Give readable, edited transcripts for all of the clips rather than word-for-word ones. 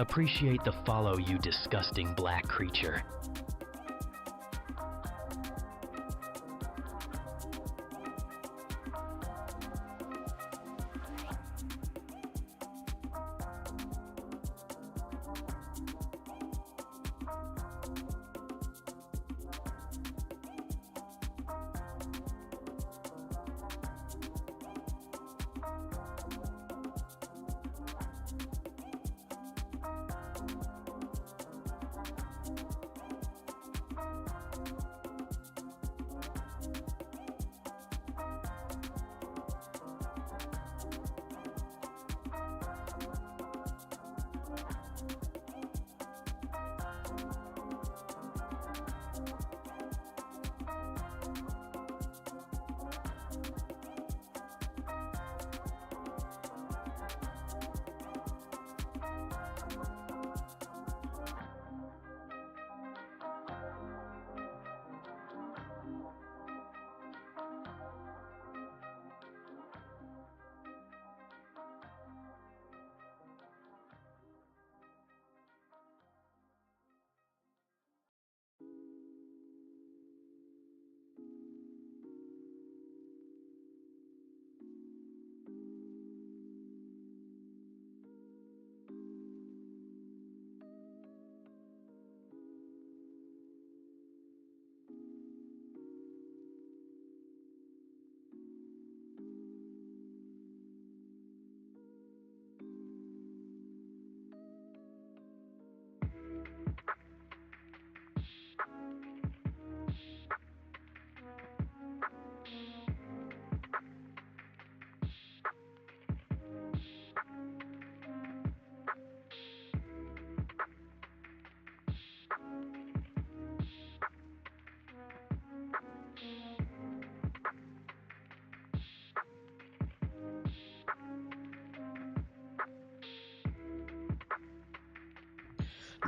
Appreciate the follow, you disgusting black creature.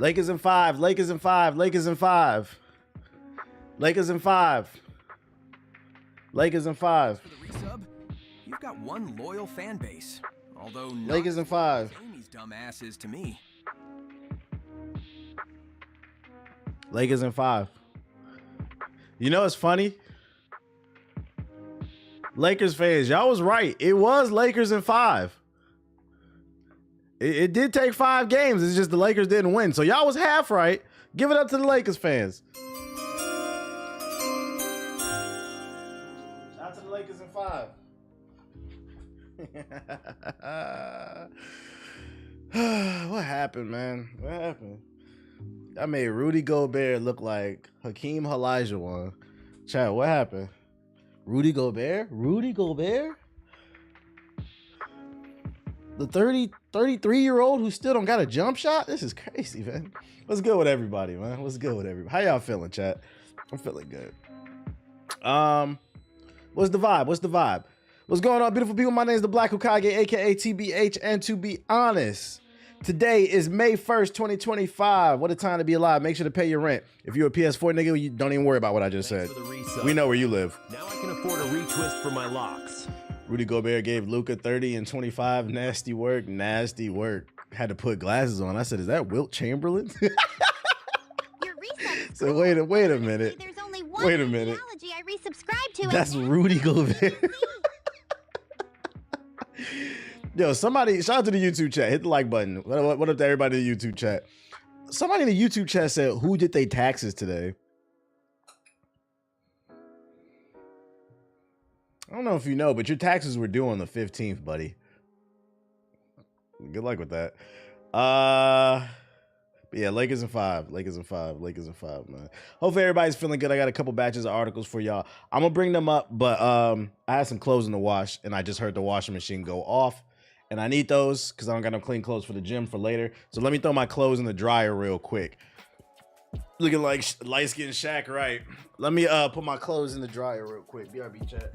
Lakers in five. Lakers in five. Lakers in five. Lakers in five. Lakers in five. For the resub, you've got one loyal fan base. Although Lakers in five. Amy's dumb ass is to me. Lakers in five. You know what's funny? Lakers fans, y'all was right. It was Lakers in five. It did take 5 games. It's just the Lakers didn't win. So y'all was half right. Give it up to the Lakers fans. Shout out to the Lakers in 5. What happened, man? What happened? I made Rudy Gobert look like Hakeem Olajuwon. Chat, what happened? Rudy Gobert? Rudy Gobert? The 33-year-old who still don't got a jump shot? This is crazy, man. What's good with everybody, man? What's good with everybody? How y'all feeling, chat? I'm feeling good. What's the vibe? What's the vibe? What's going on, beautiful people? My name is the Black Hokage, aka TBH, and to be honest, today is May 1st, 2025. What a time to be alive. Make sure to pay your rent. If you're a PS4 nigga, you don't even worry about what I just said. We know where you live. Now I can afford a retwist for my locks. Rudy Gobert gave Luka 30 and 25. Nasty work. Nasty work. Had to put glasses on. I said, is that Wilt Chamberlain? Your reset is So cool. wait a minute. There's only one Wait a minute. ideology I resubscribe to. That's and Rudy Gobert. Yo, somebody, shout out to the YouTube chat. Hit the like button. What up to everybody in the YouTube chat? Somebody in the YouTube chat said, who did they taxes today? I don't know if you know, but your taxes were due on the 15th, buddy. Good luck with that. But yeah, Lakers in 5. Lakers in 5. Lakers in 5, man. Hopefully everybody's feeling good. I got a couple batches of articles for y'all. I'm gonna bring them up, but I had some clothes in the wash, and I just heard the washing machine go off. And I need those because I don't got no clean clothes for the gym for later. So let me throw my clothes in the dryer real quick. Looking like light-skinned Shaq, right? Let me put my clothes in the dryer real quick. BRB chat.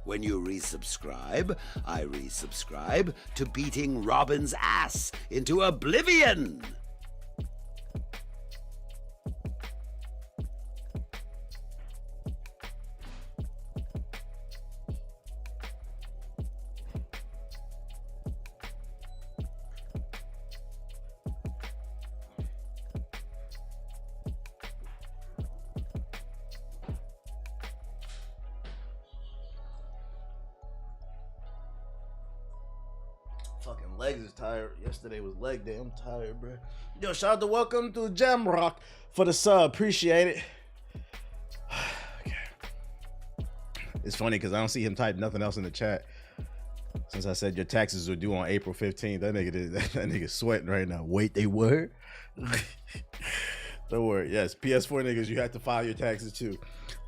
When you resubscribe, I resubscribe to beating Robin's ass into oblivion. Fucking legs is tired. Yesterday was leg day. I'm tired, bro. Yo, shout out to welcome to Jamrock for the sub. Appreciate it. Okay. It's funny because I don't see him type nothing else in the chat. Since I said your taxes are due on April 15th, that nigga sweating right now. Wait, they were? Don't worry. Yes, PS4 niggas, you have to file your taxes too.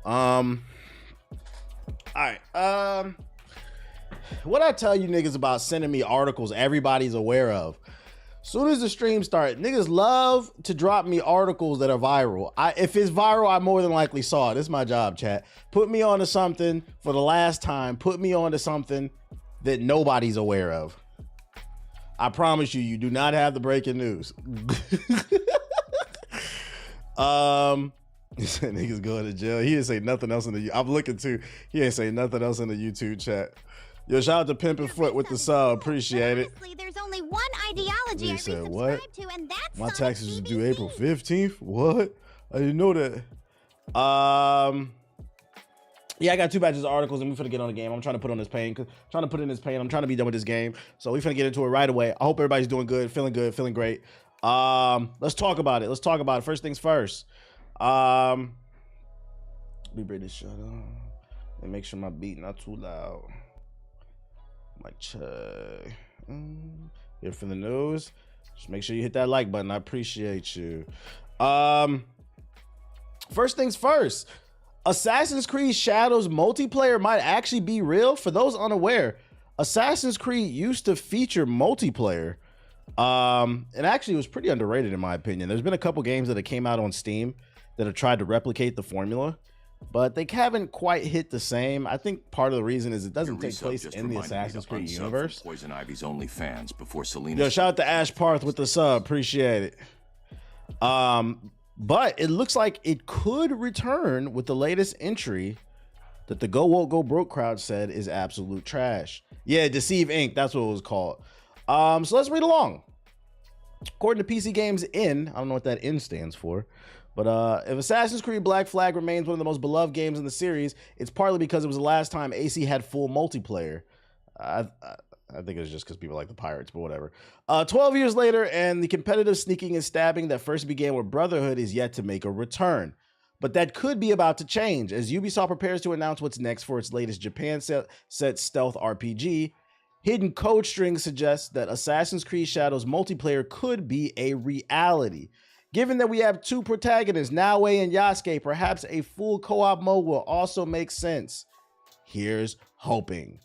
All right. What I tell you niggas about sending me articles everybody's aware of. Soon as the stream start, niggas love to drop me articles that are viral. If it's viral, I more than likely saw it. It's my job, chat. Put me onto something for the last time. Put me onto something that nobody's aware of. I promise you, you do not have the breaking news. He said niggas going to jail. He didn't say nothing else in the. I'm looking too. He ain't say nothing else in the YouTube chat. Yo, shout out to Pimpin' Foot with the sub. Appreciate it. Honestly, there's only one ideology He I said, resubscribe what? to, and that's My Sonic taxes is due BBB. April 15th. What? I didn't know that. Yeah, I got 2 batches of articles and we finna get on the game. I'm trying to put on this pain. I'm trying to put in this pain. I'm trying to be done with this game. So we finna get into it right away. I hope everybody's doing good, feeling great. Let's talk about it. First things first. Let me bring this shut on and make sure my beat not too loud. Like check. Here for the news. Just make sure you hit that like button. I appreciate you. First things first. Assassin's Creed Shadows multiplayer might actually be real. For those unaware, Assassin's Creed used to feature multiplayer. And actually it was pretty underrated in my opinion. There's been a couple games that have came out on Steam that have tried to replicate the formula, but they haven't quite hit the same. I think part of the reason is it doesn't take place in the Assassin's Creed universe. Poison Ivy's only fans before Selena. Yo, shout out to Ash Parth with the sub. Appreciate it. But it looks like it could return with the latest entry that the Go Woke Go Broke crowd said is absolute trash. Yeah, Deceive Inc. That's what it was called. So let's read along. According to PC Games In, I don't know what that N stands for, but if Assassin's Creed Black Flag remains one of the most beloved games in the series, it's partly because it was the last time AC had full multiplayer. I think it was just because people like the pirates, but whatever. 12 years later, and the competitive sneaking and stabbing that first began with Brotherhood is yet to make a return. But that could be about to change, as Ubisoft prepares to announce what's next for its latest Japan-set stealth RPG. Hidden code strings suggest that Assassin's Creed Shadows multiplayer could be a reality. Given that we have 2 protagonists, Naue and Yasuke, perhaps a full co-op mode will also make sense. Here's hoping.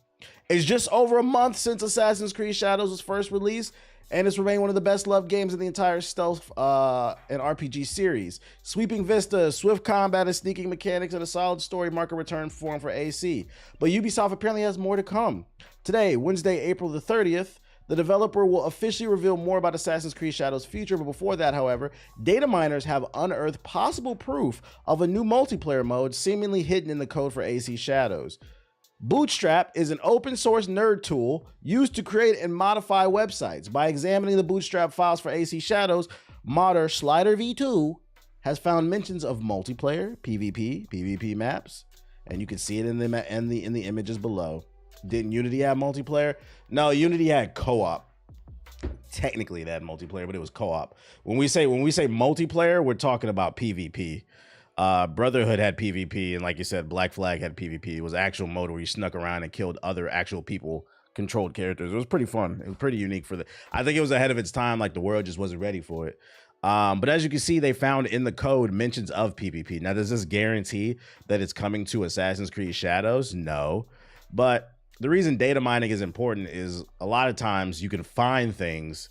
It's just over a month since Assassin's Creed Shadows was first released, and it's remained one of the best loved games in the entire stealth and RPG series. Sweeping vista, swift combat and sneaking mechanics, and a solid story mark a return form for AC. But Ubisoft apparently has more to come. Today, Wednesday, April the 30th, the developer will officially reveal more about Assassin's Creed Shadows' future, but before that, however, data miners have unearthed possible proof of a new multiplayer mode seemingly hidden in the code for AC Shadows. Bootstrap is an open source nerd tool used to create and modify websites. By examining the Bootstrap files for AC Shadows, modder Slider V2 has found mentions of multiplayer, PvP, PvP maps, and you can see it in the images below. Didn't Unity have multiplayer? No, Unity had co-op. Technically it had multiplayer, but it was co-op. When we say multiplayer, we're talking about PvP. Brotherhood had PvP, and like you said, Black Flag had PvP. It was actual mode where you snuck around and killed other actual people, controlled characters. It was pretty fun. It was pretty unique I think it was ahead of its time. Like the world just wasn't ready for it. But as you can see, they found in the code mentions of PvP. Now, does this guarantee that it's coming to Assassin's Creed Shadows? No. But the reason data mining is important is a lot of times you can find things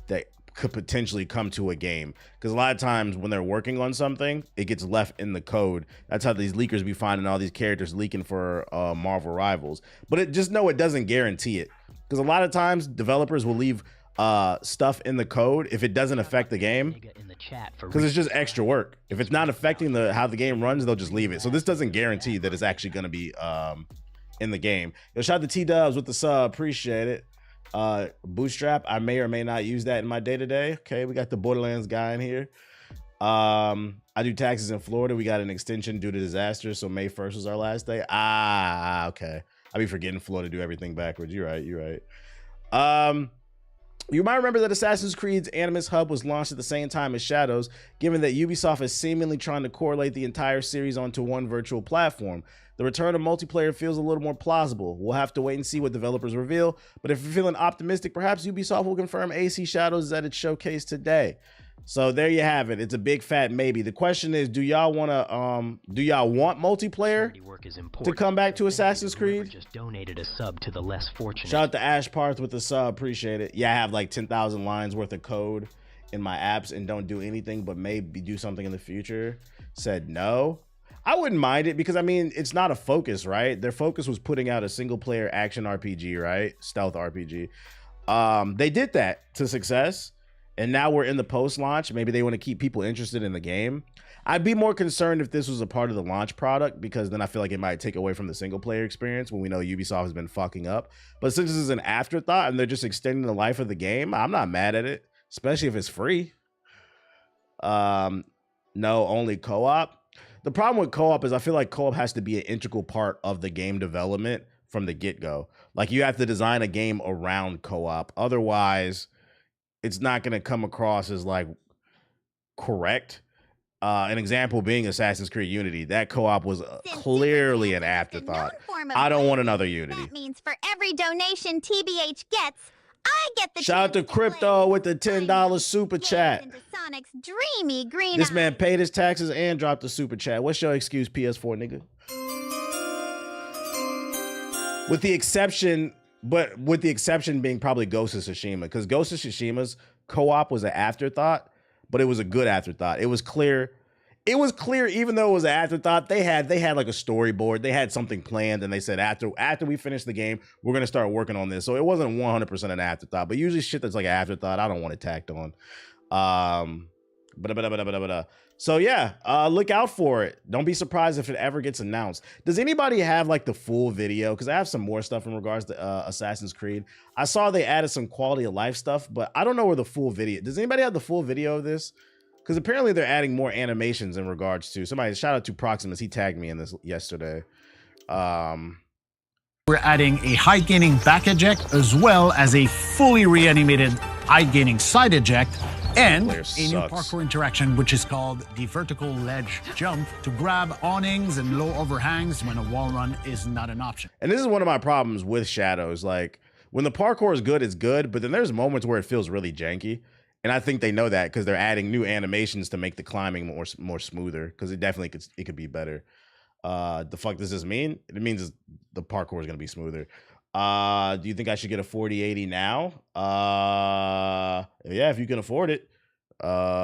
that could potentially come to a game. Because a lot of times when they're working on something, it gets left in the code. That's how these leakers be finding all these characters leaking for Marvel Rivals. But just know it doesn't guarantee it. Because a lot of times developers will leave stuff in the code if it doesn't affect the game, because it's just extra work. If it's not affecting how the game runs, they'll just leave it. So this doesn't guarantee that it's actually going to be in the game. Yo, shout out to T-Dubs with the sub, appreciate it. Bootstrap, I may or may not use that in my day-to-day. Okay, we got the Borderlands guy in here. I do taxes in Florida. We got an extension due to disaster, so May 1st was our last day. Okay. I be forgetting Florida do everything backwards. You're right. You might remember that Assassin's Creed's Animus Hub was launched at the same time as Shadows, given that Ubisoft is seemingly trying to correlate the entire series onto one virtual platform. The return of multiplayer feels a little more plausible. We'll have to wait and see what developers reveal, but if you're feeling optimistic, perhaps Ubisoft will confirm AC Shadows at its showcase today. So there you have it. It's a big fat maybe. The question is, do y'all want multiplayer to come back to Assassin's Creed? Just donated a sub to the less fortunate. Shout out to Ash Parth with the sub, appreciate it. Yeah, I have like 10,000 lines worth of code in my apps and don't do anything but maybe do something in the future. Said no. I wouldn't mind it because I mean, it's not a focus, right? Their focus was putting out a single player action RPG, right? Stealth RPG. They did that to success. And now we're in the post-launch. Maybe they want to keep people interested in the game. I'd be more concerned if this was a part of the launch product, because then I feel like it might take away from the single-player experience when we know Ubisoft has been fucking up. But since this is an afterthought and they're just extending the life of the game, I'm not mad at it, especially if it's free. No, only co-op. The problem with co-op is I feel like co-op has to be an integral part of the game development from the get-go. Like, you have to design a game around co-op. Otherwise, it's not going to come across as like correct. An example being Assassin's Creed Unity. That co-op was clearly an afterthought. I don't want another Unity. That means for every donation TBH gets, I get the shout out to Crypto with the $10 super chat. Sonic's dreamy green this man paid his taxes and dropped the super chat. What's your excuse, PS4 nigga? With the exception being probably Ghost of Tsushima, because Ghost of Tsushima's co-op was an afterthought, but it was a good afterthought. It was clear, even though it was an afterthought, they had like a storyboard, they had something planned, and they said after we finish the game, we're gonna start working on this. So it wasn't 100% an afterthought, but usually shit that's like an afterthought, I don't want it tacked on. So yeah, look out for it. Don't be surprised if it ever gets announced. Does anybody have like the full video? Because I have some more stuff in regards to Assassin's Creed. I saw they added some quality of life stuff, but I don't know where the full video. Does anybody have the full video of this? Because apparently they're adding more animations in regards to somebody. Shout out to Proximus. He tagged me in this yesterday. We're adding a height gaining back eject as well as a fully reanimated height gaining side eject. And a new parkour interaction, which is called the vertical ledge jump, to grab awnings and low overhangs when a wall run is not an option. And this is one of my problems with Shadows. Like, when the parkour is good, it's good, but then there's moments where it feels really janky. And I think they know that because they're adding new animations to make the climbing more smoother, because it definitely could be better. The fuck does this mean? It means the parkour is going to be smoother. Do you think I should get a 4080 now? Yeah, if you can afford it,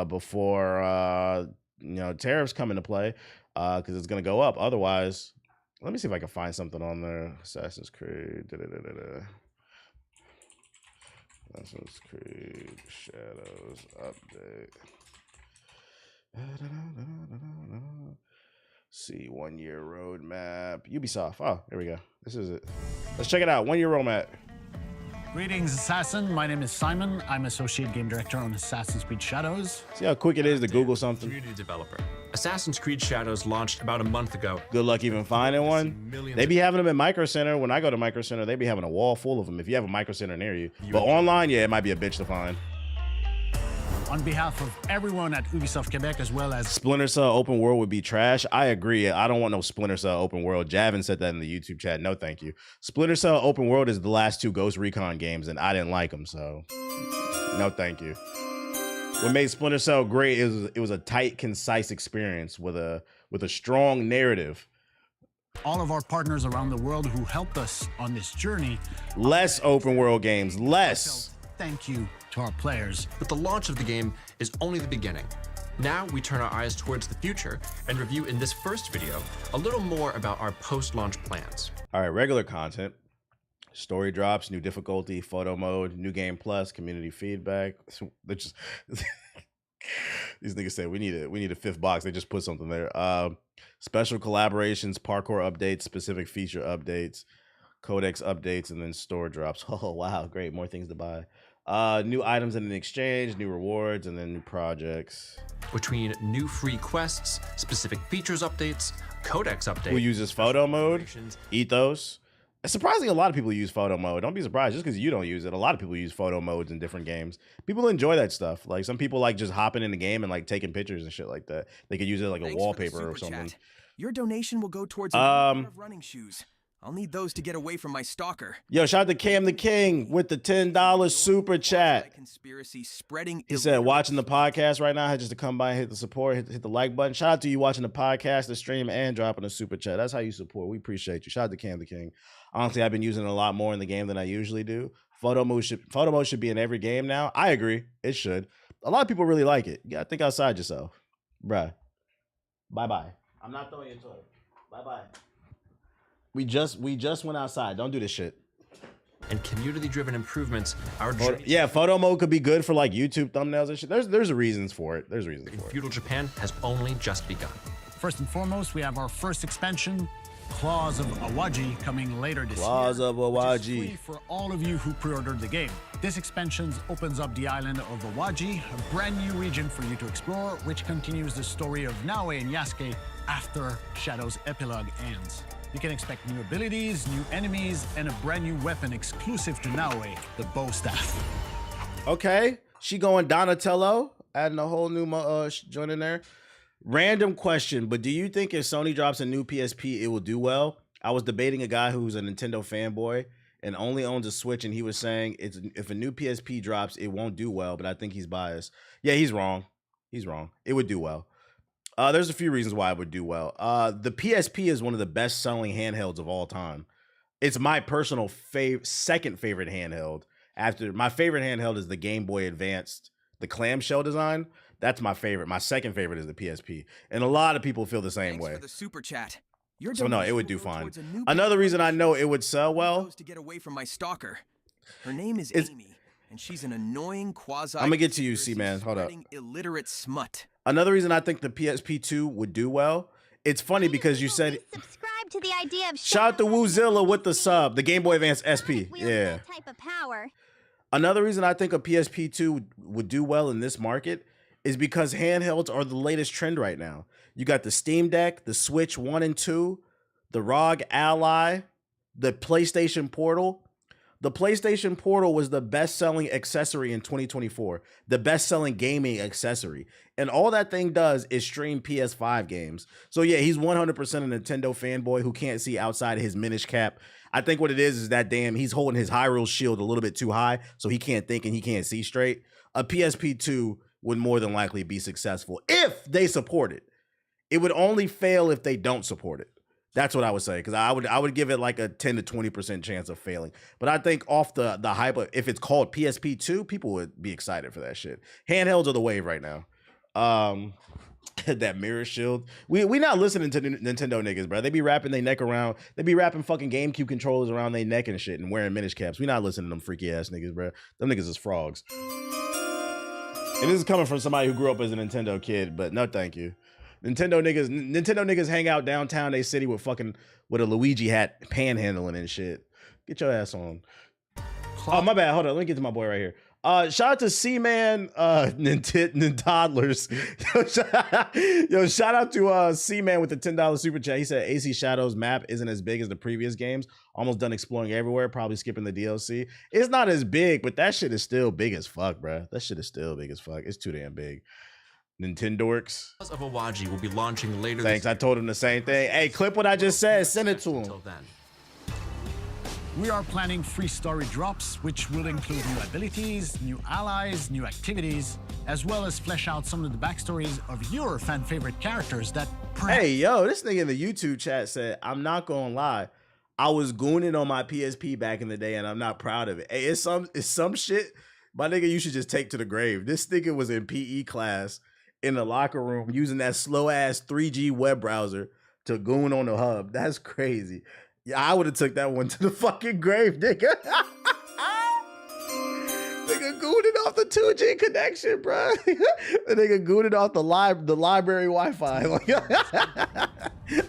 before tariffs come into play, because it's gonna go up. Otherwise, let me see if I can find something on there. Assassin's Creed, Assassin's Creed Shadows update. See, 1 year roadmap. Ubisoft. Oh, there we go. This is it. Let's check it out. 1 year roadmap. Greetings, Assassin. My name is Simon. I'm Associate Game Director on Assassin's Creed Shadows. See how quick it is to Google something? Community developer. Assassin's Creed Shadows launched about a month ago. Good luck even finding one. They be having them at Micro Center. When I go to Micro Center, they be having a wall full of them if you have a Micro Center near you. But online, yeah, it might be a bitch to find. On behalf of everyone at Ubisoft Quebec, as well as Splinter Cell open world would be trash. I agree. I don't want no Splinter Cell open world. Javin said that in the YouTube chat. No, thank you. Splinter Cell open world is the last two Ghost Recon games, and I didn't like them, so no, thank you. What made Splinter Cell great is it was a tight, concise experience with a strong narrative. all of our partners around the world who helped us on this journey. Less open world games, less. thank you to our players. But the launch of the game is only the beginning. Now we turn our eyes towards the future and review in this first video a little more about our post-launch plans. All right, regular content. Story drops, new difficulty, photo mode, new game plus, community feedback. They're just these niggas said we need a fifth box. They just put something there. Special collaborations, parkour updates, specific feature updates, codex updates, and then store drops. Oh wow, great, more things to buy. New items in an exchange, new rewards, and then new projects. Between new free quests, specific features updates, codex updates. Who uses photo mode? Ethos. Surprisingly, a lot of people use photo mode. Don't be surprised just because you don't use it. A lot of people use photo modes in different games. People enjoy that stuff. Like some people like just hopping in the game and like taking pictures and shit like that. They could use it like a wallpaper or something. Chat. Your donation will go towards a pair of running shoes. I'll need those to get away from my stalker. Yo, shout out to Cam the King with the $10 super chat. Conspiracy spreading. He said, watching the podcast right now, just to come by and hit the support, hit the like button. Shout out to you watching the podcast, the stream, and dropping a super chat. That's how you support. We appreciate you. Shout out to Cam the King. Honestly, I've been using it a lot more in the game than I usually do. Photo mode should be in every game now. I agree. It should. A lot of people really like it. You gotta think outside yourself. Bruh. Bye-bye. I'm not throwing you a toy. Bye-bye. We just went outside. Don't do this shit. And community-driven improvements. Photo mode could be good for like YouTube thumbnails and shit. There's reasons for it. There's reasons for it. Feudal Japan has only just begun. First and foremost, we have our first expansion, Claws of Awaji, coming later this year. Claws of Awaji. Free for all of you who pre-ordered the game. This expansion opens up the island of Awaji, a brand new region for you to explore, which continues the story of Naoe and Yasuke after Shadow's epilogue ends. You can expect new abilities, new enemies, and a brand new weapon exclusive to Naoe, the bow staff. Okay, she going Donatello, adding a whole new joint in there. Random question, but do you think if Sony drops a new PSP, it will do well? I was debating a guy who's a Nintendo fanboy and only owns a Switch, and he was saying if a new PSP drops, it won't do well, but I think he's biased. Yeah, he's wrong. He's wrong. It would do well. There's a few reasons why it would do well. The PSP is one of the best-selling handhelds of all time. It's my personal second favorite handheld. After my favorite handheld is the Game Boy Advanced, the clamshell design. That's my favorite. My second favorite is the PSP, and a lot of people feel the same way. For the super chat. So no, it would do fine. Another reason I know it would sell well. To get away from my stalker. Her name is Amy, and she's an annoying quasi. I'm gonna get to you, C-Man. Hold up. Illiterate smut. Another reason I think the PSP2 would do well. It's funny because you said subscribe to the idea of shout out to Woozilla with the sub, the Game Boy Advance SP. Yeah. Type of power. Another reason I think a PSP2 would do well in this market is because handhelds are the latest trend right now. You got the Steam Deck, the Switch 1 and 2, the ROG Ally, the PlayStation Portal. The PlayStation Portal was the best-selling accessory in 2024, the best-selling gaming accessory. And all that thing does is stream PS5 games. So yeah, he's 100% a Nintendo fanboy who can't see outside of his Minish cap. I think what it is that damn, he's holding his Hyrule shield a little bit too high, so he can't think and he can't see straight. A PSP2 would more than likely be successful if they support it. It would only fail if they don't support it. That's what I would say, because I would give it like a 10 to 20% chance of failing. But I think off the hype, if it's called PSP2, people would be excited for that shit. Handhelds are the wave right now. That mirror shield. We not listening to Nintendo niggas, bro. They be wrapping their neck around. They be wrapping fucking GameCube controllers around their neck and shit and wearing Minish caps. We not listening to them freaky ass niggas, bro. Them niggas is frogs. And this is coming from somebody who grew up as a Nintendo kid, but no thank you. Nintendo niggas hang out downtown they city with a Luigi hat panhandling and shit. Get your ass on. Oh, my bad. Hold on. Let me get to my boy right here. Shout out to C-Man, Toddlers. Yo, shout out to C-Man with the $10 super chat. He said AC Shadow's map isn't as big as the previous games. Almost done exploring everywhere, probably skipping the DLC. It's not as big, but that shit is still big as fuck, bro. That shit is still big as fuck. It's too damn big. Nintendorks. Claws of Awaji will be launching later. Thanks. I told him the same thing. Hey, clip what I just said. Send it to him. Until then. We are planning free story drops, which will include new abilities, new allies, new activities, as well as flesh out some of the backstories of your fan favorite characters that Hey, yo, this nigga in the YouTube chat said, I'm not gonna lie. I was gooning on my PSP back in the day and I'm not proud of it. Hey, it's some shit My nigga, you should just take to the grave. This nigga was in PE class in the locker room using that slow ass 3G web browser to goon on the hub. That's crazy. Yeah, I would have took that one to the fucking grave, nigga. Nigga gooted off the 2G connection, bro. The nigga gooted off the library Wi-Fi.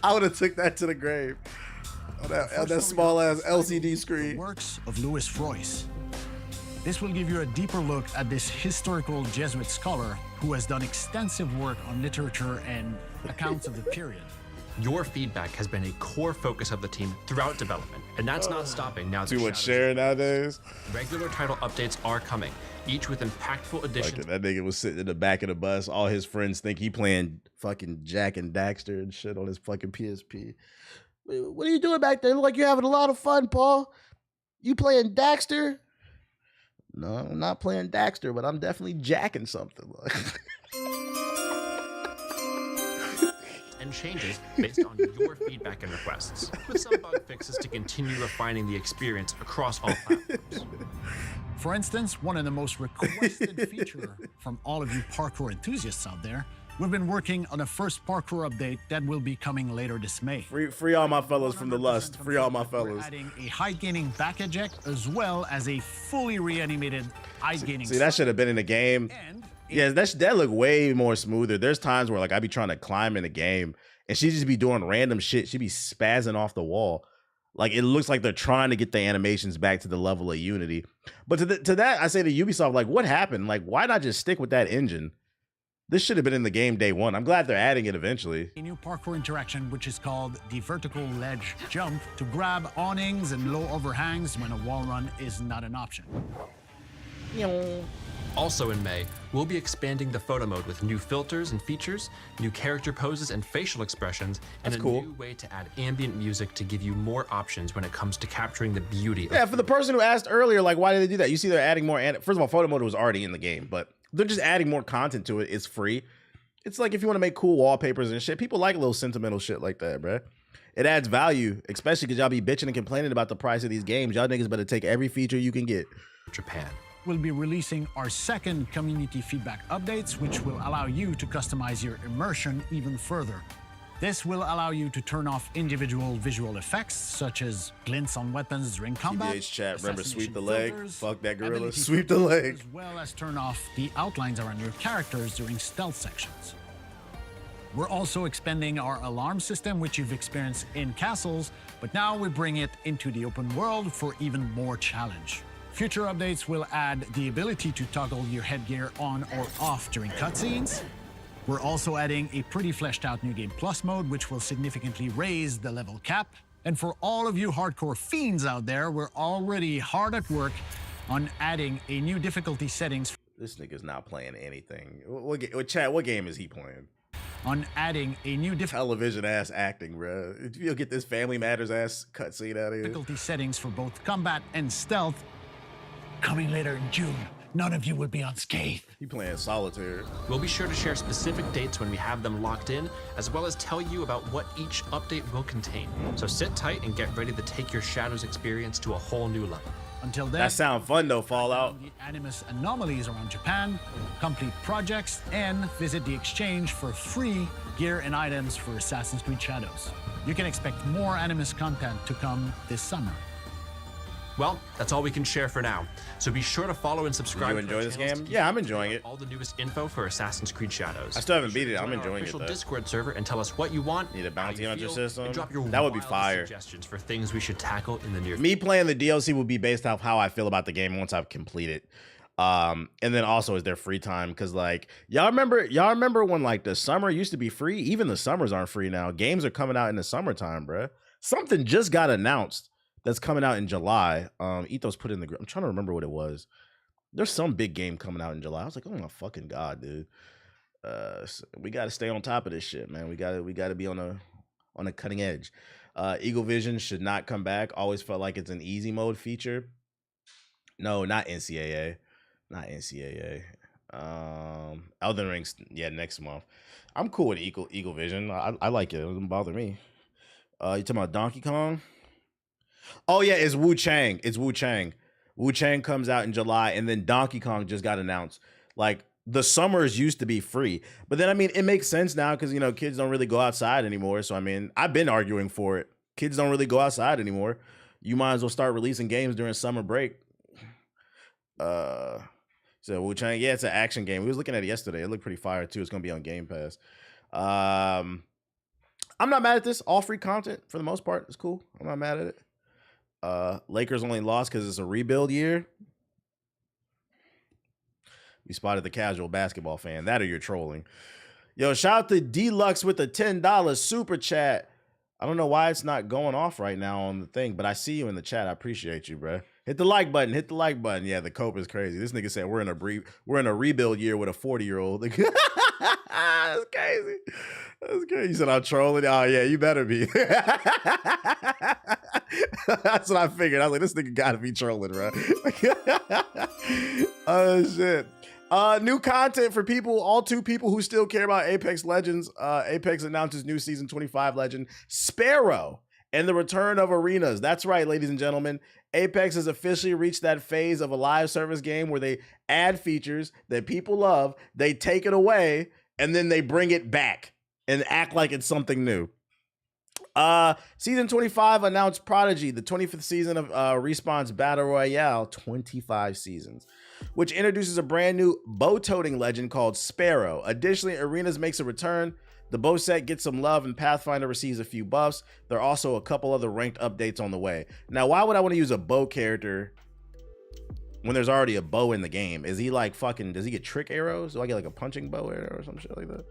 I would have took that to the grave. On that small ass LCD screen. Works of Louis Royce. This will give you a deeper look at this historical Jesuit scholar who has done extensive work on literature and accounts of the period. Your feedback has been a core focus of the team throughout development, and that's not stopping now. Too much sharing nowadays. Regular title updates are coming, each with impactful additions. Like that nigga was sitting in the back of the bus. All his friends think he playing fucking Jack and Daxter and shit on his fucking PSP. What are you doing back there? Look like you're having a lot of fun, Paul. You playing Daxter? No, I'm not playing Daxter, but I'm definitely jacking something. And changes based on your feedback and requests, with some bug fixes to continue refining the experience across all platforms. For instance, one of the most requested features from all of you parkour enthusiasts out there, we've been working on a first parkour update that will be coming later this May. Free all my fellas from the lust. Free all my fellas. We're adding a height-gaining back eject as well as a fully reanimated height-gaining. See, that should have been in the game. Yeah, that look way more smoother. There's times where like I be trying to climb in a game and she just be doing random shit. She be spazzing off the wall. Like it looks like they're trying to get the animations back to the level of Unity. But to that, I say to Ubisoft, like, what happened? Like, why not just stick with that engine? This should have been in the game day one. I'm glad they're adding it eventually. A new parkour interaction, which is called the vertical ledge jump, to grab awnings and low overhangs when a wall run is not an option. Also in May, we'll be expanding the photo mode with new filters and features, new character poses and facial expressions, and new way to add ambient music to give you more options when it comes to capturing the beauty. Yeah, for the person who asked earlier, like, why did they do that? You see they're adding more. First of all, photo mode was already in the game, but they're just adding more content to it. It's free. It's like if you want to make cool wallpapers and shit, people like a little sentimental shit like that, bruh. It adds value, especially because y'all be bitching and complaining about the price of these games. Y'all niggas better take every feature you can get. Japan. We'll be releasing our second community feedback updates, which will allow you to customize your immersion even further. This will allow you to turn off individual visual effects, such as glints on weapons during combat. TBH chat, remember, sweep the leg. Fuck that gorilla. Sweep the leg. As well as turn off the outlines around your characters during stealth sections. We're also expanding our alarm system, which you've experienced in castles, but now we bring it into the open world for even more challenge. Future updates will add the ability to toggle your headgear on or off during cutscenes. We're also adding a pretty fleshed out New Game Plus mode, which will significantly raise the level cap. And for all of you hardcore fiends out there, we're already hard at work on adding a new difficulty settings. This nigga's not playing anything. What game is he playing? On adding a new television ass acting, bro. You'll get this Family Matters ass cutscene out of here. Difficulty settings for both combat and stealth. Coming later in June, none of you will be unscathed. You playing solitaire. We'll be sure to share specific dates when we have them locked in, as well as tell you about what each update will contain. So sit tight and get ready to take your Shadows experience to a whole new level. Until then, that sound fun though, Fallout. The Animus anomalies around Japan, complete projects, and visit the exchange for free gear and items for Assassin's Creed Shadows. You can expect more Animus content to come this summer. Well, that's all we can share for now. So be sure to follow and subscribe. You enjoy this game? Yeah, I'm enjoying it. All the newest info for Assassin's Creed Shadows. I still haven't beat it. I'm enjoying it though. Official Discord server and tell us what you want. Need a bounty hunter system? Drop your that would be fire. Suggestions for things we should tackle in the near future. Me playing the DLC will be based off how I feel about the game once I've completed. And then also is there free time, because like y'all remember when like the summer used to be free? Even the summers aren't free now. Games are coming out in the summertime, bruh. Something just got announced that's coming out in July. Ethos put in the group. I'm trying to remember what it was. There's some big game coming out in July. I was like, oh my fucking god, dude. We got to stay on top of this shit, man. We got to be on a cutting edge. Eagle Vision should not come back. Always felt like it's an easy mode feature. No, not NCAA. Not NCAA. Elden Ring's, yeah, next month. I'm cool with Eagle Vision. I like it. It doesn't bother me. You talking about Donkey Kong? Oh yeah, it's Wu Chang. It's Wu Chang. Wu Chang comes out in July, and then Donkey Kong just got announced. Like, the summers used to be free, but then, I mean, it makes sense now because, you know, kids don't really go outside anymore. So, I mean, I've been arguing for it. Kids don't really go outside anymore. You might as well start releasing games during summer break. So Wu Chang, yeah, it's an action game. We was looking at it yesterday. It looked pretty fire too. It's gonna be on Game Pass. I'm not mad at this. All free content for the most part. It's cool. I'm not mad at it. Lakers only lost because it's a rebuild year. We spotted the casual basketball fan. That or you're trolling. Yo, shout out to Deluxe with the $10 super chat. I don't know why it's not going off right now on the thing, but I see you in the chat. I appreciate you, bro. Hit the like button. Hit the like button. Yeah, the cope is crazy. This nigga said we're in a rebuild year with a 40-year-old. That's crazy. That's crazy. You said I'm trolling. Oh yeah, you better be. That's what I figured. I was like, this nigga gotta be trolling, bro. Oh shit. New content for people, all 2 people who still care about Apex Legends. Apex announces new Season 25 legend, Sparrow, and the return of arenas. That's right, ladies and gentlemen. Apex has officially reached that phase of a live service game where they add features that people love, they take it away, and then they bring it back and act like it's something new. Season 25 announced Prodigy, the 25th season of Respawn's Battle Royale, 25 seasons, which introduces a brand new bow-toting legend called Sparrow. Additionally, Arenas makes a return. The bow set gets some love, and Pathfinder receives a few buffs. There are also a couple other ranked updates on the way. Now, why would I want to use a bow character when there's already a bow in the game? Is he like fucking, does he get trick arrows? Do I get like a punching bow arrow or some shit like that?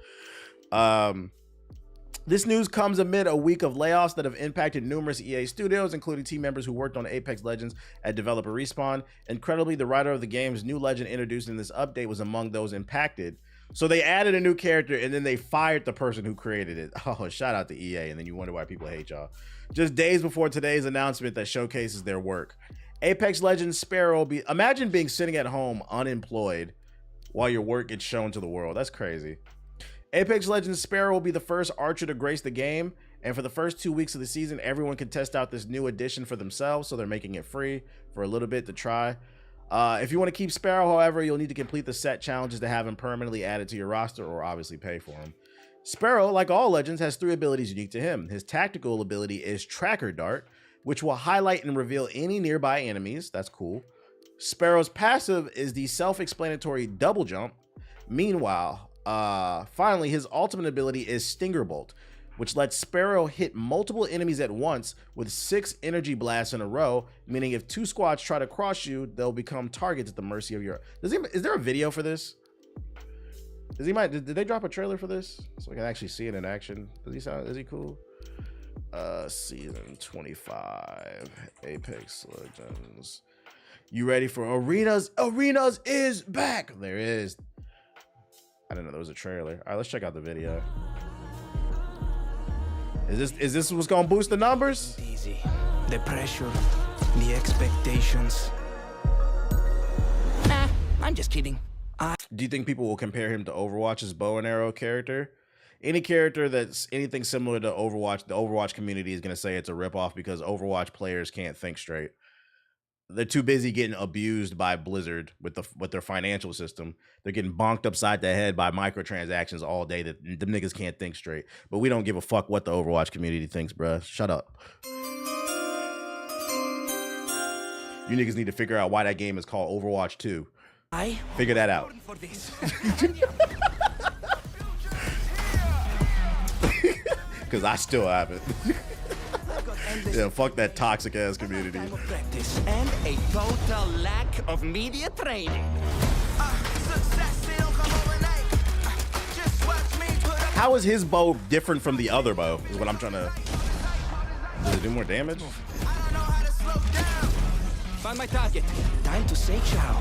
This news comes amid a week of layoffs that have impacted numerous EA studios, including team members who worked on Apex Legends at developer Respawn. Incredibly, the writer of the game's new legend introduced in this update was among those impacted. So they added a new character and then they fired the person who created it. Oh, shout out to EA. And then you wonder why people hate y'all. Just days before today's announcement that showcases their work. Apex Legends Sparrow will be, imagine being sitting at home unemployed while your work gets shown to the world. That's crazy. Apex Legends Sparrow will be the first archer to grace the game, and for the first 2 weeks of the season, everyone can test out this new addition for themselves, so they're making it free for a little bit to try. If you want to keep Sparrow, however, you'll need to complete the set challenges to have him permanently added to your roster, or obviously pay for him. Sparrow, like all legends, has 3 abilities unique to him. His tactical ability is Tracker Dart, which will highlight and reveal any nearby enemies. That's cool. Sparrow's passive is the self-explanatory Double Jump. Meanwhile, finally, his ultimate ability is Stinger Bolt, which lets Sparrow hit multiple enemies at once with 6 energy blasts in a row, meaning if 2 squads try to cross you, they'll become targets at the mercy of your... Is there a video for this? Did they drop a trailer for this? So I can actually see it in action. Is he cool? Season 25, Apex Legends. You ready for Arenas? Arenas is back! There it is. I didn't know there was a trailer. All right, let's check out the video. Is this what's gonna boost the numbers? Easy. The pressure, the expectations. Nah, I'm just kidding. Do you think people will compare him to Overwatch's bow and arrow character? Any character that's anything similar to Overwatch, the Overwatch community is gonna say it's a ripoff because Overwatch players can't think straight. They're too busy getting abused by Blizzard with their financial system. They're getting bonked upside the head by microtransactions all day that them niggas can't think straight. But we don't give a fuck what the Overwatch community thinks, bruh. Shut up. You niggas need to figure out why that game is called Overwatch 2. Figure that out. Because I still haven't. Yeah, fuck that toxic ass community. And a total lack of media training. How is his bow different from the other bow? Is what I'm trying to. Does it do more damage? Find my target. Time to say ciao.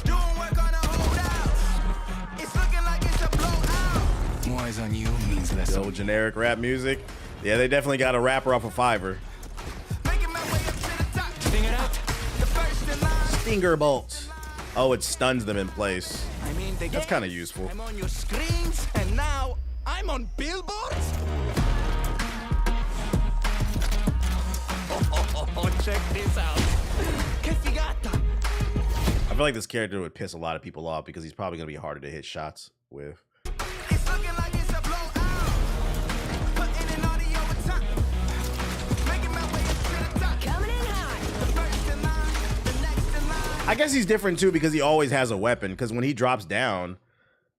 Doing work on a holdout. It's looking like it's a blowout. More eyes on you means less. Yo, generic rap music. Yeah, they definitely got a rapper off of Fiverr. Stinger Bolt. Oh, it stuns them in place. I mean, that's kind of useful. I'm on your screens, and now I'm on billboards. Oh, check this out. Que figata. feel like this character would piss a lot of people off because he's probably gonna be harder to hit shots with. It's looking like it's a blowout. Putting in all the overtime. Making my way up to the top. Coming in high. The first in line, the next in line. I guess he's different too because he always has a weapon. Because when he drops down,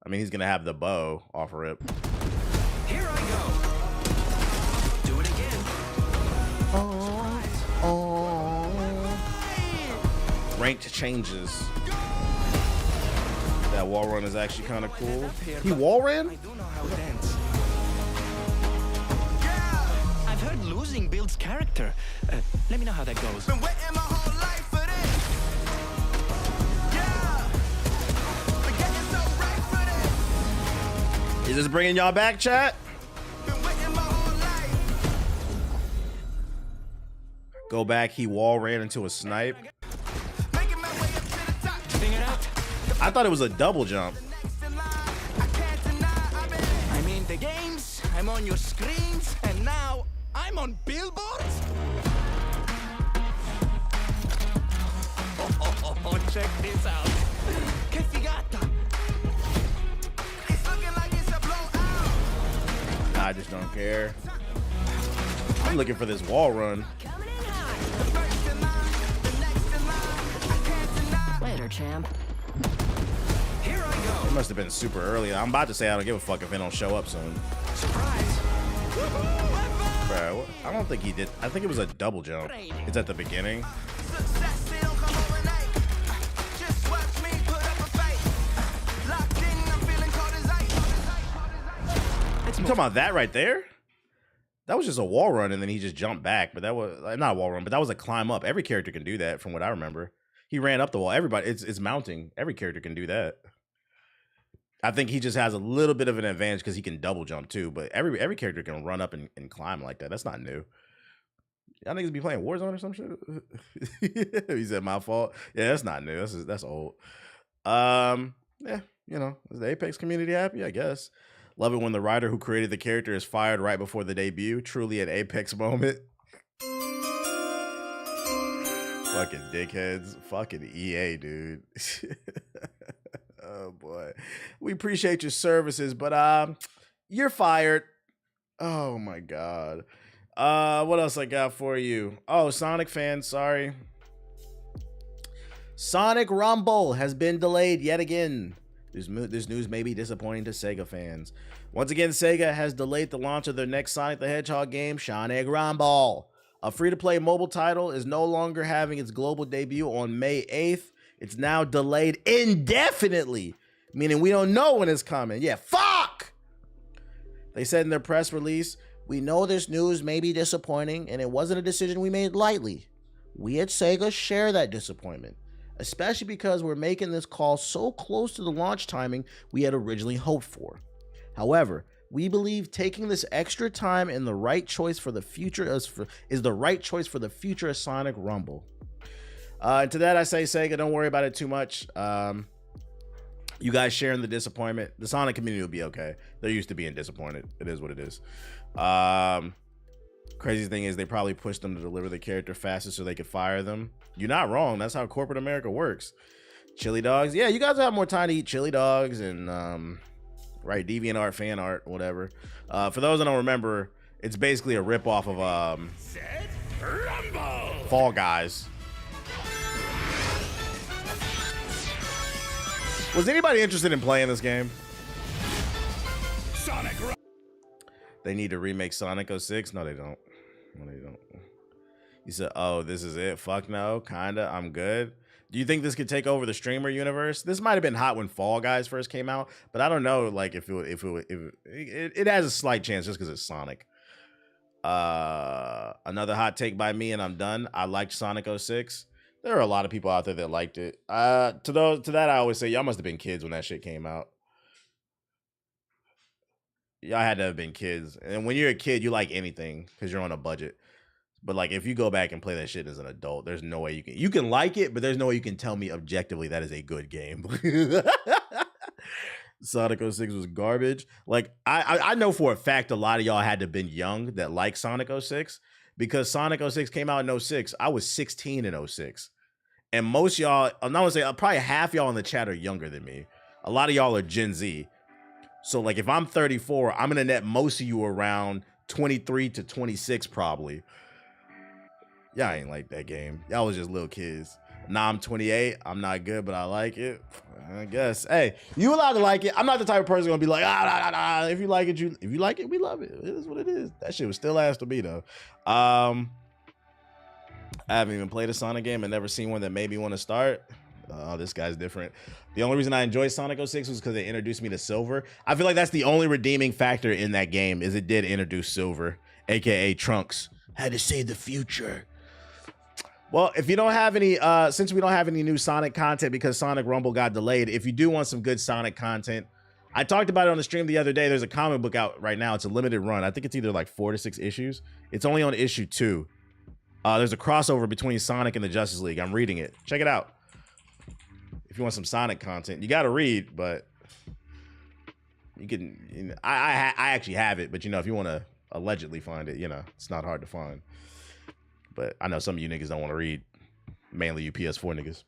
I mean, he's gonna have the bow off rip. Here I go. Do it again. Ranked changes. That wall run is actually kind of cool. He wall ran? I do know how it ends. Yeah. I've heard losing builds character. Let me know how that goes. Been waiting my whole life for this. Yeah. Been getting so right for this. Is this bringing y'all back, chat? Been waiting my whole life. Go back. He wall ran into a snipe. Making my way up to the top. Sing it out. I thought it was a double jump. I mean the games, I'm on your screens, and now I'm on billboards? Oh, check this out. Que figata. It's looking like it's a blowout. I just don't care. I'm looking for this wall run. Coming in high. The first in line, the next in line. I can't deny. Later, champ. Here I go. It must have been super early. I'm about to say I don't give a fuck if it don't show up soon. Surprise. Bro, I don't think he did. I think it was a double jump. It's at the beginning. Success, they don't come overnight. Just watch me put up a fight. Locked in, I'm feeling cold as ice. You talking about that right there? That was just a wall run, and then he just jumped back. But that was not a wall run, but that was a climb up. Every character can do that, from what I remember. He ran up the wall. Everybody, it's mounting. Every character can do that. I think he just has a little bit of an advantage because he can double jump too. But every character can run up and climb like that. That's not new. Y'all niggas be playing Warzone or some shit. He said my fault. Yeah, that's not new. That's old. Yeah, you know, is the Apex community happy? I guess. Love it when the writer who created the character is fired right before the debut. Truly an Apex moment. Fucking dickheads. Fucking EA, dude. Oh boy. We appreciate your services, but you're fired. Oh my god. What else I got for you? Oh, Sonic fans, sorry. Sonic Rumble has been delayed yet again. This news may be disappointing to Sega fans. Once again, Sega has delayed the launch of their next Sonic the Hedgehog game, Sonic Rumble. A free-to-play mobile title is no longer having its global debut on May 8th. It's now delayed indefinitely, meaning we don't know when it's coming. Yeah, fuck! They said in their press release, "We know this news may be disappointing, and it wasn't a decision we made lightly. We at Sega share that disappointment, especially because we're making this call so close to the launch timing we had originally hoped for. However, we believe taking this extra time is the right choice for the future of Sonic Rumble." And to that I say, Sega, don't worry about it too much. You guys sharing the disappointment. The Sonic community will be okay. They're used to being disappointed. It is what it is. Crazy thing is they probably pushed them to deliver the character faster so they could fire them. You're not wrong. That's how corporate America works. Chili dogs. Yeah, you guys have more time to eat chili dogs and right, DeviantArt, fan art, whatever. For those that don't remember, it's basically a ripoff of Fall Guys. Was anybody interested in playing this game? They need to remake Sonic 06? No, they don't. No, they don't. You said, oh, this is it? Fuck no, kinda, I'm good. Do you think this could take over the streamer universe? This might have been hot when Fall Guys first came out, but I don't know, like, if it has a slight chance just because it's Sonic. Another hot take by me, and I'm done. I liked Sonic 06. There are a lot of people out there that liked it. To that, I always say, y'all must have been kids when that shit came out. Y'all had to have been kids. And when you're a kid, you like anything because you're on a budget. But like, if you go back and play that shit as an adult, there's no way you can like it, but there's no way you can tell me objectively that is a good game. Sonic 06 was garbage. Like, I know for a fact a lot of y'all had to have been young that like Sonic 06 because Sonic 06 came out in 06. I was 16 in 06. And most y'all, I'm not gonna say, probably half y'all in the chat are younger than me. A lot of y'all are Gen Z. So like if I'm 34, I'm gonna net most of you around 23 to 26 probably. Y'all ain't like that game. Y'all was just little kids. Now I'm 28. I'm not good, but I like it. I guess. Hey, you allowed to like it. I'm not the type of person gonna be like, if you like it, we love it. It is what it is. That shit was still ass to me though. I haven't even played a Sonic game and never seen one that made me want to start. Oh, this guy's different. The only reason I enjoyed Sonic 06 was because they introduced me to Silver. I feel like that's the only redeeming factor in that game is it did introduce Silver, aka Trunks. Had to save the future. Well, if you don't have any, since we don't have any new Sonic content because Sonic Rumble got delayed, if you do want some good Sonic content, I talked about it on the stream the other day. There's a comic book out right now. It's a limited run. I think it's either like 4 to 6 issues. It's only on issue 2. There's a crossover between Sonic and the Justice League. I'm reading it. Check it out. If you want some Sonic content, you got to read, but you can. You know, I actually have it, but you know, if you want to allegedly find it, you know, it's not hard to find. But I know some of you niggas don't want to read, mainly you PS4 niggas.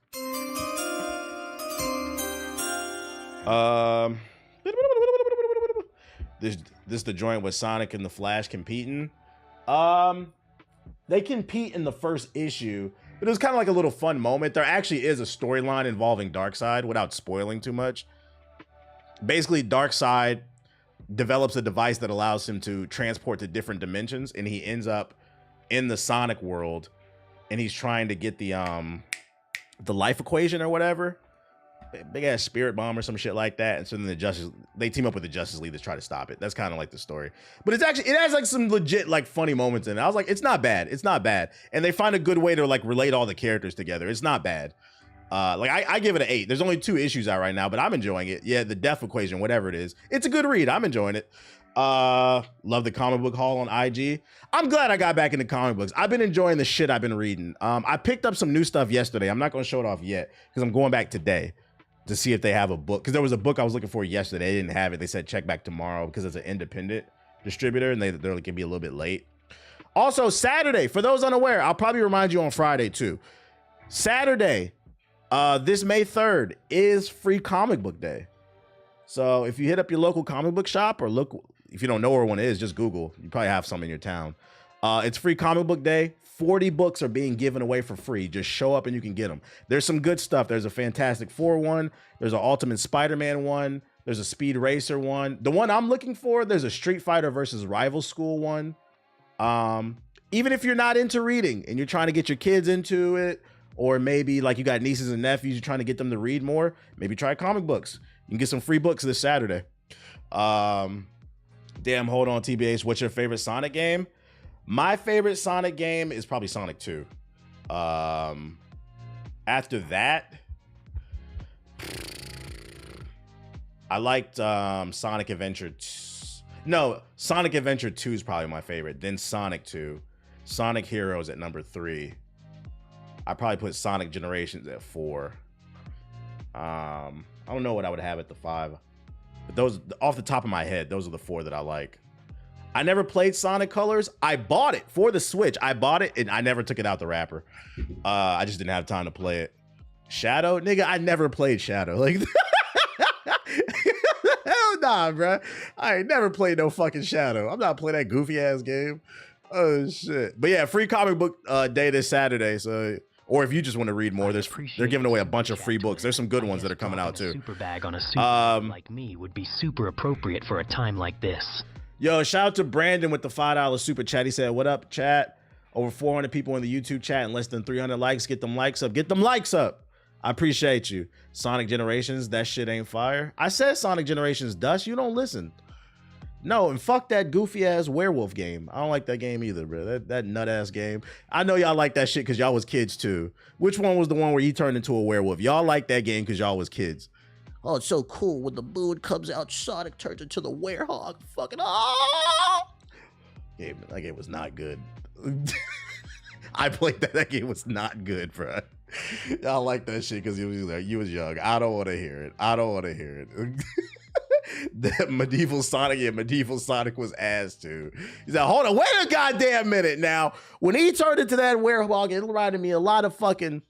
This the joint with Sonic and the Flash competing. They compete in the first issue, but it was kind of like a little fun moment. There actually is a storyline involving Darkseid without spoiling too much. Basically, Darkseid develops a device that allows him to transport to different dimensions, and he ends up in the Sonic world, and he's trying to get the life equation or whatever, big ass spirit bomb or some shit like that. And so then they team up with the Justice League to try to stop it. That's kind of like the story, but it has like some legit like funny moments in it. I was like, it's not bad, and they find a good way to like relate all the characters together. It's not bad. Like I give it an 8. There's only 2 issues out right now, but I'm enjoying it. Yeah, the death equation, whatever it is, it's a good read. I'm enjoying it. Love the comic book haul on IG. I'm glad I got back into comic books. I've been enjoying the shit I've been reading. I picked up some new stuff yesterday. I'm not going to show it off yet because I'm going back today to see if they have a book, because there was a book I was looking for yesterday. They didn't have it. They said check back tomorrow because it's an independent distributor and they're going to be a little bit late. Also, Saturday, for those unaware, I'll probably remind you on Friday too. Saturday, this May 3rd is free comic book day. So if you hit up your local comic book shop or look, if you don't know where one is, just Google. You probably have some in your town. It's free comic book day. 40 books are being given away for free. Just show up and you can get them. There's some good stuff. There's a Fantastic Four one. There's an Ultimate Spider-Man one. There's a Speed Racer one. The one I'm looking for, there's a Street Fighter versus Rival School one. Even if you're not into reading and you're trying to get your kids into it, or maybe like you got nieces and nephews, you're trying to get them to read more, maybe try comic books. You can get some free books this Saturday. Damn, hold on, TBH. What's your favorite Sonic game? My favorite Sonic game is probably Sonic 2. After that, I liked Sonic Adventure 2. No, Sonic Adventure 2 is probably my favorite. Then Sonic 2. Sonic Heroes at number 3. I probably put Sonic Generations at 4. I don't know what I would have at the 5. But those, off the top of my head, those are the 4 that I like. I never played Sonic Colors. I bought it for the Switch. I bought it and I never took it out the wrapper. I just didn't have time to play it. Shadow? Nigga, I never played Shadow. Like, hell nah, bro. I ain't never played no fucking Shadow. I'm not playing that goofy ass game. Oh shit. But yeah, free comic book day this Saturday. So, or if you just want to read more, they're giving away a bunch of free books. There's some good ones that are coming out too. Super bag on a super like me would be super appropriate for a time like this. Yo, shout out to Brandon with the $5 super chat. He said, what up, chat? Over 400 people in the YouTube chat and less than 300 likes. Get them likes up. Get them likes up. I appreciate you. Sonic Generations, that shit ain't fire. I said Sonic Generations dust. You don't listen. No, and fuck that goofy ass werewolf game. I don't like that game either, bro. That nut ass game. I know y'all like that shit because y'all was kids too. Which one was the one where he turned into a werewolf? Y'all like that game because y'all was kids. Oh, it's so cool when the moon comes out, Sonic turns into the werehog. Fucking game, that game was not good. I played that. That game was not good, bro. Y'all like that shit because you was young. I don't want to hear it. I don't want to hear it. That medieval Sonic, yeah, medieval Sonic was ass too. He's like, hold on, wait a goddamn minute now. When he turned into that werewolf, it reminded me a lot of fucking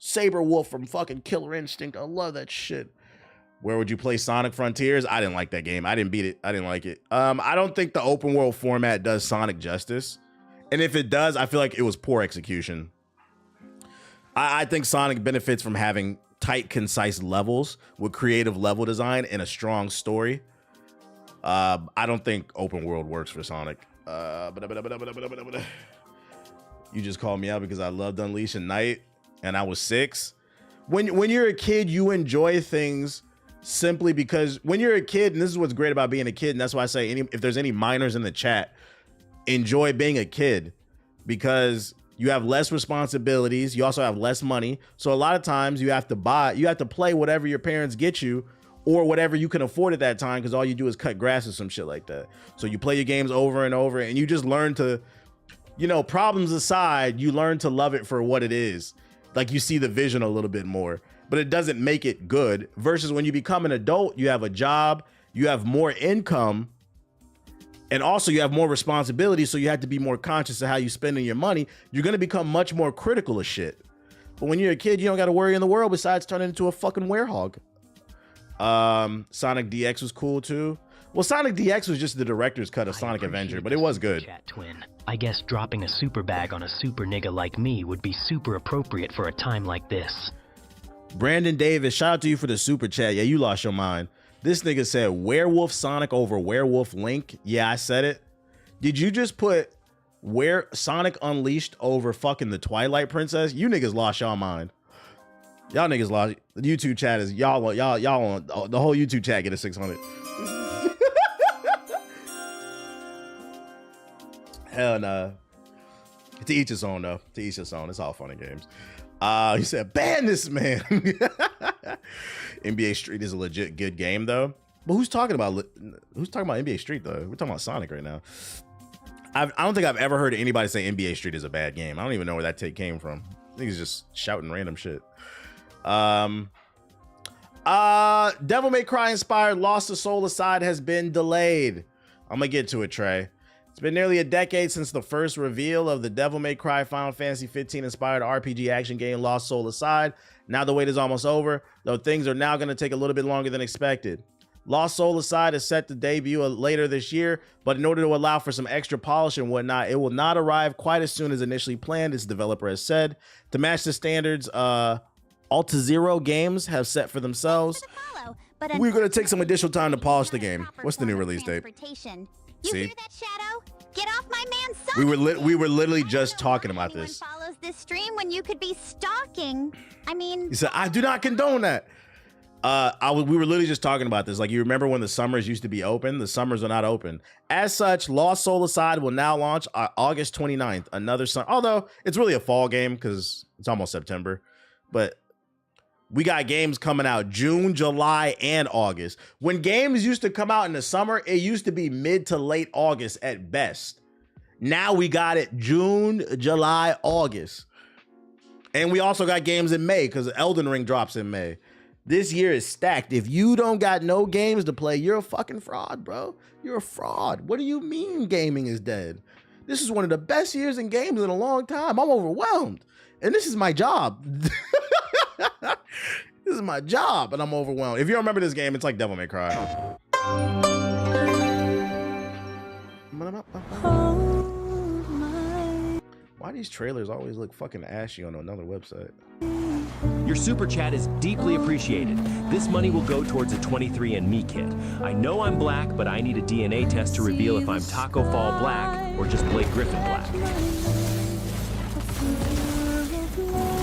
Saber Wolf from fucking Killer Instinct. I love that shit. Where would you play Sonic Frontiers? I didn't like that game. I didn't beat it. I didn't like it. I don't think the open world format does Sonic justice. And if it does, I feel like it was poor execution. I think Sonic benefits from having tight, concise levels with creative level design and a strong story. I don't think open world works for Sonic. You just called me out because I loved Unleash at Night and I was 6. When you're a kid, you enjoy things simply because when you're a kid, and this is what's great about being a kid, and that's why I say if there's any minors in the chat, enjoy being a kid because you have less responsibilities. You also have less money. So a lot of times you have to play whatever your parents get you or whatever you can afford at that time because all you do is cut grass or some shit like that. So you play your games over and over and you just learn to, problems aside, you learn to love it for what it is. Like you see the vision a little bit more, but it doesn't make it good. Versus when you become an adult, you have a job, you have more income, and also you have more responsibility. So you have to be more conscious of how you spending your money. You're going to become much more critical of shit. But when you're a kid, you don't got to worry in the world besides turning into a fucking werehog. Sonic DX was cool too. Well, Sonic DX was just the director's cut of Sonic Avenger, but it was good. Chat twin. I guess dropping a super bag on a super nigga like me would be super appropriate for a time like this. Brandon Davis, shout out to you for the super chat. Yeah, you lost your mind. This nigga said Werewolf Sonic over Werewolf Link. Yeah, I said it. Did you just put Sonic Unleashed over fucking the Twilight Princess? You niggas lost y'all mind. Y'all niggas lost. The YouTube chat is y'all want the whole YouTube chat get a 600. Hell no. To each his own though. To each his own. It's all fun and games. He said, ban this man. NBA Street is a legit good game though. But who's talking about NBA Street though? We're talking about Sonic right now. I don't think I've ever heard anybody say NBA Street is a bad game. I don't even know where that take came from. I think he's just shouting random shit. Devil May Cry inspired Lost the Soul Aside has been delayed. I'm gonna get to it, Trey. It's been nearly a decade since the first reveal of the Devil May Cry Final Fantasy 15 inspired RPG action game Lost Soul Aside. Now the wait is almost over, though things are now going to take a little bit longer than expected. Lost Soul Aside is set to debut later this year, but in order to allow for some extra polish and whatnot, it will not arrive quite as soon as initially planned, its developer has said. To match the standards Altazero Games have set for themselves, we're going to take some additional time to polish the game. What's the new release date? You hear that, Shadow? Get off my man, son. We were literally just talking about this. Follows this stream when you could be stalking. I mean, he said, I do not condone that. We were literally just talking about this. Like, you remember when the summers used to be open? The summers are not open. As such, Lost Soul Aside will now launch August 29th. Another although it's really a fall game because it's almost September, but we got games coming out June, July, and August. When games used to come out in the summer, it used to be mid to late August at best. Now we got it June, July, August. And we also got games in May because Elden Ring drops in May. This year is stacked. If you don't got no games to play, you're a fucking fraud, bro. You're a fraud. What do you mean gaming is dead? This is one of the best years in games in a long time. I'm overwhelmed. And this is my job. This is my job, and I'm overwhelmed. If you remember this game, it's like Devil May Cry. Why do these trailers always look fucking ashy on another website? Your super chat is deeply appreciated. This money will go towards a 23andMe kit. I know I'm black, but I need a DNA test to reveal if I'm Taco Fall black or just Blake Griffin black.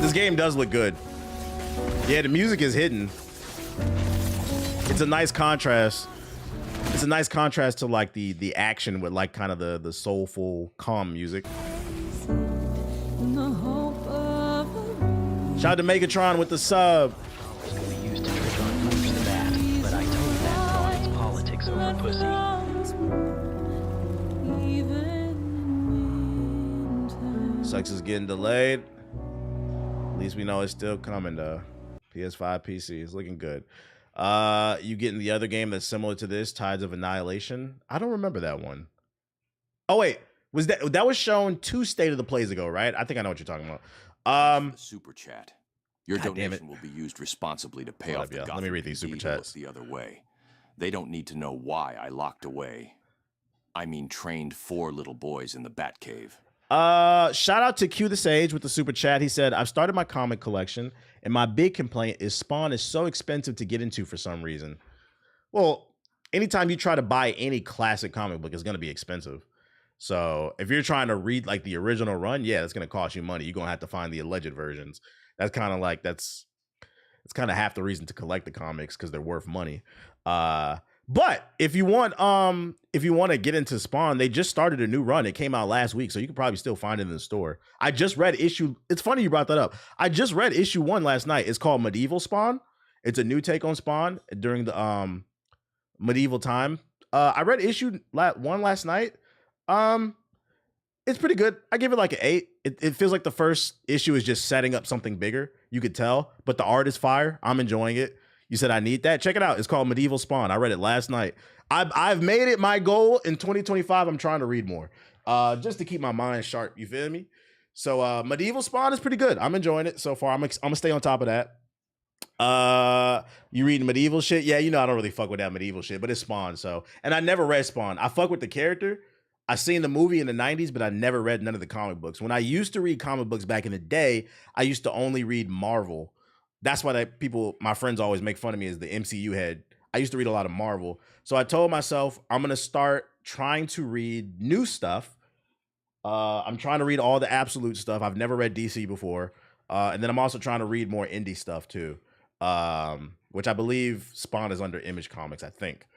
This game does look good. Yeah, the music is hidden. It's a nice contrast. It's a nice contrast to like the action with like kind of the soulful, calm music. Shout out to Megatron with the sub. We used to trick on Bruce the Bat, but I told that fraud it's politics over pussy. Sucks is getting delayed. At least we know it's still coming though. PS5, PC is looking good. You getting the other game that's similar to this, Tides of Annihilation? I don't remember that one. Oh wait, was that was shown 2 state of the plays ago, right? I think I know what you're talking about. Super chat. Your God damn donation will be used responsibly to pay Hold off up, the y'all. Gotham Let me read these super PD who look chats. the other way. They don't need to know why I locked away. I mean, trained 4 little boys in the Batcave. Shout out to Q the Sage with the super chat. He said, I've started my comic collection, and my big complaint is Spawn is so expensive to get into for some reason. Well, anytime you try to buy any classic comic book, it's going to be expensive. So if you're trying to read like the original run, yeah, it's going to cost you money. You're going to have to find the alleged versions. That's kind of like, it's kind of half the reason to collect the comics, because they're worth money. But if you want to get into Spawn, they just started a new run. It came out last week, so you can probably still find it in the store. I just read it's funny you brought that up. I just read issue 1 last night. It's called Medieval Spawn. It's a new take on Spawn during the medieval time. I read issue 1 last night. It's pretty good. I give it like an 8. It feels like the first issue is just setting up something bigger. You could tell, but the art is fire. I'm enjoying it. You said I need that. Check it out. It's called Medieval Spawn. I read it last night. I've made it my goal in 2025. I'm trying to read more, just to keep my mind sharp. You feel me? So Medieval Spawn is pretty good. I'm enjoying it so far. I'm gonna stay on top of that. You reading medieval shit? Yeah, you know I don't really fuck with that medieval shit, but it's Spawn. So, and I never read Spawn. I fuck with the character. I seen the movie in the 90s, but I never read none of the comic books. When I used to read comic books back in the day, I used to only read Marvel. That's why my friends always make fun of me as the MCU head. I used to read a lot of Marvel. So I told myself I'm going to start trying to read new stuff. I'm trying to read all the absolute stuff. I've never read DC before. And then I'm also trying to read more indie stuff too, which I believe Spawn is under Image Comics, I think.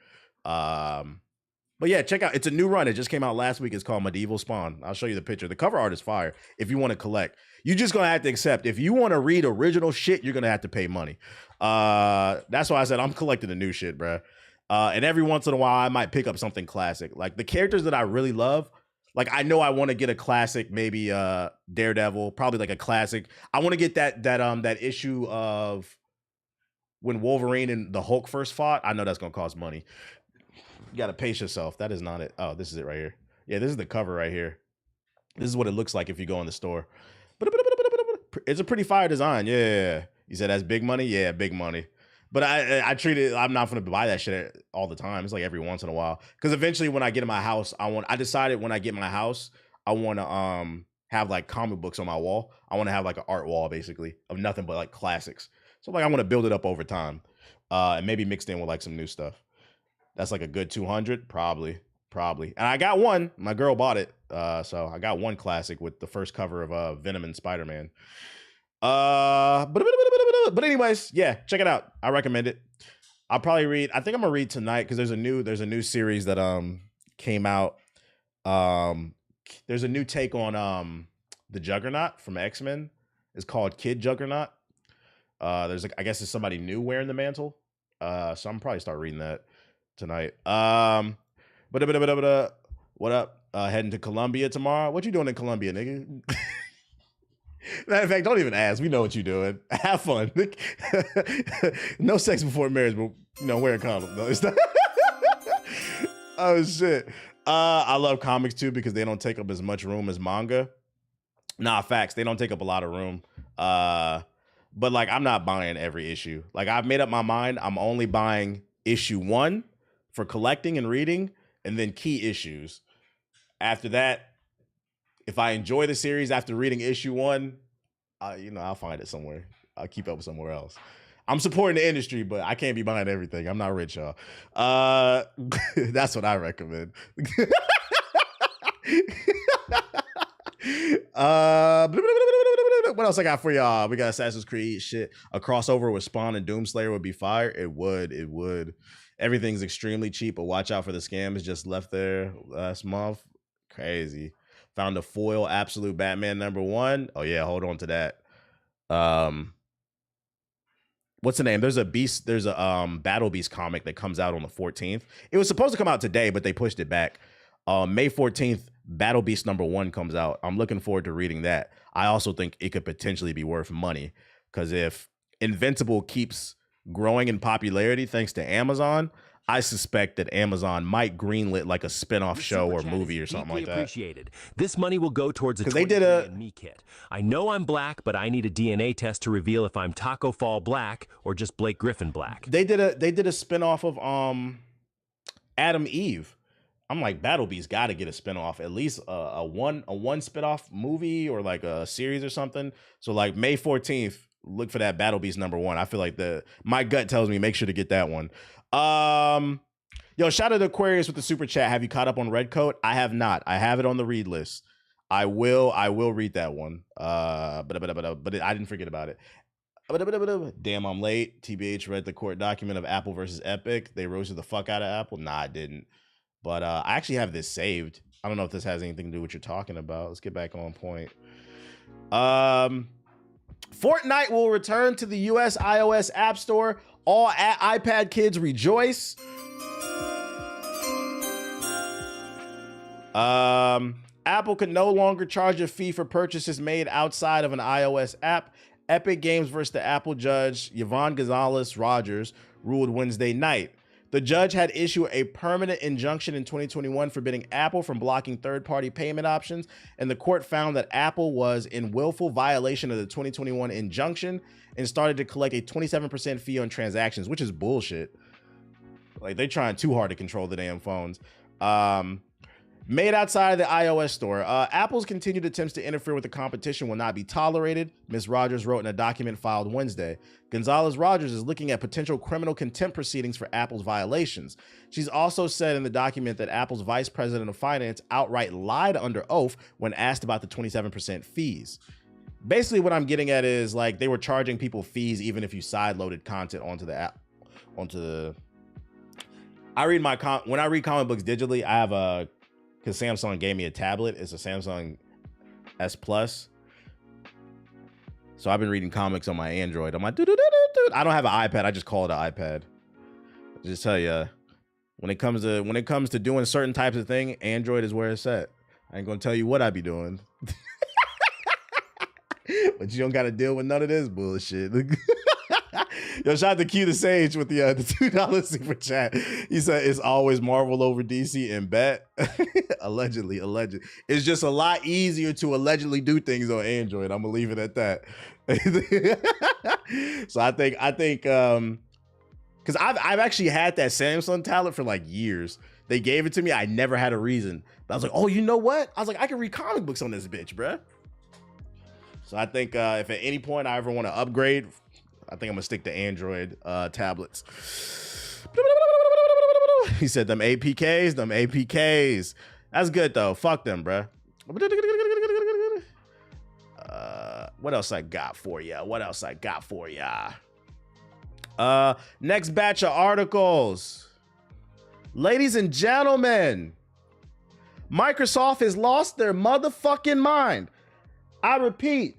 But yeah, check out. It's a new run. It just came out last week. It's called Medieval Spawn. I'll show you the picture. The cover art is fire. If you want to collect, you're just going to have to accept. If you want to read original shit, you're going to have to pay money. That's why I said I'm collecting the new shit, bro. And every once in a while, I might pick up something classic. Like the characters that I really love, like I know I want to get a classic, maybe Daredevil, probably like a classic. I want to get that issue of when Wolverine and the Hulk first fought. I know that's going to cost money. You got to pace yourself. That is not it. Oh, this is it right here. Yeah, this is the cover right here. This is what it looks like if you go in the store. It's a pretty fire design. Yeah. You said that's big money? Yeah, big money. But I treat it, I'm not going to buy that shit all the time. It's like every once in a while. Because eventually when I get in my house, I decided when I get my house, I want to have like comic books on my wall. I want to have like an art wall basically of nothing but like classics. So like I want to build it up over time and maybe mixed in with like some new stuff. That's like a good 200, probably. And I got one. My girl bought it, so I got one classic with the first cover of Venom and Spider-Man. But anyways, yeah, check it out. I recommend it. I'll probably read. I think I'm gonna read tonight because there's a new series that came out. There's a new take on the Juggernaut from X-Men. It's called Kid Juggernaut. I guess there's somebody new wearing the mantle. So I'm probably start reading that tonight. What up? Heading to Colombia tomorrow. What you doing in Colombia, nigga? Matter of fact, don't even ask. We know what you're doing. Have fun. No sex before marriage, but wear a condom. No, it's not. Oh shit. I love comics too because they don't take up as much room as manga. Nah, facts. They don't take up a lot of room. But like I'm not buying every issue. Like I've made up my mind. I'm only buying issue 1 for collecting and reading, and then key issues. After that, if I enjoy the series after reading issue 1, I'll find it somewhere. I'll keep up somewhere else. I'm supporting the industry, but I can't be buying everything. I'm not rich, y'all. That's what I recommend. What else I got for y'all? We got Assassin's Creed shit. A crossover with Spawn and Doomslayer would be fire. It would. Everything's extremely cheap, but watch out for the scams just left there last month. Crazy. Found a foil absolute Batman #1. Oh yeah, hold on to that. What's the name? There's a Battle Beast comic that comes out on the 14th. It was supposed to come out today, but they pushed it back. May 14th, Battle Beast #1 comes out. I'm looking forward to reading that. I also think it could potentially be worth money because if Invincible keeps growing in popularity thanks to Amazon, I suspect that Amazon might greenlit like a spin-off show or movie or something like that. Appreciated. This money will go towards a 'Cause they did a- 23andMe kit. I know I'm black, but I need a DNA test to reveal if I'm Taco Fall black or just Blake Griffin black. They did a spin-off of Adam Eve. I'm like, Battle Beast got to get a spinoff, at least a one spinoff movie or like a series or something. So like May 14th, look for that Battle Beast #1. I feel like my gut tells me make sure to get that one. Yo, shout out to Aquarius with the super chat. Have you caught up on Redcoat? I have not. I have it on the read list. I will read that one. But I didn't forget about it. Damn, I'm late. TBH read the court document of Apple versus Epic. They roasted the fuck out of Apple. Nah, I didn't. But I actually have this saved. I don't know if this has anything to do with what you're talking about. Let's get back on point. Fortnite will return to the US iOS App Store. All iPad kids rejoice. Apple could no longer charge a fee for purchases made outside of an iOS app. Epic Games versus the Apple judge Yvonne Gonzalez-Rogers ruled Wednesday night. The judge had issued a permanent injunction in 2021 forbidding Apple from blocking third-party payment options, and the court found that Apple was in willful violation of the 2021 injunction and started to collect a 27% fee on transactions, which is bullshit. Like, they're trying too hard to control the damn phones. Made outside of the iOS store. Apple's continued attempts to interfere with the competition will not be tolerated, Ms. Rogers wrote in a document filed Wednesday. Gonzalez-Rogers is looking at potential criminal contempt proceedings for Apple's violations. She's also said in the document that Apple's vice president of finance outright lied under oath when asked about the 27% fees. Basically, what I'm getting at is like they were charging people fees even if you side-loaded content onto the app. When I read comic books digitally, I have a because Samsung gave me a tablet. It's a Samsung S Plus. So I've been reading comics on my Android. I'm like, I don't have an iPad. I just call it an iPad. I just tell you, when it comes to doing certain types of thing, Android is where it's at. I ain't gonna tell you what I be doing, but you don't got to deal with none of this bullshit. Yo, shout out to Q the Sage with the $2 super chat. He said it's always Marvel over DC and bet. Allegedly. It's just a lot easier to allegedly do things on Android. I'm gonna leave it at that. So I think because I've actually had that Samsung tablet for like years. They gave it to me. I never had a reason. But I was like, oh, you know what? I was like, I can read comic books on this bitch, bruh. So I think if at any point I ever want to upgrade, I think I'm gonna stick to Android tablets. He said them APKs. That's good though. Fuck them, bruh. What else I got for ya? Next batch of articles. Ladies and gentlemen, Microsoft has lost their motherfucking mind. I repeat,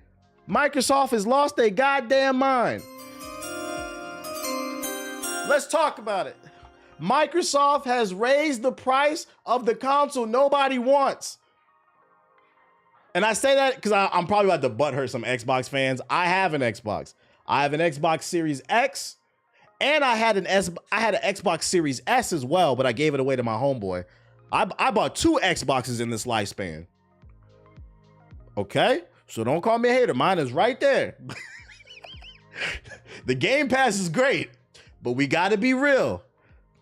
Microsoft has lost their goddamn mind. Let's talk about it. Microsoft has raised the price of the console nobody wants. And I say that because I'm probably about to butthurt some Xbox fans. I have an Xbox. I have an Xbox Series X, and I had an Xbox Series S as well, but I gave it away to my homeboy. I bought 2 Xboxes in this lifespan. Okay? So don't call me a hater. Mine is right there. The Game Pass is great, but we got to be real.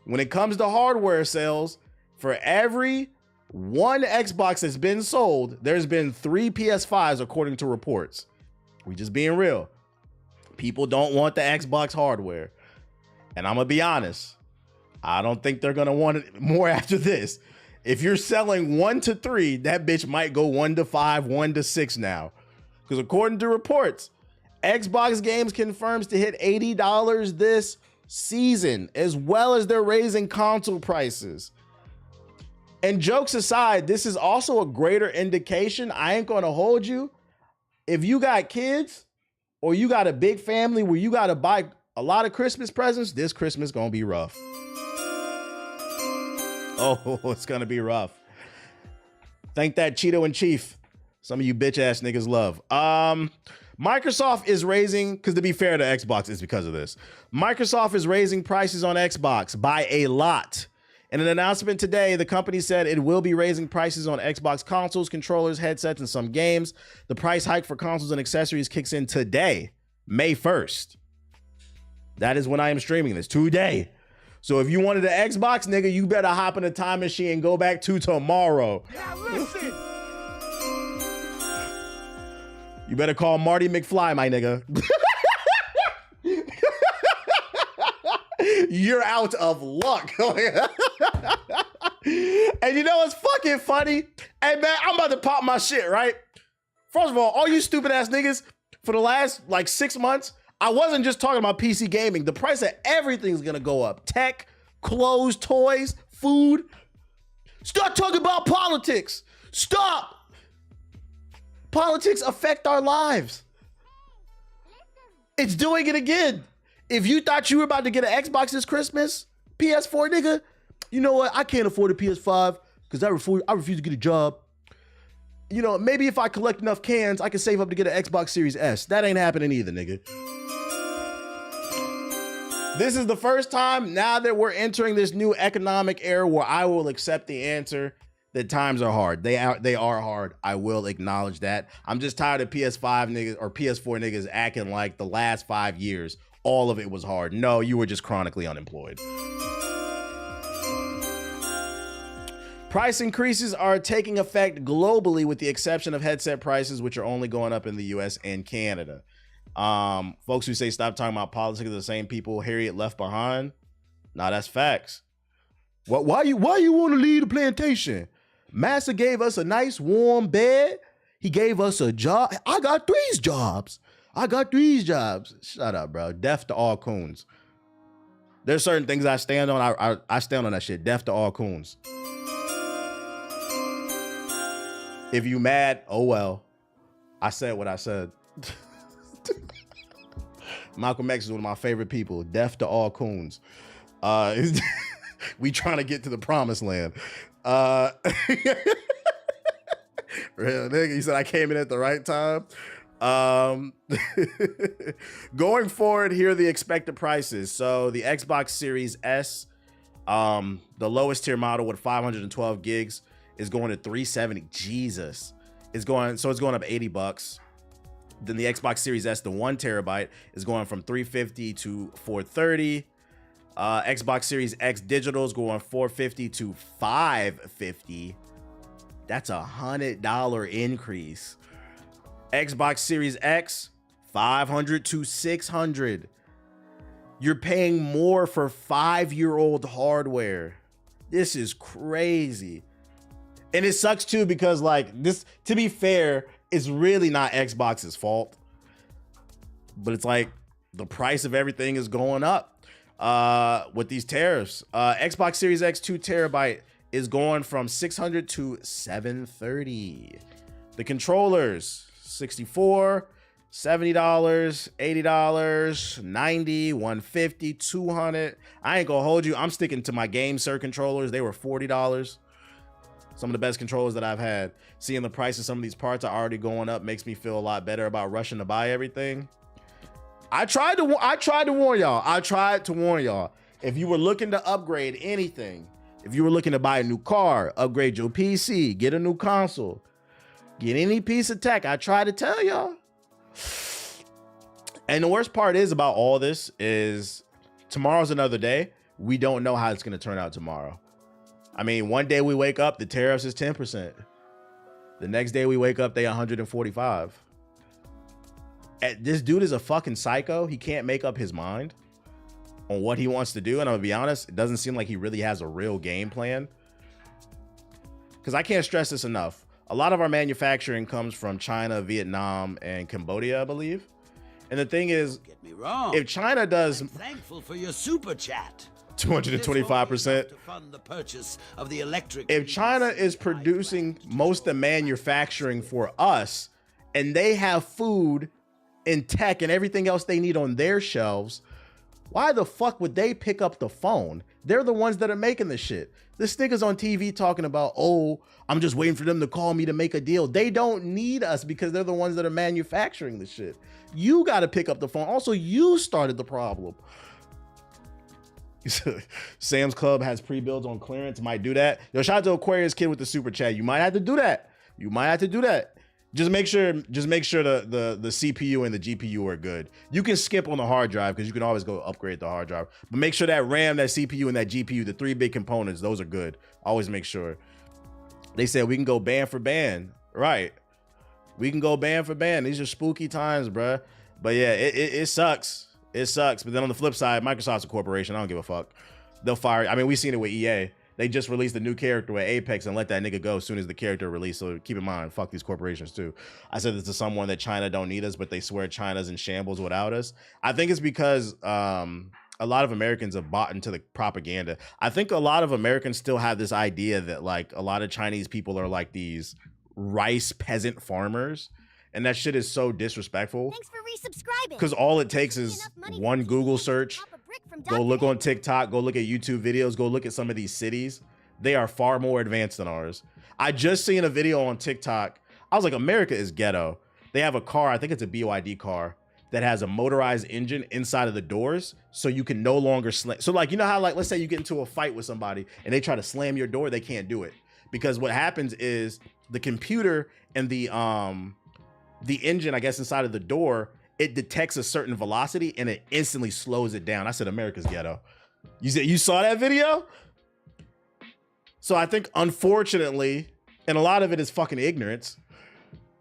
When it comes to hardware sales, for every 1 Xbox that's been sold, there's been 3 PS5s according to reports. We just being real. People don't want the Xbox hardware. And I'm going to be honest. I don't think they're going to want it more after this. If you're selling 1 to 3, that bitch might go 1 to 5, 1 to 6 now. Because according to reports, Xbox Games confirms to hit $80 this season, as well as they're raising console prices. And jokes aside, this is also a greater indication. I ain't going to hold you. If you got kids or you got a big family where you got to buy a lot of Christmas presents, this Christmas going to be rough. Oh, it's going to be rough. Thank that Cheeto and Chief. Some of you bitch ass niggas love. Microsoft is raising, because to be fair to Xbox, it's because of this. Microsoft is raising prices on Xbox by a lot. In an announcement today, the company said it will be raising prices on Xbox consoles, controllers, headsets, and some games. The price hike for consoles and accessories kicks in today, May 1st. That is when I am streaming this, today. So if you wanted an Xbox, nigga, you better hop in a time machine and go back to tomorrow. Now listen. You better call Marty McFly, my nigga. You're out of luck. And you know what's fucking funny? Hey, man, I'm about to pop my shit, right? First of all you stupid ass niggas, for the last like 6 months, I wasn't just talking about PC gaming. The price of everything's gonna go up. Tech, clothes, toys, food. Stop talking about politics. Stop. Politics affect our lives. It's doing it again. If you thought you were about to get an Xbox this Christmas, PS4 nigga, you know what? I can't afford a PS5 because I refuse to get a job. You know, maybe if I collect enough cans, I can save up to get an Xbox Series S. That ain't happening either, nigga. This is the first time now that we're entering this new economic era where I will accept the answer that times are hard. They are hard. I will acknowledge that. I'm just tired of PS5 niggas or PS4 niggas acting like the last 5 years, all of it was hard. No, you were just chronically unemployed. Price increases are taking effect globally with the exception of headset prices, which are only going up in the US and Canada. Folks who say stop talking about politics are the same people Harriet left behind. Nah, that's facts. Why you want to leave the plantation? Massa gave us a nice warm bed. He gave us a job. I got 3 jobs. Shut up, bro. Deaf to all coons. There's certain things I stand on. I stand on that shit. Deaf to all coons. If you mad, oh well. I said what I said. Malcolm X is one of my favorite people. Deaf to all coons. We trying to get to the promised land. Real nigga, you said I came in at the right time. Going forward, here are the expected prices. So the Xbox Series S, the lowest tier model with 512 gigs is going to $370. Jesus. It's going up $80. Then the Xbox Series S, the 1 terabyte, is going from $350 to $430. Xbox Series X digital is going $450 to $550. That's $100 increase. Xbox Series X, $500 to $600. You're paying more for 5-year-old hardware. This is crazy. And it sucks too because like this, to be fair, it's really not Xbox's fault. But it's like the price of everything is going up with these tariffs. Xbox Series X 2 terabyte is going from $600 to $730. The controllers, $64, $70, $80, $90, $150, $200. I ain't gonna hold you. I'm sticking to my Game Sir controllers. They were $40. Some of the best controllers that I've had. Seeing the price of some of these parts are already going up makes me feel a lot better about rushing to buy everything. I tried to warn y'all. If you were looking to upgrade anything, if you were looking to buy a new car, upgrade your PC, get a new console, get any piece of tech, I tried to tell y'all. And the worst part is about all this is tomorrow's another day. We don't know how it's going to turn out tomorrow. I mean, one day we wake up, the tariffs is 10%. The next day we wake up, they 145. This dude is a fucking psycho. He can't make up his mind on what he wants to do. And I'm gonna be honest, it doesn't seem like he really has a real game plan. Because I can't stress this enough. A lot of our manufacturing comes from China, Vietnam, and Cambodia, I believe. And the thing is, Get me wrong. if China does I'm thankful for your super chat. 225%, To fund the purchase of the electric. if China is producing most of the manufacturing for us and they have food and tech and everything else they need on their shelves, Why the fuck would they pick up the phone? They're the ones that are making the shit. This nigga's on TV talking about, oh, I'm just waiting for them to call me to make a deal. They don't need us because they're the ones that are manufacturing the shit. You got to pick up the phone. Also, you started the problem. Sam's Club has pre-builds on clearance. Might do that. Yo, shout out to Aquarius Kid with the super chat. You might have to do that. You might have to do that. Just make sure the CPU and the GPU are good. You can skip on the hard drive because you can always go upgrade the hard drive. But make sure that RAM, that CPU, and that GPU, the 3 big components, those are good. Always make sure. They said we can go band for band. Right. We can go band for band. These are spooky times, bruh. But yeah, it sucks. It sucks. But then on the flip side, Microsoft's a corporation. I don't give a fuck. They'll fire. I mean, we've seen it with EA. They just released a new character with Apex and let that nigga go as soon as the character released. So keep in mind, fuck these corporations too. I said this to someone that China don't need us, but they swear China's in shambles without us. I think it's because a lot of Americans have bought into the propaganda. I think a lot of Americans still have this idea that like a lot of Chinese people are like these rice peasant farmers. And that shit is so disrespectful. Thanks for resubscribing. Because all it takes is one Google search. Go look on TikTok. Go look at YouTube videos. Go look at some of these cities. They are far more advanced than ours. I just seen a video on TikTok. I was like, America is ghetto. They have a car. I think it's a BYD car that has a motorized engine inside of the doors. So you can no longer slam. So like, you know how like, let's say you get into a fight with somebody and they try to slam your door. They can't do it. Because what happens is the computer and the engine, I guess, inside of the door, it detects a certain velocity and it instantly slows it down. I said, America's ghetto. You saw that video? So I think, unfortunately, and a lot of it is fucking ignorance.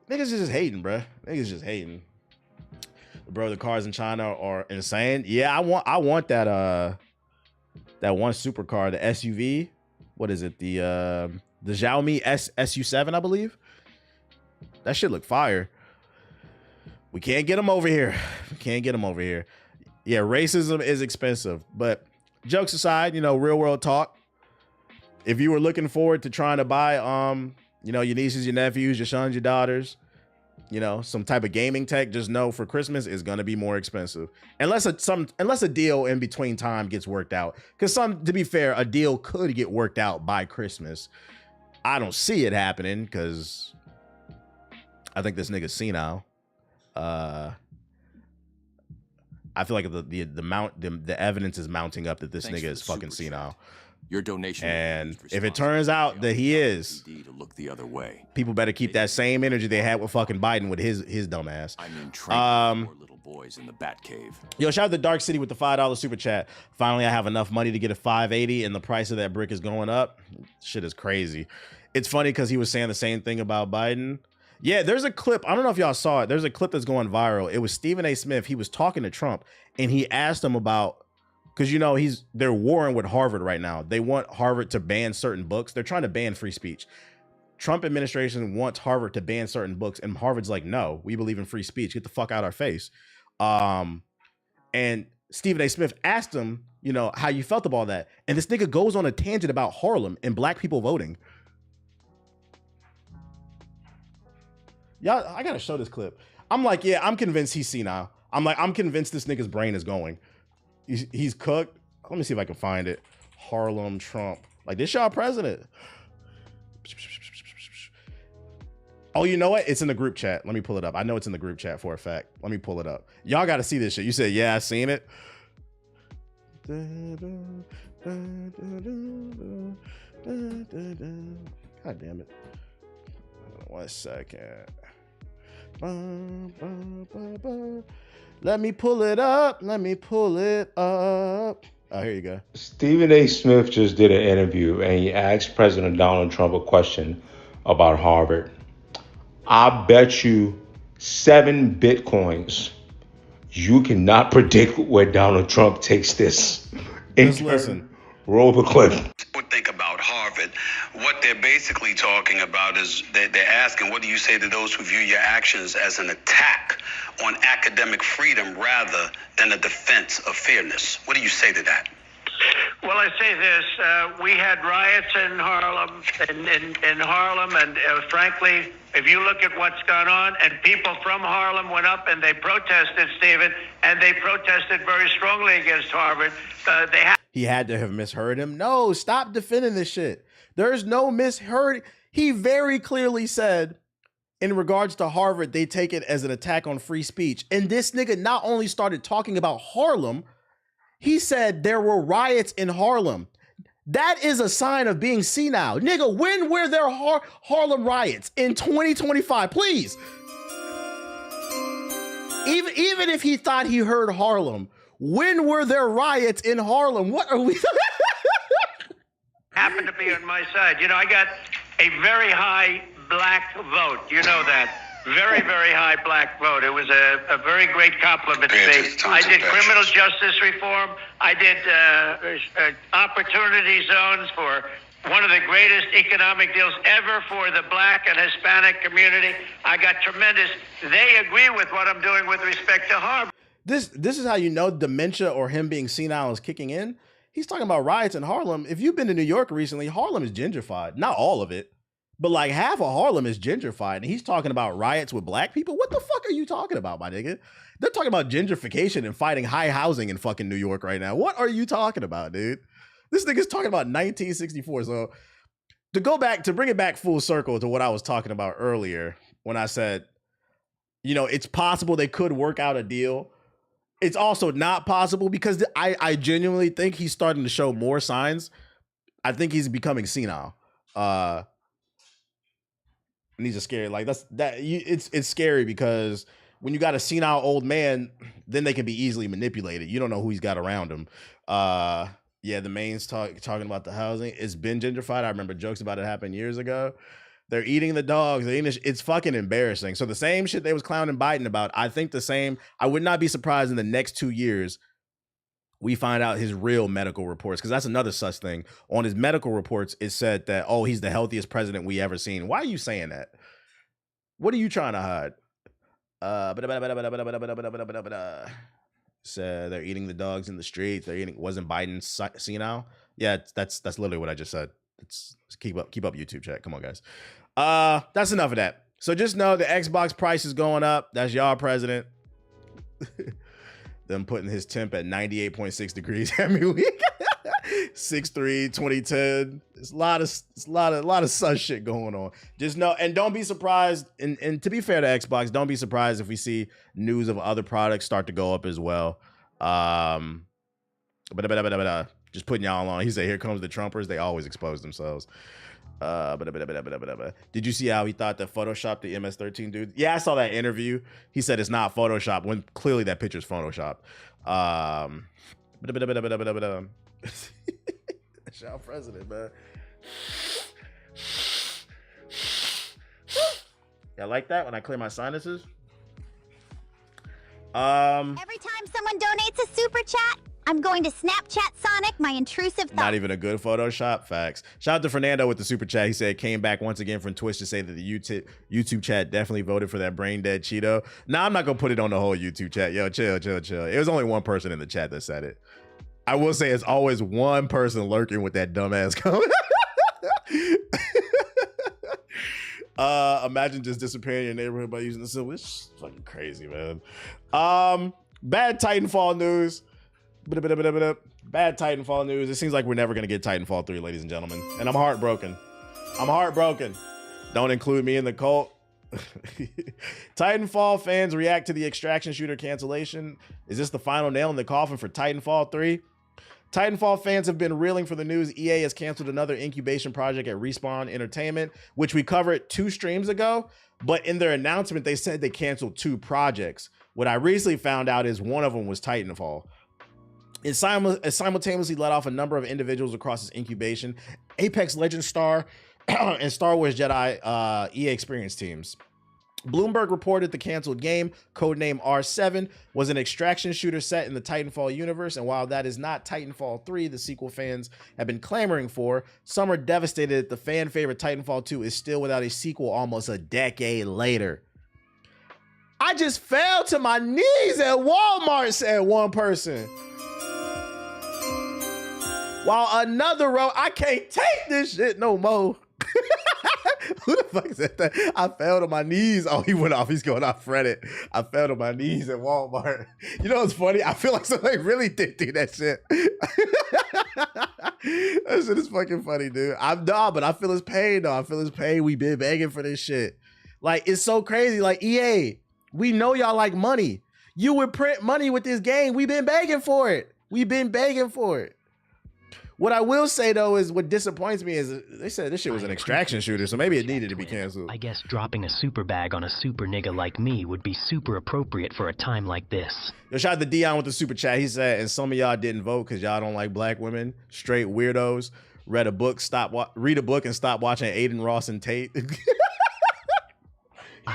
Niggas just hating, bro. Niggas just hating. Bro, the cars in China are insane. Yeah, I want that one supercar, the SUV. What is it? The Xiaomi SU7, I believe. That shit look fire. We can't get them over here. We can't get them over here. Yeah, racism is expensive. But jokes aside, you know, real world talk. If you were looking forward to trying to buy, you know, your nieces, your nephews, your sons, your daughters, you know, some type of gaming tech, just know for Christmas is going to be more expensive. Unless a deal in between time gets worked out. Because to be fair, a deal could get worked out by Christmas. I don't see it happening because I think this nigga's senile. I feel like the evidence is mounting up that this nigga is fucking senile. Your donation, and if it turns out that he is, to look the other way, people better keep that same energy they had with fucking Biden with his dumb ass. I mean, train four little boys in the Bat Cave. Yo, shout out to Dark City with the $5 super chat. Finally, I have enough money to get a 580, and the price of that brick is going up. Shit is crazy. It's funny because he was saying the same thing about Biden. Yeah, there's a clip. I don't know if y'all saw it. There's a clip that's going viral. It was Stephen A. Smith. He was talking to Trump, and he asked him about, because, you know, they're warring with Harvard right now. They want Harvard to ban certain books. They're trying to ban free speech. Trump administration wants Harvard to ban certain books, and Harvard's like, no, we believe in free speech. Get the fuck out our face. And Stephen A. Smith asked him, you know, how you felt about that. And this nigga goes on a tangent about Harlem and black people voting. Y'all, I gotta show this clip. I'm like, yeah, I'm convinced he's senile. I'm convinced this nigga's brain is going. He's cooked. Let me see if I can find it. Harlem Trump. Like, this y'all president. Oh, you know what? It's in the group chat. Let me pull it up. I know it's in the group chat for a fact. Let me pull it up. Y'all gotta see this shit. You said, yeah, I seen it. God damn it. 1 second. Let me pull it up. Let me pull it up. Oh, here you go. Stephen A. Smith just did an interview and he asked President Donald Trump a question about Harvard. I bet you 7 Bitcoins you cannot predict where Donald Trump takes this. Just listen. Roll the clip. Think about Harvard. What they're basically talking about is they're asking, what do you say to those who view your actions as an attack on academic freedom rather than a defense of fairness? What do you say to that? Well, Well, I say this: we had riots in Harlem, in Harlem, and frankly, if you look at what's gone on, and people from Harlem went up and they protested, Stephen, and they protested very strongly against Harvard. He had to have misheard him. No, stop defending this shit. There's no misheard. He very clearly said, in regards to Harvard, they take it as an attack on free speech. And this nigga not only started talking about Harlem, he said there were riots in Harlem. That is a sign of being senile. Nigga, when were there Harlem riots? In 2025, please. Even if he thought he heard Harlem, when were there riots in Harlem? What are we? Happened to be on my side. You know, I got a very high black vote. You know that. Very, very high black vote. It was a very great compliment to me. I did criminal justice reform. I did opportunity zones for one of the greatest economic deals ever for the black and Hispanic community. I got tremendous. They agree with what I'm doing with respect to Harvard. This is how you know dementia or him being senile is kicking in. He's talking about riots in Harlem. If you've been to New York recently, Harlem is gentrified. Not all of it, but like half of Harlem is gentrified. And he's talking about riots with black people. What the fuck are you talking about, my nigga? They're talking about gentrification and fighting high housing in fucking New York right now. What are you talking about, dude? This nigga's talking about 1964. So to bring it back full circle to what I was talking about earlier, when I said, you know, it's possible they could work out a deal. It's also not possible because I genuinely think he's starting to show more signs. I think he's becoming senile. And he's a scary, like it's scary because when you got a senile old man, then they can be easily manipulated. You don't know who he's got around him. Yeah, the main's talking about the housing. It's been gentrified. I remember jokes about it happened years ago. They're eating the dogs. It's fucking embarrassing. So the same shit they was clowning Biden about, I think the same. I would not be surprised in the next 2 years we find out his real medical reports, because that's another such thing. On his medical reports, it said that, oh, he's the healthiest president we ever seen. Why are you saying that? What are you trying to hide? Said they're eating the dogs in the streets. Wasn't Biden senile? Yeah, that's literally what I just said. Let's keep up YouTube chat. Come on, guys. That's enough of that. So just know the Xbox price is going up. That's y'all president. Them putting his temp at 98.6 degrees every week. 6'3", 2010. It's a lot of such shit going on. Just know, and don't be surprised. And to be fair to Xbox, don't be surprised if we see news of other products start to go up as well. Just putting y'all on. He said, "Here comes the Trumpers." They always expose themselves. Did you see how he thought that Photoshopped the MS-13 dude? Yeah, I saw that interview. He said it's not Photoshop when clearly that picture's Photoshopped. Y'all president, man. Yeah, I like that when I clear my sinuses. Every time someone donates a super chat, I'm going to Snapchat Sonic my intrusive thoughts. Not even a good Photoshop. Facts. Shout out to Fernando with the super chat. He said came back once again from Twitch to say that the YouTube chat definitely voted for that brain dead Cheeto. Now I'm not gonna put it on the whole YouTube chat. Yo, chill. It was only one person in the chat that said it. I will say it's always one person lurking with that dumbass comment. Imagine just disappearing in your neighborhood by using the symbol. It's fucking crazy, man. Bad Titanfall news. Bad Titanfall news. It seems like we're never gonna get Titanfall 3, ladies and gentlemen. And I'm heartbroken. Don't include me in the cult. Titanfall fans react to the extraction shooter cancellation. Is this the final nail in the coffin for Titanfall 3? Titanfall fans have been reeling for the news. EA has canceled another incubation project at Respawn Entertainment, which we covered 2 streams ago. But in their announcement, they said they canceled 2 projects. What I recently found out is one of them was Titanfall. It simultaneously let off a number of individuals across its incubation, Apex Legends star and Star Wars Jedi EA Experience teams. Bloomberg reported the canceled game, codename R7, was an extraction shooter set in the Titanfall universe, and while that is not Titanfall 3, the sequel fans have been clamoring for, some are devastated that the fan favorite Titanfall 2 is still without a sequel almost a decade later. I just fell to my knees at Walmart, said one person. While another wrote, I can't take this shit no more. Who the fuck said that? I fell to my knees. Oh, he went off. He's going off Reddit. I fell to my knees at Walmart. You know what's funny? I feel like somebody really did do that shit. That shit is fucking funny, dude. But I feel his pain, though. I feel his pain. We been begging for this shit. Like, it's so crazy. Like, EA, we know y'all like money. You would print money with this game. We've been begging for it. We've been begging for it. What I will say, though, is what disappoints me is they said this shit was an extraction shooter, so maybe it needed to be canceled. I guess dropping a super bag on a super nigga like me would be super appropriate for a time like this. Yo, shout out to Dion with the super chat. He said, and some of y'all didn't vote because y'all don't like black women. Straight weirdos. Read a book, read a book and stop watching Aiden Ross and Tate.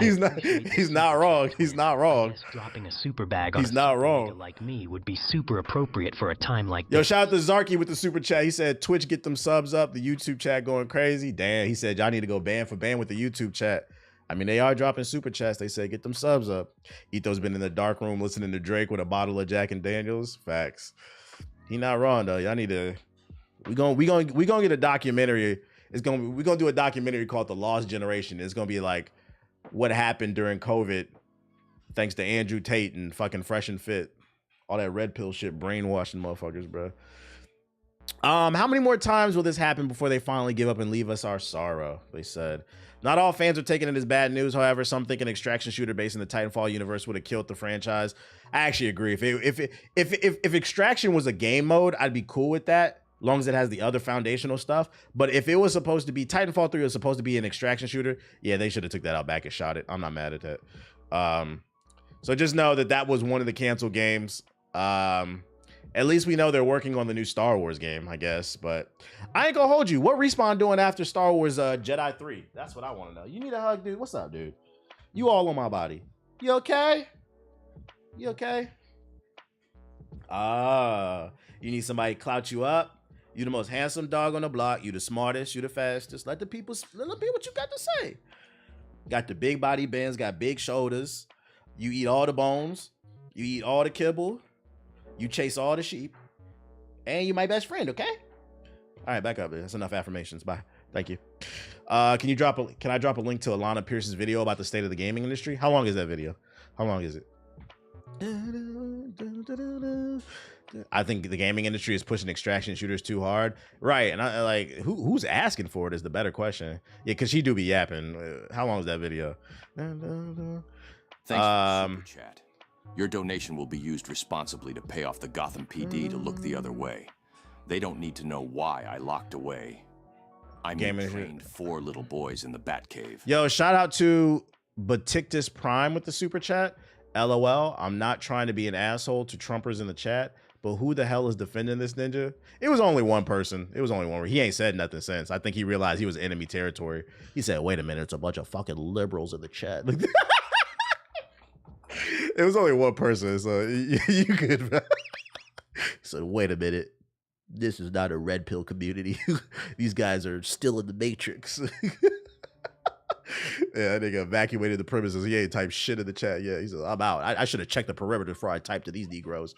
He's not wrong. He's not wrong. Dropping a super bag on he's not wrong. Like me would be super appropriate for a time like Yo, this. shout out to Zarky with the super chat. He said, Twitch, get them subs up. The YouTube chat going crazy. Damn, he said, y'all need to go ban for ban with the YouTube chat. I mean, they are dropping super chats. They said, get them subs up. Etho's been in the dark room listening to Drake with a bottle of Jack and Daniels. Facts. He not wrong, though. Y'all need to, we gonna get a documentary. We're gonna do a documentary called The Lost Generation. It's gonna be like, what happened during COVID, thanks to Andrew Tate and fucking Fresh and Fit. All that red pill shit, brainwashing motherfuckers, bro. How many more times will this happen before they finally give up and leave us our sorrow? They said. Not all fans are taking it as bad news. However, some think an extraction shooter based in the Titanfall universe would have killed the franchise. I actually agree. If extraction was a game mode, I'd be cool with that. As long as it has the other foundational stuff. But if it was supposed to be, Titanfall 3 was supposed to be an extraction shooter, yeah, they should have took that out back and shot it. I'm not mad at that. So just know that that was one of the canceled games. At least we know they're working on the new Star Wars game, I guess. But I ain't gonna hold you. What Respawn doing after Star Wars Jedi 3? That's what I want to know. You need a hug, dude? What's up, dude? You all on my body. You okay? You okay? You need somebody to clout you up? You the most handsome dog on the block. You the smartest. You the fastest. Let the people be what you got to say. Got the big body bends. Got big shoulders. You eat all the bones. You eat all the kibble. You chase all the sheep. And you my best friend, okay? All right, back up. That's enough affirmations. Bye. Thank you. Can I drop a link to Alana Pierce's video about the state of the gaming industry? How long is that video? How long is it? I think the gaming industry is pushing extraction shooters too hard. Right. And I like who's asking for it is the better question. Yeah, because she do be yapping. How long is that video? Thanks for the super chat. Your donation will be used responsibly to pay off the Gotham PD to look the other way. They don't need to know why I locked away. I trained 4 little boys in the Batcave. Yo, shout out to Batictus Prime with the super chat. LOL, I'm not trying to be an asshole to Trumpers in the chat, but who the hell is defending this ninja? It was only one person. It was only one. He ain't said nothing since. I think he realized he was enemy territory. He said, wait a minute, it's a bunch of fucking liberals in the chat. It was only one person, so you could. So wait a minute. This is not a red pill community. These guys are still in the Matrix. Yeah, that nigga evacuated the premises. He ain't typed shit in the chat. Yeah, he said, I'm out. I should have checked the perimeter before I typed to these Negroes.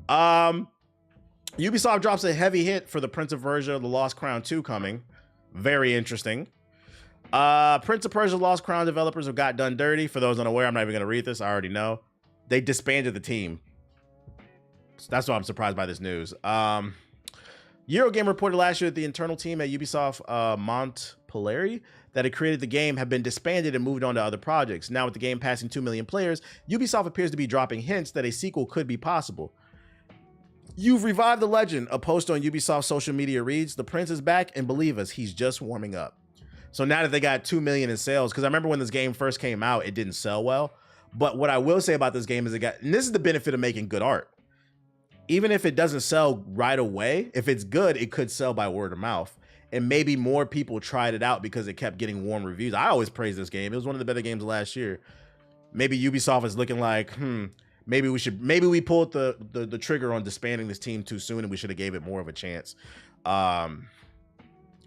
Ubisoft drops a heavy hit for the Prince of Persia: The Lost Crown 2 coming. Very interesting. Prince of Persia: Lost Crown developers have got done dirty. For those unaware, I'm not even going to read this. I already know. They disbanded the team. So that's why I'm surprised by this news. Eurogame reported last year that the internal team at Ubisoft Montpellier that had created the game have been disbanded and moved on to other projects. Now with the game passing 2 million players, Ubisoft appears to be dropping hints that a sequel could be possible. You've revived the legend. A post on Ubisoft's social media reads, the prince is back and believe us, he's just warming up. So now that they got 2 million in sales, because I remember when this game first came out, it didn't sell well. But what I will say about this game is and this is the benefit of making good art. Even if it doesn't sell right away, if it's good, it could sell by word of mouth. And maybe more people tried it out because it kept getting warm reviews. I always praise this game. It was one of the better games last year. Maybe Ubisoft is looking like, maybe we pulled the trigger on disbanding this team too soon and we should have gave it more of a chance.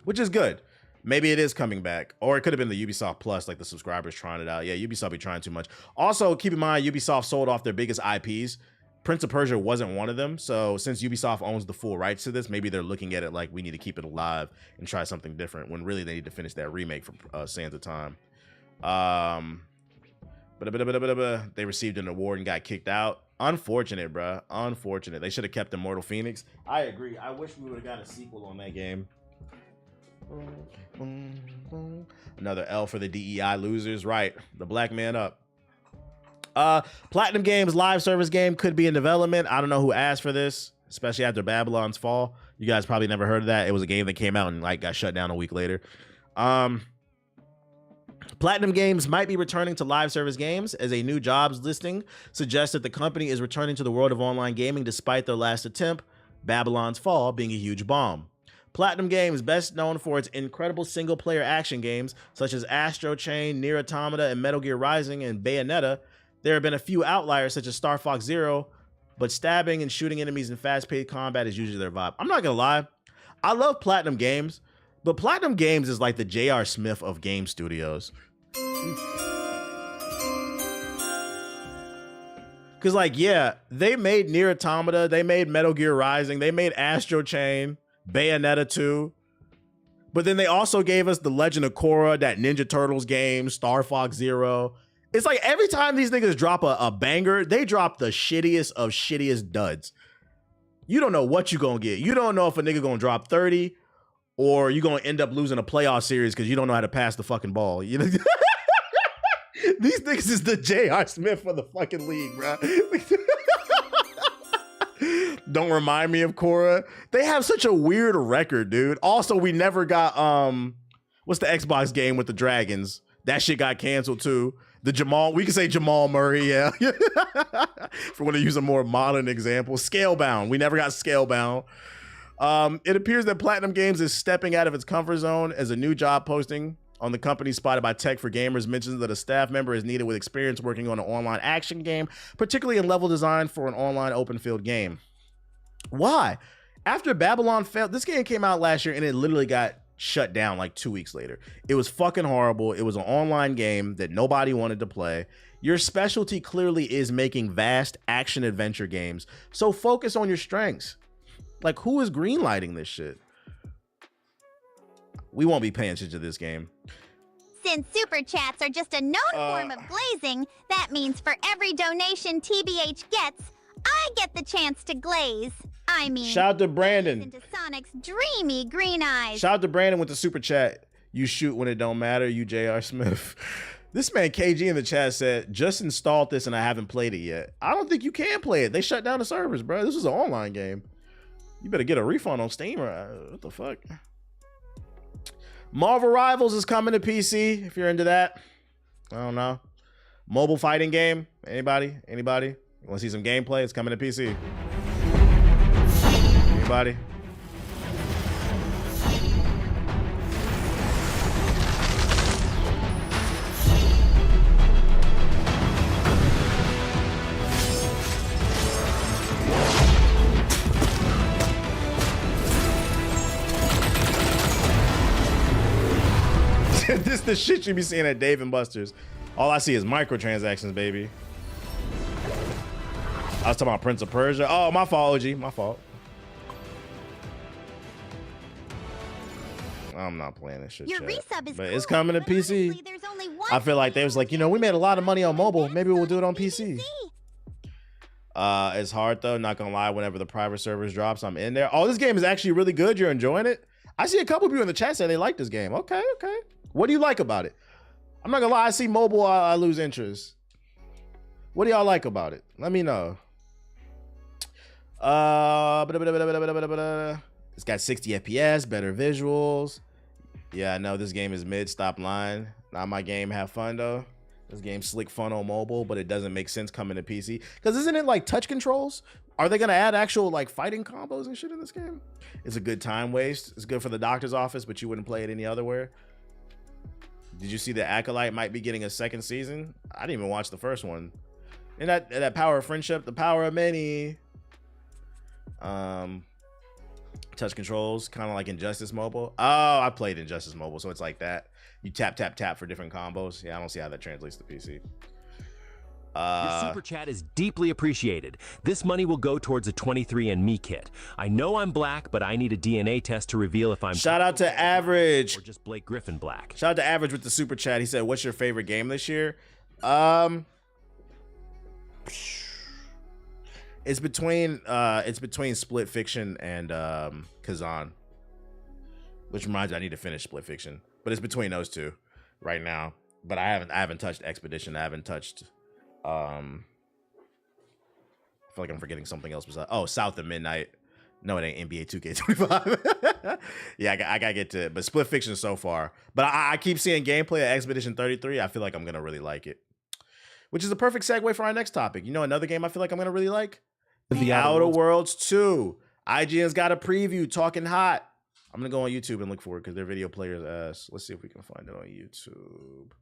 Which is good. Maybe it is coming back. Or it could have been the Ubisoft Plus, like the subscribers trying it out. Yeah, Ubisoft be trying too much. Also, keep in mind, Ubisoft sold off their biggest IPs Prince of Persia wasn't one of them. So since Ubisoft owns the full rights to this, maybe they're looking at it like we need to keep it alive and try something different, when really they need to finish that remake from Sands of Time. They received an award and got kicked out. Unfortunate, bruh. Unfortunate. They should have kept Immortal Phoenix. I agree. I wish we would have got a sequel on that game. Another L for the DEI losers. Right. The black man up. Platinum Games live service game could be in development. I don't know who asked for this, especially after Babylon's Fall. You guys probably never heard of that. It was a game that came out and like got shut down a week later. Platinum Games might be returning to live service games, as a new jobs listing suggests that the company is returning to the world of online gaming despite their last attempt, Babylon's Fall, being a huge bomb. Platinum Games, best known for its incredible single-player action games such as Astro Chain, Nier Automata, and Metal Gear Rising and Bayonetta. There have been a few outliers such as Star Fox Zero, but stabbing and shooting enemies in fast-paced combat is usually their vibe. I'm not gonna lie, I love Platinum Games, but Platinum Games is like the J.R. Smith of game studios. Cause like, yeah, they made Nier Automata, they made Metal Gear Rising, they made Astro Chain, Bayonetta 2, but then they also gave us The Legend of Korra, that Ninja Turtles game, Star Fox Zero. It's like every time these niggas drop a banger, they drop the shittiest of shittiest duds. You don't know what you gonna get. You don't know if a nigga gonna drop 30 or you gonna end up losing a playoff series because you don't know how to pass the fucking ball. You know? These niggas is the J.R. Smith for the fucking league, bro. Don't remind me of Korra. They have such a weird record, dude. Also, we never got what's the Xbox game with the dragons? That shit got canceled too. The Jamal, we can say Jamal Murray, yeah. If we want to use a more modern example, Scalebound. We never got Scalebound. It appears that Platinum Games is stepping out of its comfort zone, as a new job posting on the company spotted by Tech for Gamers mentions that a staff member is needed with experience working on an online action game, particularly in level design for an online open field game. Why? After Babylon failed, this game came out last year and it literally got shut down like 2 weeks later. It was fucking horrible. It was an online game that nobody wanted to play. Your specialty clearly is making vast action adventure games, so focus on your strengths. Like, who is greenlighting this shit? We won't be paying attention to this game. Since super chats are just a known form of glazing, that means for every donation TBH gets, I get the chance to glaze. I mean, shout out to Brandon. Into Sonic's dreamy green eyes. Shout out to Brandon with the super chat. You shoot when it don't matter, you J.R. Smith. This man KG in the chat said, just installed this and I haven't played it yet. I don't think you can play it. They shut down the servers, bro. This is an online game. You better get a refund on Steam or what the fuck? Marvel Rivals is coming to PC if you're into that. I don't know. Mobile fighting game. Anybody? Anybody? You want to see some gameplay? It's coming to PC. Anybody? This the shit you be seeing at Dave & Buster's. All I see is microtransactions, baby. I was talking about Prince of Persia. Oh, my fault, OG. My fault. I'm not playing this shit. Your resub is but cool, it's coming to PC. I feel like they was like, you know, we made a lot of money on mobile. Maybe we'll do it on PC. It's hard though. Not gonna lie. Whenever the private servers drops, I'm in there. Oh, this game is actually really good. You're enjoying it. I see a couple of people in the chat say they like this game. Okay, okay. What do you like about it? I'm not gonna lie. I see mobile. I lose interest. What do y'all like about it? Let me know. It's got 60 FPS, better visuals. Yeah, I know this game is mid. Stop lying. Not my game. Have fun though. This game's slick fun on mobile, but it doesn't make sense coming to PC. Because isn't it like touch controls? Are they gonna add actual like fighting combos and shit in this game? It's a good time waste. It's good for the doctor's office, but you wouldn't play it any other where. Did you see the Acolyte might be getting a second season? I didn't even watch the first one. And that power of friendship, the power of many. Touch controls, kind of like Injustice Mobile. Oh, I played Injustice Mobile, so it's like that. You tap, tap, tap for different combos. Yeah, I don't see how that translates to PC. Your super chat is deeply appreciated. This money will go towards a 23andMe kit. I know I'm black, but I need a DNA test to reveal if I'm Shout out to Average. Or just Blake Griffin black. Shout out to Average with the super chat. He said, "What's your favorite game this year?" It's between Split Fiction and Kazan. Which reminds me, I need to finish Split Fiction. But it's between those two right now. But I haven't touched Expedition. I haven't touched I feel like I'm forgetting something else besides South of Midnight. No, it ain't NBA 2K25. Yeah, I gotta get to it. But Split Fiction so far. But I keep seeing gameplay at Expedition 33. I feel like I'm gonna really like it. Which is a perfect segue for our next topic. You know another game I feel like I'm gonna really like? The Outer Worlds 2. IGN's got a preview, talking hot. I'm gonna go on YouTube and look for it because their video players ass. Let's see if we can find it on YouTube.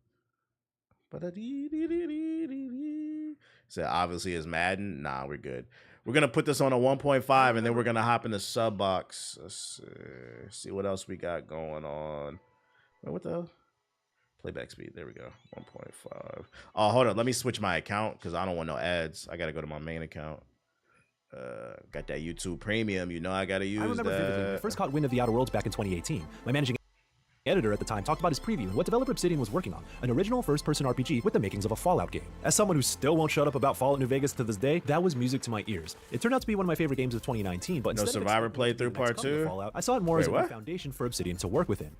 So obviously is Madden. Nah, we're good. We're gonna put this on a 1.5 and then we're gonna hop in the sub box. Let's see what else we got going on. Wait, what the hell? Playback speed. There we go. 1.5. Oh, hold on. Let me switch my account because I don't want no ads. I gotta go to my main account. Got that YouTube Premium. You know I gotta use I remember that. vividly when I first caught wind of the Outer Worlds back in 2018. My managing editor at the time talked about his preview and what developer Obsidian was working on, an original first-person RPG with the makings of a Fallout game. As someone who still won't shut up about Fallout New Vegas to this day, that was music to my ears. It turned out to be one of my favorite games of 2019, but no Survivor playthrough part 2. Fallout, I saw it more as a foundation for Obsidian to work within.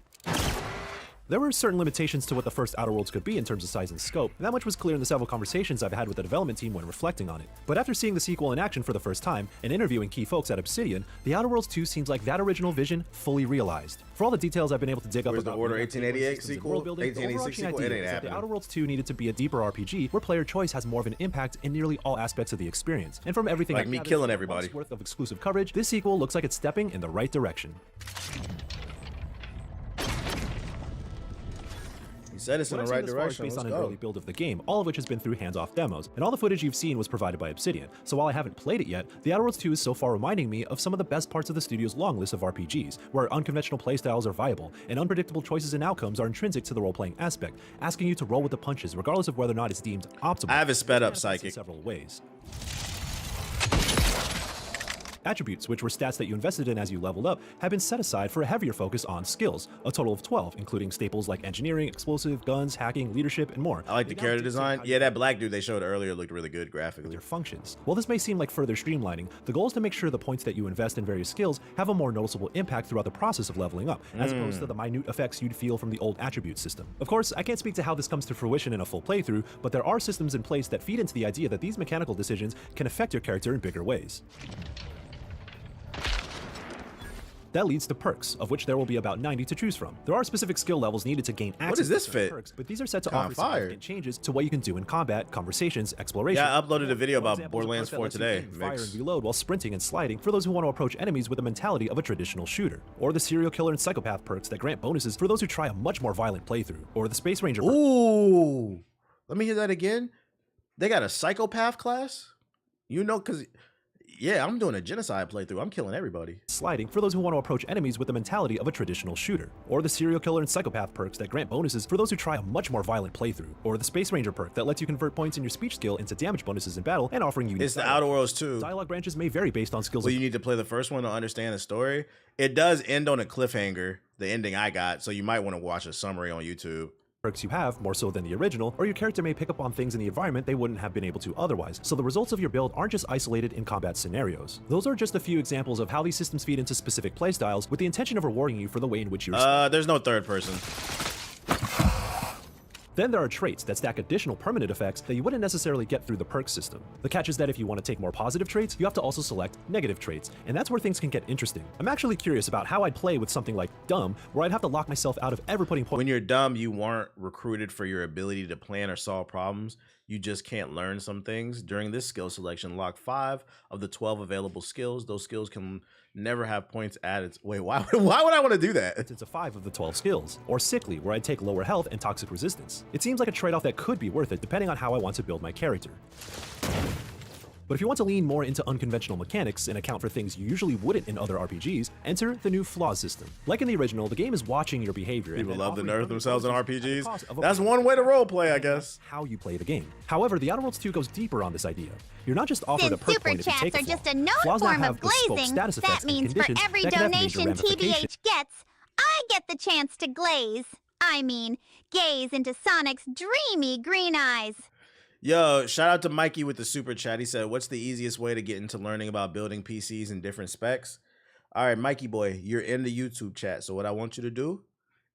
There were certain limitations to what the first Outer Worlds could be in terms of size and scope, and that much was clear in the several conversations I've had with the development team when reflecting on it. But after seeing the sequel in action for the first time, and interviewing key folks at Obsidian, the Outer Worlds 2 seems like that original vision fully realized. For all the details I've been able to dig up Where's about the Order 1888 sequel? world building, the 1886 overarching sequel? It idea ain't is that the happening. Outer Worlds 2 needed to be a deeper RPG where player choice has more of an impact in nearly all aspects of the experience. And from everything Like I've me gathered killing from everybody. months worth of exclusive coverage, this sequel looks like it's stepping in the right direction. He said it's in the right direction. Based Let's on an go. early build of the game, all of which has been through hands-off demos, and all the footage you've seen was provided by Obsidian. So while I haven't played it yet, The Outer Worlds 2 is so far reminding me of some of the best parts of the studio's long list of RPGs, where unconventional playstyles are viable, and unpredictable choices and outcomes are intrinsic to the role-playing aspect, asking you to roll with the punches, regardless of whether or not it's deemed optimal. I have it sped up, Psychic. In several ways. Attributes, which were stats that you invested in as you leveled up, have been set aside for a heavier focus on skills, a total of 12, including staples like engineering, explosive, guns, hacking, leadership, and more. I like the character design. Yeah, that black dude they showed earlier looked really good graphically. Your functions. While this may seem like further streamlining, the goal is to make sure the points that you invest in various skills have a more noticeable impact throughout the process of leveling up, as opposed to the minute effects you'd feel from the old attribute system. Of course, I can't speak to how this comes to fruition in a full playthrough, but there are systems in place that feed into the idea that these mechanical decisions can affect your character in bigger ways. That leads to perks, of which there will be about 90 to choose from. There are specific skill levels needed to gain access does this to certain fit? perks, but these are set to Kinda offer fire. significant changes to what you can do in combat, conversations, exploration. Yeah, I uploaded a video For about example, Borderlands a perk that 4 lets you today. aim, fire Mix. and reload while sprinting and sliding for those who want to approach enemies with the mentality of a traditional shooter. Or the serial killer and psychopath perks that grant bonuses for those who try a much more violent playthrough. Or the Space Ranger perk. Ooh, let me hear that again. They got a psychopath class? You know, because, yeah, I'm doing a genocide playthrough. I'm killing everybody. Sliding for those who want to approach enemies with the mentality of a traditional shooter. Or the serial killer and psychopath perks that grant bonuses for those who try a much more violent playthrough. Or the Space Ranger perk that lets you convert points in your speech skill into damage bonuses in battle and offering you It's the Outer Worlds 2. Dialogue branches may vary based on skills. Well, you need to play the first one to understand the story. It does end on a cliffhanger, the ending I got, so you might want to watch a summary on YouTube. Perks you have, more so than the original, or your character may pick up on things in the environment they wouldn't have been able to otherwise, so the results of your build aren't just isolated in combat scenarios. Those are just a few examples of how these systems feed into specific playstyles with the intention of rewarding you for the way in which you respond. There's no third person. Then there are traits that stack additional permanent effects that you wouldn't necessarily get through the perk system. The catch is that if you want to take more positive traits, you have to also select negative traits, and that's where things can get interesting. I'm actually curious about how I'd play with something like dumb, where I'd have to lock myself out of ever putting points. When you're dumb, you weren't recruited for your ability to plan or solve problems. You just can't learn some things. During this skill selection, lock 5 of the 12 available skills. Those skills can never have points added. Wait, why would I want to do that? It's a 5 of the 12 skills. Or sickly, where I'd take lower health and toxic resistance. It seems like a trade-off that could be worth it depending on how I want to build my character. But if you want to lean more into unconventional mechanics and account for things you usually wouldn't in other RPGs, enter the new flaws system. Like in the original, the game is watching your behavior. People love to nerf themselves in RPGs. That's one way to roleplay, I guess. How you play the game. However, The Outer Worlds 2 goes deeper on this idea. You're not just offered a perk point if you take a flaw. Super chats are just a known Flaws now form have of bespoke glazing. status effects That and means for conditions every that can have major donation ramifications. TBH gets, I get the chance to glaze. I mean, gaze into Sonic's dreamy green eyes. Yo, shout out to Mikey with the super chat. He said, what's the easiest way to get into learning about building PCs in different specs? All right, Mikey boy, you're in the YouTube chat. So what I want you to do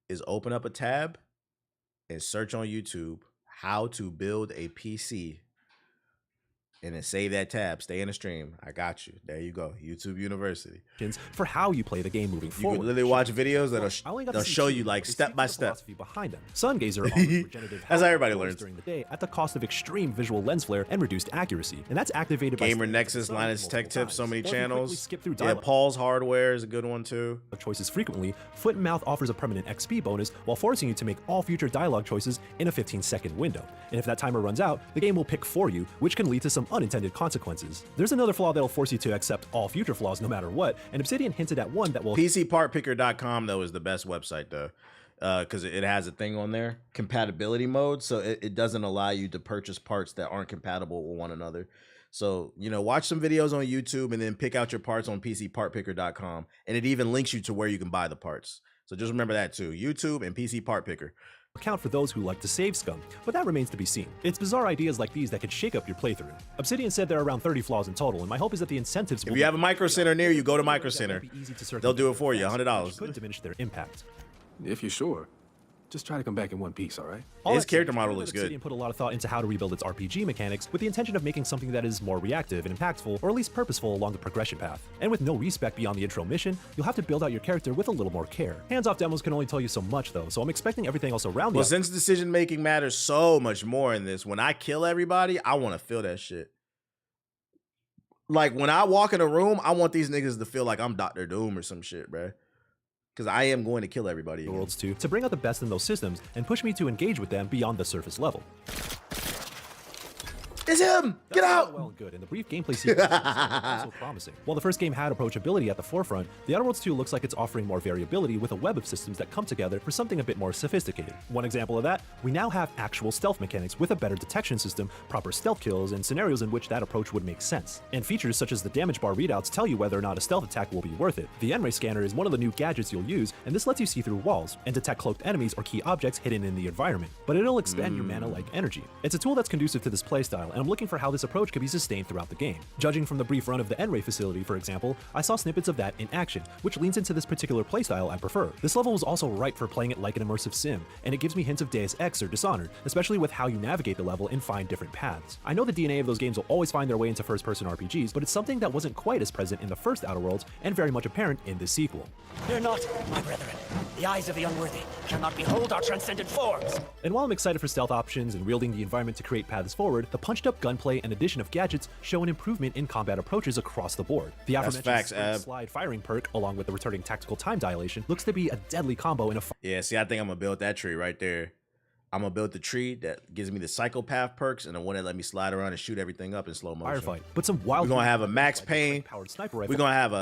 is open up a tab and search on YouTube how to build a PC. And then save that tab. Stay in the stream. I got you. There you go. YouTube University. For how you play the game moving forward. You can literally watch videos that'll show you like step by step. Behind them. Sungazer offers regenerative That's how everybody learns during the day at the cost of extreme visual lens flare and reduced accuracy. And that's activated by Gamer Nexus, Linus Tech Tips, so many channels. Yeah, Paul's Hardware is a good one too. Choices frequently. Foot and Mouth offers a permanent XP bonus while forcing you to make all future dialogue choices in a 15-second window. And if that timer runs out, the game will pick for you, which can lead to some unintended consequences. There's another flaw that'll force you to accept all future flaws no matter what, and Obsidian hinted at one that will... PCPartPicker.com though is the best website though, because it has a thing on there, compatibility mode, so it doesn't allow you to purchase parts that aren't compatible with one another. So, you know, watch some videos on YouTube and then pick out your parts on PCPartPicker.com, and it even links you to where you can buy the parts. So just remember that too, YouTube and PC Part Picker. Account for those who like to save scum, but that remains to be seen. It's bizarre ideas like these that could shake up your playthrough. Obsidian said there are around 30 flaws in total, and my hope is that the incentives If you have a Micro Center near you, go to Micro Center. They'll do it for you, $100. Could diminish their impact. If you're sure, just try to come back in one piece, all right? His character model looks good. Obsidian put a lot of thought into how to rebuild its RPG mechanics with the intention of making something that is more reactive and impactful, or at least purposeful along the progression path. And with no respec beyond the intro mission, you'll have to build out your character with a little more care. Hands-off demos can only tell you so much though, so I'm expecting everything else around Well, since decision making matters so much more in this, when I kill everybody, I want to feel that shit. Like when I walk in a room, I want these niggas to feel like I'm Dr. Doom or some shit, bruh. Because I am going to kill everybody again. Worlds 2 to bring out the best in those systems and push me to engage with them beyond the surface level. It's him! Get out! Well and good, and the brief gameplay sequence is also promising. While the first game had approachability at the forefront, The Outer Worlds 2 looks like it's offering more variability with a web of systems that come together for something a bit more sophisticated. One example of that, we now have actual stealth mechanics with a better detection system, proper stealth kills, and scenarios in which that approach would make sense. And features such as the damage bar readouts tell you whether or not a stealth attack will be worth it. The N-ray scanner is one of the new gadgets you'll use, and this lets you see through walls and detect cloaked enemies or key objects hidden in the environment. But it'll expend your mana-like energy. It's a tool that's conducive to this playstyle, and I'm looking for how this approach could be sustained throughout the game. Judging from the brief run of the N-ray facility, for example, I saw snippets of that in action, which leans into this particular playstyle I prefer. This level was also ripe for playing it like an immersive sim, and it gives me hints of Deus Ex or Dishonored, especially with how you navigate the level and find different paths. I know the DNA of those games will always find their way into first-person RPGs, but it's something that wasn't quite as present in the first Outer Worlds and very much apparent in this sequel. Fear not, my brethren. The eyes of the unworthy cannot behold our transcendent forms. And while I'm excited for stealth options and wielding the environment to create paths forward, the punched-up gunplay and addition of gadgets show an improvement in combat approaches across the board. The aforementioned slide firing perk, along with the returning tactical time dilation, looks to be a deadly combo in a Yeah, see, I think I'm gonna build that tree right there. I'm gonna build the tree that gives me the psychopath perks and the one that let me slide around and shoot everything up in slow motion. Firefight, but some wild. We're gonna have a Max Payne. We're gonna have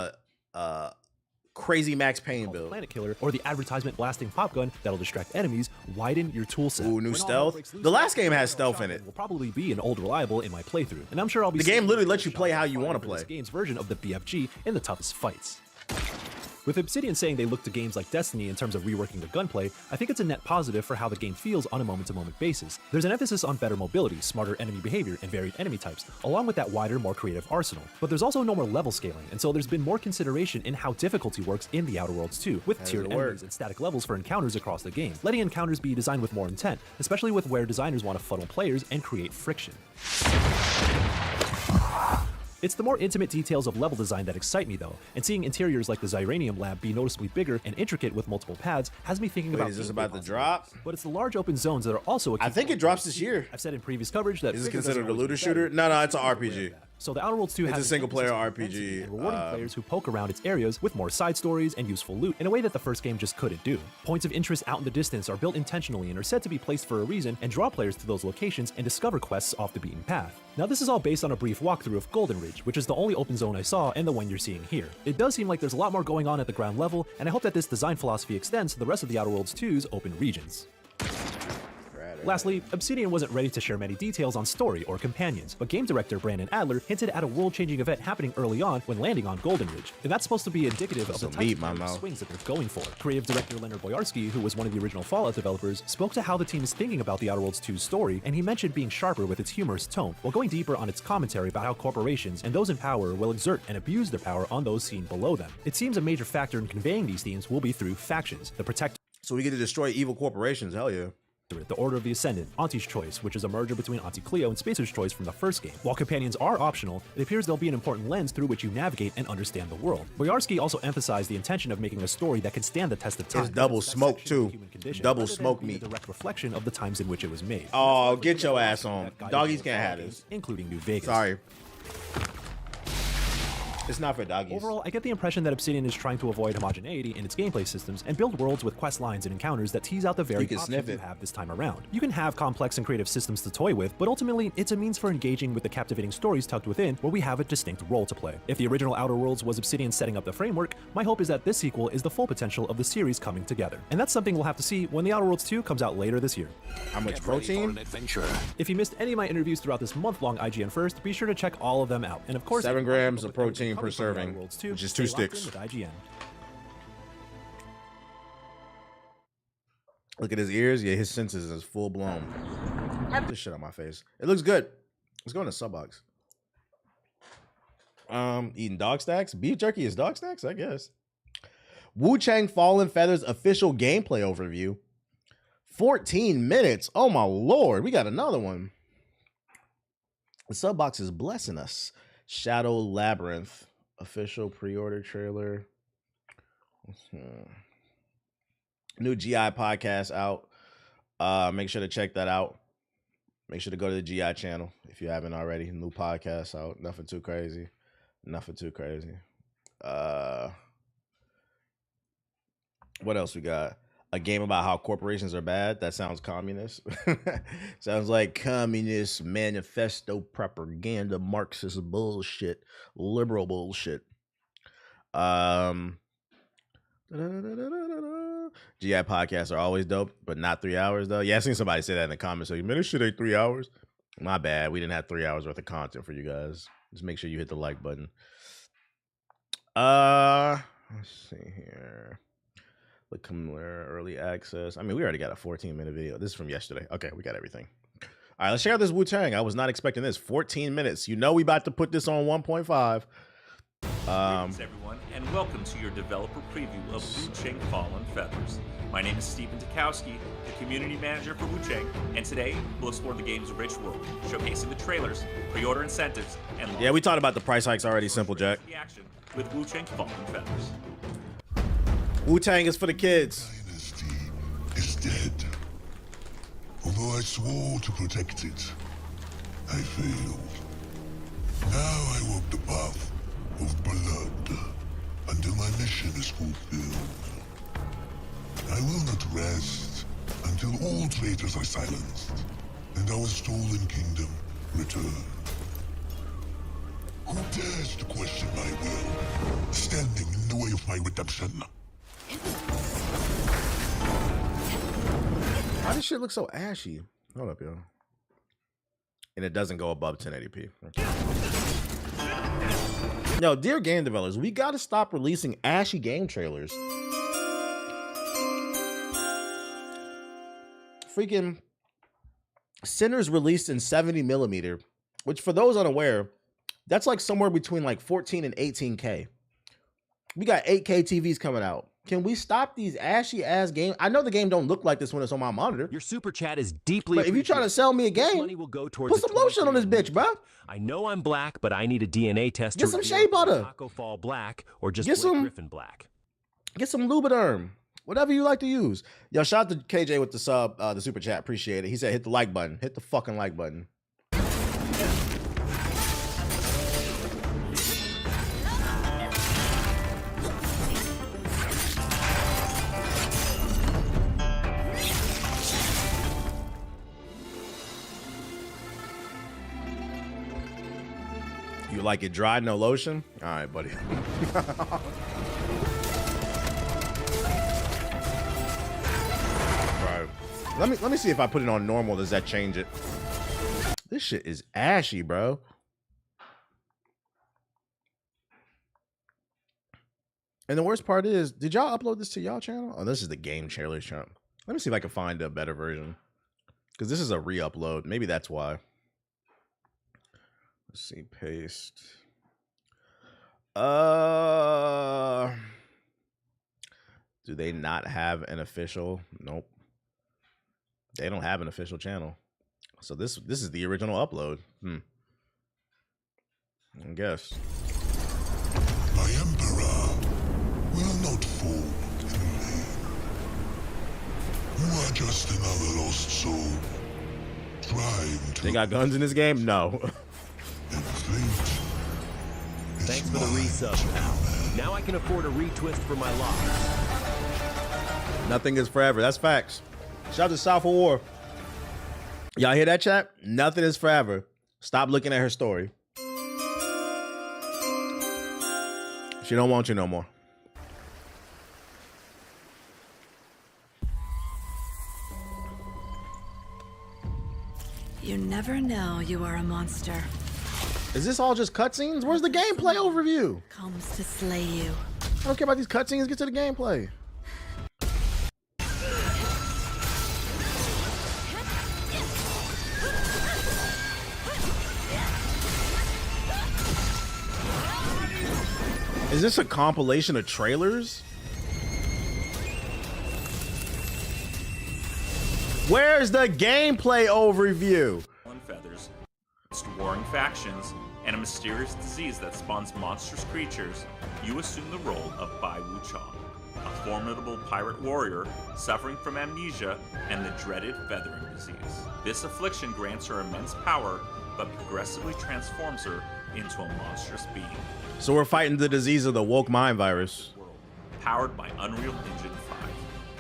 a crazy Max Payne build. Planet Killer, or the advertisement blasting pop gun that'll distract enemies, widen your tool set. Ooh, new stealth. The last game has stealth in it. Will probably be an old reliable in my playthrough, and I'm sure I'll be. The game literally lets you play how you want to play. This game's version of the BFG in the toughest fights. With Obsidian saying they look to games like Destiny in terms of reworking the gunplay, I think it's a net positive for how the game feels on a moment-to-moment basis. There's an emphasis on better mobility, smarter enemy behavior, and varied enemy types, along with that wider, more creative arsenal. But there's also no more level scaling, and so there's been more consideration in how difficulty works in The Outer Worlds 2, with tiered enemies and static levels for encounters across the game, letting encounters be designed with more intent, especially with where designers want to funnel players and create friction. It's the more intimate details of level design that excite me though, and seeing interiors like the Xyranium lab be noticeably bigger and intricate with multiple paths has me thinking about. Is this about to drop? But it's the large open zones that are also. I think it drops this year. I've said in previous coverage that. Is this considered a looter shooter? No, it's an RPG. So the Outer Worlds 2 It's has a single-player RPG. rewarding players who poke around its areas with more side stories and useful loot in a way that the first game just couldn't do. Points of interest out in the distance are built intentionally and are said to be placed for a reason and draw players to those locations and discover quests off the beaten path. Now this is all based on a brief walkthrough of Golden Ridge, which is the only open zone I saw and the one you're seeing here. It does seem like there's a lot more going on at the ground level, and I hope that this design philosophy extends to the rest of the Outer Worlds 2's open regions. Lastly, Obsidian wasn't ready to share many details on story or companions, but game director Brandon Adler hinted at a world-changing event happening early on when landing on Golden Ridge, and that's supposed to be indicative of the type of swings that they're going for. Creative director Leonard Boyarsky, who was one of the original Fallout developers, spoke to how the team is thinking about the Outer Worlds 2's story, and he mentioned being sharper with its humorous tone, while going deeper on its commentary about how corporations and those in power will exert and abuse their power on those seen below them. It seems a major factor in conveying these themes will be through factions, the Protector. So we get to destroy evil corporations, hell yeah. The Order of the Ascendant, Auntie's Choice, which is a merger between Auntie Cleo and Spacer's Choice from the first game. While companions are optional, it appears they'll be an important lens through which you navigate and understand the world. Boyarsky also emphasized the intention of making a story that can stand the test of time. It's double smoke too. Double smoke meat. A direct reflection of the times in which it was made. Oh, get your ass on. Doggies can't have this. Including New Vegas. Sorry. It's not for doggies. Overall, I get the impression that Obsidian is trying to avoid homogeneity in its gameplay systems and build worlds with quest lines and encounters that tease out the very options you have this time around. You can have complex and creative systems to toy with, but ultimately, it's a means for engaging with the captivating stories tucked within where we have a distinct role to play. If the original Outer Worlds was Obsidian setting up the framework, my hope is that this sequel is the full potential of the series coming together. And that's something we'll have to see when the Outer Worlds 2 comes out later this year. How much protein? If you missed any of my interviews throughout this month-long IGN First, be sure to check all of them out. And of course, 7 grams of protein per serving, which is 2 sticks. With IGN. Look at his ears. Yeah, his senses is full blown. Have this shit on my face. It looks good. Let's go in the sub box. Eating dog stacks. Beef jerky is dog stacks, I guess. Wu Chang Fallen Feathers official gameplay overview. 14 minutes. Oh my lord, we got another one. The sub box is blessing us. Shadow Labyrinth official pre-order trailer. New GI podcast out. Make sure to check that out. Make sure to go to the GI channel if you haven't already. New podcast out. Nothing too crazy. Nothing too crazy. What else we got? A game about how corporations are bad. That sounds communist. Sounds like communist manifesto propaganda, Marxist bullshit, liberal bullshit. GI podcasts are always dope, but not 3 hours though. Yeah, I seen somebody say that in the comments. Like, man, this shit ain't 3 hours. My bad. We didn't have 3 hours worth of content for you guys. Just make sure you hit the like button. Let's see here. Become early access. I mean, we already got a 14-minute video. This is from yesterday. Okay, we got everything. All right, let's check out this Wu Chang. I was not expecting this. 14 minutes. You know we about to put this on 1.5. Greetings, everyone, and welcome to your developer preview of Wu Chang Fallen Feathers. My name is Stephen Tukowski, the community manager for Wu Chang, and today we'll explore the game's rich world, showcasing the trailers, pre-order incentives, and yeah, we talked about the price hikes already. Simple Jack. Action with Wu Chang Fallen Feathers. Wu Chang is for the kids. Dynasty is dead. Although I swore to protect it, I failed. Now I walk the path of blood until my mission is fulfilled. I will not rest until all traitors are silenced and our stolen kingdom returned. Who dares to question my will, standing in the way of my redemption? Why does shit look so ashy? Hold up, yo. And it doesn't go above 1080p. Okay. Yo, dear game developers, we gotta stop releasing ashy game trailers. Freaking Sinners released in 70mm, which for those unaware, that's like somewhere between like 14 and 18K. We got 8K TVs coming out. Can we stop these ashy ass games? I know the game don't look like this when it's on my monitor. Your super chat is deeply. But if you try to sell me a game, money will go towards put some lotion on this bitch, bro. I know I'm black, but I need a DNA test. Get some shea butter. Taco Fall black or just get some Griffin black. Get some Lubriderm, whatever you like to use. Yo, shout out to KJ with the sub, the super chat. Appreciate it. He said, "Hit the like button. Hit the fucking like button." You like it dry, no lotion? All right, buddy. Right. Let me see if I put it on normal. Does that change it? This shit is ashy, bro. And the worst part is, did y'all upload this to y'all channel? Oh, this is the game trailer channel. Let me see if I can find a better version. Because this is a re-upload. Maybe that's why. Let's see, paste. Do they not have an official? Nope. They don't have an official channel. So this is the original upload. I guess. My emperor will not fall in vain. You are just another lost soul. Trying to. They got guns in this game? No. Thanks for the resub. Now I can afford a retwist for my loss. Nothing is forever. That's facts. Shout out to South of War. Y'all hear that, chat? Nothing is forever. Stop looking at her story. She don't want you no more. You never know you are a monster. Is this all just cutscenes? Where's the gameplay overview? Comes to slay you. I don't care about these cutscenes. Get to the gameplay. Is this a compilation of trailers? Where's the gameplay overview? Feathers, warring factions, and a mysterious disease that spawns monstrous creatures, you assume the role of Wu Chang, a formidable pirate warrior suffering from amnesia and the dreaded feathering disease. This affliction grants her immense power, but progressively transforms her into a monstrous being. So we're fighting the disease of the woke mind virus. Powered by Unreal Engine 5.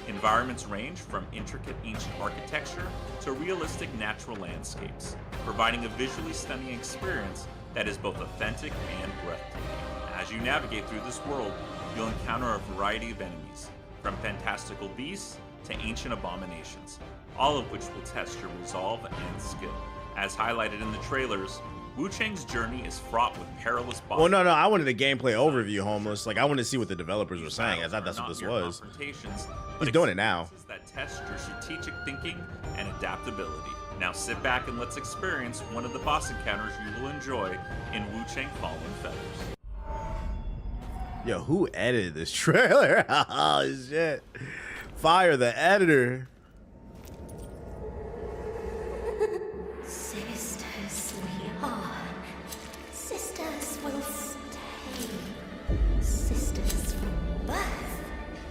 Environments range from intricate ancient architecture to realistic natural landscapes, providing a visually stunning experience that is both authentic and breathtaking. As you navigate through this world, you'll encounter a variety of enemies, from fantastical beasts to ancient abominations, all of which will test your resolve and skill. As highlighted in the trailers, Wu Chang's journey is fraught with perilous bosses. Well, no, I wanted a gameplay overview, homeless. Like, I wanted to see what the developers were saying. I thought that's what this was. He's doing it now. That test your strategic thinking and adaptability. Now sit back and let's experience one of the boss encounters you will enjoy in Wu Chang Fallen Feathers. Yo, who edited this trailer? Oh, shit. Fire the editor. Sisters we are. Sisters will stay. Sisters from birth.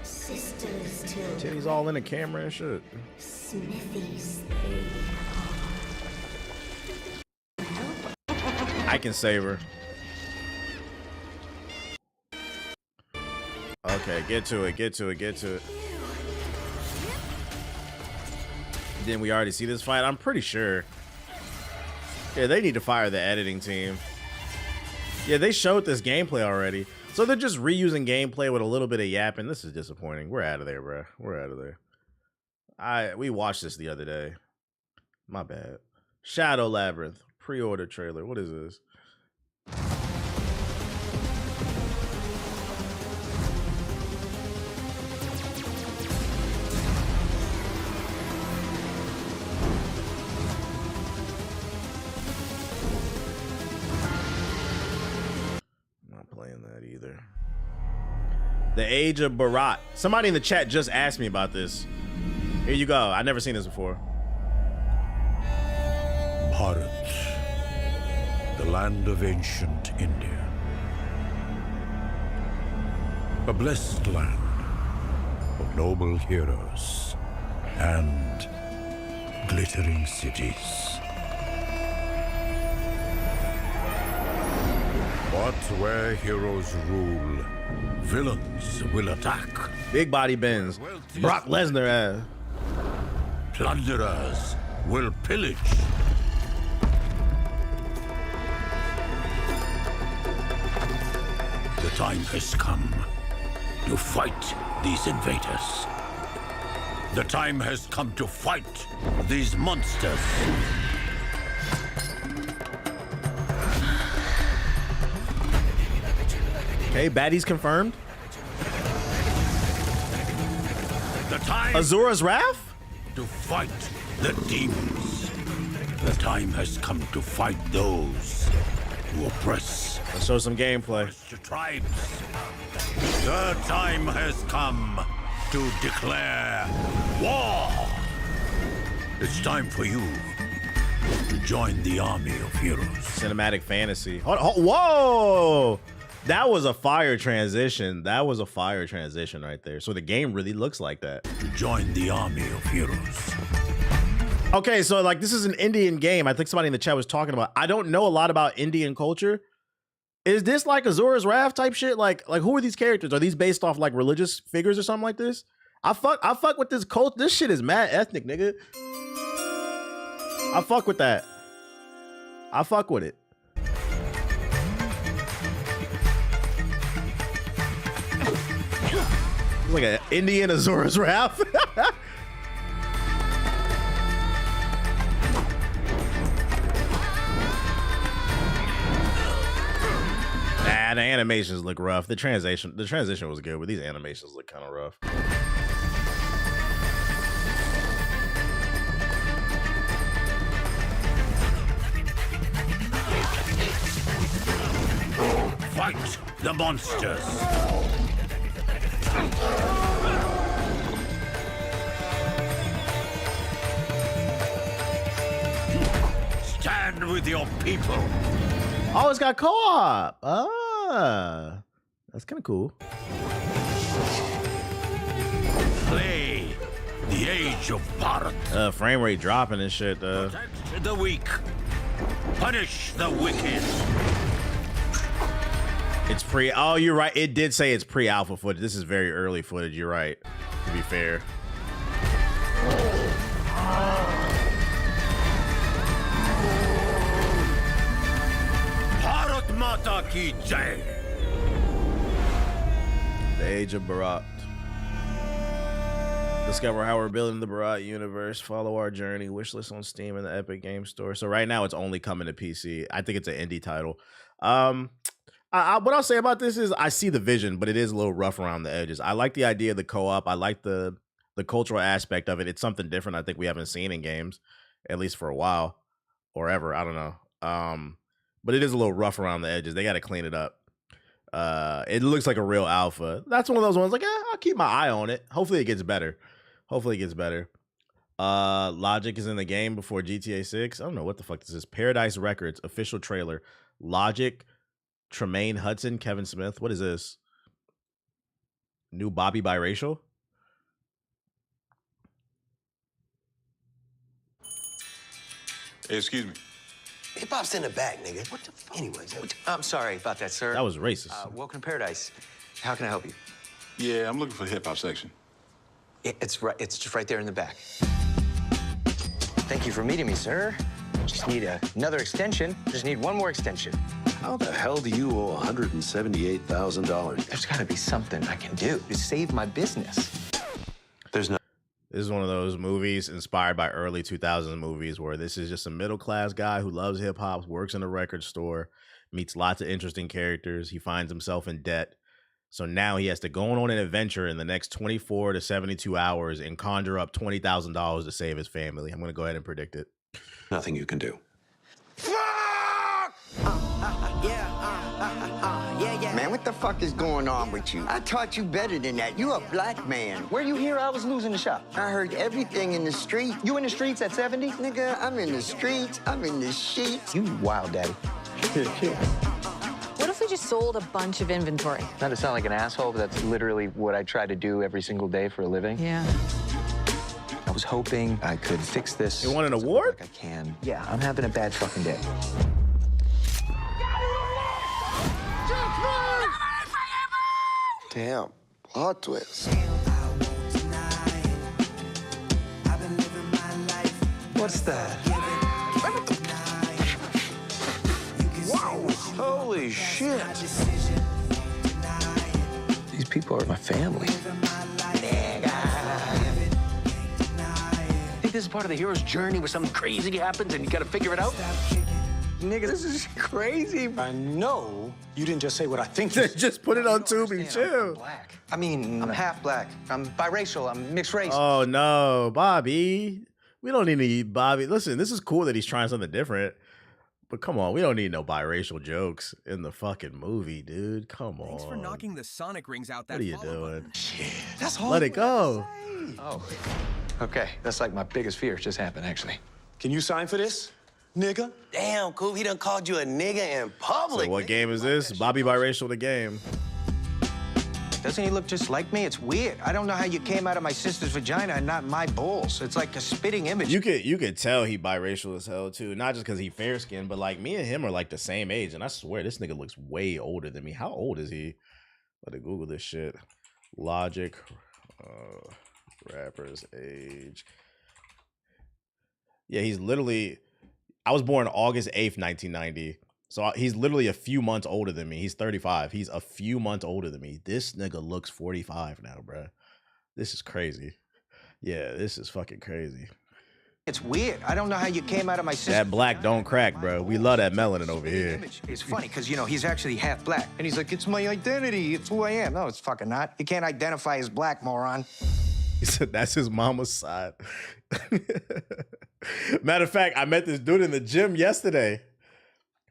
Sisters till Titties all in the camera and shit. smithies I can save her. Okay, get to it. Didn't we already see this fight? I'm pretty sure. Yeah, they need to fire the editing team. Yeah, they showed this gameplay already. So they're just reusing gameplay with a little bit of yapping. This is disappointing. We're out of there, bro. We're out of there. We watched this the other day. My bad. Shadow Labyrinth. Pre-order trailer. What is this? Either. The Age of Bharat. Somebody in the chat just asked me about this. Here you go. I've never seen this before. Bharat, the land of ancient India. A blessed land of noble heroes and glittering cities. But where heroes rule, villains will attack. Big body bends. Brock Lesnar ass. Plunderers will pillage. The time has come to fight these invaders. The time has come to fight these monsters. Okay, baddies confirmed. The time Azura's Wrath? To fight the demons. The time has come to fight those who oppress. Let's show some gameplay. The tribes. The time has come to declare war. It's time for you to join the army of heroes. Cinematic fantasy. Whoa! That was a fire transition. That was a fire transition right there. So the game really looks like that. To join the army of heroes. Okay, so like this is an Indian game. I think somebody in the chat was talking about. I don't know a lot about Indian culture. Is this like Azura's Wrath type shit? Like who are these characters? Are these based off like religious figures or something like this? I fuck with this cult. This shit is mad ethnic, nigga. I fuck with that. I fuck with it. Like an Indian Azura's Wrath. Nah, the animations look rough. The transition was good, but these animations look kind of rough. Fight the monsters. Stand with your people. Oh, it's got co-op. Ah, that's kind of cool. Play the age of Bharat. Frame rate dropping and shit. Protect the weak. Punish the wicked. It's pre. Oh, you're right. It did say it's pre-alpha footage. This is very early footage. You're right. To be fair. Bharat Mata ki jai. The Age of Bharat. Discover how we're building the Bharat universe. Follow our journey. Wishlist on Steam and the Epic Game Store. So right now it's only coming to PC. I think it's an indie title. What I'll say about this is I see the vision, but it is a little rough around the edges. I like the idea of the co-op. I like the cultural aspect of it. It's something different I think we haven't seen in games, at least for a while or ever. I don't know. But it is a little rough around the edges. They got to clean it up. It looks like a real alpha. That's one of those ones like, I'll keep my eye on it. Hopefully it gets better. Logic is in the game before GTA 6. I don't know what the fuck this is. Paradise Records official trailer. Logic, Tremaine Hudson, Kevin Smith. What is this? New Bobby Biracial? Hey, excuse me. Hip hop's in the back, nigga. What the fuck? Anyways, I'm sorry about that, sir. That was racist. Welcome to Paradise. How can I help you? Yeah, I'm looking for the hip hop section. It's right. It's just right there in the back. Thank you for meeting me, sir. Just need another extension. Just need one more extension. How the hell do you owe $178,000? There's got to be something I can do to save my business. There's no. This is one of those movies inspired by early 2000s movies where this is just a middle-class guy who loves hip-hop, works in a record store, meets lots of interesting characters. He finds himself in debt. So now he has to go on an adventure in the next 24 to 72 hours and conjure up $20,000 to save his family. I'm going to go ahead and predict it. Nothing you can do. Man, what the fuck is going on with you? I taught you better than that. You a black man. Where you hear I was losing the shop? I heard everything in the street. You in the streets at 70? Nigga, I'm in the streets. I'm in the sheets. You wild daddy. What if we just sold a bunch of inventory? Not to sound like an asshole, but that's literally what I try to do every single day for a living. Yeah. I was hoping I could fix this. You want an award? Like I can. Yeah, I'm having a bad fucking day. Damn, plot twist. What's that? Wow, holy shit. people are my family. Think this is part of the hero's journey where something crazy happens and you gotta figure it out? Nigga, this is crazy. I know you didn't just say what I think you said. Just put it on Tubi, chill. Black. I mean, I'm half black. I'm biracial. I'm mixed race. Oh no, Bobby. We don't need to eat Bobby. Listen, this is cool that he's trying something different. But come on, we don't need no biracial jokes in the fucking movie, dude. Come on. Thanks for knocking the sonic rings out that What are you doing? Shit, that's hard. Let it go. Oh, okay. That's like my biggest fear. It just happened, actually. Can you sign for this, nigga? Damn, Coop, he done called you a nigga in public. So what game is this? Bobby biracial the game. Doesn't he look just like me? It's weird. I don't know how you came out of my sister's vagina and not my balls. It's like a spitting image. You could tell he biracial as hell too. Not just because he fair skinned, but like me and him are like the same age. And I swear this nigga looks way older than me. How old is he? Let me Google this shit. Logic, rapper's age. Yeah, he's literally. I was born August 8th, 1990. So he's literally a few months older than me. He's 35. He's a few months older than me. This nigga looks 45 now, bro. This is crazy. Yeah, this is fucking crazy. It's weird. I don't know how you came out of my sister. That black don't crack, bro. We love that melanin over here. It's funny because, you know, he's actually half black. And he's like, it's my identity. It's who I am. No, it's fucking not. You can't identify as black, moron. He said that's his mama's side. Matter of fact, I met this dude in the gym yesterday.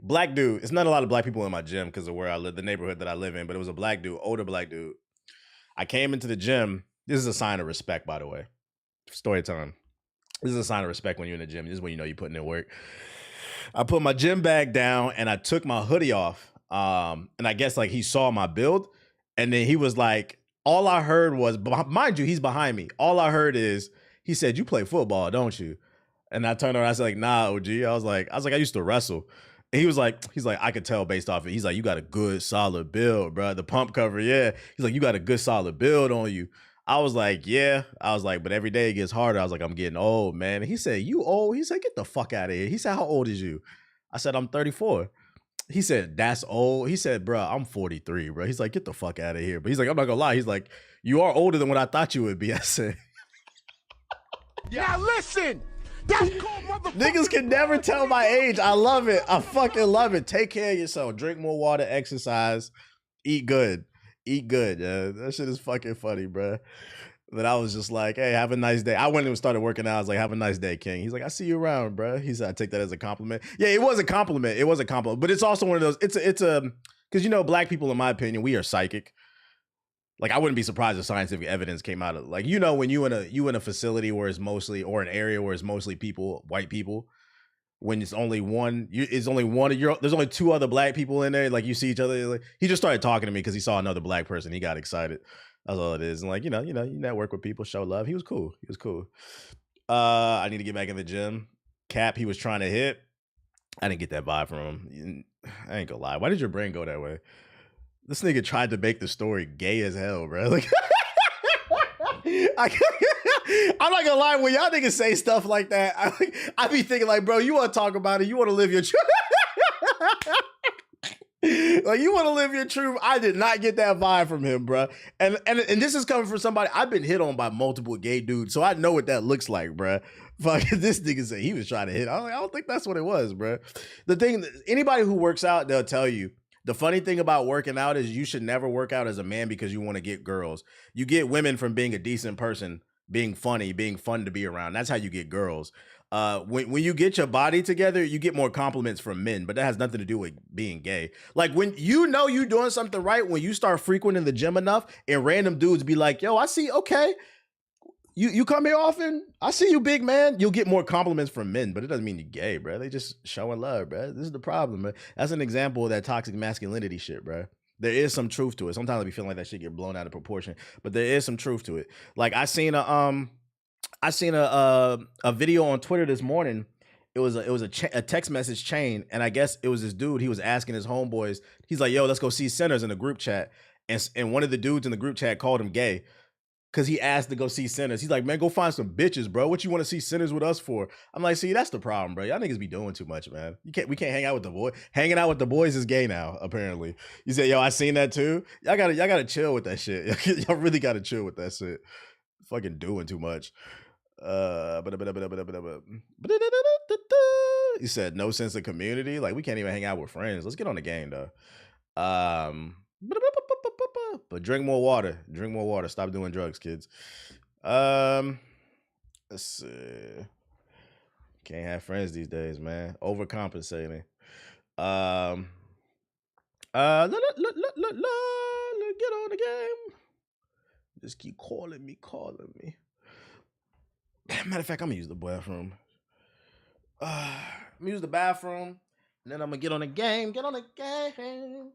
Black dude. It's not a lot of black people in my gym because of where I live, the neighborhood that I live in, but it was a black dude, older black dude. I came into the gym. This is a sign of respect, by the way. Story time. This is a sign of respect when you're in the gym. This is when you know you're putting in work. I put my gym bag down and I took my hoodie off. And I guess like he saw my build. And then he was like, all I heard was, mind you, he's behind me. All I heard is, he said, you play football, don't you? And I turned around, I said like, nah, OG. I was like, I used to wrestle. And he's like, I could tell based off it. He's like, you got a good solid build, bro. The pump cover, yeah. He's like, you got a good solid build on you. I was like, yeah. I was like, but every day it gets harder. I was like, I'm getting old, man. And he said, you old? He said, get the fuck out of here. He said, how old is you? I said, I'm 34. He said, that's old. He said, bro, I'm 43, bro. He's like, get the fuck out of here. But he's like, I'm not gonna lie. He's like, you are older than what I thought you would be. I said, now listen. That's called motherfucking. Niggas can never tell my age. I love it. I fucking love it. Take care of yourself. Drink more water, exercise, eat good. Eat good. Yeah. That shit is fucking funny, bro. But I was just like, hey, have a nice day. I went and started working out. I was like, have a nice day, King. He's like, I see you around, bro. He said, I take that as a compliment. Yeah, it was a compliment. It was a compliment. But it's also one of those, it's a, because you know, black people, in my opinion, we are psychic. Like, I wouldn't be surprised if scientific evidence came out of, like, you know, when you in a facility where it's mostly, or an area where it's mostly people, white people, when it's only one, there's only two other black people in there. Like, you see each other. Like, he just started talking to me because he saw another black person. He got excited. That's all it is. And like, you know, you network with people, show love. He was cool. I need to get back in the gym. Cap, he was trying to hit. I didn't get that vibe from him. I ain't gonna lie. Why did your brain go that way? This nigga tried to make the story gay as hell, bro. Like, I'm not gonna lie, when y'all niggas say stuff like that, I be thinking like, bro, you want to talk about it? You want to live your truth? Like, you want to live your truth? I did not get that vibe from him, bro. And this is coming from somebody, I've been hit on by multiple gay dudes, so I know what that looks like, bro. Fuck, this nigga said he was trying to hit. I was like, I don't think that's what it was, bro. The thing, anybody who works out, they'll tell you, the funny thing about working out is you should never work out as a man because you want to get girls. You get women from being a decent person, being funny, being fun to be around. That's how you get girls. When you get your body together, you get more compliments from men, but that has nothing to do with being gay. Like, when you know you're doing something right, when you start frequenting the gym enough and random dudes be like, yo, I see, okay, you come here often, I see you, big man, you'll get more compliments from men, but it doesn't mean you're gay, bro. They just showing love, bro. This is the problem, man. That's an example of that toxic masculinity shit, bro. There is some truth to it. Sometimes I be feeling like that shit get blown out of proportion, but there is some truth to it. Like, I seen a video on Twitter this morning. It was a text message chain, and I guess it was this dude. He was asking his homeboys. He's like, "Yo, let's go see Sinners" in the group chat, and one of the dudes in the group chat called him gay. because he asked to go see Sinners. He's like, man, go find some bitches, bro. What you want to see Sinners with us for? I'm like, see, that's the problem, bro. Y'all niggas be doing too much, man. We can't hang out with the boys. Hanging out with the boys is gay now, apparently. You say, yo, I seen that too. Y'all gotta chill with that shit. Y'all really gotta chill with that shit. Fucking doing too much. He said no sense of community. Like we can't even hang out with friends. Let's get on the game though. But drink more water. Drink more water. Stop doing drugs, kids. Let's see. Can't have friends these days, man. Overcompensating. Get on the game. Just keep calling me. Matter of fact, I'm gonna use the bathroom. I'm gonna use the bathroom, and then I'm gonna get on the game. Get on the game.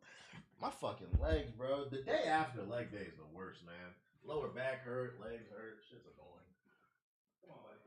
My fucking legs, bro. The day after leg day is the worst, man. Lower back hurt, legs hurt. Shit's annoying. Come on, buddy.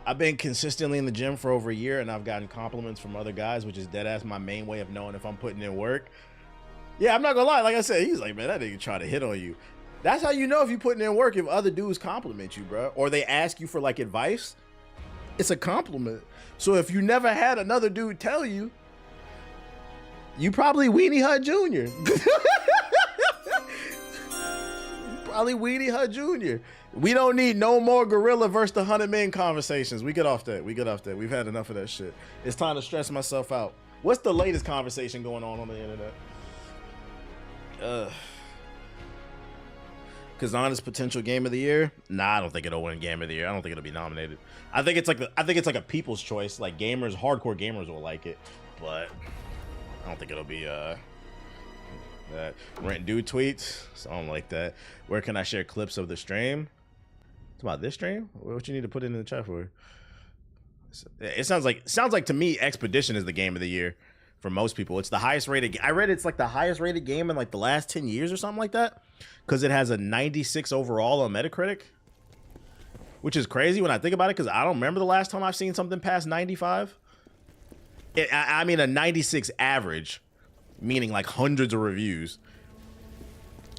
I've been consistently in the gym for over a year, and I've gotten compliments from other guys, which is deadass my main way of knowing if I'm putting in work. Yeah, I'm not gonna lie. Like I said, he's like, man, that nigga try to hit on you. That's how you know if you're putting in work, if other dudes compliment you, bro. Or they ask you for like advice. It's a compliment. So if you never had another dude tell you, you probably Weenie Hut Jr. Probably Weenie Hut Jr. We don't need no more Gorilla versus the 100 Men conversations. We get off that. We've had enough of that shit. It's time to stress myself out. What's the latest conversation going on the internet? Kazan potential game of the year? Nah, I don't think it'll win game of the year. I don't think it'll be nominated. I think it's like a people's choice. Like gamers, hardcore gamers will like it, but I don't think it'll be that. Rent dude tweets. Something like that. Where can I share clips of the stream? It's about this stream? What you need to put it in the chat for? It sounds like to me Expedition is the game of the year for most people. It's the highest rated. I read it's like the highest rated game in like the last 10 years or something like that, because it has a 96 overall on Metacritic, which is crazy when I think about it, because I don't remember the last time I've seen something past 95. I mean a 96 average, meaning like hundreds of reviews.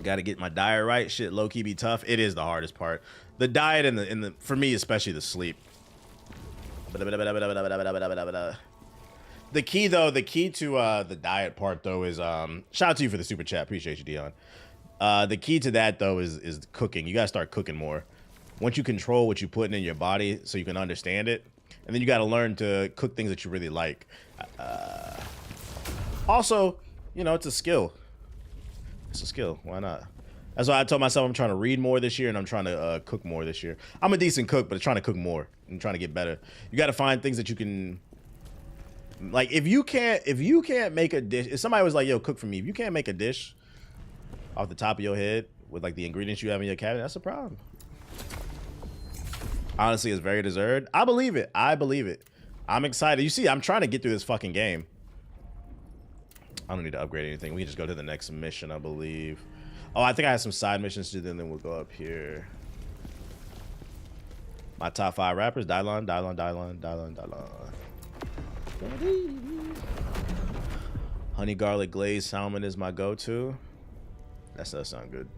Got to get my diet right. Shit low-key be tough. It is the hardest part. The diet and the for me especially the sleep. The key to the diet part though is shout out to you for the super chat. Appreciate you, Dion. The key to that though is cooking. You gotta start cooking more. Once you control what you're putting in your body so you can understand it, and then you gotta learn to cook things that you really like. Also, you know, it's a skill. It's a skill. Why not? That's why I told myself I'm trying to read more this year and I'm trying to cook more this year. I'm a decent cook, but I'm trying to cook more. I'm trying to get better. You got to find things that you can, like, if you can't make a dish. If somebody was like, "Yo, cook for me," if you can't make a dish off the top of your head with like the ingredients you have in your cabinet, that's a problem. Honestly, it's very deserved. I believe it. I believe it. I'm excited. You see, I'm trying to get through this fucking game. I don't need to upgrade anything. We can just go to the next mission, I believe. Oh, I think I have some side missions to do, and then we'll go up here. My top 5 rappers: Dylon. Honey garlic glazed salmon is my go-to. That does sound good.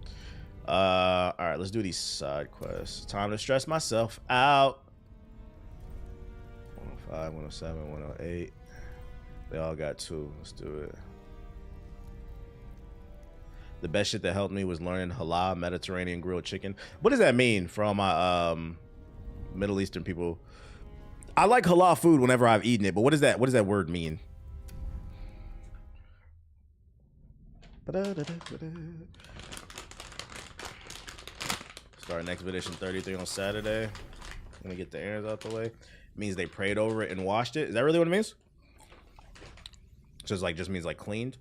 All right, let's do these side quests. Time to stress myself out. 105, 107, 108. They all got 2. Let's do it. The best shit that helped me was learning halal Mediterranean grilled chicken. What does that mean for all my Middle Eastern people? I like halal food whenever I've eaten it, but what does that word mean? Start next edition 33 on Saturday. I'm gonna get the errands out the way. It means they prayed over it and washed it. Is that really what it means? Just means like cleaned.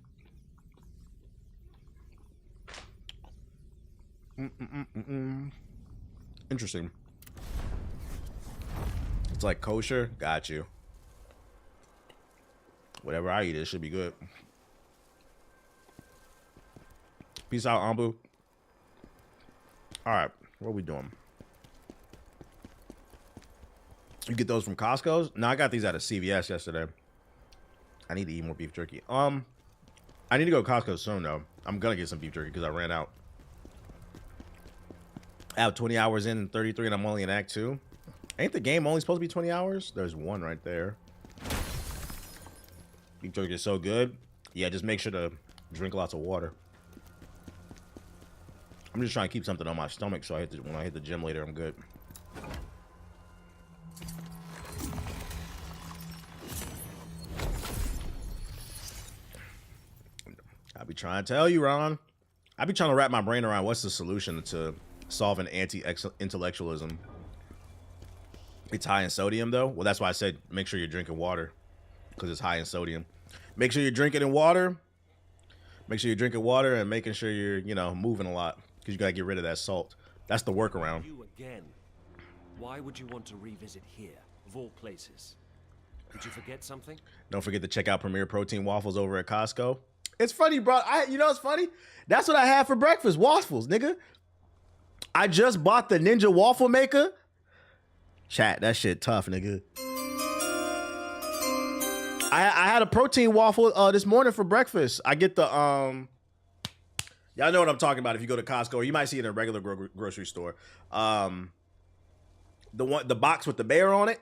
Interesting. It's like kosher. Got you. Whatever I eat, it should be good. Peace out, Ambu. All right, what are we doing? You get those from Costco's? No, I got these out of CVS yesterday. I need to eat more beef jerky. I need to go to Costco soon though. I'm gonna get some beef jerky because I ran out. I have 20 hours in 33 and I'm only in Act 2. Ain't the game only supposed to be 20 hours? There's one right there. Beef jerky is so good. Yeah, just make sure to drink lots of water. I'm just trying to keep something on my stomach so when I hit the gym later, I'm good. I be trying to tell you, Ron. I be trying to wrap my brain around what's the solution to solving anti-intellectualism. It's high in sodium, though. Well, that's why I said make sure you're drinking water, because it's high in sodium. Make sure you're drinking water. Make sure you're drinking water and making sure you're, you know, moving a lot, because you got to get rid of that salt. That's the workaround. You again. Why would you want to revisit here, of all places? Did you forget something? Don't forget to check out Premier Protein Waffles over at Costco. It's funny, bro. You know what's funny? That's what I had for breakfast. Waffles, nigga. I just bought the Ninja Waffle Maker. Chat, that shit tough, nigga. I had a protein waffle this morning for breakfast. I get the y'all know what I'm talking about if you go to Costco, or you might see it in a regular grocery store. The box with the bear on it,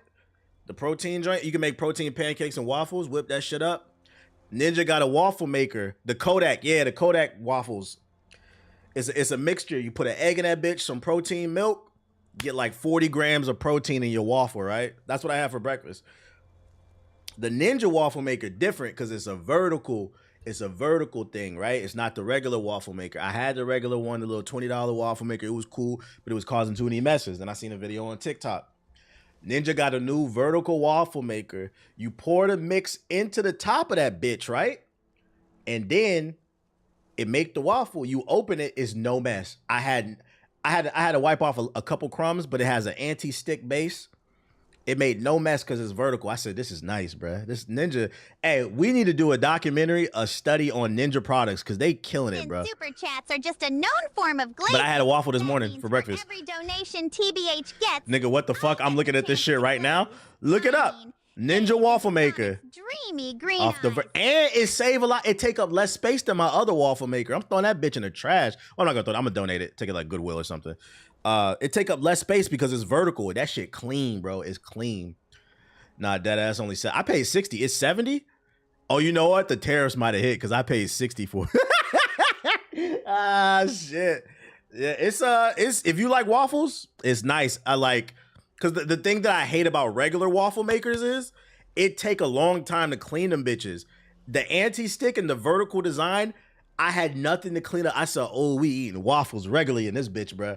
the protein joint. You can make protein pancakes and waffles. Whip that shit up. Ninja got a waffle maker. The Kodak, yeah, the Kodak waffles. It's a mixture. You put an egg in that bitch, some protein milk, get like 40 grams of protein in your waffle, right? That's what I have for breakfast. The Ninja waffle maker different because it's a vertical thing, right? It's not the regular waffle maker. I had the regular one, the little $20 waffle maker. It was cool, but it was causing too many messes. Then I seen a video on TikTok. Ninja got a new vertical waffle maker. You pour the mix into the top of that bitch, right? And then it make the waffle. You open it, it's no mess. I had to wipe off a couple crumbs, but it has an anti-stick base. It made no mess because it's vertical. I said, this is nice, bruh. This Ninja. Hey, we need to do a documentary, a study on Ninja products because they killing it, bro. Super chats are just a known form of glazing. But I had a waffle this morning for breakfast. Every donation TBH gets. Nigga, what the fuck? I'm looking at this shit right now. Look it up. Ninja waffle maker. Dreamy green Off the and it save a lot. It take up less space than my other waffle maker. I'm throwing that bitch in the trash. Well, I'm not gonna throw it. I'm gonna donate it. Take it like Goodwill or something. It take up less space because it's vertical. That shit clean, bro. It's clean. Nah, dead ass only said I paid 60. It's 70. Oh, you know what? The tariffs might have hit because I paid 60 for it. Ah, shit. Yeah, it's if you like waffles, it's nice. I like, because the thing that I hate about regular waffle makers is it take a long time to clean them bitches. The anti-stick and the vertical design, I had nothing to clean up. I said, oh, we eating waffles regularly in this bitch, bro.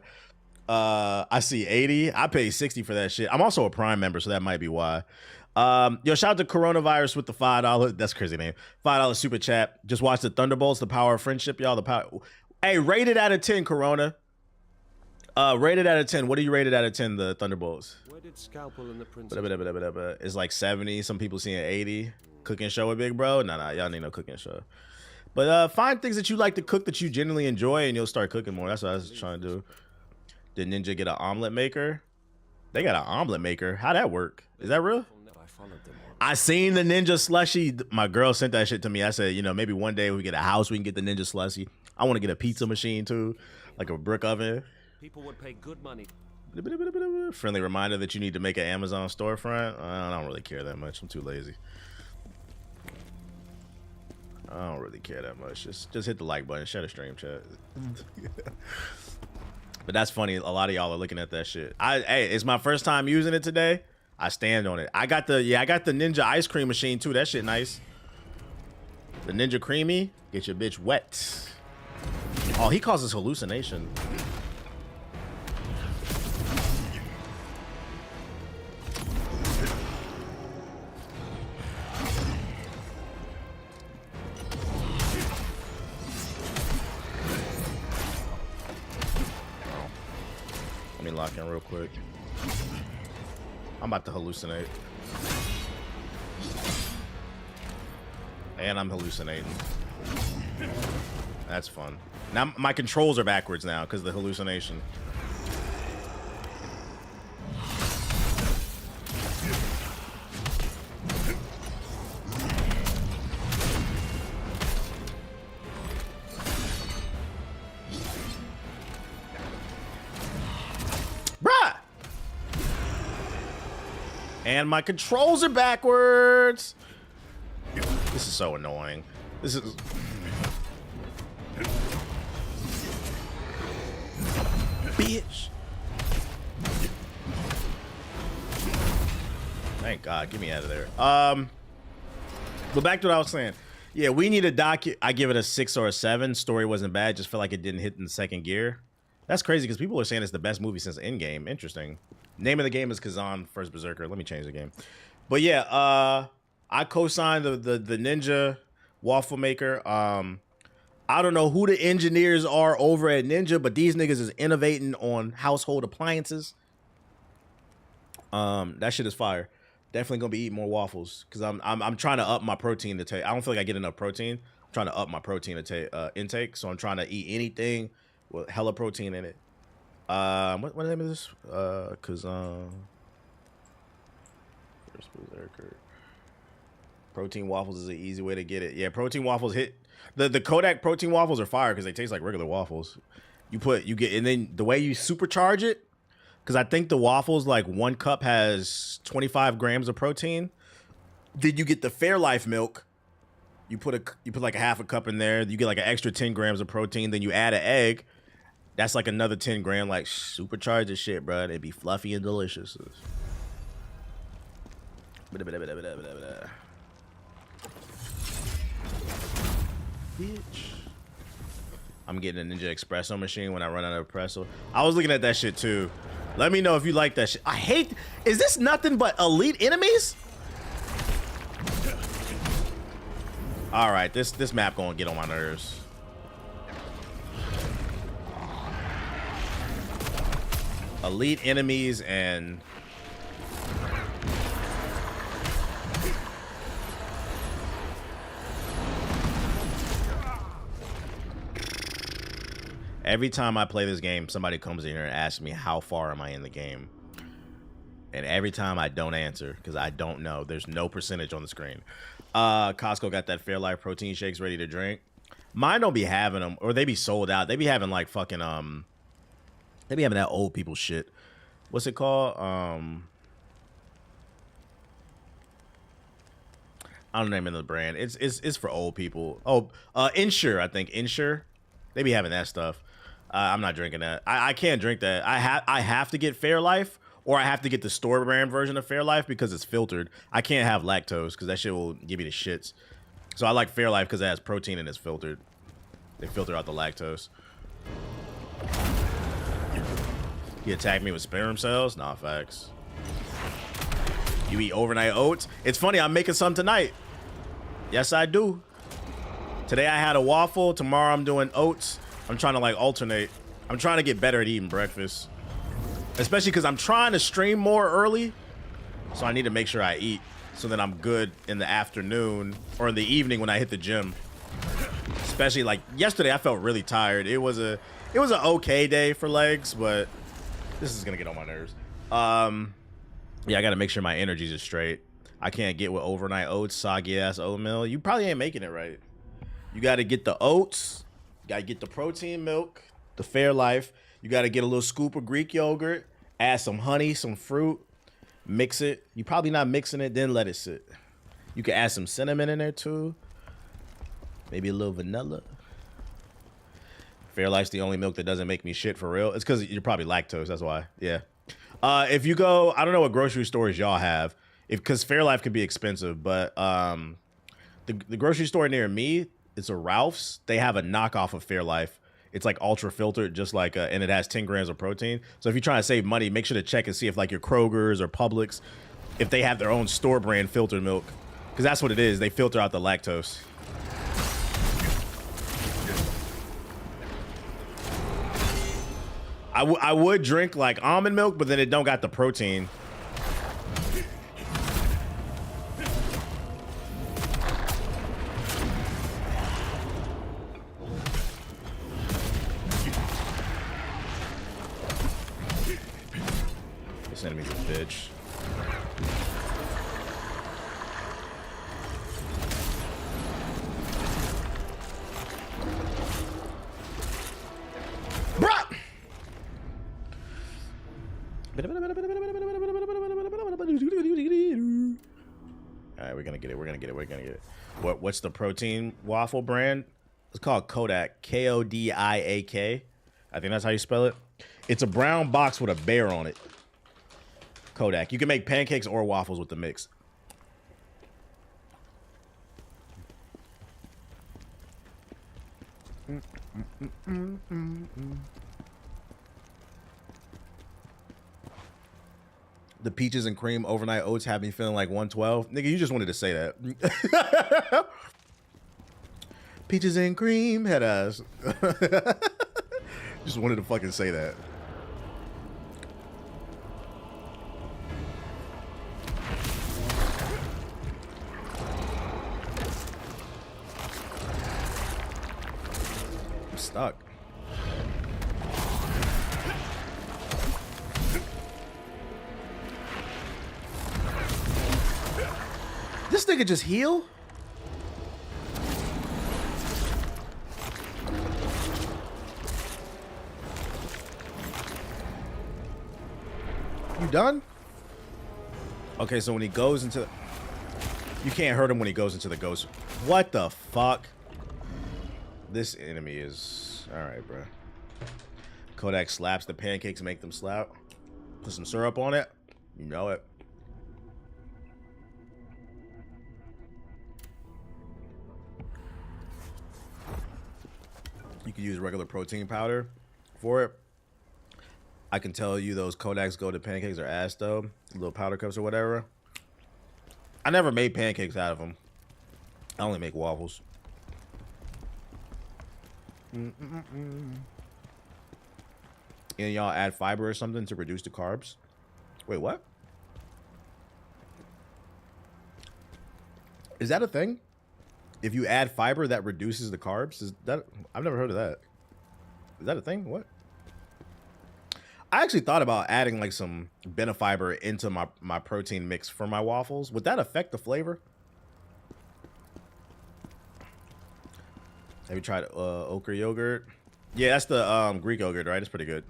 I see 80. I paid 60 for that shit. I'm also a Prime member, so that might be why. Yo, shout out to Coronavirus with the $5. That's a crazy name. $5 super chat. Just watch the Thunderbolts, the power of friendship, y'all. The power. Hey, rated out of 10, Corona. Rated out of 10. What do you rated out of 10, the Thunderbolts? Where did Scalpel and the Princess? It's like 70. Some people seeing 80. Cooking show with Big Bro? Nah, y'all need no cooking show. But find things that you like to cook that you genuinely enjoy, and you'll start cooking more. That's what I was trying to do. Did Ninja get an omelet maker? They got an omelet maker. How'd that work? Is that real? I seen the Ninja slushy. My girl sent that shit to me. I said, you know, maybe one day we get a house, we can get the Ninja slushy. I want to get a pizza machine too, like a brick oven. People would pay good money. Friendly reminder that you need to make an Amazon storefront. I don't really care that much. I'm too lazy. I don't really care that much. Just hit the like button. Shut a stream chat. But that's funny. A lot of y'all are looking at that shit. Hey, it's my first time using it today. I stand on it. I got the Ninja ice cream machine too. That shit nice. The Ninja Creamy, get your bitch wet. Oh, he causes hallucination. Let me lock in real quick. I'm about to hallucinate. And I'm hallucinating. That's fun. Now my controls are backwards now because of the hallucination. Bruh! And my controls are backwards. This is so annoying. This is... Bitch. Thank God. Get me out of there. But back to what I was saying. Yeah, we need a doc. I give it a 6 or a 7. Story wasn't bad. Just felt like it didn't hit in the second gear. That's crazy because people are saying it's the best movie since Endgame. Interesting. Name of the game is Kazan, First Berserker. Let me change the game. But yeah, I co-signed the Ninja waffle maker. I don't know who the engineers are over at Ninja, but these niggas is innovating on household appliances. That shit is fire. Definitely gonna be eating more waffles because I'm trying to up my protein intake. I don't feel like I get enough protein. I'm trying to up my protein intake, so I'm trying to eat anything with hella protein in it. What name is this? Kazan. First Berserker. Protein waffles is an easy way to get it. Yeah, protein waffles hit. The Kodak protein waffles are fire because they taste like regular waffles. And then the way you supercharge it, because I think the waffles, like 1 cup has 25 grams of protein. Then you get the Fairlife milk. You put like a half a cup in there. You get like an extra 10 grams of protein. Then you add an egg. That's like another 10 gram. Like supercharge the shit, bro. It'd be fluffy and delicious. Bitch. I'm getting a Ninja Espresso machine when I run out of espresso. I was looking at that shit too. Let me know if you like that shit. I hate. Is this nothing but elite enemies? All right, this map gonna get on my nerves. Elite enemies and every time I play this game, somebody comes in here and asks me how far am I in the game. And every time I don't answer because I don't know. There's no percentage on the screen. Costco got that Fairlife protein shakes ready to drink. Mine don't be having them, or they be sold out. They be having like fucking they be having that old people shit. What's it called? I don't know the brand. It's for old people. Oh, Ensure, I think. Ensure. They be having that stuff. I'm not drinking that. I can't drink that. I have to get Fairlife, or I have to get the store brand version of Fairlife because it's filtered. I can't have lactose because that shit will give me the shits. So I like Fairlife because it has protein and it's filtered. They filter out the lactose. He attacked me with sperm cells? Nah, facts. You eat overnight oats? It's funny, I'm making some tonight. Yes, I do. Today I had a waffle. Tomorrow I'm doing oats. I'm trying to like alternate. I'm trying to get better at eating breakfast. Especially because I'm trying to stream more early. So I need to make sure I eat so that I'm good in the afternoon or in the evening when I hit the gym. Especially like yesterday, I felt really tired. It was an okay day for legs, but this is gonna get on my nerves. Yeah, I gotta make sure my energies are straight. I can't get with overnight oats, soggy ass oatmeal. You probably ain't making it right. You gotta get the oats, you gotta get the protein milk, the Fairlife. You gotta get a little scoop of Greek yogurt, add some honey, some fruit, mix it. You probably not mixing it, then let it sit. You can add some cinnamon in there too. Maybe a little vanilla. Fairlife's the only milk that doesn't make me shit for real. It's because you're probably lactose, that's why. Yeah. If you go, I don't know what grocery stores y'all have, because Fairlife could be expensive, but the grocery store near me, it's a Ralph's. They have a knockoff of Fairlife. It's like ultra filtered, just like, and it has 10 grams of protein. So if you're trying to save money, make sure to check and see if like your Kroger's or Publix, if they have their own store brand filtered milk, because that's what it is. They filter out the lactose. I would drink like almond milk, but then it don't got the protein. This enemy's a bitch. Bruh! All right, we're gonna get it. We're gonna get it. We're gonna get it. What's the protein waffle brand? It's called Kodak. K-O-D-I-A-K. I think that's how you spell it. It's a brown box with a bear on it. Kodak. You can make pancakes or waffles with the mix. The peaches and cream overnight oats have me feeling like 112. Nigga, you just wanted to say that. Peaches and cream, head ass. Just wanted to fucking say that. I'm stuck. This nigga just heal? You done? Okay, so when he goes into... You can't hurt him when he goes into the ghost. What the fuck? This enemy is... Alright, bro. Kodak slaps the pancakes, make them slap. Put some syrup on it. You know it. You can use regular protein powder for it. I can tell you those Kodaks go to pancakes or ass though. Little powder cups or whatever. I never made pancakes out of them. I only make waffles. And y'all add fiber or something to reduce the carbs? Wait, what? Is that a thing? If you add fiber, that reduces the carbs? Is that? I've never heard of that. Is that a thing? What? I actually thought about adding like some benefiber into my protein mix for my waffles. Would that affect the flavor? Have you tried okra yogurt? Yeah, that's the Greek yogurt, right? It's pretty good.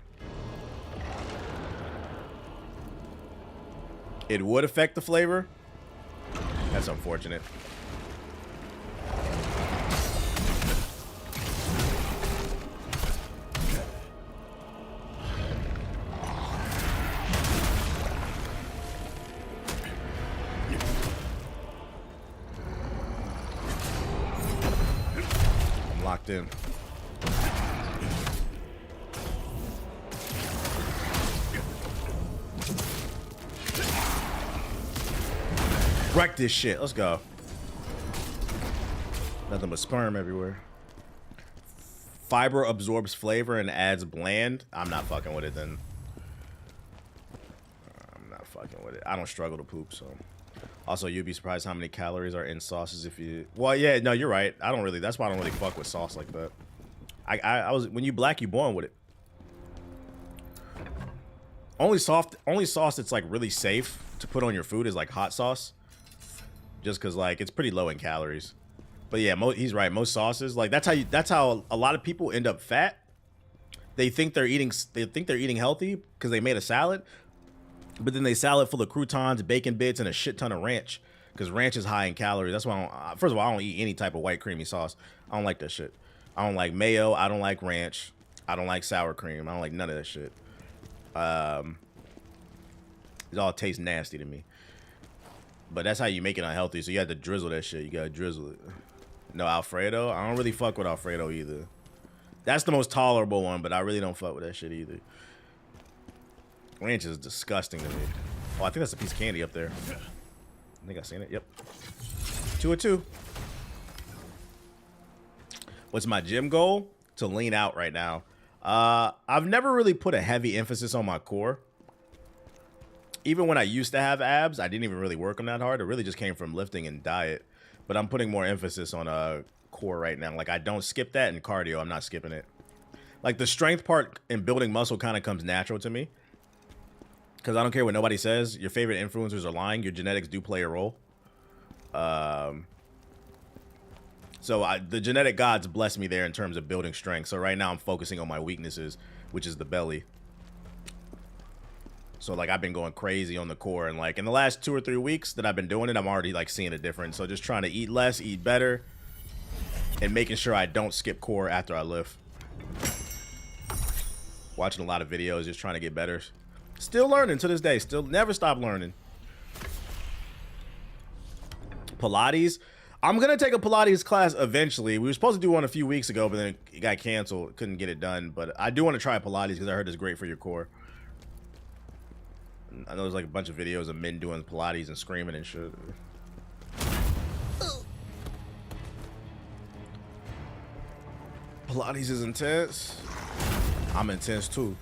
It would affect the flavor? That's unfortunate. locked in. Wreck this shit. Let's go. Nothing but sperm everywhere. Fiber absorbs flavor and adds bland. I'm not fucking with it then. I'm not fucking with it. I don't struggle to poop, so. Also, you'd be surprised how many calories are in sauces if you... Well, yeah, no, you're right. I don't really... That's why I don't really fuck with sauce like that. I was... When you black, you born with it. Only sauce that's like really safe to put on your food is like hot sauce. Just because like it's pretty low in calories. But yeah, he's right. Most sauces, like that's how a lot of people end up fat. They think they're eating healthy because they made a salad, but then they salad full of croutons, bacon bits, and a shit ton of ranch. Because ranch is high in calories. That's why first of all, I don't eat any type of white creamy sauce. I don't like that shit. I don't like mayo. I don't like ranch. I don't like sour cream. I don't like none of that shit. It all tastes nasty to me. But that's how you make it unhealthy. So you have to drizzle that shit. You gotta drizzle it. No Alfredo. I don't really fuck with Alfredo either. That's the most tolerable one, but I really don't fuck with that shit either. Ranch is disgusting to me. Oh, I think that's a piece of candy up there. I think I've seen it. Yep. 2 of 2. What's my gym goal? To lean out right now. I've never really put a heavy emphasis on my core. Even when I used to have abs, I didn't even really work them that hard. It really just came from lifting and diet. But I'm putting more emphasis on core right now. Like, I don't skip that, and cardio, I'm not skipping it. Like, the strength part and building muscle kind of comes natural to me. Because I don't care what nobody says. Your favorite influencers are lying. Your genetics do play a role. So the genetic gods bless me there in terms of building strength. So right now I'm focusing on my weaknesses, which is the belly. So like I've been going crazy on the core, and like in the last 2 or 3 weeks that I've been doing it, I'm already like seeing a difference. So just trying to eat less, eat better, and making sure I don't skip core after I lift. Watching a lot of videos, just trying to get better. Still learning to this day. Still never stop learning. Pilates. I'm gonna take a Pilates class eventually. We were supposed to do one a few weeks ago, but then it got canceled. Couldn't get it done. But I do want to try Pilates because I heard it's great for your core. I know there's like a bunch of videos of men doing Pilates and screaming and shit. Pilates is intense. I'm intense too.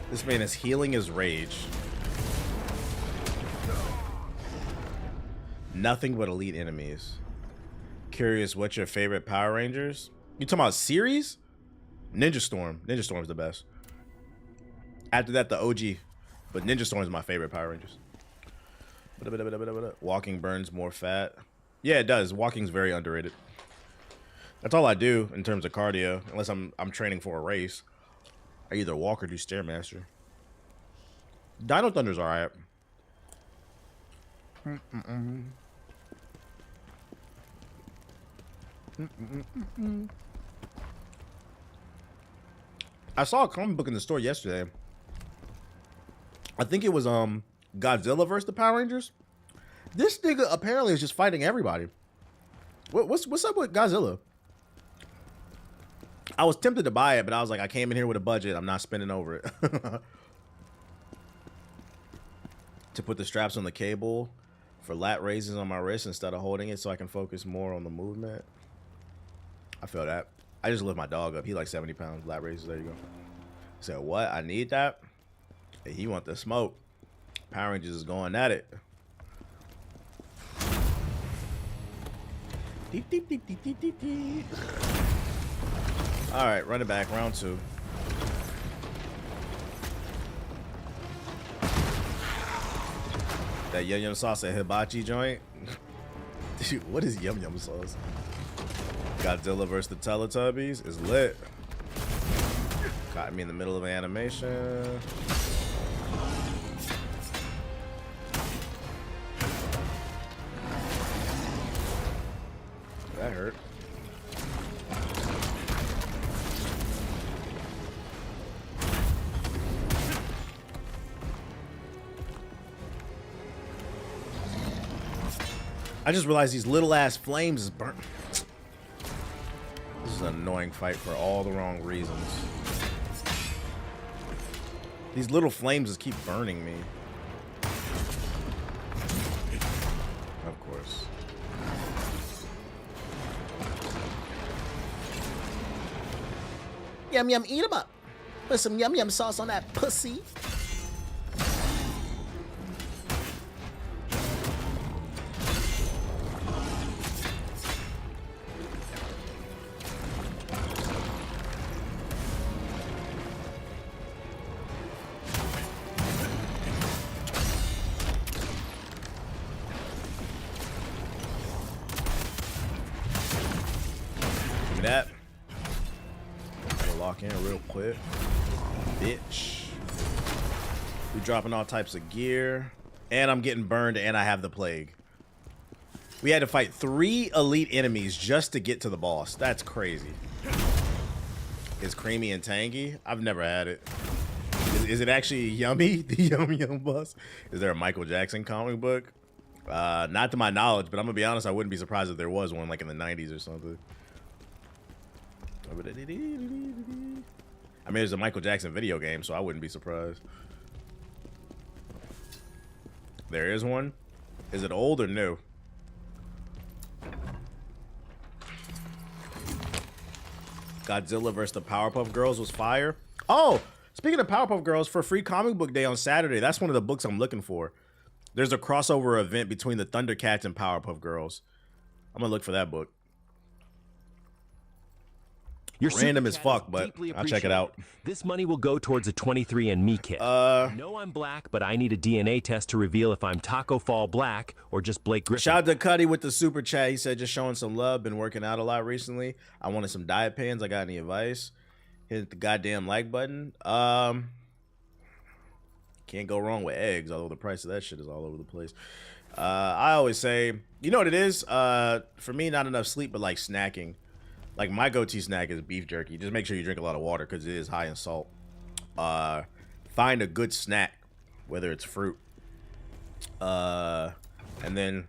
This man is healing his rage. Nothing but elite enemies. Curious, what's your favorite Power Rangers? You talking about series? Ninja Storm. Ninja Storm's the best. After that, the OG. But Ninja Storm is my favorite Power Rangers. Walking burns more fat. Yeah, it does. Walking's very underrated. That's all I do in terms of cardio, unless I'm training for a race. I either walk or do Stairmaster. Dino Thunder's alright. I saw a comic book in the store yesterday. I think it was Godzilla versus the Power Rangers. This nigga apparently is just fighting everybody. What's up with Godzilla? I was tempted to buy it, but I was like, I came in here with a budget. I'm not spending over it. To put the straps on the cable for lat raises on my wrist instead of holding it so I can focus more on the movement. I feel that. I just lift my dog up. He like 70 pounds. Lat raises. There you go. He said, what? I need that? Hey, he want the smoke. Power Rangers is going at it. Deep, deep, deep, deep, deep, deep, deep. All right, run it back, round 2. That yum yum sauce at hibachi joint. Dude, what is yum yum sauce? Godzilla vs. the Teletubbies is lit. Caught me in the middle of an animation. That hurt. I just realized these little ass flames is burnt. This is an annoying fight for all the wrong reasons. These little flames just keep burning me. Of course. Yum yum, eat 'em up. Put some yum yum sauce on that pussy. That. Lock in real quick. Bitch. We dropping all types of gear. And I'm getting burned and I have the plague. We had to fight 3 elite enemies just to get to the boss. That's crazy. It's creamy and tangy. I've never had it. Is it actually yummy? The yum yum boss? Is there a Michael Jackson comic book? Not to my knowledge, but I'm gonna be honest, I wouldn't be surprised if there was one like in the 90s or something. I mean, there's a Michael Jackson video game, so I wouldn't be surprised. There is one. Is it old or new? Godzilla vs. the Powerpuff Girls was fire. Oh, speaking of Powerpuff Girls, for Free Comic Book Day on Saturday, that's one of the books I'm looking for. There's a crossover event between the Thundercats and Powerpuff Girls. I'm gonna look for that book. You're random as fuck, but I'll check it out. This money will go towards a 23andMe kit. I know I'm black, but I need a DNA test to reveal if I'm Taco Fall black or just Blake Griffin. Shout out to Cuddy with the super chat. He said, just showing some love. Been working out a lot recently. I wanted some diet pans. I got any advice? Hit the goddamn like button. Can't go wrong with eggs, although the price of that shit is all over the place. I always say, you know what it is? For me, not enough sleep, but like snacking. Like my go-to snack is beef jerky. Just make sure you drink a lot of water because it is high in salt. Find a good snack, whether it's fruit. And then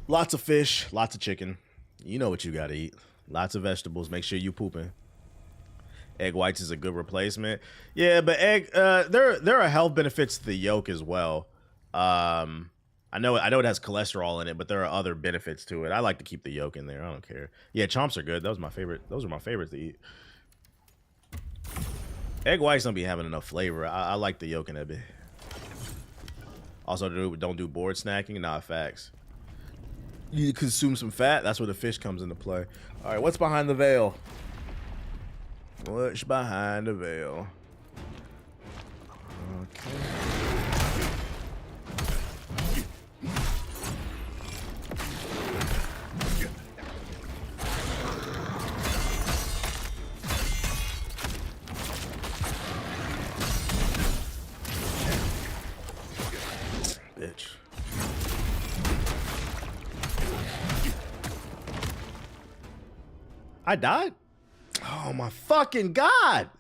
lots of fish, lots of chicken. You know what you gotta eat. Lots of vegetables. Make sure you pooping. Egg whites is a good replacement. Yeah, but egg there are health benefits to the yolk as well. I know it has cholesterol in it, but there are other benefits to it. I like to keep the yolk in there. I don't care. Yeah, chomps are good. That was my favorite. Those are my favorites to eat. Egg whites don't be having enough flavor. I like the yolk in that bit. Also, don't do board snacking. Nah, facts. You consume some fat. That's where the fish comes into play. All right, what's behind the veil? What's behind the veil? Okay. Bitch. I died? Oh my fucking god!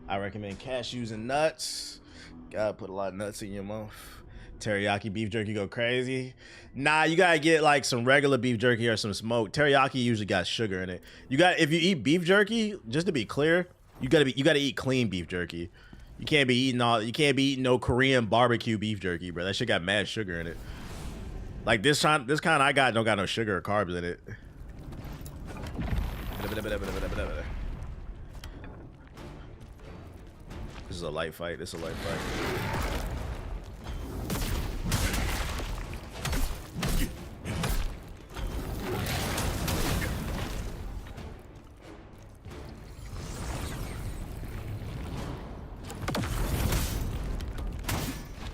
I recommend cashews and nuts. Gotta put a lot of nuts in your mouth. Teriyaki beef jerky go crazy. Nah, you gotta get like some regular beef jerky or some smoked. Teriyaki usually got sugar in it. If you eat beef jerky, just to be clear, you gotta eat clean beef jerky. You can't be eating no Korean barbecue beef jerky, bro. That shit got mad sugar in it. Like this kind I got don't got no sugar or carbs in it. This is a light fight. This is a light fight.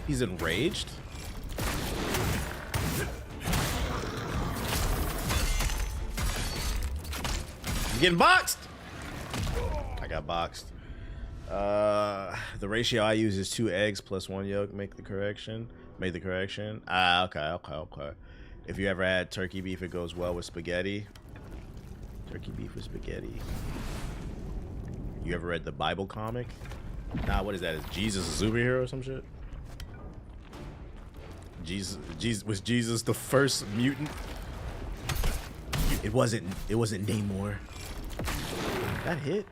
He's enraged. I'm getting boxed. I got boxed. The ratio I use is 2 eggs plus 1 yolk. Make the correction. Okay. If you ever had turkey beef, it goes well with spaghetti. Turkey beef with spaghetti. You ever read the Bible comic? Nah, what is that? Is Jesus a superhero or some shit? Was Jesus the first mutant? It wasn't Namor. That hit.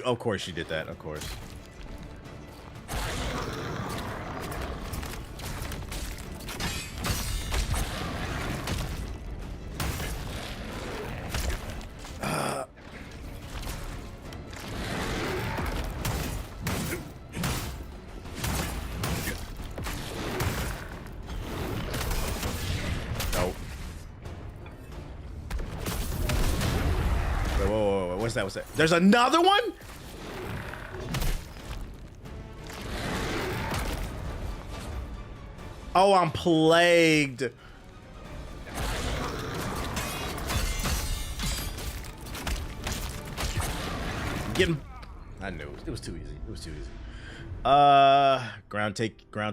Of course you did that, of course. Nope. Whoa. What's that? There's another one? Oh, I'm plagued. I knew it was too easy. Ground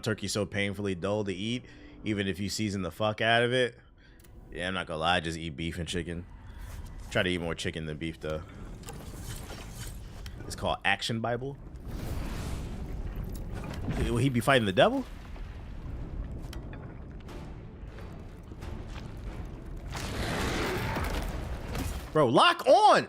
turkey so painfully dull to eat, even if you season the fuck out of it. Yeah, I'm not gonna lie, I just eat beef and chicken. Try to eat more chicken than beef though. It's called Action Bible. Will he be fighting the devil? Bro, lock on!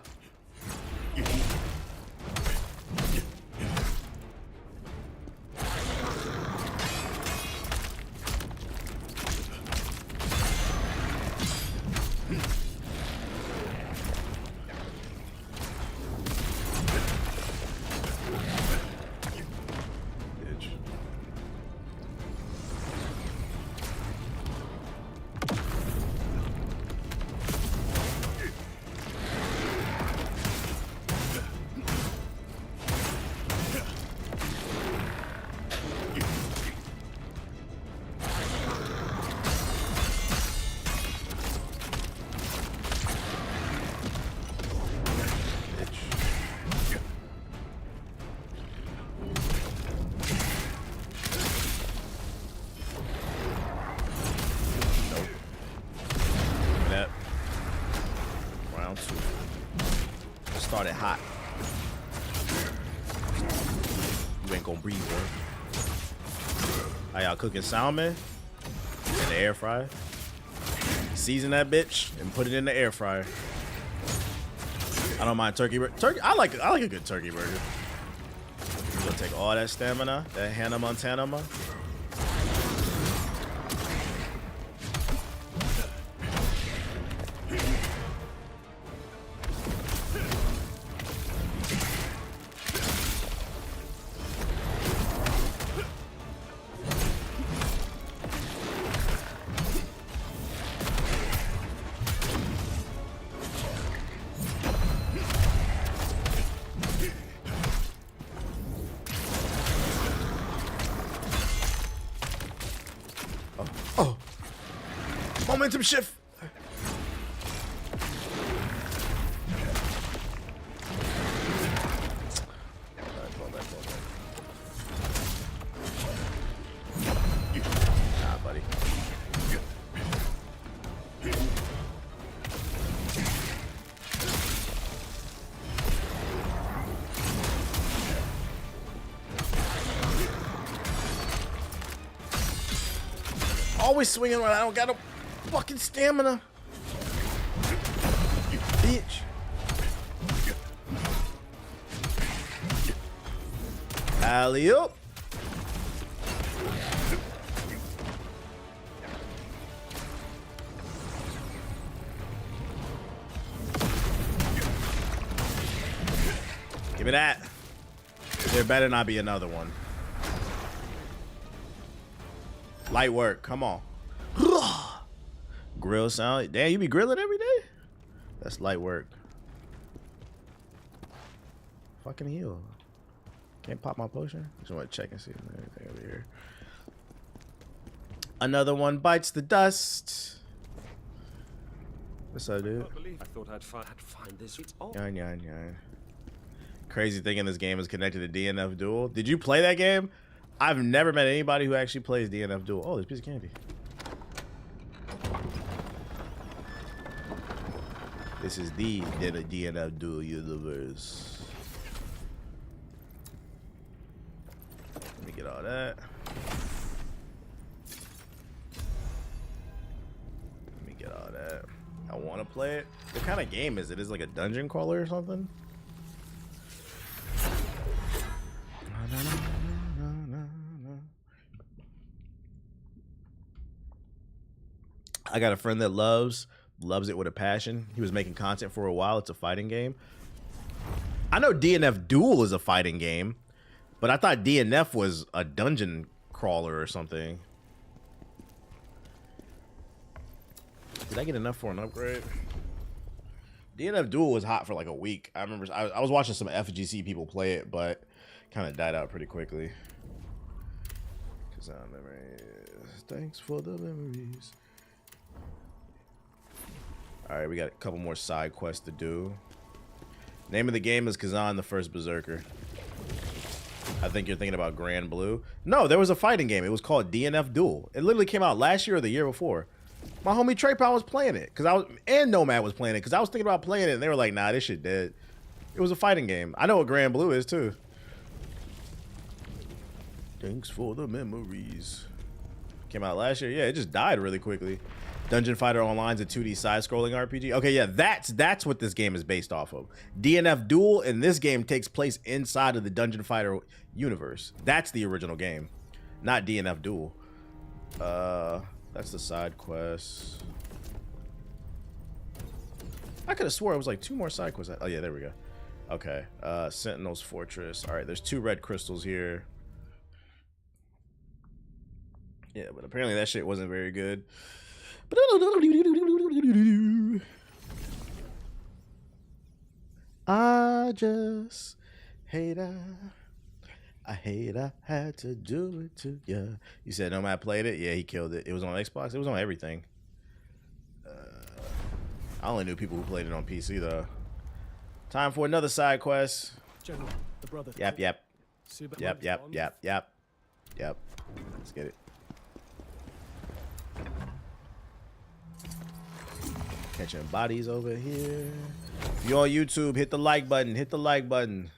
Started hot. You ain't gonna breathe, bro. How y'all cooking salmon in the air fryer? Season that bitch and put it in the air fryer. I don't mind turkey. I like a good turkey burger. You're gonna take all that stamina, that Hannah Montana. Momentum shift. Nah, buddy. Always swinging when I don't got a fucking stamina. Bitch. Alley-oop. Give me that. There better not be another one. Light work. Come on. Grill sound. Damn, you be grilling every day? That's light work. Fucking heal. Can't pop my potion. Just want to check and see if there's anything over here. Another one bites the dust. What's up, dude? I thought I'd find this. It's all. Yan. Crazy thing in this game is connected to DNF Duel. Did you play that game? I've never met anybody who actually plays DNF Duel. Oh, there's a piece of candy. This is the DNF Duel universe. Let me get all that. Let me get all that. I want to play it. What kind of game is it? Is it like a dungeon crawler or something? I got a friend that loves it with a passion. He was making content for a while. It's a fighting game. I know DNF Duel is a fighting game, but I thought DNF was a dungeon crawler or something. Did I get enough for an upgrade? DNF Duel was hot for like a week. I remember I was watching some FGC people play it, but kind of died out pretty quickly. Kazan memories. Thanks for the memories. All right, we got a couple more side quests to do. Name of the game is Kazan the First Berserker. I think you're thinking about Grand Blue. No, there was a fighting game. It was called DNF Duel. It literally came out last year or the year before. My homie Trey Powell was playing it and Nomad was playing it because I was thinking about playing it and they were like, nah, this shit dead. It was a fighting game. I know what Grand Blue is too. Thanks for the memories. Came out last year. Yeah, it just died really quickly. Dungeon Fighter Online's a 2D side-scrolling RPG. Okay, yeah, that's what this game is based off of. DNF Duel in this game takes place inside of the Dungeon Fighter universe. That's the original game, not DNF Duel. That's the side quests. I could have swore it was like 2 more side quests. Oh yeah, there we go. Okay, Sentinel's Fortress. All right, there's 2 red crystals here. Yeah, but apparently that shit wasn't very good. I just hate I hate I had to do it to ya. You said Nomad played it? Yeah, he killed it. It was on Xbox. It was on everything. I only knew people who played it on PC though. Time for another side quest. General, the brother. Yep. Let's get it. Catching bodies over here. If you're on YouTube, hit the like button. Hit the like button.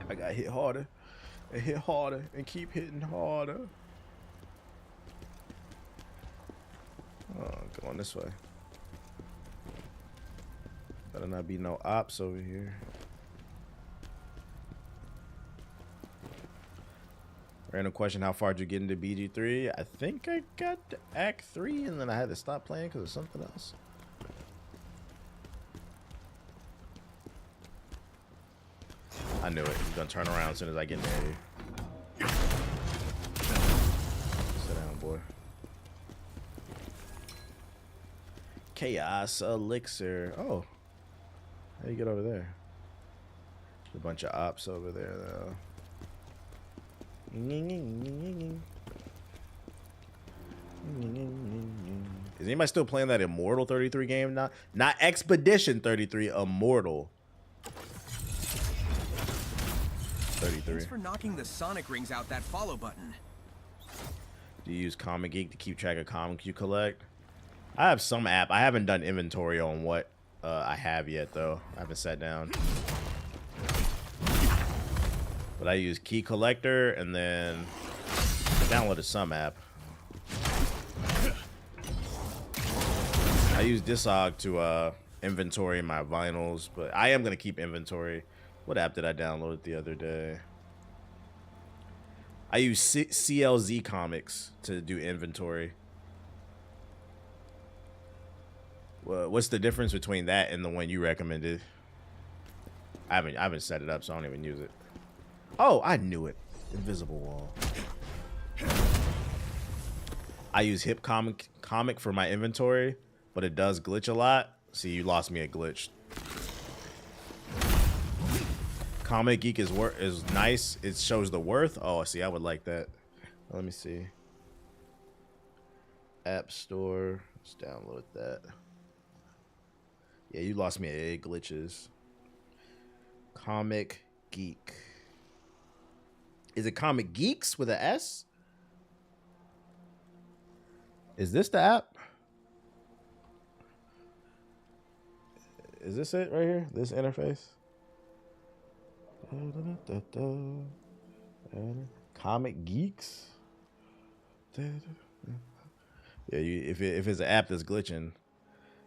I gotta hit harder and hit harder and keep hitting harder. Oh, come on this way. Better not be no ops over here. Random question, how far did you get into BG3? I think I got to Act 3 and then I had to stop playing because of something else. I knew it. He's gonna turn around as soon as I get near you. Sit down, boy. Chaos Elixir. Oh. How do you get over there? There's a bunch of ops over there, though. Is anybody still playing that Immortal 33 game? Not Expedition 33, Immortal 33. Thanks for knocking the Sonic rings out that follow button. Do you use Comic Geek to keep track of comics you collect? I have some app. I haven't done inventory on what I have yet, though. I haven't sat down. But I use Key Collector and then I downloaded some app. I use Discog to inventory my vinyls, but I am gonna keep inventory. What app did I download the other day? I use CLZ Comics to do inventory. What's the difference between that and the one you recommended? I haven't set it up, so I don't even use it. Oh, I knew it. Invisible wall. I use hip comic for my inventory, but it does glitch a lot. See, you lost me at glitch. Comic Geek is nice. It shows the worth. Oh, see, I would like that. Let me see. App Store. Let's download that. Yeah, you lost me at A glitches. Comic Geek. Is it Comic Geeks with an S? Is this the app? Is this it right here? This interface? Comic Geeks? Yeah, if it's an app that's glitching.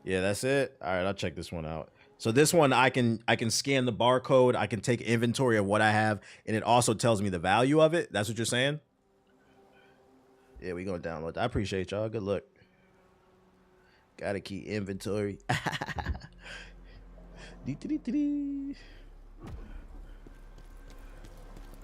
Yeah, that's it. All right, I'll check this one out. So this one, I can scan the barcode. I can take inventory of what I have, and it also tells me the value of it. That's what you're saying? Yeah, we gonna download that. I appreciate y'all. Good luck. Gotta keep inventory.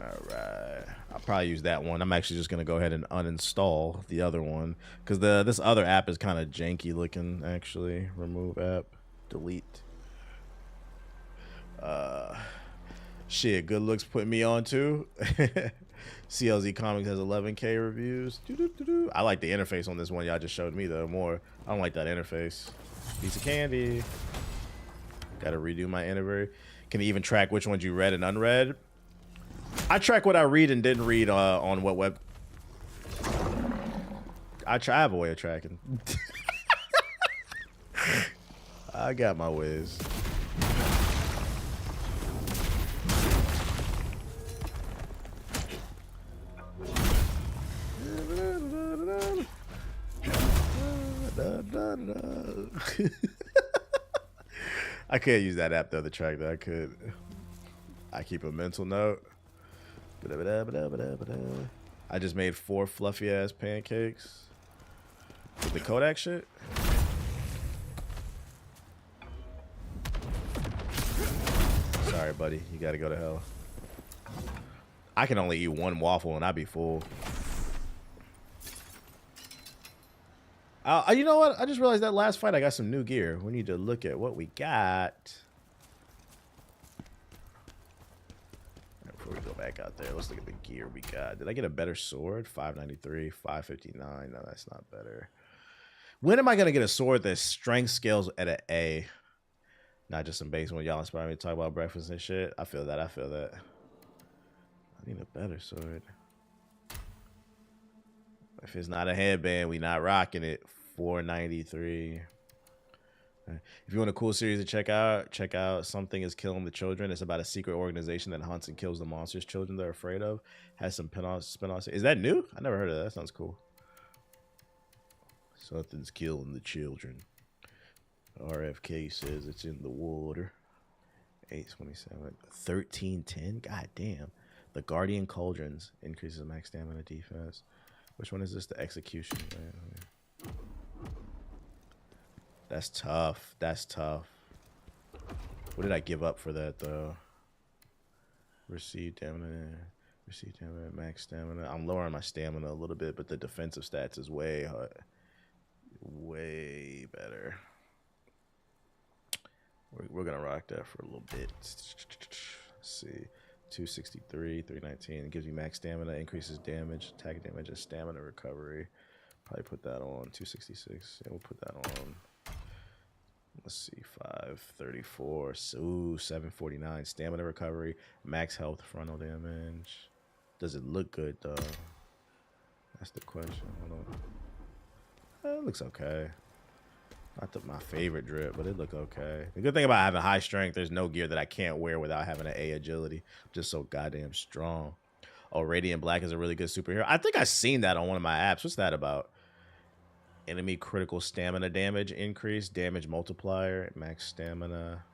All right, I'll probably use that one. I'm actually just gonna go ahead and uninstall the other one because this other app is kind of janky looking. Actually, remove app, delete. Shit, good looks put me on too. CLZ Comics has 11K reviews. I like the interface on this one y'all just showed me though more. I don't like that interface. Piece of candy. Got to redo my inventory. Can you even track which ones you read and unread? I track what I read and didn't read on what web. I have a way of tracking. I got my ways. I can't use that app though to track that. I keep a mental note. I just made 4 fluffy ass pancakes with the Kodak shit. Sorry, buddy. You gotta go to hell. I can only eat 1 waffle and I'd be full. You know what? I just realized that last fight I got some new gear. We need to look at what we got. Before we go back out there, let's look at the gear we got. Did I get a better sword? 593, 559. No, that's not better. When am I going to get a sword that strength scales at an A? Not just some base one. Y'all inspire me to talk about breakfast and shit. I feel that. I feel that. I need a better sword. If it's not a headband, we not rocking it. 493. If you want a cool series to check out Something is Killing the Children. It's about a secret organization that hunts and kills the monsters children they're afraid of. Has some spin-offs. Is that new? I never heard of that. That sounds cool. Something's killing the children. RFK says it's in the water. 827. 1310. God damn. The Guardian Cauldrons increases max stamina defense. Which one is this? The execution. That's tough. That's tough. What did I give up for that though? Receive stamina. Receive stamina. Max stamina. I'm lowering my stamina a little bit, but the defensive stats is way better. We're gonna rock that for a little bit. Let's see. 263, 319. It gives you max stamina, increases damage, attack damage, and stamina recovery. Probably put that on 266. Yeah, we'll put that on. Let's see, 534. So 749. Stamina recovery, max health, frontal damage. Does it look good though? That's the question. Hold on. It looks okay. Not my favorite drip, but it look okay. The good thing about having high strength, there's no gear that I can't wear without having an A agility. I'm just so goddamn strong. Oh, Radiant Black is a really good superhero. I think I've seen that on one of my apps. What's that about? Enemy critical stamina damage increase, damage multiplier, max stamina,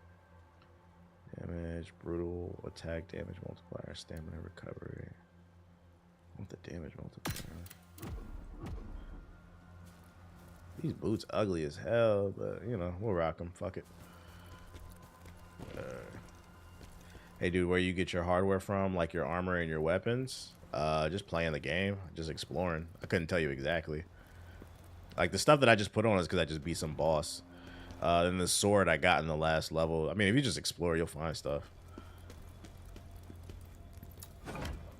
damage, brutal attack, damage multiplier, stamina recovery. I want the damage multiplier. These boots ugly as hell, but you know, we'll rock them. Fuck it. Hey, dude, where you get your hardware from, like your armor and your weapons? Just playing the game, just exploring. I couldn't tell you exactly. Like the stuff that I just put on is because I just beat some boss. Then the sword I got in the last level. I mean, if you just explore, you'll find stuff.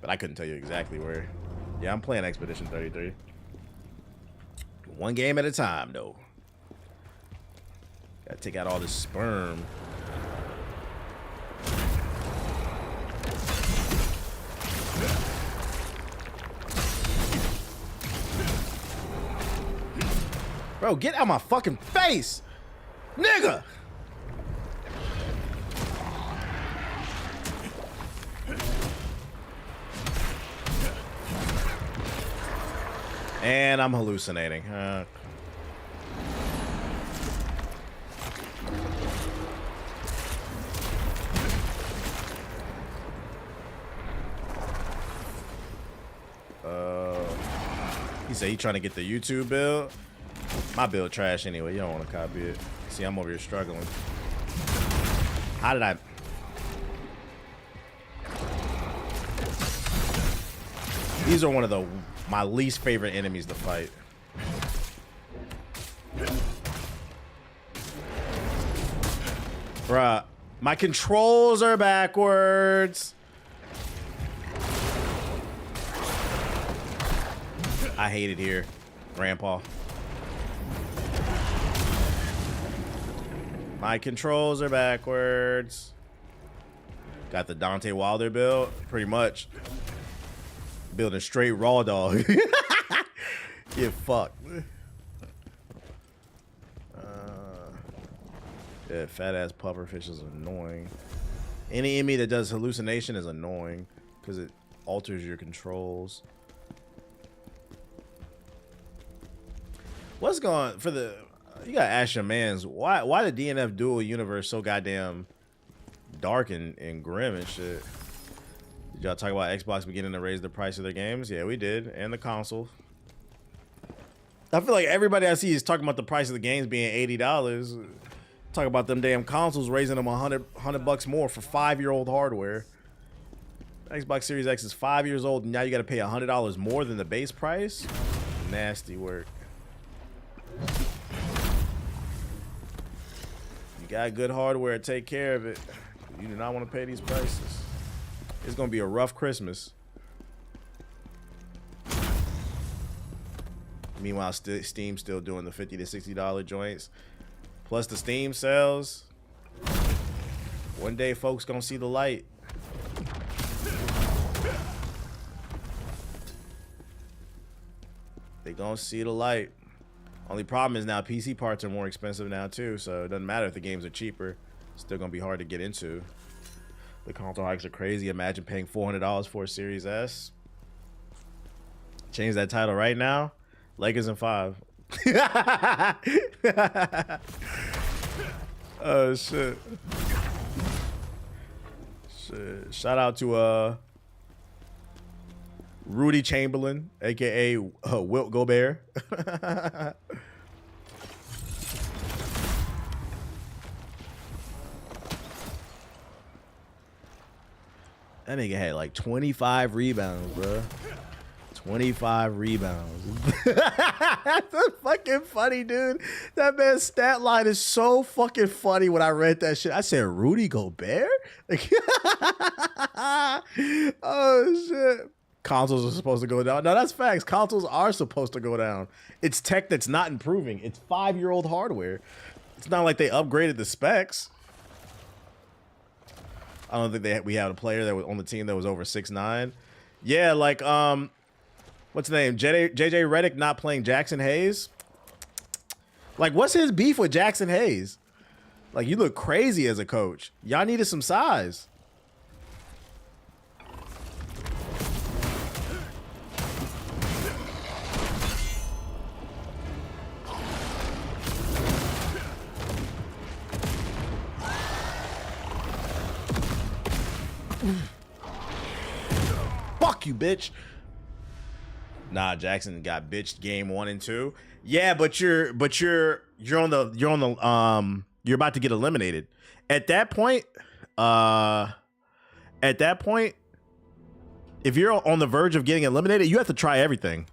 But I couldn't tell you exactly where. Yeah, I'm playing Expedition 33. One game at a time, though. Gotta take out all this sperm. Bro, get out my fucking face, nigga! And I'm hallucinating. He said he trying to get the YouTube build. My build trash anyway. You don't want to copy it. See, I'm over here struggling. How did I? These are one of my least favorite enemies to fight. Bruh, my controls are backwards. I hate it here, Grandpa. My controls are backwards. Got the Dante Wilder build, pretty much. Building straight raw dog. Get fucked. Yeah, fat ass pufferfish is annoying. Any enemy that does hallucination is annoying because it alters your controls. What's going for the? You gotta ask your mans why the DNF dual universe so goddamn dark and grim and shit. Did y'all talk about Xbox beginning to raise the price of their games? Yeah, we did, and the console. I feel like everybody I see is talking about the price of the games being $80. Talk about them damn consoles raising them $100 more for 5-year-old hardware. Xbox Series X is 5 years old, and now you got to pay $100 more than the base price. Nasty work. You got good hardware, take care of it. You do not want to pay these prices. It's gonna be a rough Christmas. Meanwhile, Steam's still doing the $50 to $60 joints. Plus the Steam sales. One day folks gonna see the light. They gonna see the light. Only problem is now PC parts are more expensive now too, so it doesn't matter if the games are cheaper. It's still gonna be hard to get into. The console hikes are crazy. Imagine paying $400 for a Series S. Change that title right now. Lakers in 5. Oh shit. Shit. Shout out to Rudy Chamberlain, aka Wilt Gobert. That nigga had like 25 rebounds, bro. 25 rebounds. That's fucking funny, dude. That man's stat line is so fucking funny when I read that shit. I said, Rudy Gobert? Like, oh, shit. Consoles are supposed to go down. No, that's facts. Consoles are supposed to go down. It's tech that's not improving. It's 5-year-old hardware. It's not like they upgraded the specs. I don't think we had a player that was on the team that was over 6'9". Yeah, like what's the name? JJ Redick not playing Jackson Hayes. Like, what's his beef with Jackson Hayes? Like, you look crazy as a coach. Y'all needed some size. Fuck you, bitch. Nah, Jackson got bitched game 1 and 2. Yeah, but you're on the you're about to get eliminated. At that point, if you're on the verge of getting eliminated, you have to try everything.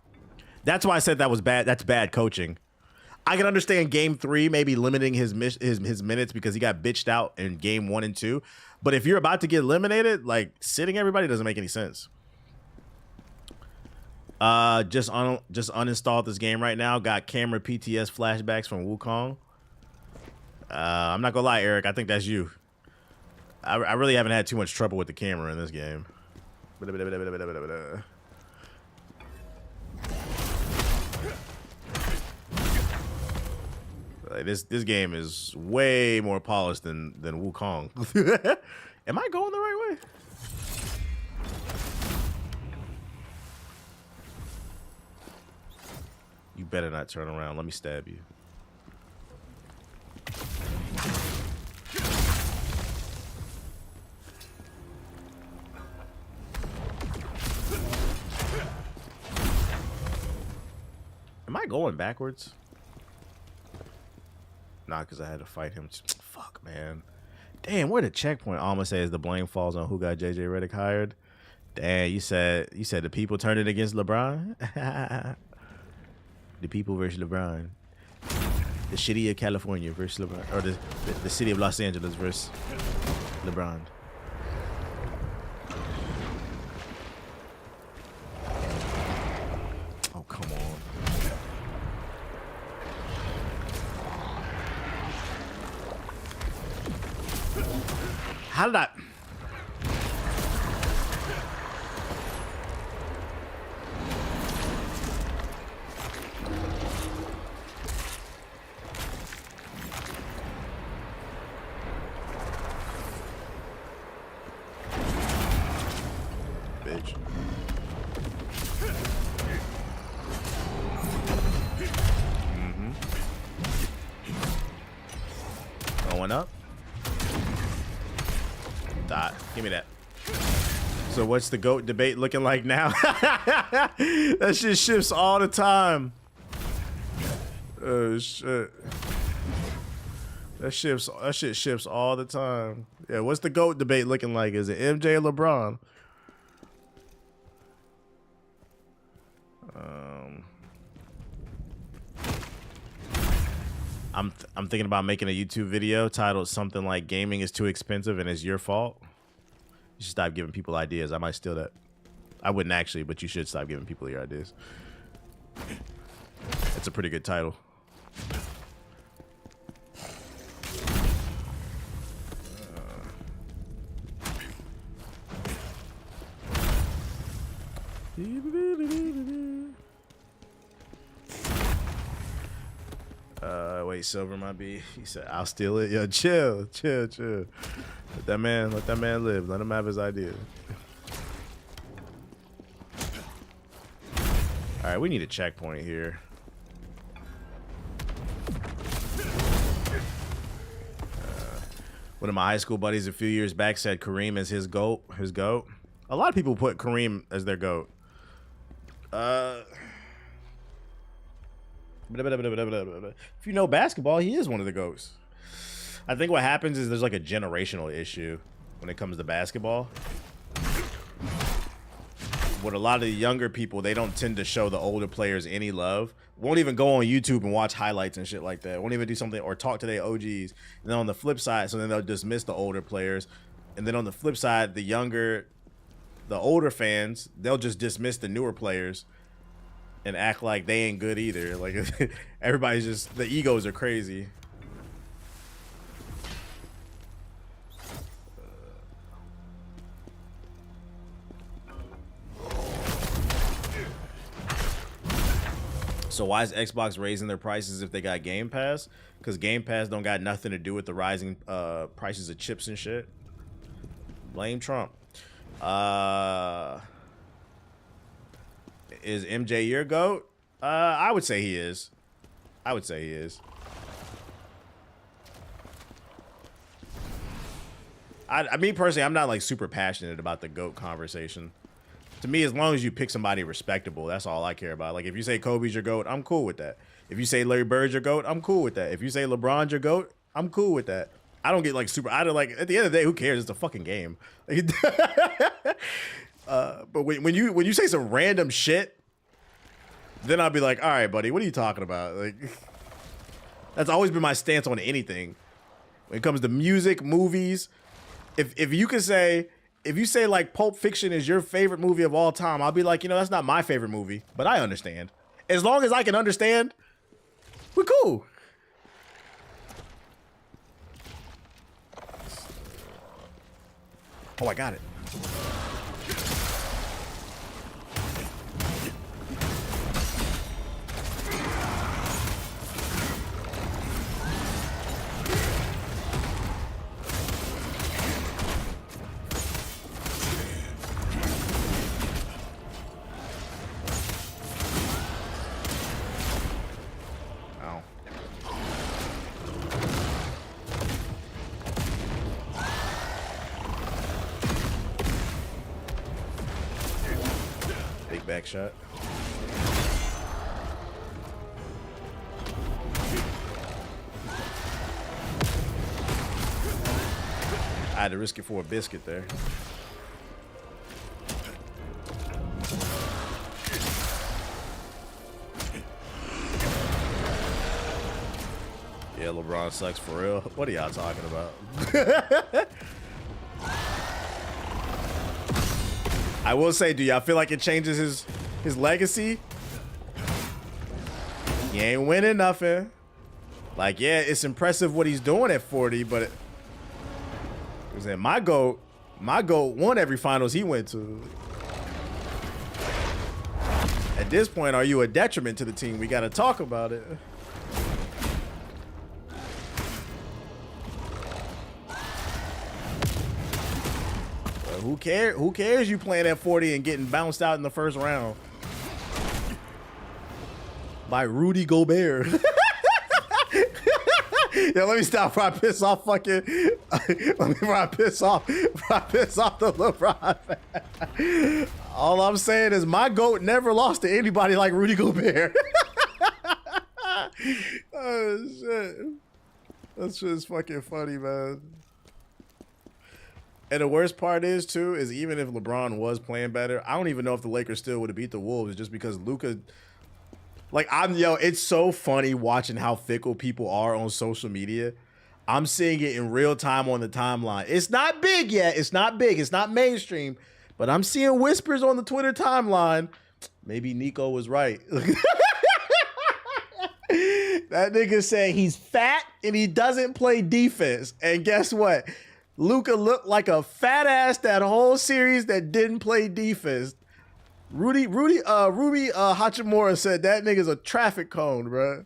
That's why I said that was bad. That's bad coaching. I can understand game 3 maybe limiting his minutes because he got bitched out in game 1 and 2. But if you're about to get eliminated, like sitting everybody doesn't make any sense. Just uninstalled this game right now. Got camera PTS flashbacks from Wu Chang. I'm not gonna lie, Eric. I think that's you. I really haven't had too much trouble with the camera in this game. Like this game is way more polished than Wu Chang. Am I going the right way? You better not turn around. Let me stab you. Am I going backwards? Nah, because I had to fight him. Fuck, man. Damn, where the checkpoint? Alma says the blame falls on who got JJ Redick hired. Damn, you said the people turned it against LeBron? The people versus LeBron. The city of California versus LeBron. Or the city of Los Angeles versus LeBron. Oh, come on. How did I... Bitch. Going up. Dot. Give me that. So what's the GOAT debate looking like now? That shit shifts all the time. Oh shit. That shit shifts all the time. Yeah, what's the GOAT debate looking like? Is it MJ or LeBron? I'm thinking about making a YouTube video titled something like "Gaming is too expensive and it's your fault." You should stop giving people ideas. I might steal that. I wouldn't actually, but you should stop giving people your ideas. It's a pretty good title. Wait, Silver might be. He said, "I'll steal it." Yo, chill. Let that man live. Let him have his idea. All right, we need a checkpoint here. One of my high school buddies a few years back said Kareem is his GOAT. A lot of people put Kareem as their GOAT. If you know basketball, he is one of the GOATs. I think what happens is there's like a generational issue when it comes to basketball. With a lot of the younger people, they don't tend to show the older players any love. Won't even go on YouTube and watch highlights and shit like that. Won't even do something or talk to their OGs. And then on the flip side, so then they'll dismiss the older players. And then on the flip side, the older fans, they'll just dismiss the newer players and act like they ain't good either. Like everybody's just, the egos are crazy. So why is Xbox raising their prices if they got Game Pass? Because Game Pass don't got nothing to do with the rising prices of chips and shit. Blame Trump. Is MJ your GOAT? I would say he is. I mean, personally, I'm not like super passionate about the GOAT conversation. To me, as long as you pick somebody respectable, that's all I care about. Like, if you say Kobe's your GOAT, I'm cool with that. If you say Larry Bird's your GOAT, I'm cool with that. If you say LeBron's your GOAT, I'm cool with that. I don't get like super. I don't like. At the end of the day, who cares? It's a fucking game. But when you say some random shit, then I'll be like, all right, buddy, what are you talking about? Like, that's always been my stance on anything. When it comes to music, movies, if you say like Pulp Fiction is your favorite movie of all time, I'll be like, that's not my favorite movie, but I understand. As long as I can understand, we're cool. Oh, I got it. Back shot. I had to risk it for a biscuit there. Yeah, LeBron sucks for real. What are y'all talking about? I will say, do y'all feel like it changes his legacy? He ain't winning nothing. Like, yeah, it's impressive what he's doing at 40, but my GOAT won every finals he went to. At this point, are you a detriment to the team? We got to talk about it. Who cares? Who cares you playing at 40 and getting bounced out in the first round by Rudy Gobert? Yeah, let me stop before I piss off fucking. Before I piss off the LeBron fan. All I'm saying is my GOAT never lost to anybody like Rudy Gobert. Oh shit, that's just fucking funny, man. And the worst part is, too, is even if LeBron was playing better, I don't even know if the Lakers still would have beat the Wolves just because Luka... Like, it's so funny watching how fickle people are on social media. I'm seeing it in real time on the timeline. It's not big yet. It's not big. It's not mainstream. But I'm seeing whispers on the Twitter timeline. Maybe Nico was right. That nigga said he's fat and he doesn't play defense. And guess what? Luka looked like a fat ass that whole series that didn't play defense. Ruby Hachimura said that nigga's a traffic cone, bro.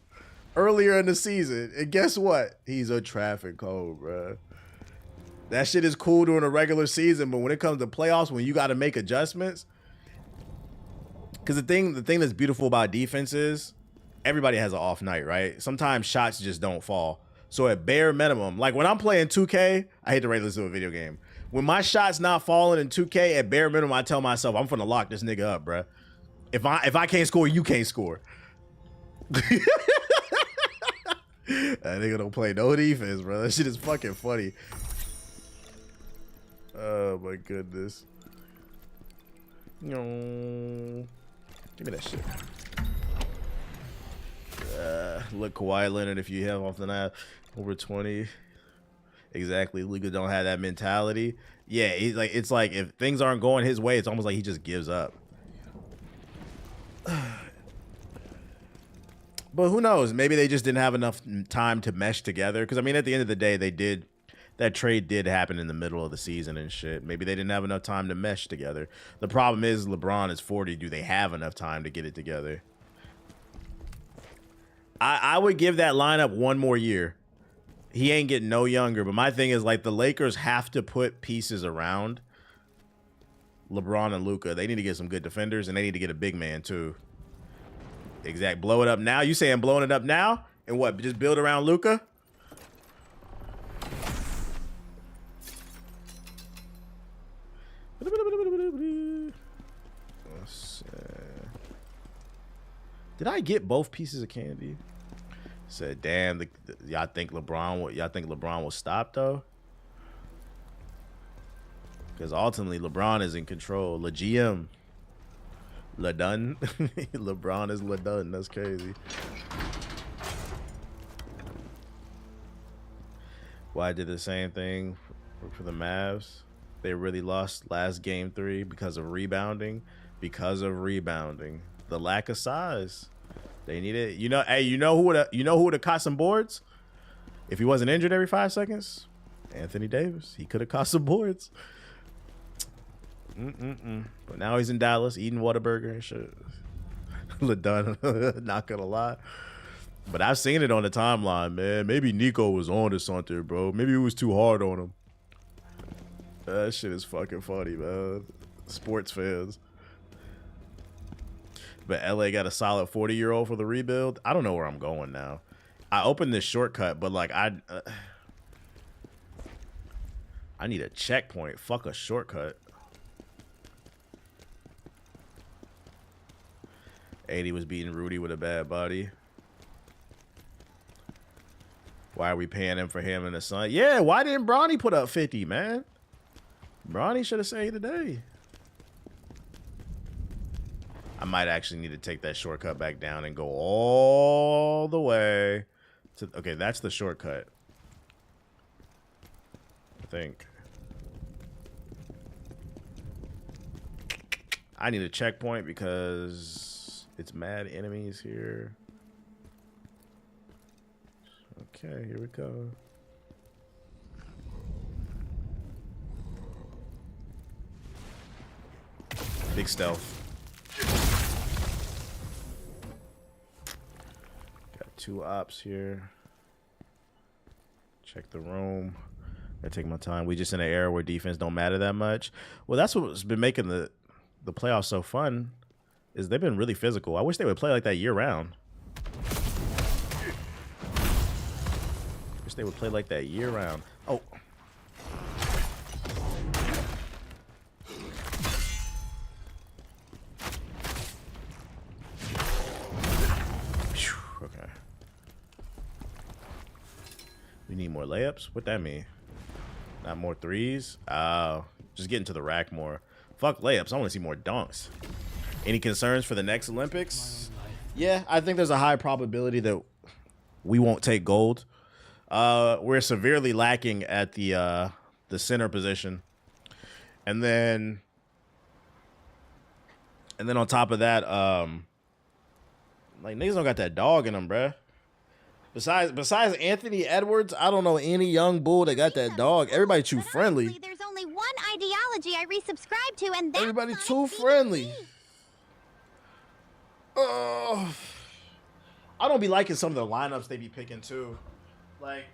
Earlier in the season. And guess what? He's a traffic cone, bro. That shit is cool during a regular season, but when it comes to playoffs, when you got to make adjustments, because the thing that's beautiful about defense is everybody has an off night, right? Sometimes shots just don't fall. So at bare minimum, like when I'm playing 2K, I hate to rate this to a video game. When my shot's not falling in 2K, at bare minimum, I tell myself, I'm finna lock this nigga up, bruh. If I can't score, you can't score. That nigga don't play no defense, bro. That shit is fucking funny. Oh my goodness. No. Give me that shit. Look, Kawhi Leonard, if you have off the night over 20. Exactly. Luka don't have that mentality. Yeah, he's like, it's like if things aren't going his way, it's almost like he just gives up. But who knows? Maybe they just didn't have enough time to mesh together. Because I mean, at the end of the day, that trade did happen in the middle of the season and shit. Maybe they didn't have enough time to mesh together. The problem is LeBron is 40. Do they have enough time to get it together? I would give that lineup one more year. He ain't getting no younger. But my thing is, like, the Lakers have to put pieces around LeBron and Luka. They need to get some good defenders, and they need to get a big man, too. Exact. Blow it up now? You saying blowing it up now? And what, just build around Luka? Did I get both pieces of candy? Said, damn, y'all think LeBron will stop though? Because ultimately LeBron is in control. Le GM. LeDun. LeBron is LeDun. That's crazy. Why did the same thing for the Mavs? They really lost last game 3 because of rebounding. Because of rebounding. The lack of size. They needed, you know, hey, you know who would have caught some boards? If he wasn't injured every 5 seconds? Anthony Davis. He could have caught some boards. But now he's in Dallas eating Whataburger and shit. LeDun, not gonna lie. But I've seen it on the timeline, man. Maybe Nico was on to something, bro. Maybe it was too hard on him. That shit is fucking funny, man. Sports fans. But LA got a solid 40-year-old for the rebuild. I don't know where I'm going now. I opened this shortcut, but like I need a checkpoint. Fuck a shortcut. 80 was beating Rudy with a bad body. Why are we paying him for him and the son? Yeah, why didn't Bronny put up 50, man? Bronny should have saved the day. I might actually need to take that shortcut back down and go all the way to... Okay, that's the shortcut. I think. I need a checkpoint because it's mad enemies here. Okay, here we go. Big stealth. Got 2 ops here. Check the room. Gotta take my time. We just in an era where defense don't matter that much. Well, that's what's been making the playoffs so fun, is they've been really physical. I wish they would play like that year round. Wish they would play like that year round. Oh. Okay. We need more layups? What that mean? Not more threes? Just getting to the rack more. Fuck layups. I want to see more dunks. Any concerns for the next Olympics? Yeah, I think there's a high probability that we won't take gold. We're severely lacking at the center position. And then on top of that, like niggas don't got that dog in them, bruh. Besides Anthony Edwards, I don't know any young bull that got that dog. Everybody too friendly. There's only one ideology I resubscribe to, and that's everybody too friendly. I don't be liking some of the lineups they be picking too. Like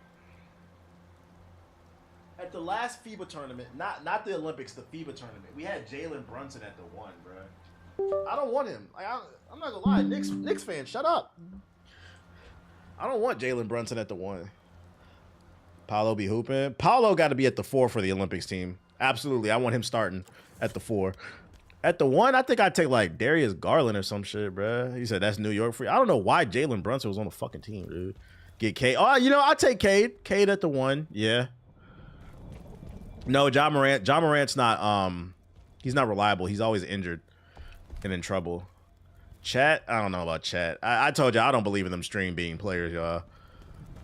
at the last FIBA tournament, not the Olympics, the FIBA tournament, we had Jalen Brunson at the 1, bruh. I don't want him. Like, I'm not gonna lie, Knicks fan, shut up. I don't want Jalen Brunson at the 1. Paolo be hooping. Paolo got to be at the 4 for the Olympics team. Absolutely, I want him starting at the 4. At the 1, I think I'd take like Darius Garland or some shit, bruh. He said that's New York free. I don't know why Jalen Brunson was on the fucking team, dude. Get Cade. Oh, you know, I'll take Cade. Cade at the 1. Yeah. No, John Morant. John Morant's not, he's not reliable. He's always injured and in trouble. Chat? I don't know about Chat. I told you I don't believe in them stream being players, y'all.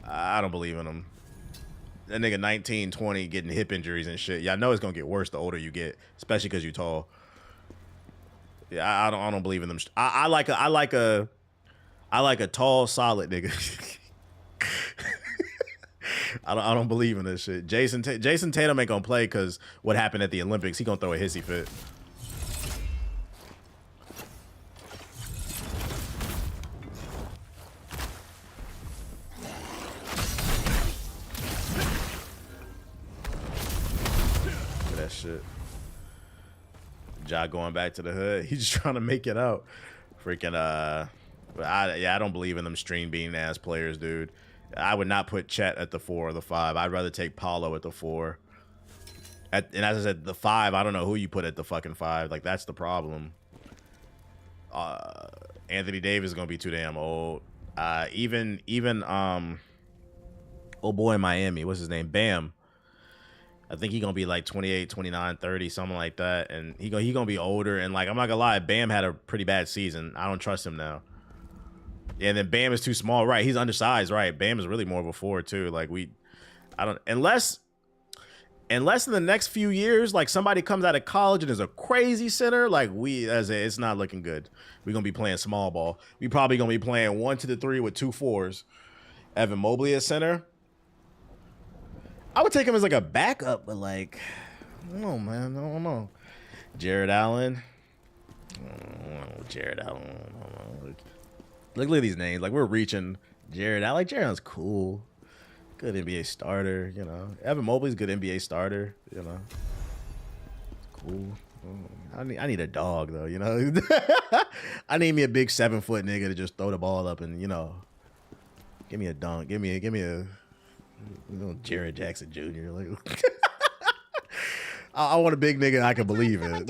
I don't believe in them. That nigga 19, 20 getting hip injuries and shit. Y'all know it's gonna get worse the older you get, especially because you tall. Yeah, I don't believe in them. I like a tall, solid nigga. I don't believe in this shit. Jason Tatum ain't gonna play because what happened at the Olympics. He gonna throw a hissy fit. Shit. Ja going back to the hood. He's just trying to make it out. Freaking I don't believe in them stream being ass players, dude. I would not put Chet at the 4 or the 5. I'd rather take Paulo at the 4. And as I said, the 5, I don't know who you put at the fucking 5. Like that's the problem. Anthony Davis is gonna be too damn old. Even oh boy in Miami, what's his name? Bam. I think he gonna be like 28, 29, 30, something like that. And he gonna be older. And like, I'm not gonna lie, Bam had a pretty bad season. I don't trust him now. Yeah, and then Bam is too small, right? He's undersized, right? Bam is really more of a forward too. Like unless in the next few years, like somebody comes out of college and is a crazy center, like it's not looking good. We're gonna be playing small ball. We probably gonna be playing 1 to the 3 with 2 4s. Evan Mobley at center. I would take him as like a backup, but like, I don't know, man. I don't know. Jared Allen. Jared Allen. Look at these names. Like, we're reaching Jared Allen. Like, Jared Allen's cool. Good NBA starter, you know. Evan Mobley's good NBA starter, you know. Cool. I need a dog, though, you know. I need me a big 7-foot nigga to just throw the ball up and, you know, give me a dunk. Give me a Jared Jackson Jr. Like, I want a big nigga I can believe in.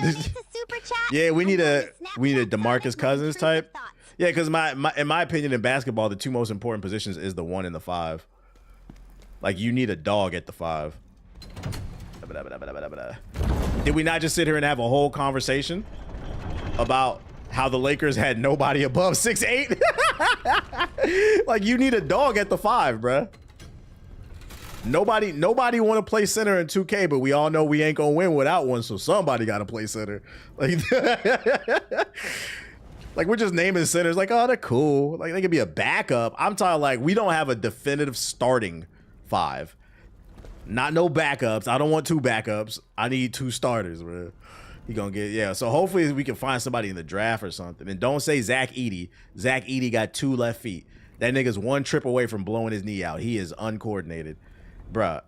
Yeah, we need a DeMarcus Cousins type. Yeah, because in my opinion, in basketball, the 2 most important positions is the 1 and the 5. Like, you need a dog at the 5. Did we not just sit here and have a whole conversation about how the Lakers had nobody above 6'8"? Like, you need a dog at the 5, bruh. Nobody want to play center in 2K, but we all know we ain't gonna win without one, so somebody got to play center. Like, like, we're just naming centers like, oh, they're cool. Like, they could be a backup. I'm talking like, we don't have a definitive starting 5. Not no backups. I don't want 2 backups. I need 2 starters, bro. You gonna get, yeah. So hopefully we can find somebody in the draft or something. And don't say Zach Edey. Zach Edey got 2 left feet. That nigga's 1 trip away from blowing his knee out. He is uncoordinated. Bruh,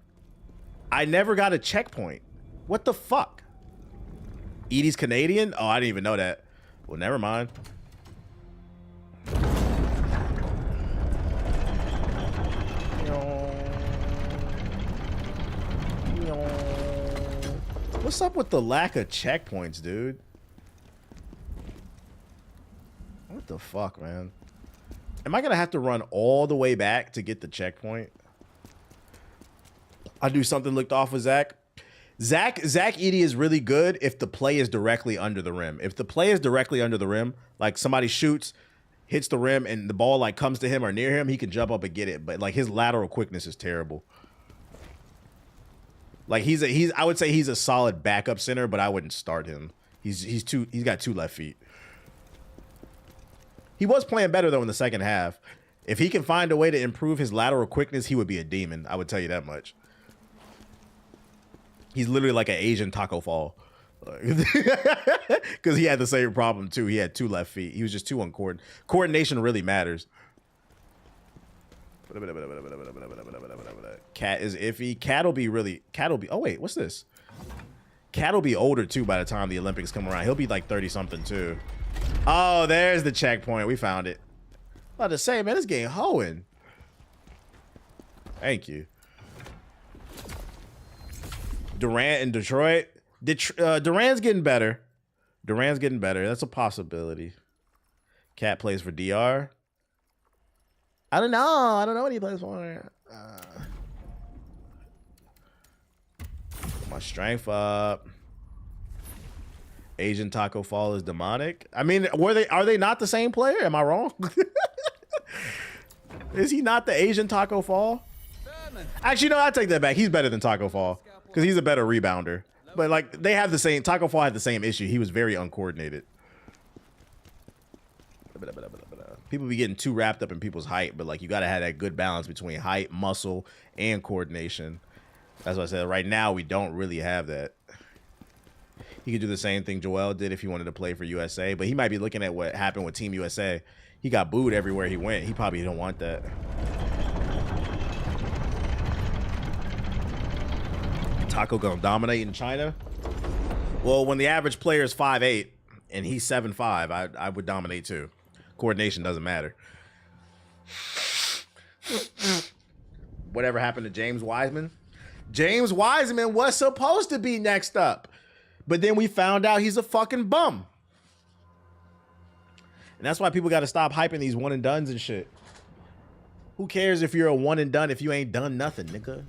I never got a checkpoint. What the fuck? Edie's Canadian? Oh, I didn't even know that. Well, never mind. What's up with the lack of checkpoints, dude? What the fuck, man? Am I gonna have to run all the way back to get the checkpoint? I do something looked off with Zach. Zach Edey is really good if the play is directly under the rim. If the play is directly under the rim, like somebody shoots, hits the rim, and the ball like comes to him or near him, he can jump up and get it. But like his lateral quickness is terrible. Like I would say he's a solid backup center, but I wouldn't start him. He's got 2 left feet. He was playing better though in the second half. If he can find a way to improve his lateral quickness, he would be a demon. I would tell you that much. He's literally like an Asian Taco Fall. Because he had the same problem too. He had 2 left feet. He was just too uncoordinated. Coordination really matters. Cat is iffy. Cat'll be, oh wait, what's this? Cat'll be older too by the time the Olympics come around. He'll be like 30 something too. Oh, there's the checkpoint. We found it. About to say, man, this game hoeing. Thank you. Durant in Detroit. Durant's getting better. Durant's getting better. That's a possibility. Cat plays for DR. I don't know. I don't know what he plays for. My strength up. Asian Taco Fall is demonic. I mean, are they not the same player? Am I wrong? Is he not the Asian Taco Fall? Actually, no, I take that back. He's better than Taco Fall because he's a better rebounder. But like they have the same. Taco Fall had the same issue. He was very uncoordinated. People be getting too wrapped up in people's height, but like you gotta have that good balance between height, muscle, and coordination. That's what I said. Right now, we don't really have that. He could do the same thing Joel did if he wanted to play for USA, but he might be looking at what happened with Team USA. He got booed everywhere he went. He probably don't want that. Taco gonna dominate in China? Well, when the average player is 5'8" and he's 7'5", I would dominate too. Coordination doesn't matter. Whatever happened to James Wiseman? James Wiseman was supposed to be next up, but then we found out he's a fucking bum. And that's why people got to stop hyping these one and dones and shit. Who cares if you're a one and done if you ain't done nothing, nigga?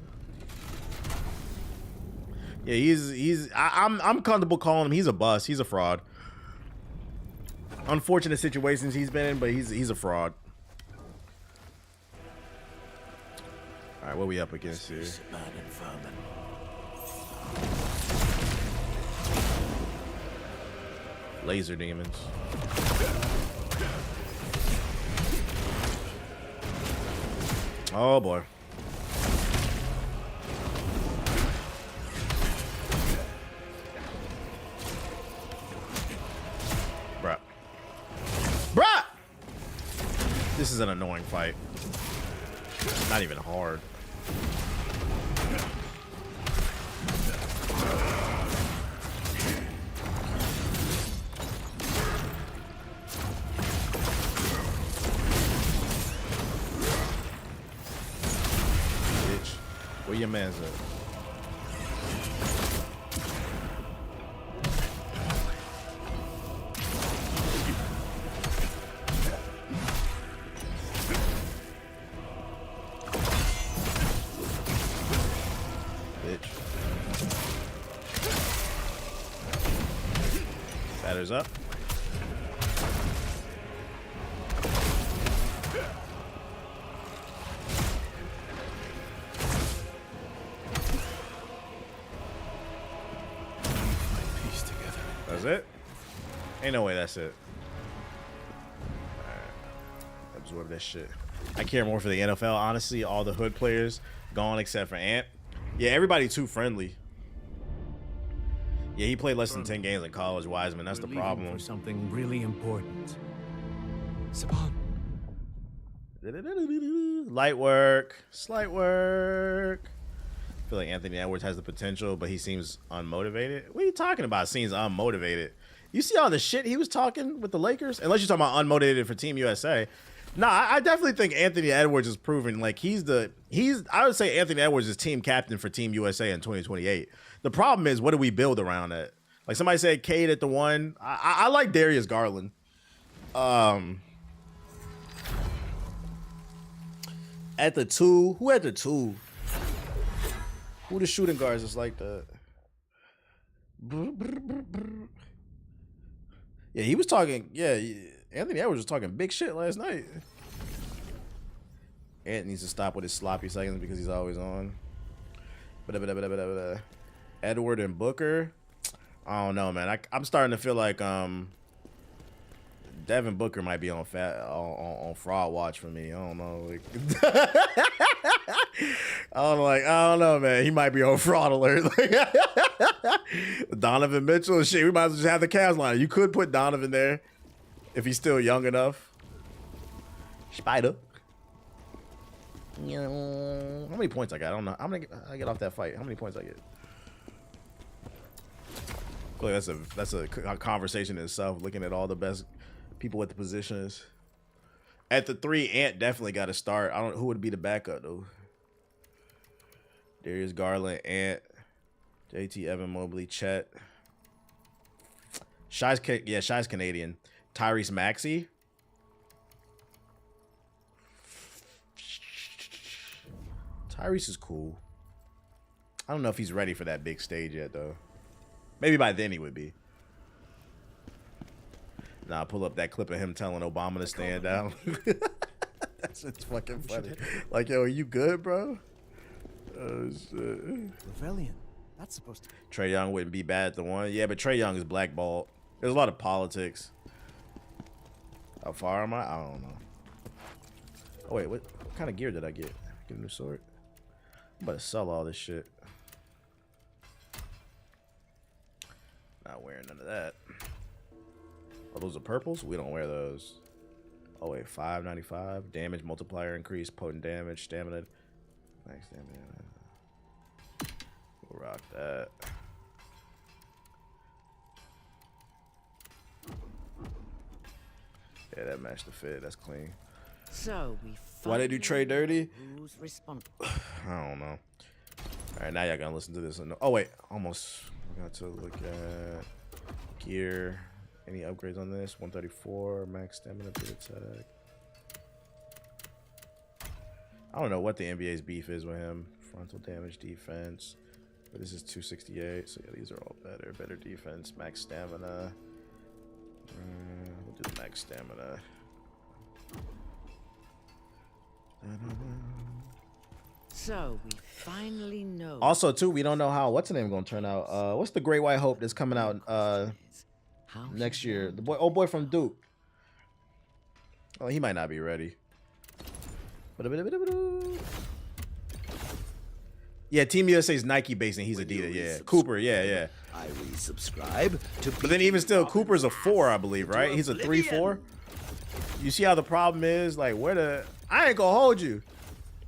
Yeah, I'm comfortable calling him. He's a bust. He's a fraud. Unfortunate situations he's been in, but he's a fraud. All right, what we up against here? Laser demons. Oh boy. Bruh. Bruh! This is an annoying fight. Not even hard. Where your man's at? Bitch. Batter's up. That's it? Ain't no way that's it. Alright. Absorb that shit. I care more for the NFL, honestly. All the hood players gone except for Ant. Yeah, everybody too friendly. Yeah, he played less than 10 games in college, Wiseman. That's the problem. For something really important. Light work. Slight work. I feel like Anthony Edwards has the potential, but he seems unmotivated. What are you talking about? Seems unmotivated. You see all the shit he was talking with the Lakers? Unless you're talking about unmotivated for Team USA. Nah, I definitely think Anthony Edwards is proven like I would say Anthony Edwards is team captain for Team USA in 2028. The problem is, what do we build around that? Like somebody said, Cade at the 1. I like Darius Garland. At the 2, who at the 2? Who the shooting guards is like that? Yeah, he was talking. Yeah, Anthony Edwards was talking big shit last night. Ant needs to stop with his sloppy seconds because he's always on. Edward and Booker. I don't know, man. I'm starting to feel like Devin Booker might be on fraud watch for me. I don't know. Like, I don't know, man. He might be on fraud alert. Donovan Mitchell and shit. We might as well just have the Cavs line. You could put Donovan there if he's still young enough. Spider. How many points I got? I don't know. How many I get off that fight? How many points I get? Well, that's a conversation in itself. Looking at all the best people at the positions. At the 3, Ant definitely got to start. I don't know who would be the backup though. Darius Garland, Ant, JT, Evan Mobley, Chet. Shai's Canadian. Tyrese Maxey. Tyrese is cool. I don't know if he's ready for that big stage yet though. Maybe by then he would be. Nah, pull up that clip of him telling Obama to stand down. That's just fucking funny. Like, yo, are you good, bro? Oh, shit. Rebellion. That's supposed to be. Trae Young wouldn't be bad at the 1. Yeah, but Trae Young is blackballed. There's a lot of politics. How far am I? I don't know. Oh, wait, what kind of gear did I get? Get a new sword? I'm about to sell all this shit. Not wearing none of that. Oh, those are purples? We don't wear those. Oh, wait, 595. Damage multiplier increase, potent damage, stamina. Max stamina. We'll rock that. Yeah, that matched the fit. That's clean. So we. Why they do Trey dirty? Who's responsible? I don't know. All right, now y'all gonna listen to this. Oh wait, almost got to look at gear. Any upgrades on this? 134 max stamina to attack. I don't know what the NBA's beef is with him. Frontal damage, defense. But this is 268, so yeah, these are all better. Better defense, max stamina. We'll do the max stamina. So we finally know. Also, too, we don't know how what's the name gonna turn out. What's the Great White Hope that's coming out next year? The old boy from Duke. Oh, he might not be ready. Yeah, Team USA's Nike based and he's Adidas. Yeah, Cooper. Yeah. I resubscribe to. But then even still, Cooper's a 4, I believe, right? He's a 3-4. You see how the problem is? Like, I ain't gonna hold you.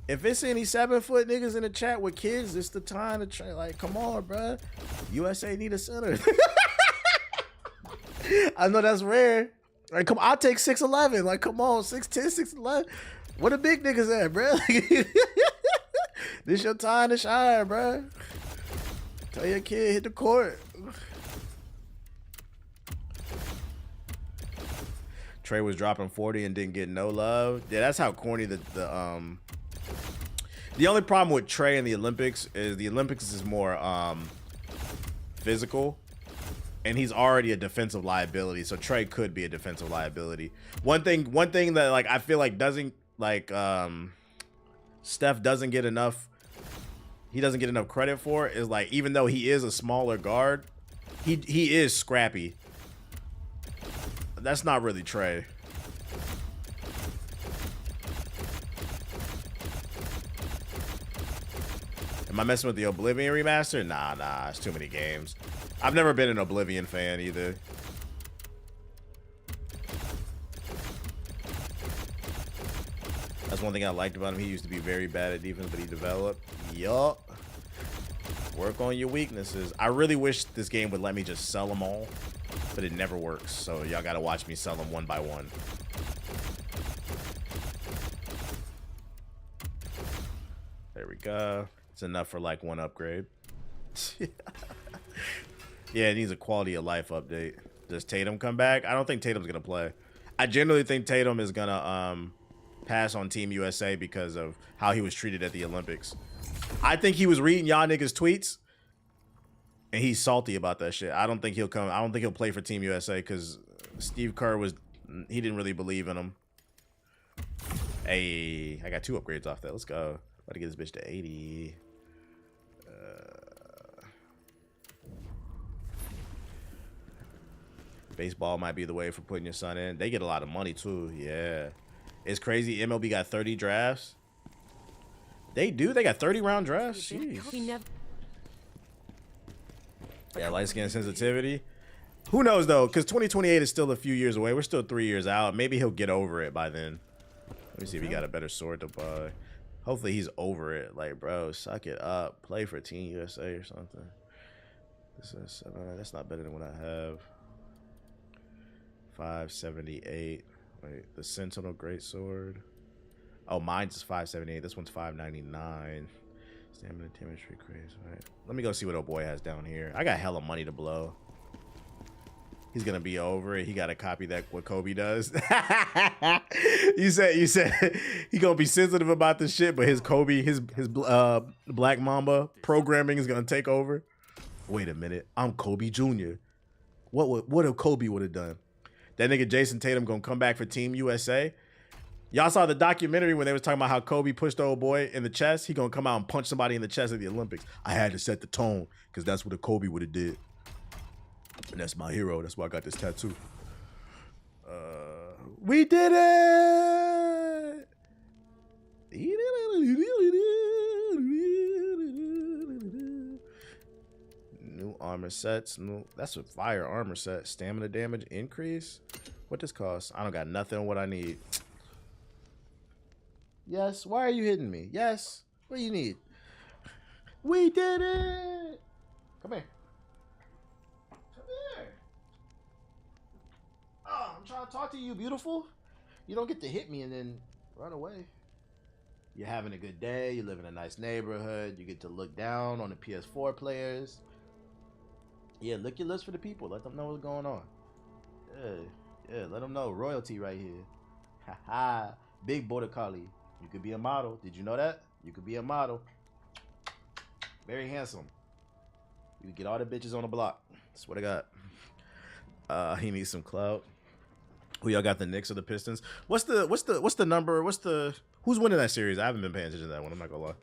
If it's any 7-foot niggas in the chat with kids, it's the time to try. Like, come on, bruh. USA need a center. I know that's rare. Like, come on, I'll take 6'11". Like, come on, 6'10", 6'11". Where the big niggas at, bruh? This your time to shine, bruh. Tell your kid hit the court. Trey was dropping 40 and didn't get no love. Yeah, that's how corny the only problem with Trey in the Olympics is more physical, and he's already a defensive liability. So Trey could be a defensive liability. One thing that like I feel like doesn't like Steph doesn't get enough. He doesn't get enough credit for is like even though he is a smaller guard, he is scrappy. That's not really Trey. Am I messing with the Oblivion remaster? Nah, it's too many games. I've never been an Oblivion fan either. That's one thing I liked about him. He used to be very bad at defense, but he developed. Yup. Work on your weaknesses. I really wish this game would let me just sell them all, but it never works. So y'all gotta watch me sell them one by one. There we go. It's enough for like one upgrade. Yeah, it needs a quality of life update. Does Tatum come back? I don't think Tatum's gonna play. I generally think Tatum is gonna pass on Team USA because of how he was treated at the Olympics. I think he was reading y'all niggas tweets and he's salty about that shit. I don't think he'll come. I don't think he'll play for Team USA because Steve Kerr he didn't really believe in him. Hey, I got 2 upgrades off that. Let's go. About to get this bitch to 80. Baseball might be the way for putting your son in. They get a lot of money too. Yeah. It's crazy. MLB got 30 drafts. They do? They got 30 round drafts? Jeez. Yeah, light skin sensitivity. Who knows though? Because 2028 is still a few years away. We're still 3 years out. Maybe he'll get over it by then. Let me see if he got a better sword to buy. Hopefully he's over it. Like, bro, suck it up. Play for Team USA or something. This is 7. That's not better than what I have. 578. Wait, the Sentinel Greatsword. Oh, mine's is 578. This one's 599. Stamina, chemistry, craze. Right. Let me go see what old boy has down here. I got hella money to blow. He's gonna be over it. He gotta copy that what Kobe does. you said he gonna be sensitive about this shit, but his Kobe, his Black Mamba programming is gonna take over. Wait a minute, I'm Kobe Jr. What if Kobe would have done? That nigga Jason Tatum gonna come back for Team USA. Y'all saw the documentary when they was talking about how Kobe pushed the old boy in the chest. He gonna come out and punch somebody in the chest at the Olympics. I had to set the tone because that's what a Kobe would have did. And that's my hero. That's why I got this tattoo. We did it! New armor sets. That's a fire armor set. Stamina damage increase. What this cost? I don't got nothing on what I need. Yes. Why are you hitting me? Yes. What do you need? We did it. Come here. Come here. Oh, I'm trying to talk to you, beautiful. You don't get to hit me and then run away. You're having a good day. You live in a nice neighborhood. You get to look down on the PS4 players. Yeah, lick your lips for the people. Let them know what's going on. Yeah, let them know. Royalty right here. Haha. Big border collie. You could be a model. Did you know that? You could be a model. Very handsome. You could get all the bitches on the block. That's what I got. He needs some clout. Who y'all got, the Knicks or the Pistons? What's the number? Who's winning that series? I haven't been paying attention to that one. I'm not gonna lie.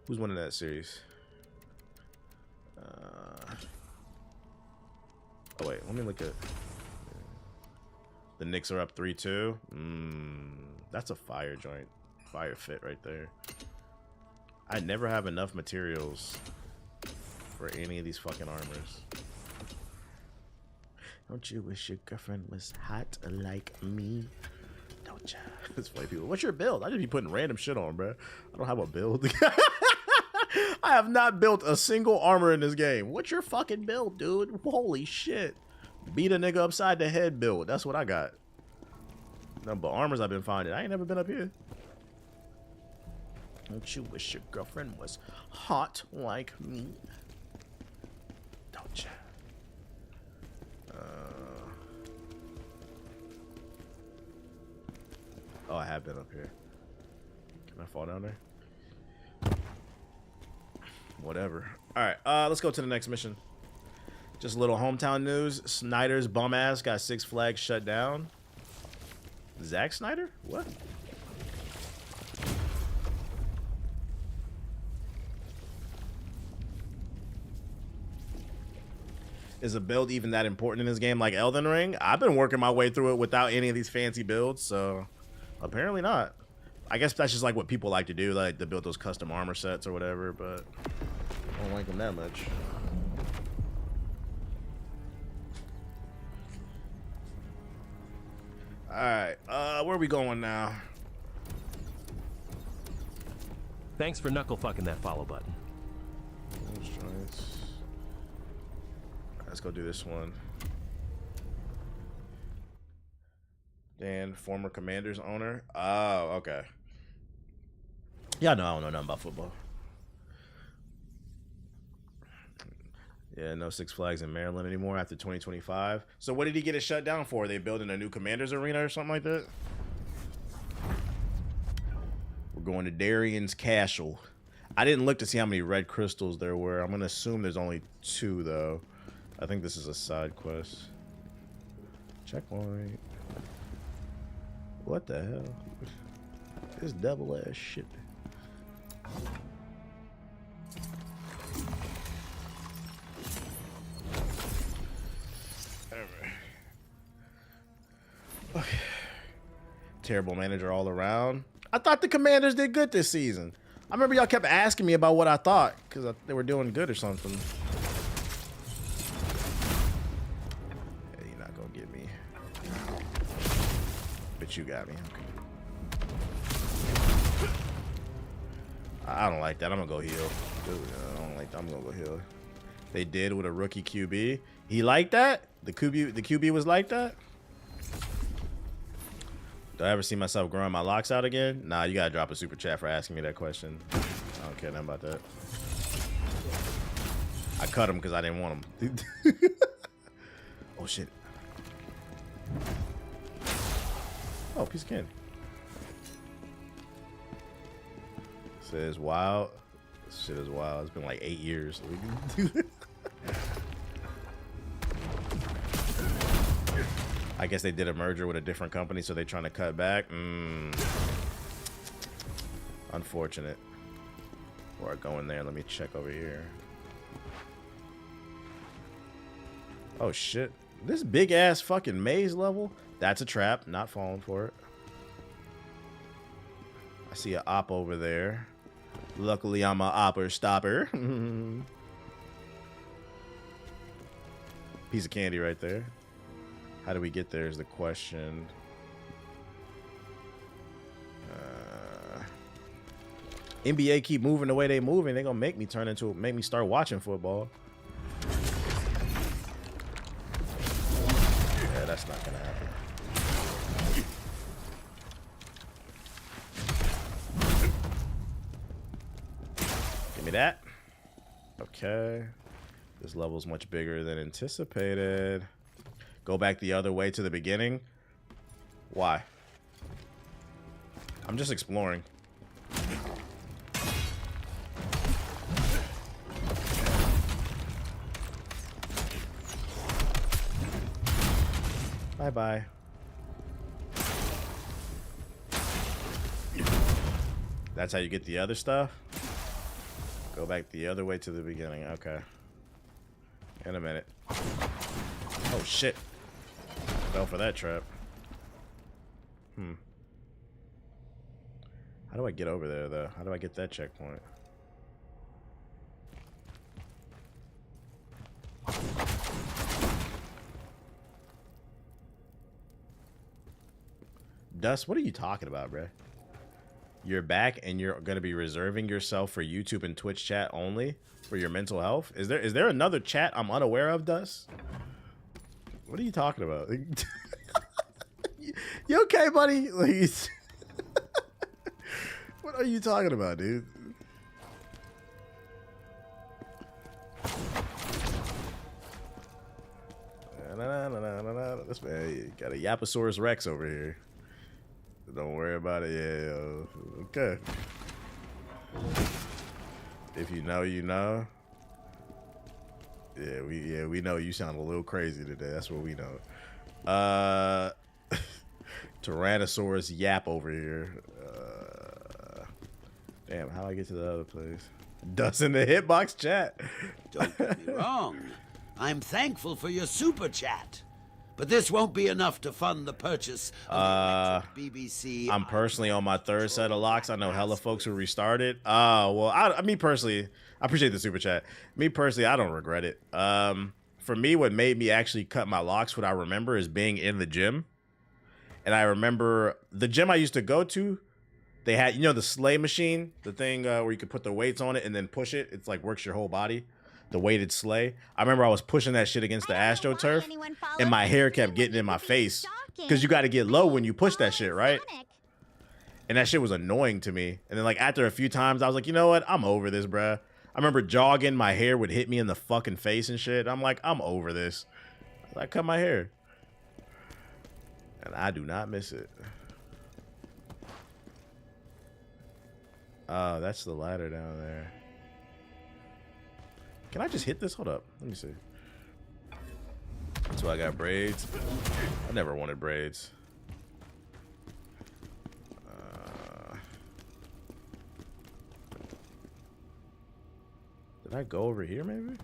Who's winning that series? Oh wait, let me look at. The Knicks are up 3-2. That's a fire joint, fire fit right there. I never have enough materials for any of these fucking armors. Don't you wish your girlfriend was hot like me? Don't ya? It's funny people. What's your build? I just be putting random shit on, bro. I don't have a build. I have not built a single armor in this game. What's your fucking build, dude? Holy shit. Beat a nigga upside the head build. That's what I got. No, but armors I've been finding. I ain't never been up here. Don't you wish your girlfriend was hot like me? Don't ya? Oh, I have been up here. Can I fall down there? Whatever. Alright, let's go to the next mission. Just a little hometown news. Snyder's bum ass got 6 Flags shut down. Zack Snyder? What? Is a build even that important in this game like Elden Ring? I've been working my way through it without any of these fancy builds, so apparently not. I guess that's just like what people like to do, like to build those custom armor sets or whatever, but I don't like them that much. Alright, where are we going now? Thanks for knuckle fucking that follow button. Let's go do this one. Dan, former Commanders owner. Oh, okay. Yeah, no, I don't know nothing about football. Yeah, no Six Flags in Maryland anymore after 2025. So what did he get it shut down for? Are they building a new Commanders arena or something like that? We're going to Darian's Castle. I didn't look to see how many red crystals there were. I'm going to assume there's only 2, though. I think this is a side quest. Checkpoint. What the hell? This double ass shit. Okay. Terrible manager all around. I thought the Commanders did good this season. I remember y'all kept asking me about what I thought because they were doing good or something. Yeah, you're not gonna get me. But you got me. Okay. I don't like that. I'm gonna go heal. Dude, I don't like that. I'm gonna go heal. They did with a rookie QB. He liked that? The QB was like that? Do I ever see myself growing my locks out again? Nah, you gotta drop a super chat for asking me that question. I don't care nothing about that. I cut him because I didn't want him. Oh shit. Oh, piece of candy. Says wild. This shit is wild. It's been like 8 years. I guess they did a merger with a different company, so they're trying to cut back. Unfortunate. Before I go in there, let me check over here. Oh shit. This big ass fucking maze level? That's a trap. Not falling for it. I see an op over there. Luckily, I'm a opper stopper. Piece of candy right there. How do we get there is the question. NBA keep moving the way they moving. They're gonna make me start watching football. Yeah, that's not gonna happen. Give me that. Okay. This level's much bigger than anticipated. Go back the other way to the beginning. Why? I'm just exploring. Bye-bye. That's how you get the other stuff? Go back the other way to the beginning. Okay. In a minute. Oh, shit. Fell for that trap. How do I get over there, though? How do I get that checkpoint? Dust, what are you talking about, bruh? You're back and you're going to be reserving yourself for YouTube and Twitch chat only for your mental health? Is there another chat I'm unaware of, Dust? What are you talking about? You okay, buddy? Like, what are you talking about, dude? This man got a Yaposaurus Rex over here. Don't worry about it. Yeah, okay. If you know, you know. Yeah, we know you sound a little crazy today. That's what we know. Tyrannosaurus Yap over here. Damn, how do I get to the other place? Dust in the hitbox chat. Don't get me wrong. I'm thankful for your super chat. But this won't be enough to fund the purchase of the electric BBC. I'm personally on my third set of locks. I know hella folks who restarted. Well, me personally, I appreciate the super chat. Me personally, I don't regret it. For me, what made me actually cut my locks, what I remember is being in the gym. And I remember the gym I used to go to, they had, you know, the sleigh machine, the thing where you could put the weights on it and then push it. It's like works your whole body. The weighted sleigh. I remember I was pushing that shit against the AstroTurf and my hair kept getting in my face because you got to get low when you push that shit, right? And that shit was annoying to me. And then like after a few times, I was like, you know what? I'm over this, bruh. I remember jogging, my hair would hit me in the fucking face and shit. I'm like, I'm over this. I cut my hair. And I do not miss it. Oh, that's the ladder down there. Can I just hit this? Hold up. Let me see. So I got braids. I never wanted braids. Did I go over here maybe?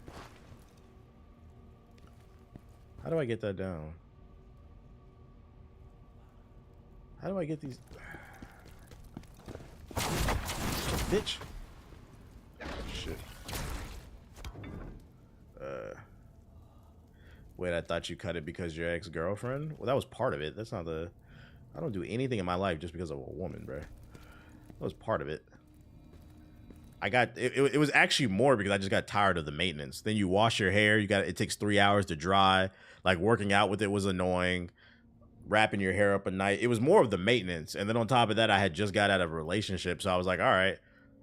How do I get that down? How do I get these? Bitch. Shit. Wait, I thought you cut it because your ex-girlfriend? Well, that was part of it. That's not the... I don't do anything in my life just because of a woman, bro. That was part of it. I got... It was actually more because I just got tired of the maintenance. Then you wash your hair. It takes 3 hours to dry. Like, working out with it was annoying. Wrapping your hair up at night. It was more of the maintenance. And then on top of that, I had just got out of a relationship. So I was like, all right,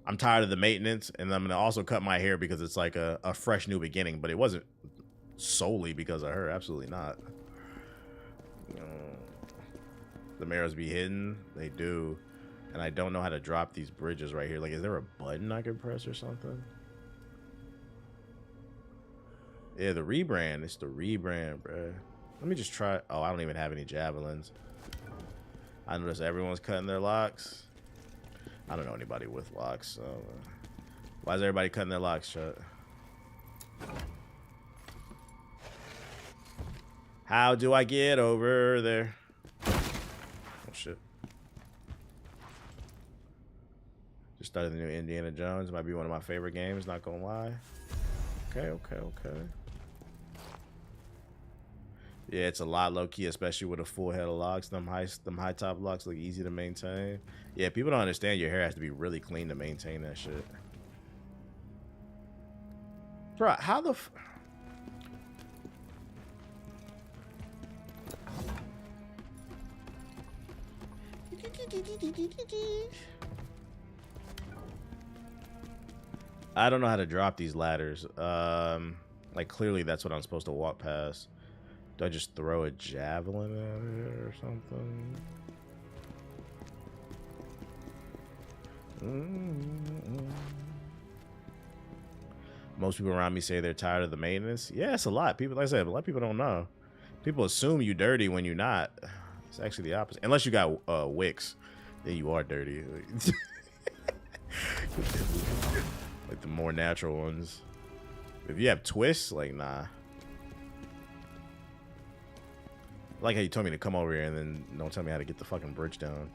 I'm tired of the maintenance. And I'm going to also cut my hair because it's like a fresh new beginning. But it wasn't solely because of her. Absolutely not. The mirrors be hidden. They do. And I don't know how to drop these bridges right here. Like, is there a button I can press or something? Yeah, the rebrand. It's the rebrand, bruh. Let me just try. Oh, I don't even have any javelins. I noticed everyone's cutting their locks. I don't know anybody with locks, so why is everybody cutting their locks shut? How do I get over there? Oh shit. Just started the new Indiana Jones. Might be one of my favorite games, not gonna lie. Okay. Yeah, it's a lot low key, especially with a full head of locks. Them high top locks look easy to maintain. Yeah, people don't understand your hair has to be really clean to maintain that shit. Bro, how the I don't know how to drop these ladders. Like clearly that's what I'm supposed to walk past. Do I just throw a javelin at it or something? Most people around me say they're tired of the maintenance. Yeah, it's a lot. People, like I said, a lot of people don't know. People assume you dirty when you're not. It's actually the opposite. Unless you got wicks, then you are dirty. Like the more natural ones. If you have twists, like nah. I like how you told me to come over here and then don't tell me how to get the fucking bridge down.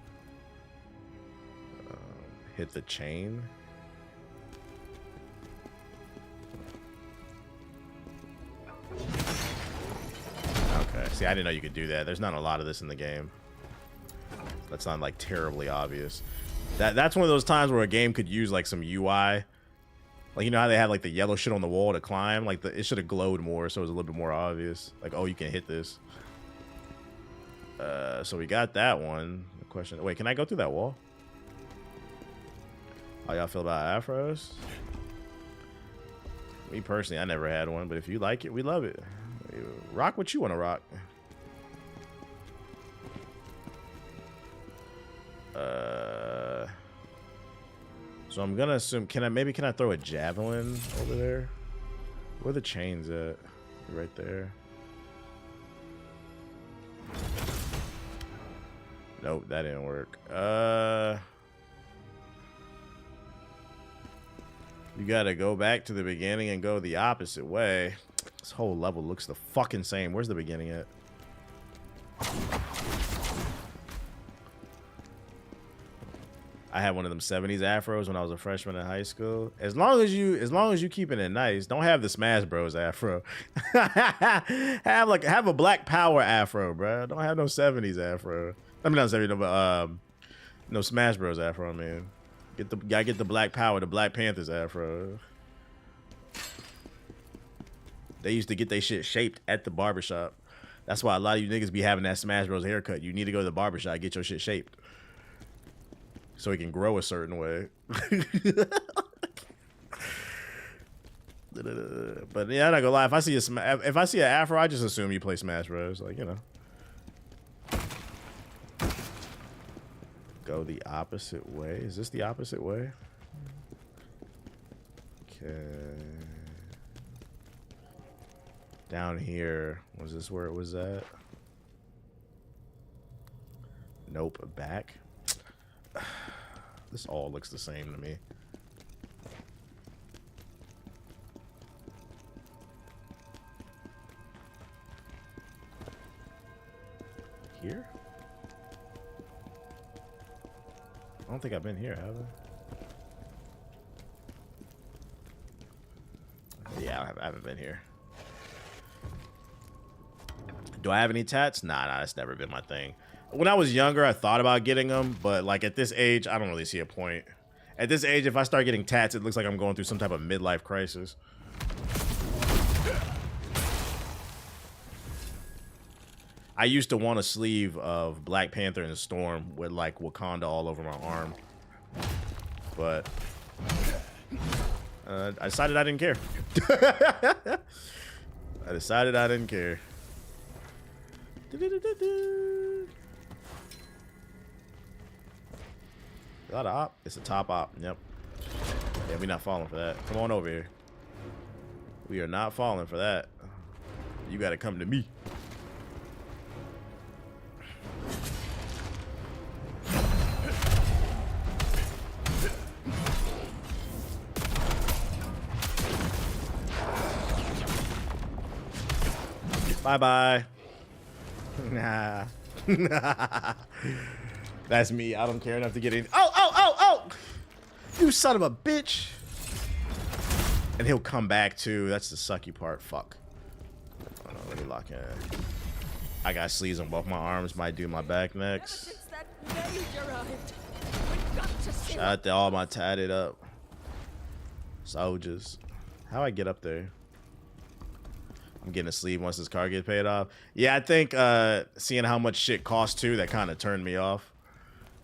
Hit the chain. Okay, see, I didn't know you could do that. There's not a lot of this in the game. That's not like terribly obvious. That's one of those times where a game could use like some UI. Like, you know how they have like the yellow shit on the wall to climb? Like it should have glowed more so it was a little bit more obvious. Like, oh, you can hit this. So we got that one. The question, wait, can I go through that wall? How y'all feel about afros? Me personally, I never had one, but if you like it, we love it. Rock what you want to rock. So I'm gonna assume, can I throw a javelin over there? Where are the chains at? Right there. Nope, that didn't work. You gotta go back to the beginning and go the opposite way. This whole level looks the fucking same. Where's the beginning at? I had one of them 70s afros when I was a freshman in high school. As long as you keeping it nice, don't have the Smash Bros afro. have a Black Power afro, bro. Don't have no 70s afro. I mean, not 70s, but no Smash Bros afro, man. Gotta get the Black Power, the Black Panthers afro. They used to get their shit shaped at the barbershop. That's why a lot of you niggas be having that Smash Bros haircut. You need to go to the barbershop, get your shit shaped. So it can grow a certain way. But yeah, I'm not gonna lie. If I see an afro, I just assume you play Smash Bros. Like, you know. Go the opposite way. Is this the opposite way? Okay. Down here. Was this where it was at? Nope. Back. This all looks the same to me. Here? I don't think I've been here, have I? Yeah, I haven't been here. Do I have any tats? Nah, that's never been my thing. When I was younger, I thought about getting them, but like at this age, I don't really see a point. At this age, if I start getting tats, it looks like I'm going through some type of midlife crisis. I used to want a sleeve of Black Panther and Storm with like Wakanda all over my arm, but I decided I didn't care. I decided I didn't care. Is that a op? It's a top op. Yep. Yeah, we're not falling for that. Come on over here. We are not falling for that. You gotta come to me. Bye-bye. Nah. That's me. I don't care enough to get in. Oh! You son of a bitch. And he'll come back too. That's the sucky part. Fuck. Hold on, let me lock in. I got sleeves on both my arms. Might do my back next. Shout out to all my tatted up soldiers. How I get up there? I'm getting a sleeve once this car gets paid off. Yeah, I think seeing how much shit costs too, that kind of turned me off.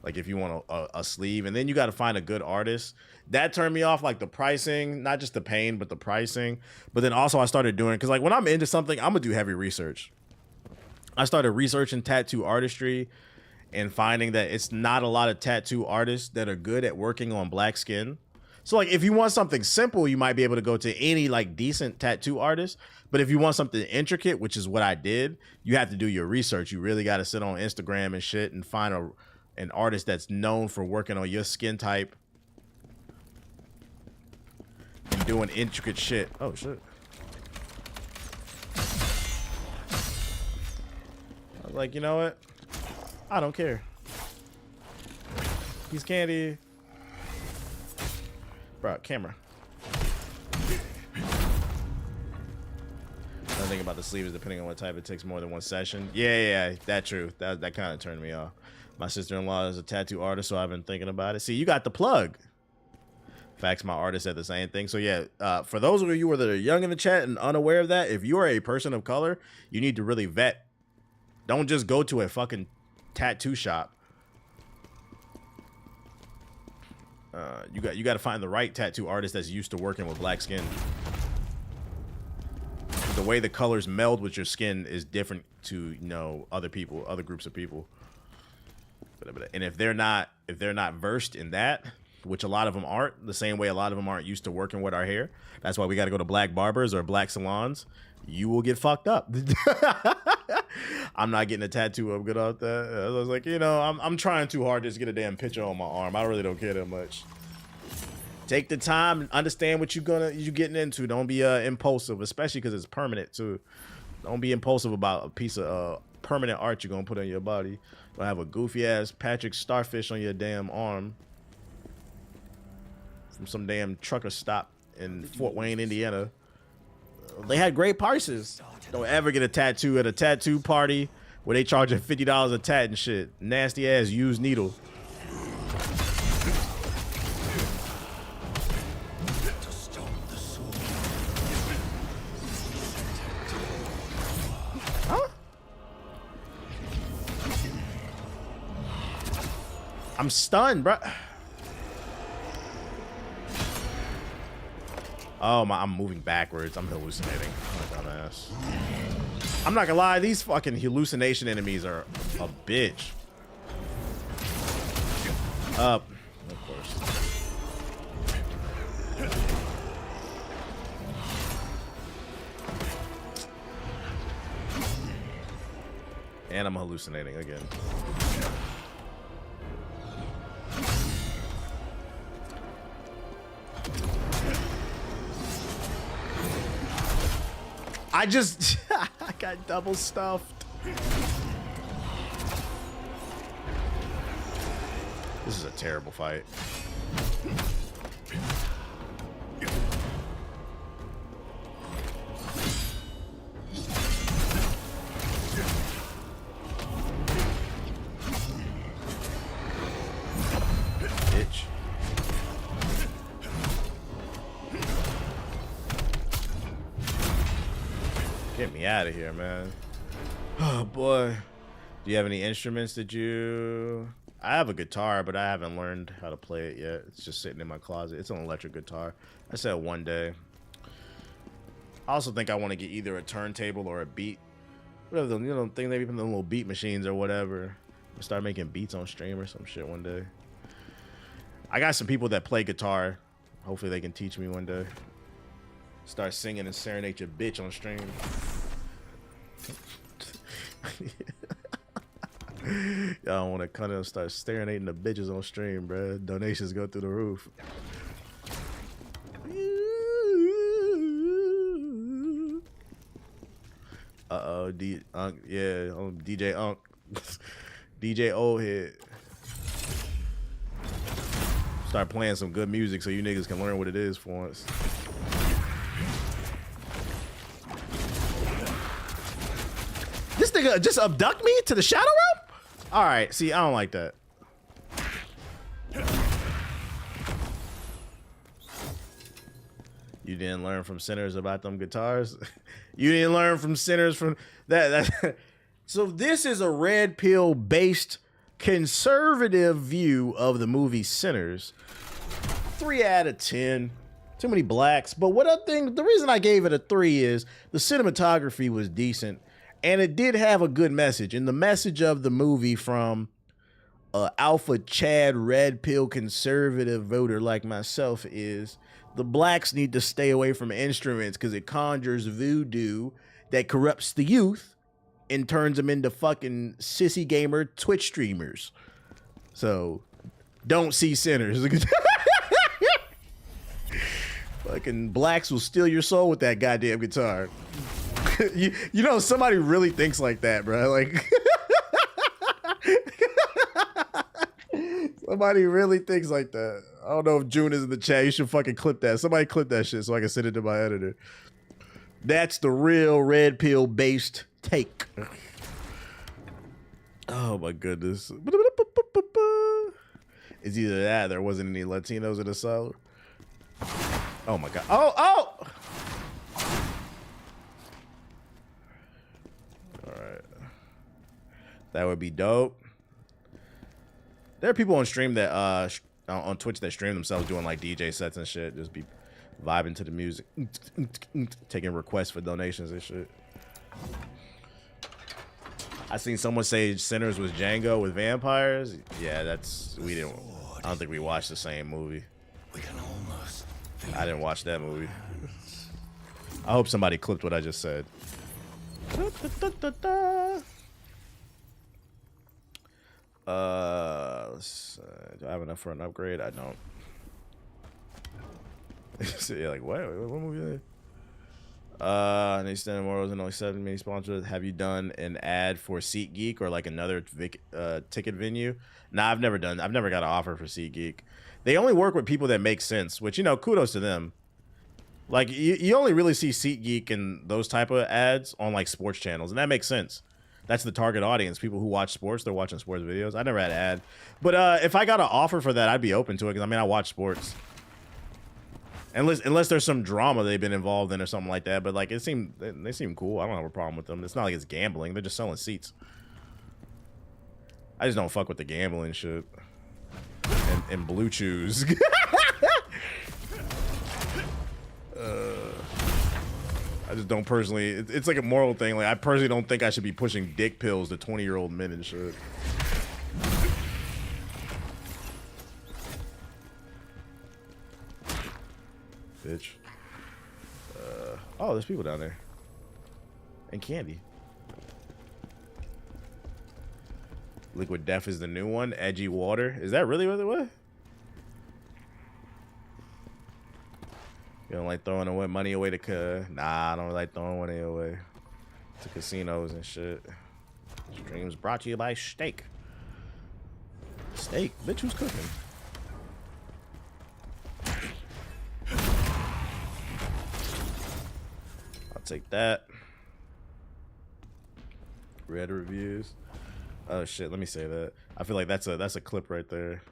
Like if you want a sleeve, and then you got to find a good artist. That turned me off, like the pricing, not just the pain, but the pricing. But then also I started doing, because like when I'm into something, I'm gonna do heavy research. I started researching tattoo artistry and finding that it's not a lot of tattoo artists that are good at working on black skin. So like if you want something simple, you might be able to go to any like decent tattoo artist. But if you want something intricate, which is what I did, you have to do your research. You really got to sit on Instagram and shit and find an artist that's known for working on your skin type and doing intricate shit. Oh shit. I was like, you know what? I don't care. He's candy. Bro, camera. Another thing about the sleeve is depending on what type, it takes more than one session. Yeah, that's true. That kind of turned me off. My sister-in-law is a tattoo artist, so I've been thinking about it. See, you got the plug. Facts, my artist said the same thing. So yeah, for those of you that are young in the chat and unaware of that, if you are a person of color, you need to really vet. Don't just go to a fucking tattoo shop. You got to find the right tattoo artist that's used to working with black skin. The way the colors meld with your skin is different to, you know, other people, other groups of people. And if they're not versed in that, which a lot of them aren't, the same way a lot of them aren't used to working with our hair. That's why we got to go to black barbers or black salons. You will get fucked up. I'm not getting a tattoo. I'm good off that. I was like, you know, I'm trying too hard to just get a damn picture on my arm. I really don't care that much. Take the time and understand what you're getting into. Don't be impulsive, especially because it's permanent too. Don't be impulsive about a piece of permanent art you're gonna put on your body. Don't have a goofy ass Patrick Starfish on your damn arm from some damn trucker stop in Fort Wayne, Indiana. They had great prices. Don't ever get a tattoo at a tattoo party where they charge you $50 a tat and shit. Nasty ass used needle. Huh? I'm stunned, bro. Oh my, I'm moving backwards. I'm hallucinating. Oh, dumbass. I'm not gonna lie, these fucking hallucination enemies are a bitch. Up, of course. And I'm hallucinating again. I got double stuffed. This is a terrible fight. Bitch. Get me out of here, man. Oh boy. Do you have any instruments that you... I have a guitar, but I haven't learned how to play it yet. It's just sitting in my closet. It's an electric guitar. I said one day. I also think I want to get either a turntable or a beat. Whatever, the, you know, thing they even the little beat machines or whatever. Start making beats on stream or some shit one day. I got some people that play guitar. Hopefully they can teach me one day. Start singing and serenade your bitch on stream. Y'all want to kind of start serenading the bitches on stream, bro. Donations go through the roof. Uh-oh, yeah, DJ Unk. DJ Old Head. Start playing some good music so you niggas can learn what it is for once. This nigga just abduct me to the shadow realm? All right, see, I don't like that. You didn't learn from sinners about them guitars? You didn't learn from sinners from that. So this is a red pill based conservative view of the movie Sinners. 3 out of 10. Too many blacks. But what I think, the reason I gave it a 3 is the cinematography was decent. And it did have a good message. And the message of the movie from Alpha Chad Red Pill conservative voter like myself is the blacks need to stay away from instruments because it conjures voodoo that corrupts the youth and turns them into fucking sissy gamer Twitch streamers. So don't see sinners. Fucking blacks will steal your soul with that goddamn guitar. you know, somebody really thinks like that, bro. Like somebody really thinks like that. I don't know if June is in the chat. You should fucking clip that. Somebody clip that shit so I can send it to my editor. That's the real red pill based take. Oh my goodness. It's either that or there wasn't any Latinos in the South. Oh my god. Oh! Alright. That would be dope. There are people on stream that on Twitch that stream themselves doing like DJ sets and shit. Just be vibing to the music. Taking requests for donations and shit. I seen someone say Sinners was Django with vampires. Yeah, that's I don't think we watched the same movie. I didn't watch that movie. I hope somebody clipped what I just said. Do I have enough for an upgrade? I don't. So you're like, what movie is that? They stand morals and only 7 mini sponsors. Have you done an ad for SeatGeek or like another ticket venue? Nah, I've never got an offer for SeatGeek. They only work with people that make sense, which, you know, kudos to them. Like, you only really see SeatGeek and those type of ads on like sports channels, and that makes sense. That's the target audience. People who watch sports, they're watching sports videos. I never had an ad. But if I got an offer for that, I'd be open to it because, I mean, I watch sports. Unless there's some drama they've been involved in or something like that. But, like, they seem cool. I don't have a problem with them. It's not like it's gambling. They're just selling seats. I just don't fuck with the gambling shit. And blue chews. I just don't personally. It's like a moral thing. Like, I personally don't think I should be pushing dick pills to 20-year-old men and shit. Bitch. Oh, there's people down there. And candy. Liquid Death is the new one. Edgy Water. Is that really what it was? You don't like throwing away money away to nah, I don't like throwing money away to casinos and shit. Streams brought to you by Steak. Steak? Bitch, who's cooking? I'll take that. Red reviews. Oh shit, let me say that. I feel like that's a clip right there.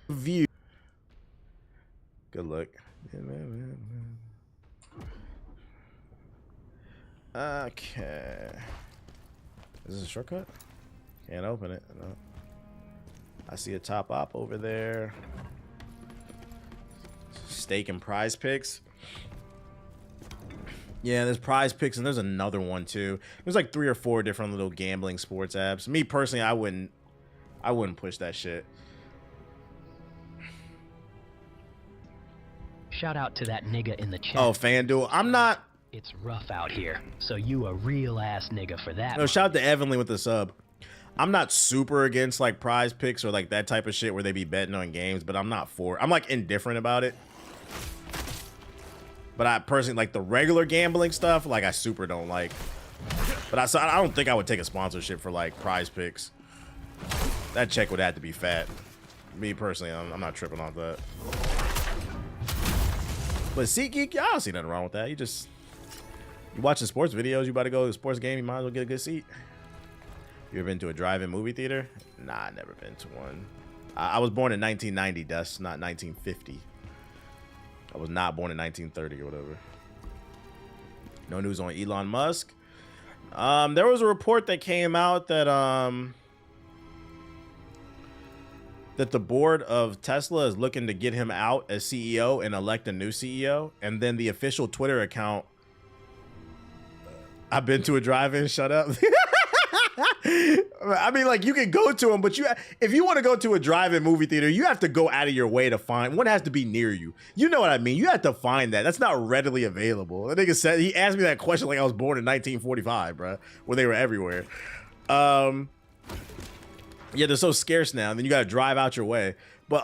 View. Good luck. Okay. Is this a shortcut? Can't open it. No. I see a top op over there. Steak and Prize Picks. Yeah, there's Prize Picks and there's another one too. There's like 3 or 4 different little gambling sports apps. Me personally, I wouldn't push that shit. Shout out to that nigga in the chat. Oh, FanDuel. I'm not. It's rough out here, so you a real ass nigga for that. No, shout out to Evanly with the sub. I'm not super against like Prize Picks or like that type of shit where they be betting on games, but I'm not for. I'm like indifferent about it. But I personally like the regular gambling stuff. Like I super don't like. But I don't think I would take a sponsorship for like Prize Picks. That check would have to be fat. Me personally, I'm not tripping off that. But SeatGeek, I don't see nothing wrong with that. You watching sports videos, you about to go to a sports game, you might as well get a good seat. You ever been to a drive-in movie theater? Nah, I never been to one. I was born in 1990, Dust, not 1950. I was not born in 1930 or whatever. No news on Elon Musk. There was a report that came out that that the board of Tesla is looking to get him out as CEO and elect a new CEO. And then the official Twitter account, I've been to a drive-in. Shut up. I mean, like, you can go to them, but if you want to go to a drive-in movie theater, you have to go out of your way to find one. Has to be near you. You know what I mean? You have to find that. That's not readily available. The nigga said, he asked me that question like I was born in 1945, bro, when they were everywhere. Yeah, they're so scarce now. And then you got to drive out your way. But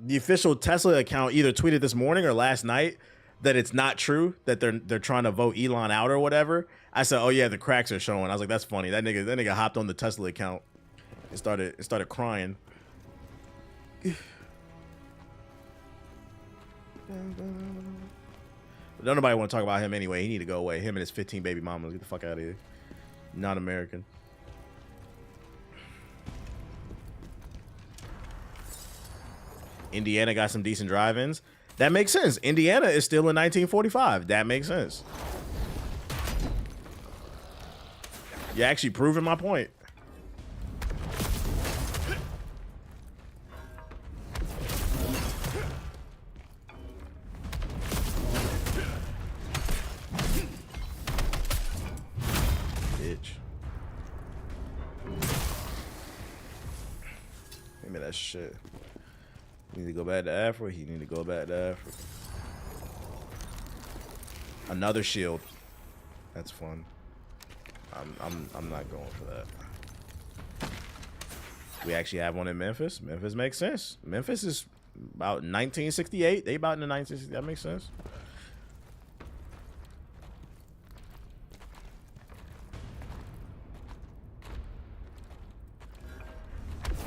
the official Tesla account either tweeted this morning or last night that it's not true, that they're trying to vote Elon out or whatever. I said, oh yeah, the cracks are showing. I was like, that's funny. That nigga hopped on the Tesla account and started crying. Don't nobody want to talk about him anyway. He need to go away. Him and his 15 baby mamas. Get the fuck out of here. Not American. Indiana got some decent drive-ins. That makes sense. Indiana is still in 1945. That makes sense. You're actually proving my point. Bitch. Give me that shit. You need to go back to Africa. You need to go back to Africa. Another shield. That's fun. I'm not going for that. We actually have one in Memphis. Memphis makes sense. Memphis is about 1968. They about in the 1960s. That makes sense.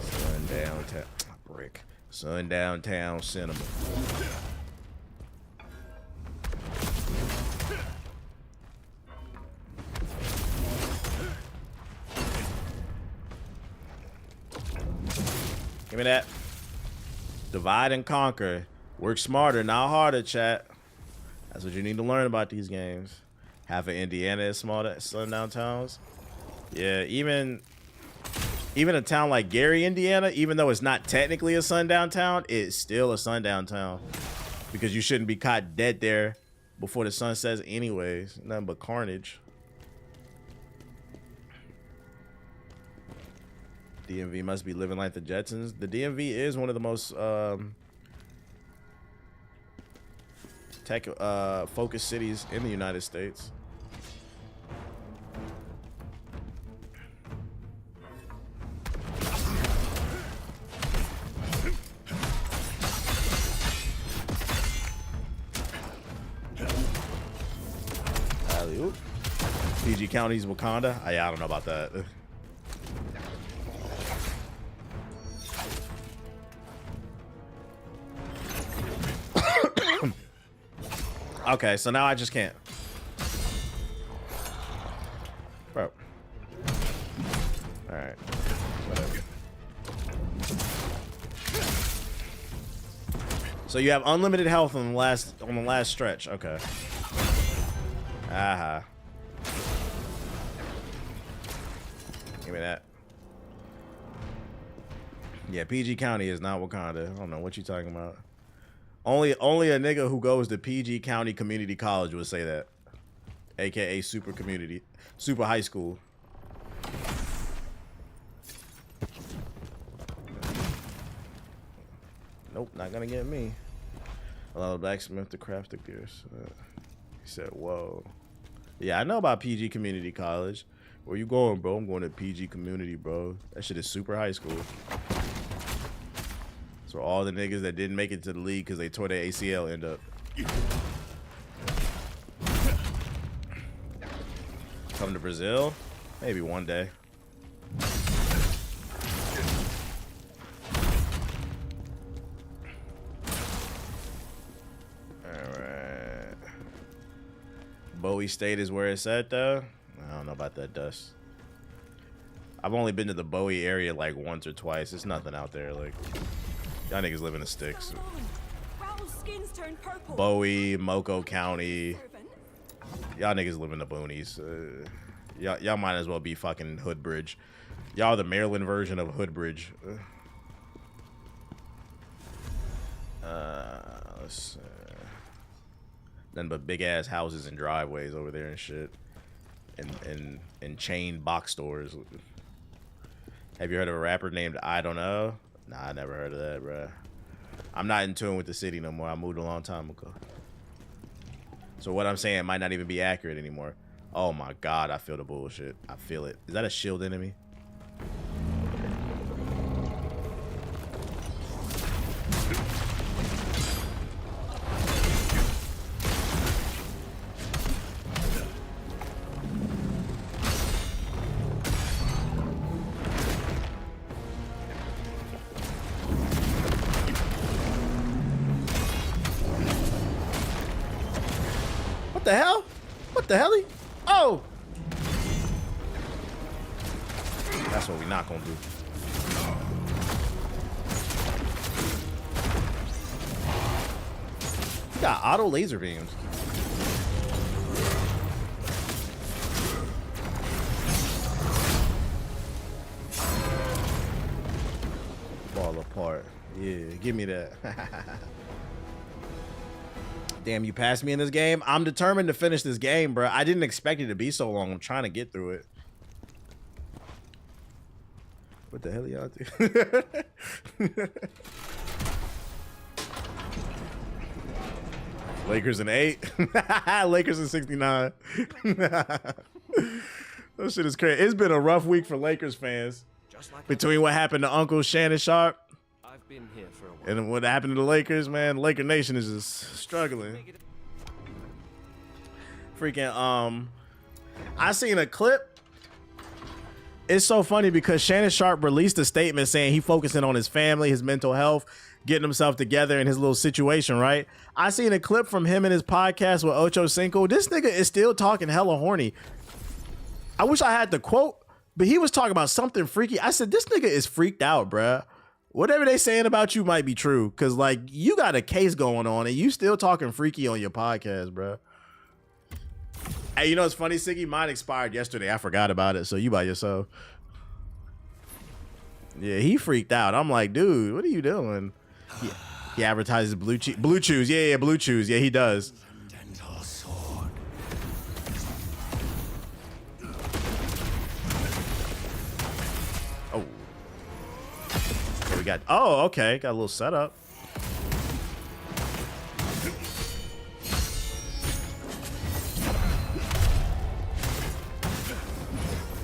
Sundown brick. Sundown Cinema. Give me that. Divide and conquer. Work smarter, not harder, chat. That's what you need to learn about these games. Half of Indiana is small sundown towns. Yeah, even a town like Gary, Indiana, even though it's not technically a sundown town, it's still a sundown town. Because you shouldn't be caught dead there before the sun sets anyways. Nothing but carnage. DMV must be living like the Jetsons. The DMV is one of the most tech focused cities in the United States. Alley-oop. PG County's Wakanda. I don't know about that. Okay, so now I just can't. Bro. Alright. Whatever. So you have unlimited health on the last stretch. Okay. Aha. Give me that. Yeah, PG County is not Wakanda. I don't know what you're talking about. Only a nigga who goes to PG County Community College would say that. AKA super high school. Nope, not gonna get me. Allow the blacksmith to craft the gears. He said, whoa. Yeah, I know about PG Community College. Where you going, bro? I'm going to PG Community, bro. That shit is super high school. So all the niggas that didn't make it to the league because they tore their ACL end up. Come to Brazil? Maybe one day. Alright. Bowie State is where it's at though. I don't know about that dust. I've only been to the Bowie area like once or twice. There's nothing out there. Like, y'all niggas live in the sticks. Bowie, Moco County. Y'all niggas live in the boonies. Y'all might as well be fucking Hoodbridge. Y'all the Maryland version of Hoodbridge. Let's see. Nothing but big ass houses and driveways over there and shit. in chain box stores. Have you heard of a rapper named I Don't Know? Nah, I never heard of that, bro. I'm not in tune with the city no more. I moved a long time ago. So what I'm saying might not even be accurate anymore. Oh my God, I feel the bullshit. I feel it. Is that a shield enemy? What the hell? What the hell? Oh! That's what we not gonna do. He got auto laser beams. Fall apart. Yeah, give me that. Damn, you passed me in this game. I'm determined to finish this game, bro. I didn't expect it to be so long. I'm trying to get through it. What the hell y'all do? Lakers in 8. Lakers in 69. That shit is crazy. It's been a rough week for Lakers fans. Between what happened to Uncle Shannon Sharp I've been here for a while. and what happened to the Lakers, man, Laker Nation is just struggling. Freaking, I seen a clip. It's so funny because Shannon Sharp released a statement saying he focusing on his family, his mental health, getting himself together in his little situation, right? I seen a clip from him in his podcast with Ocho Cinco. This nigga is still talking hella horny. I wish I had the quote, but he was talking about something freaky. I said, this nigga is freaked out, bruh. Whatever they saying about you might be true, because, like, you got a case going on and you still talking freaky on your podcast, bruh. Hey, you know what's funny, Siggy? Mine expired yesterday. I forgot about it, so you by yourself. Yeah, he freaked out. I'm like, dude, what are you doing? He advertises Blue Chews. Yeah, Blue Chews. Yeah, he does. Oh. So we got, oh, okay. Got a little setup.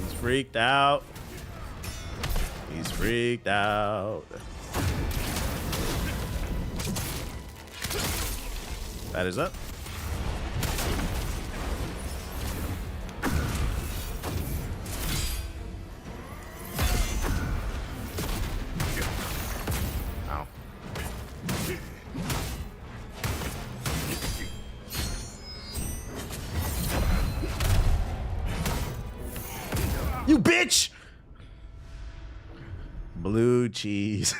He's freaked out. He's freaked out. That is up. Ow. You bitch! Blue cheese.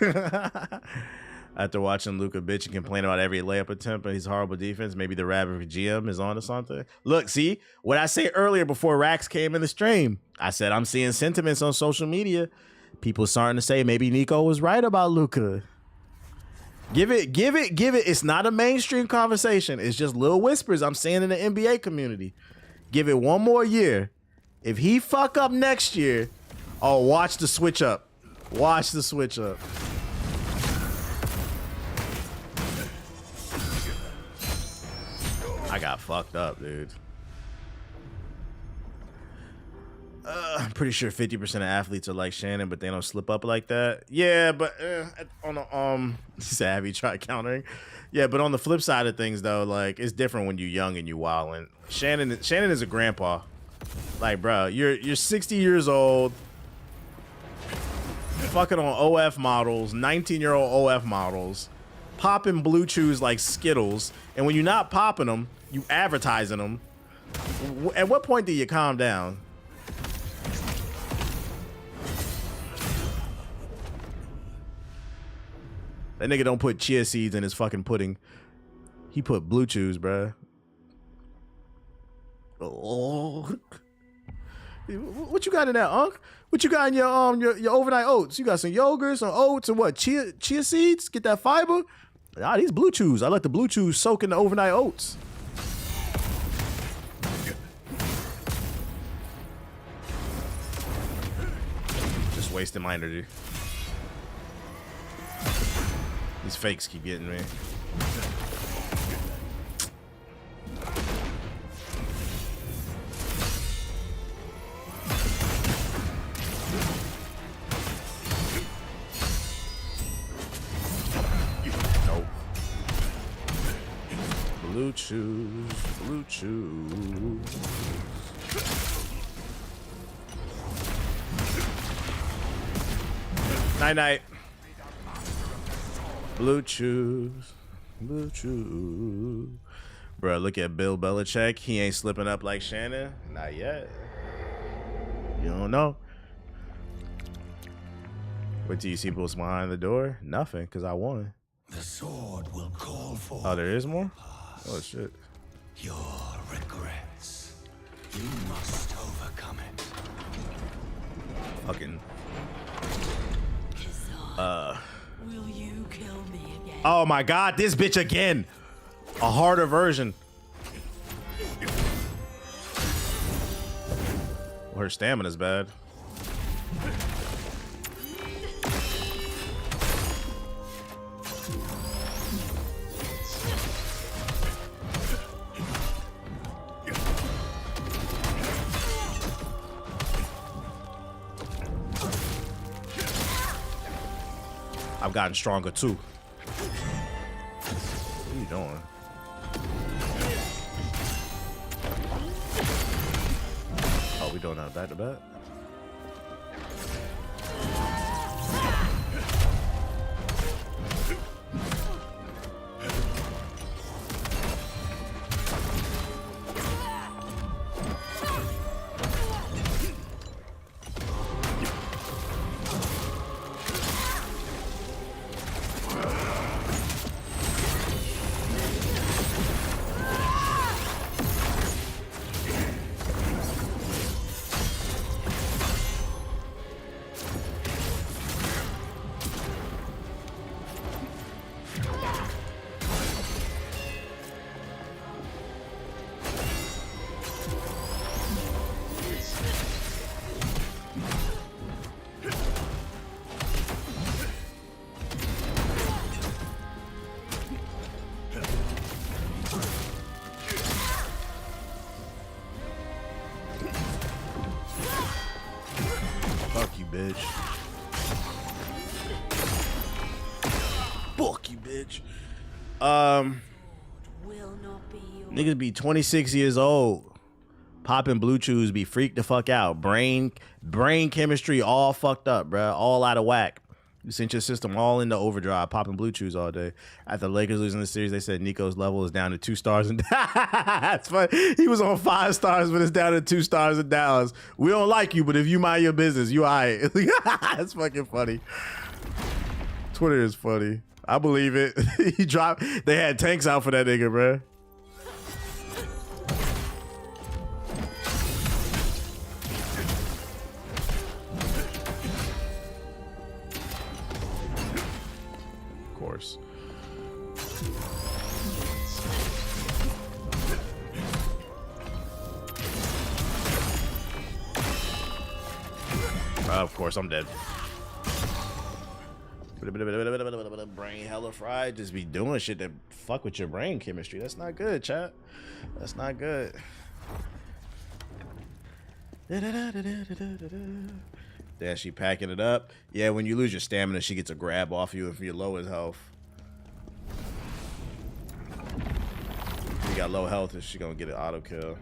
After watching Luka bitch and complain about every layup attempt and his horrible defense, maybe the Rabbit GM is on to something. Look, see what I say earlier before Rax came in the stream. I said I'm seeing sentiments on social media. People starting to say maybe Nico was right about Luka. Give it. It's not a mainstream conversation. It's just little whispers I'm seeing in the NBA community. Give it one more year. If he fuck up next year, oh, watch the switch up. Watch the switch up. I got fucked up, dude. I'm pretty sure 50% of athletes are like Shannon, but they don't slip up like that. Yeah, but on the Savvy try countering. Yeah, but on the flip side of things, though, like it's different when you're young and you wildin'. Shannon is a grandpa. Like, bro, you're 60 years old, fucking on OF models, 19-year-old OF models, popping Blue Chews like Skittles, and when you're not popping them, you advertising them. At what point do you calm down? That nigga don't put chia seeds in his fucking pudding. He put Blue Chews, bruh. Oh. What you got in that, Unc? What you got in your overnight oats? You got some yogurt, some oats, and what? Chia seeds? Get that fiber? Ah, these Blue Chews. I let the Blue Chews soak in the overnight oats. just wasting my energy. These fakes keep getting me. Nope. Blue shoes, blue shoes. Night night. Blue chews, blue chews. Bro, look at Bill Belichick. He ain't slipping up like Shannon. Not yet. You don't know. Wait till you see what's behind the door. Nothing, because I won. The sword will call for. Oh, there is more? Oh, shit. Your regrets. You must overcome it. Fucking. Will you kill me again? Oh my god, this bitch again. A harder version. Well, her stamina's bad. I've gotten stronger too. What are you doing? Oh, we doing that back to back? Fuck you, bitch. Fuck you, bitch. Niggas be 26 years old. Popping blue chews, be freaked the fuck out. Brain chemistry all fucked up, bruh. All out of whack. You sent your system all into overdrive, popping blue chews all day. After the Lakers losing the series, they said Nico's level is down to 2 stars. And that's funny. He was on 5 stars, but it's down to 2 stars in Dallas. We don't like you, but if you mind your business, you all right. That's fucking funny. Twitter is funny. I believe it. He dropped. They had tanks out for that nigga, bruh. Course. Of course, I'm dead. Brain hella fried. Just be doing shit that fuck with your brain chemistry. That's not good, chat. That's not good. Yeah, she packing it up. Yeah, when you lose your stamina, she gets a grab off you if you're low as health. If you got low health, she gonna get an auto kill.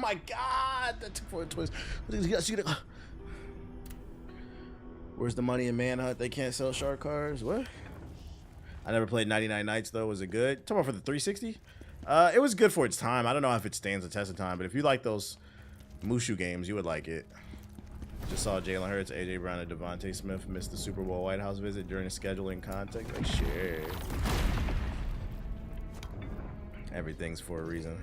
my god! That took 4 twists. Where's the money in Manhunt? They can't sell shark cards. What? I never played 99 Nights though. Was it good? Talking about for the 360? It was good for its time. I don't know if it stands the test of time, but if you like those Mushu games, you would like it. Just saw Jalen Hurts, AJ Brown, and Devontae Smith miss the Super Bowl White House visit during a scheduling context. Like, shit. Everything's for a reason.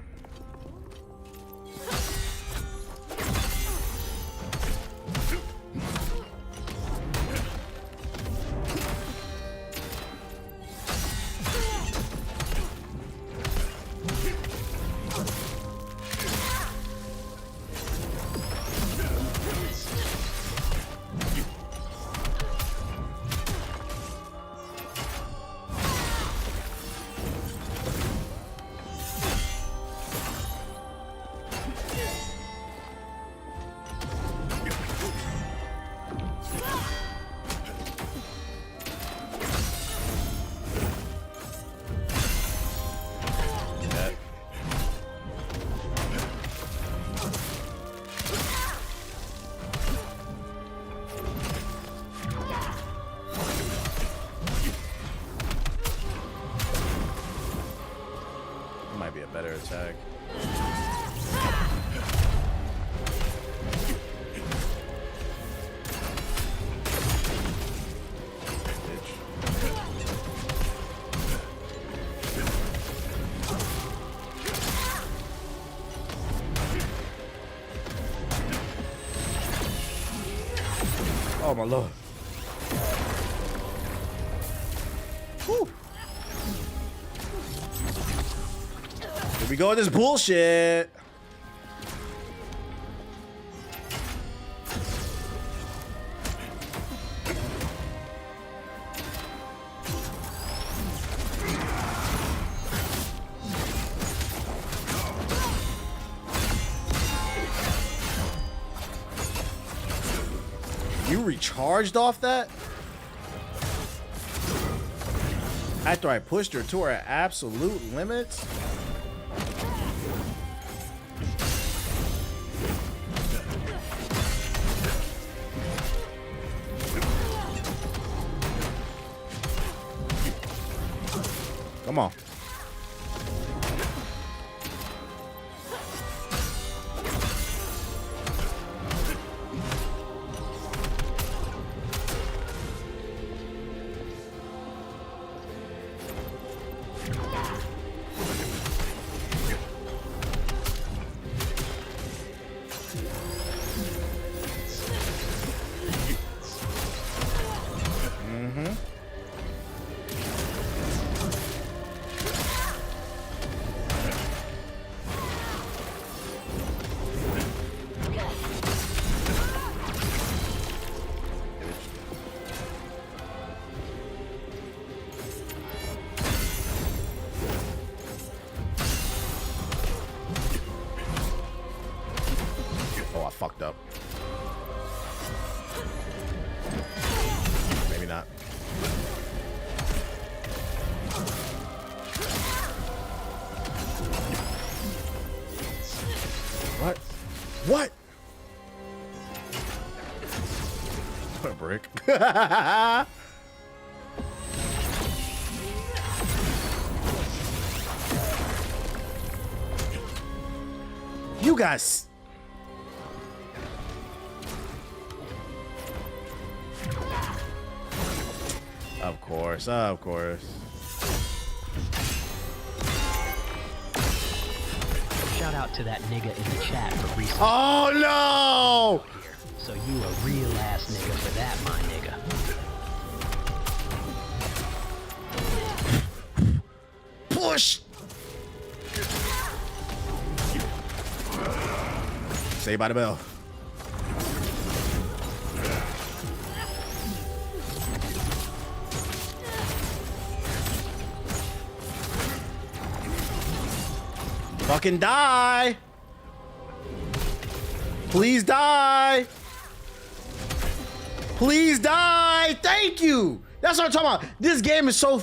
Better attack. Oh my lord. Whew. Here we go with this bullshit. You recharged off that? After I pushed her to her absolute limits? Come on. Fucked up. Maybe not. What? What? What a brick. You guys. Of course, of course. Shout out to that nigga in the chat for recent. Oh no! So you a real ass nigga for that, my nigga. Push! Saved by the bell. Fucking die! Please die! Please die! Thank you! That's what I'm talking about. This game is so...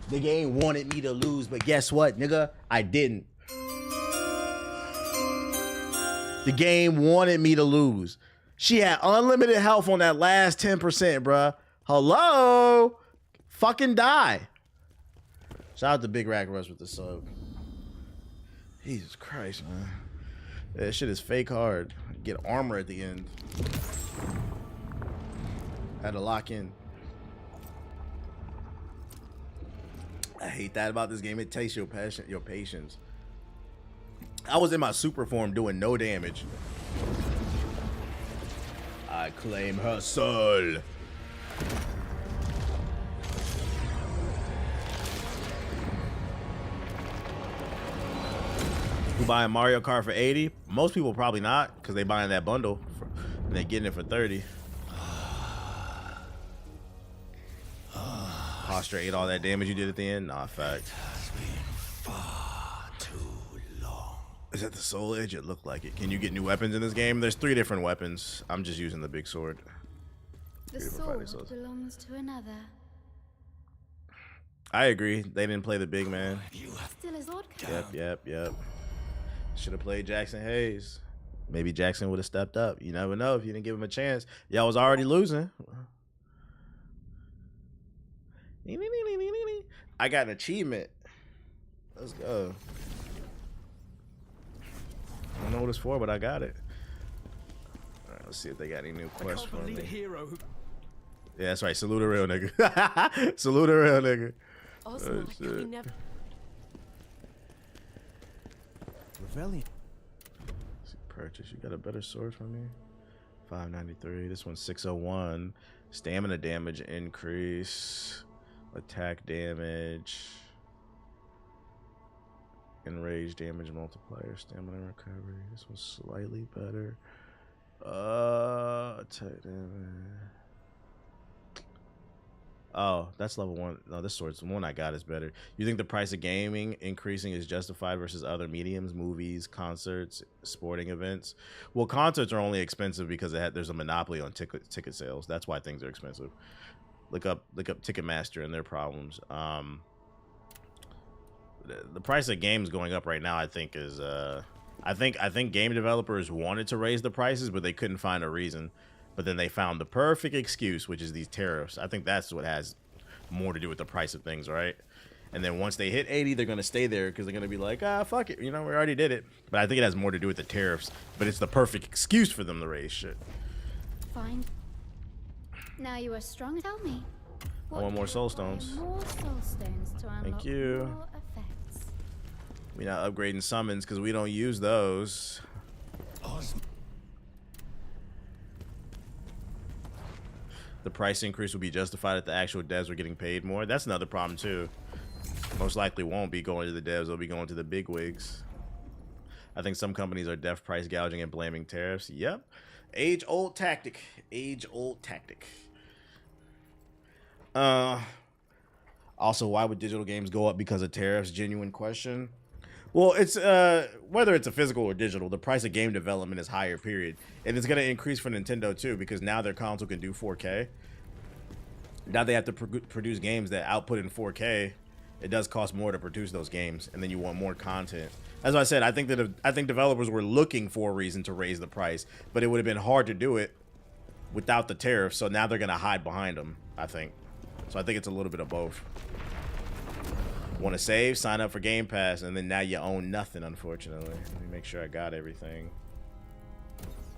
The game wanted me to lose, but guess what, nigga? I didn't. The game wanted me to lose. She had unlimited health on that last 10%, bruh. Hello? Fucking die. Shout out to Big Rack Rush with the sub. Jesus Christ, man. That shit is fake hard. Get armor at the end. Had to lock in. I hate that about this game. It takes your passion, your patience. I was in my super form doing no damage. I claim her soul. Who buying Mario Kart for 80? Most people probably not, because they buying that bundle and they getting it for 30. Posture ate all that damage you did at the end? Nah, fact. Is that the soul edge? It looked like it. Can you get new weapons in this game? There's 3 different weapons. I'm just using the big sword. The sword belongs to another. I agree. They didn't play the big man. Still a sword. Yep. Should have played Jackson Hayes. Maybe Jackson would have stepped up. You never know if you didn't give him a chance. Y'all was already losing. I got an achievement. Let's go. I don't know what it's for, but I got it. All right, let's see if they got any new quests for me. Yeah, that's right. Salute a real nigga. Salute a real nigga. Also, Rebellion. Purchase. You got a better sword for me? 593. This one's 601. Stamina damage increase. Attack damage. Enraged damage multiplier. Stamina recovery. This one's slightly better. Attack damage. Oh, that's level 1. No, this sword's the one I got is better. You think the price of gaming increasing is justified versus other mediums, movies, concerts, sporting events? Well, concerts are only expensive because there's a monopoly on ticket sales. That's why things are expensive. Look up Ticketmaster and their problems. The price of games going up right now, I think, is I think game developers wanted to raise the prices, but they couldn't find a reason. But then they found the perfect excuse, which is these tariffs. I think that's what has more to do with the price of things, right? And then once they hit 80, they're going to stay there because they're going to be like, fuck it. You know, we already did it. But I think it has more to do with the tariffs. But it's the perfect excuse for them to raise shit. Fine. Now you are strong. Tell me. I want more soul stones. More soul stones to unlock Thank you. more effects. We're not upgrading summons because we don't use those. The price increase will be justified if the actual devs are getting paid more. That's another problem too. Most likely won't be going to the devs. They'll be going to the big wigs. I think some companies are def price gouging and blaming tariffs. Yep. Age-old tactic. Age-old tactic. Also, why would digital games go up because of tariffs? Genuine question. Well, it's whether it's a physical or digital, the price of game development is higher, period. And it's going to increase for Nintendo too, because now their console can do 4K. Now they have to produce games that output in 4K. It does cost more to produce those games, and then you want more content. As I said, I think developers were looking for a reason to raise the price, but it would have been hard to do it without the tariffs. So now they're going to hide behind them, I think. So I think it's a little bit of both. Want to save? Sign up for Game Pass, and then now you own nothing, unfortunately. Let me make sure I got everything.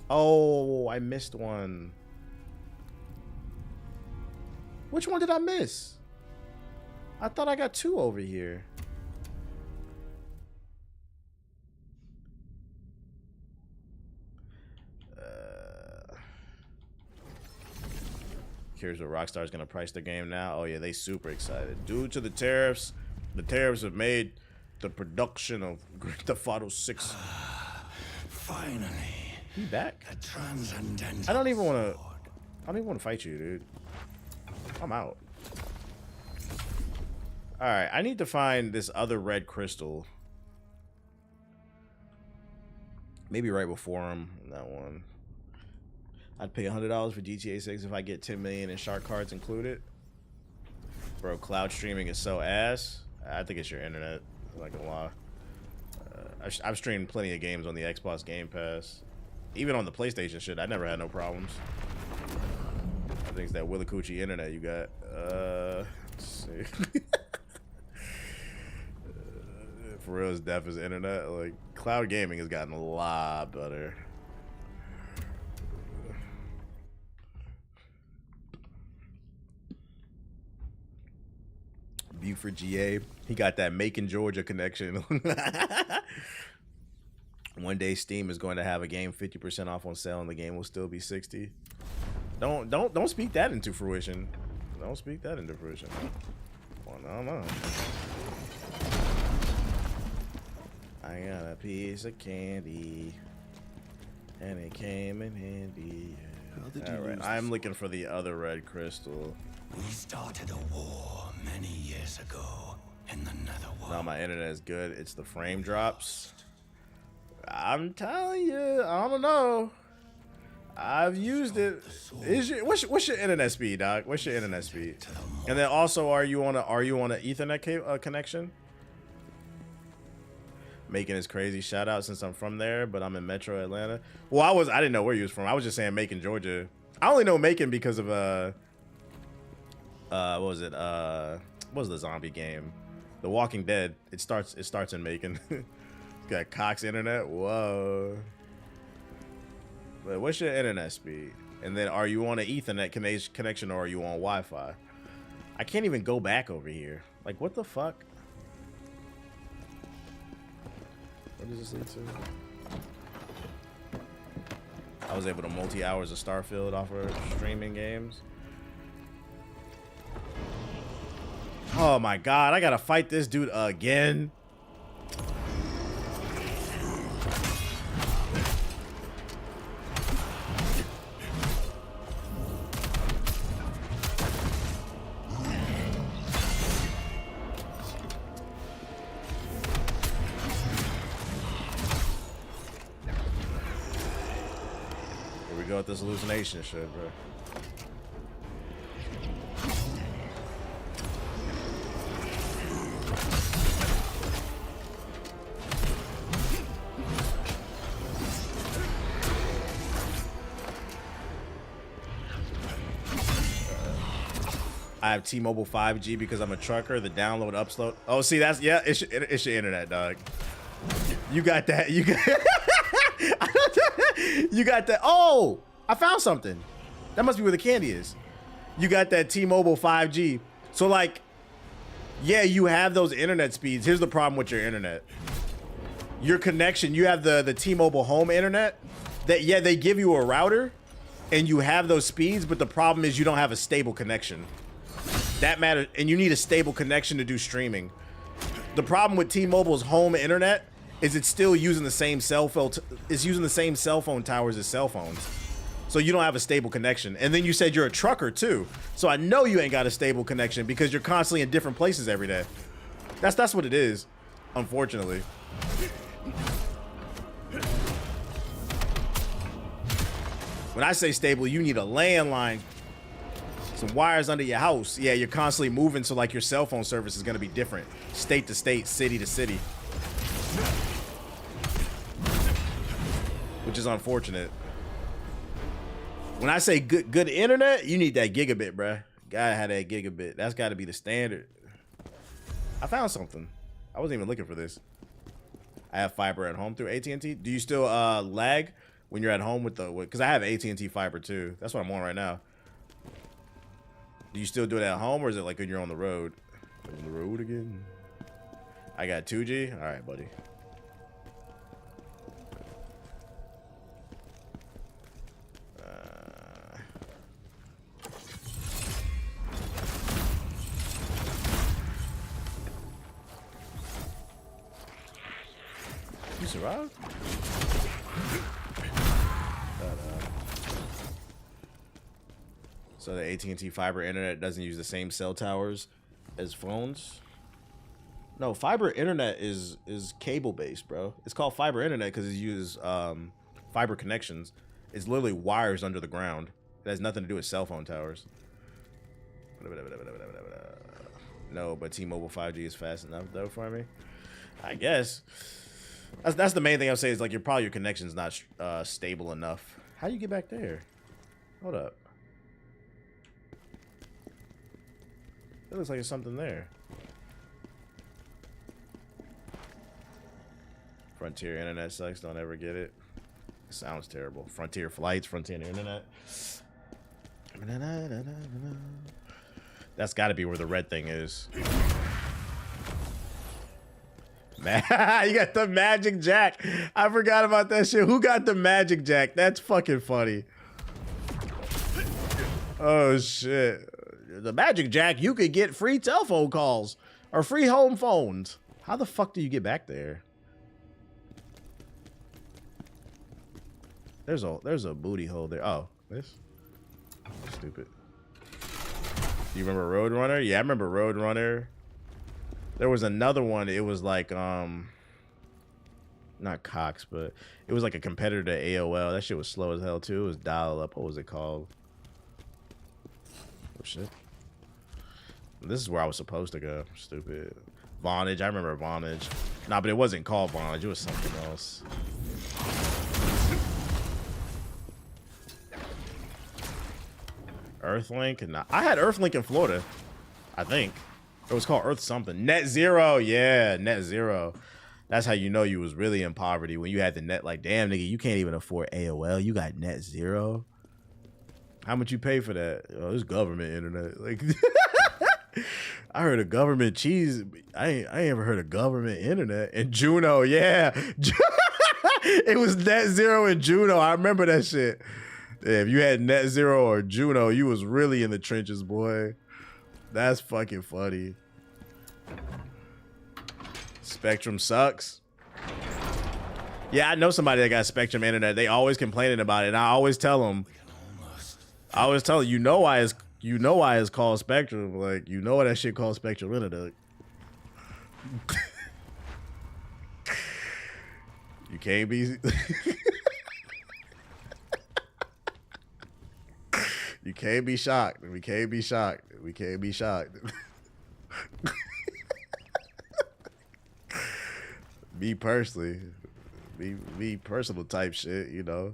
Oh, I missed one. Which one did I miss? I thought I got 2 over here. Here's what Rockstar's gonna price their game now. Oh yeah, they super excited. Due to the tariffs have made the production of Grand Theft Auto 6. Finally. He back? A transcendental. I don't even want to fight you, dude. I'm out. All right, I need to find this other red crystal. Maybe right before him. That one. I'd pay $100 for GTA 6 if I get 10 million in shark cards included. Bro, cloud streaming is so ass. I think it's your internet. I'm not gonna lie. I've streamed plenty of games on the Xbox Game Pass. Even on the PlayStation shit, I never had no problems. I think it's that Willacoochee internet you got. Let's see. For real, as deaf as internet. Like, cloud gaming has gotten a lot better. Buford GA, he got that Macon, Georgia connection. One day Steam is going to have a game 50% off on sale and the game will still be 60. Don't speak that into fruition. Don't speak that into fruition. Well, no. I got a piece of candy and it came in handy. All right, I'm looking for the other red crystal. We started a war many years ago in the Netherworld. Now my internet is good. It's the frame drops. I'm telling you, I don't know. I've used it. What's your internet speed, Doc? What's your internet speed? And then also, are you on a Ethernet connection? Macon is crazy. Shout out since I'm from there, but I'm in Metro Atlanta. Well, I didn't know where you was from. I was just saying Macon, Georgia. I only know Macon because of what was it? What was the zombie game? The Walking Dead. It starts in Macon. It's got Cox internet. Whoa. But what's your internet speed? And then are you on an Ethernet connection or are you on Wi-Fi? I can't even go back over here. Like, what the fuck? What does this lead to? I was able to multi-hours of Starfield off of streaming games. Oh my god, I gotta fight this dude again. Here we go with this hallucination shit, bro. I have T-Mobile 5G because I'm a trucker. The download, upload. Oh, see, that's, yeah, it's your internet, dog. You got that. You got, you got that. Oh, I found something. That must be where the candy is. You got that T-Mobile 5G. So, like, yeah, you have those internet speeds. Here's the problem with your internet. Your connection, you have the T-Mobile home internet. That, yeah, they give you a router, and you have those speeds, but the problem is you don't have a stable connection. That matters, and you need a stable connection to do streaming. The problem with T-Mobile's home internet is it's still using the same cell phone. It's using the same cell phone towers as cell phones, so you don't have a stable connection. And then you said you're a trucker too, so I know you ain't got a stable connection because you're constantly in different places every day. That's what it is, unfortunately. When I say stable, you need a landline. Some wires under your house. Yeah, you're constantly moving, so like your cell phone service is gonna be different, state to state, city to city, which is unfortunate. When I say good internet, you need that gigabit, bruh. Gotta have that gigabit. That's gotta be the standard. I found something. I wasn't even looking for this. I have fiber at home through AT&T. Do you still lag when you're at home with the? Because I have AT&T fiber too. That's what I'm on right now. Do you still do it at home, or is it like when you're on the road? On the road again? I got 2G? All right, buddy. You survived? So the AT&T fiber internet doesn't use the same cell towers as phones? No, fiber internet is cable based, bro. It's called fiber internet because it uses fiber connections. It's literally wires under the ground. It has nothing to do with cell phone towers. No, but T-Mobile 5G is fast enough though for me, I guess. That's the main thing I'll say is like your connection's not stable enough. How do you get back there? Hold up. It looks like there's something there. Frontier internet sucks. Don't ever get it. It sounds terrible. Frontier flights, Frontier internet. That's got to be where the red thing is. Man, you got the magic jack. I forgot about that shit. Who got the magic jack? That's fucking funny. Oh shit. The magic jack, you could get free telephone calls or free home phones. How the fuck do you get back there? There's a booty hole there. Oh, this? Stupid. Do you remember Roadrunner? Yeah, I remember Roadrunner. There was another one. It was like not Cox, but it was like a competitor to AOL. That shit was slow as hell too. It was dial up. What was it called? Oh shit. This is where I was supposed to go. Stupid. Vonage. I remember Vonage. Nah, but it wasn't called Vonage. It was something else. Earthlink? Nah, I had Earthlink in Florida. I think. It was called Earth something. Net Zero. Yeah, Net Zero. That's how you know you was really in poverty. When you had the net, like, damn, nigga, you can't even afford AOL. You got Net Zero. How much you pay for that? Oh, this government internet. Like, I heard of government cheese. I ain't ever heard of government internet. And Juno, yeah. It was Net Zero and Juno. I remember that shit. Yeah, if you had Net Zero or Juno, you was really in the trenches, boy. That's fucking funny. Spectrum sucks. Yeah, I know somebody that got Spectrum internet. They always complaining about it, and I always tell them. You know why it's called Spectrum. Like, you know why that shit called Spectrum internet. You can't be. You can't be shocked. We can't be shocked. We can't be shocked. Me personally. Me personal type shit, you know.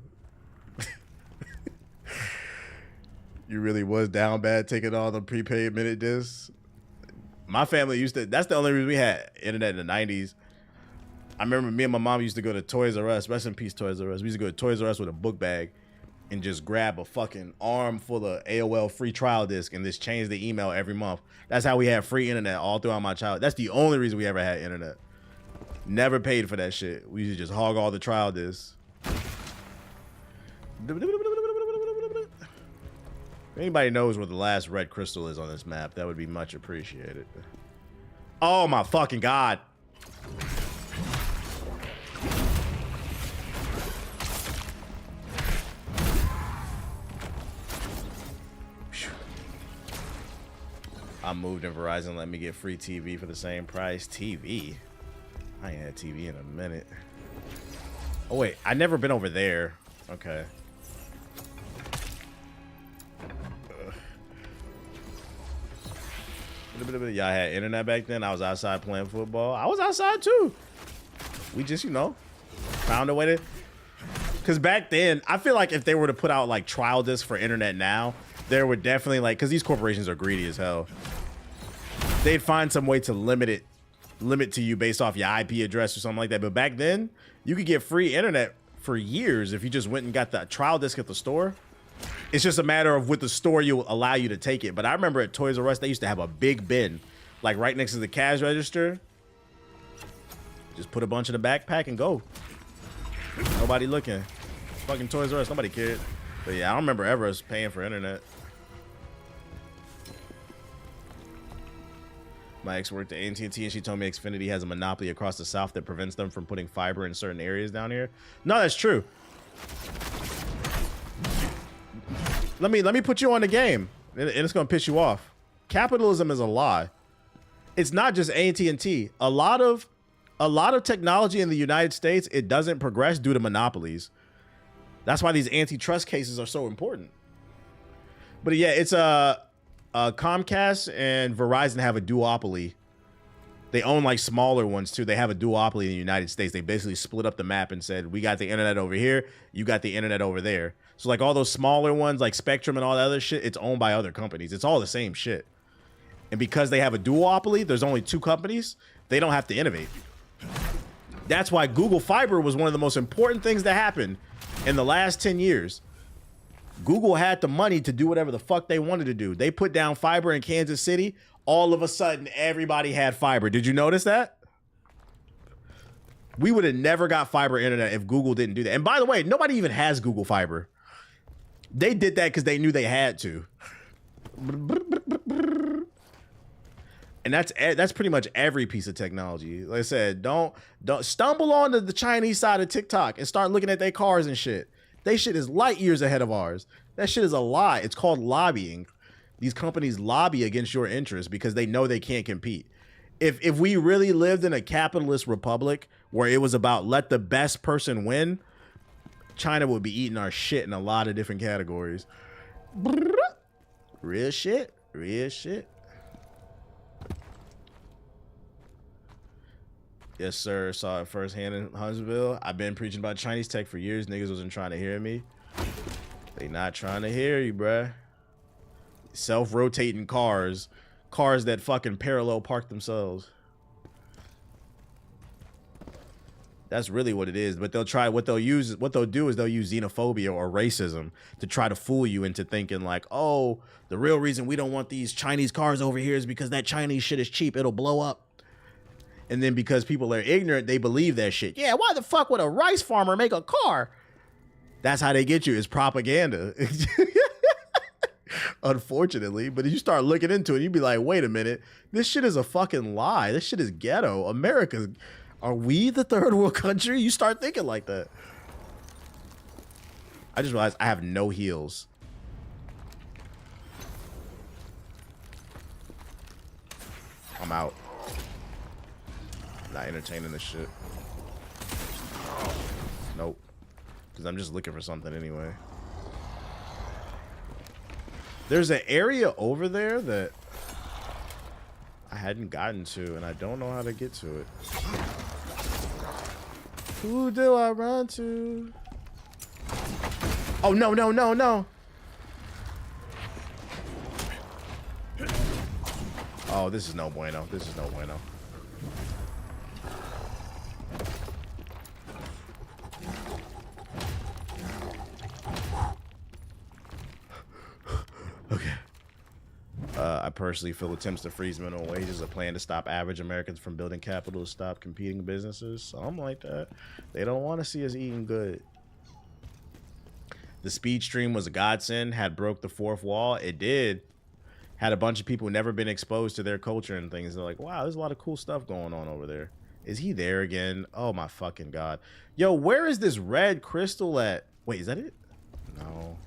You really was down bad taking all the prepaid minute discs. My family used to, that's the only reason we had internet in the 90s. I remember me and my mom used to go to Toys R Us. Rest in peace, Toys R Us. We used to go to Toys R Us with a book bag and just grab a fucking arm full of AOL free trial disc and just change the email every month. That's how we had free internet all throughout my childhood. That's the only reason we ever had internet. Never paid for that shit. We used to just hog all the trial discs. If anybody knows where the last red crystal is on this map, that would be much appreciated. Oh my fucking God. I moved in Verizon, let me get free TV for the same price. TV? I ain't had TV in a minute. Oh wait, I never been over there. Okay. Y'all had internet back then? I was outside playing football. I was outside too. We just, you know, found a way to... Because back then, I feel like if they were to put out like trial discs for internet now, there would definitely like, because these corporations are greedy as hell. They'd find some way to limit to you based off your IP address or something like that. But back then, you could get free internet for years if you just went and got the trial disc at the store. It's just a matter of with the store you allow you to take it. But I remember at Toys R Us, they used to have a big bin, like right next to the cash register. Just put a bunch in the backpack and go. Nobody looking. Fucking Toys R Us, nobody cared. But yeah, I don't remember ever us paying for internet. My ex worked at AT&T and she told me Xfinity has a monopoly across the South that prevents them from putting fiber in certain areas down here. No, that's true. Let me put you on the game, and it's gonna piss you off. Capitalism is a lie. It's not just AT&T. A lot of technology in the United States, it doesn't progress due to monopolies. That's why these antitrust cases are so important. But yeah, it's Comcast and Verizon have a duopoly They own like smaller ones too. They have a duopoly in the United States. They basically split up the map and said, we got the internet over here, you got the internet over there. So like all those smaller ones like Spectrum and all that other shit, it's owned by other companies. It's all the same shit. And because they have a duopoly, there's only 2 companies, they don't have to innovate. That's why Google Fiber was one of the most important things that happened in the last 10 years. Google had the money to do whatever the fuck they wanted to do. They put down fiber in Kansas City. All of a sudden, everybody had fiber. Did you notice that? We would have never got fiber internet if Google didn't do that. And by the way, nobody even has Google Fiber. They did that because they knew they had to. And that's pretty much every piece of technology. Like I said, don't stumble onto the Chinese side of TikTok and start looking at their cars and shit. They shit is light years ahead of ours. That shit is a lie. It's called lobbying. These companies lobby against your interests because they know they can't compete. If we really lived in a capitalist republic where it was about let the best person win, China would be eating our shit in a lot of different categories. Real shit. Real shit. Yes, sir. Saw it firsthand in Huntsville. I've been preaching about Chinese tech for years. Niggas wasn't trying to hear me. They not trying to hear you, bruh. Self-rotating cars. Cars that fucking parallel park themselves. That's really what it is. But they'll try, what they'll do is they'll use xenophobia or racism to try to fool you into thinking like, oh, the real reason we don't want these Chinese cars over here is because that Chinese shit is cheap. It'll blow up. And then because people are ignorant, they believe that shit. Yeah, why the fuck would a rice farmer make a car? That's how they get you, is propaganda. Unfortunately. But if you start looking into it, you'd be like, wait a minute. This shit is a fucking lie. This shit is ghetto. America, are we the third world country? You start thinking like that. I just realized I have no heals. I'm out. Not entertaining this shit. Nope. Because I'm just looking for something anyway. There's an area over there that I hadn't gotten to, and I don't know how to get to it. Who do I run to? Oh, no, no, no, no. Oh, this is no bueno. This is no bueno. Okay. I personally feel attempts to freeze minimum wages a plan to stop average Americans from building capital to stop competing businesses. Something like that. They don't want to see us eating good. The speed stream was a godsend, had broke the fourth wall. It did. Had a bunch of people who never been exposed to their culture and things. They're like, wow, there's a lot of cool stuff going on over there. Is he there again? Oh my fucking God. Yo, where is this red crystal at? Wait, is that it? No.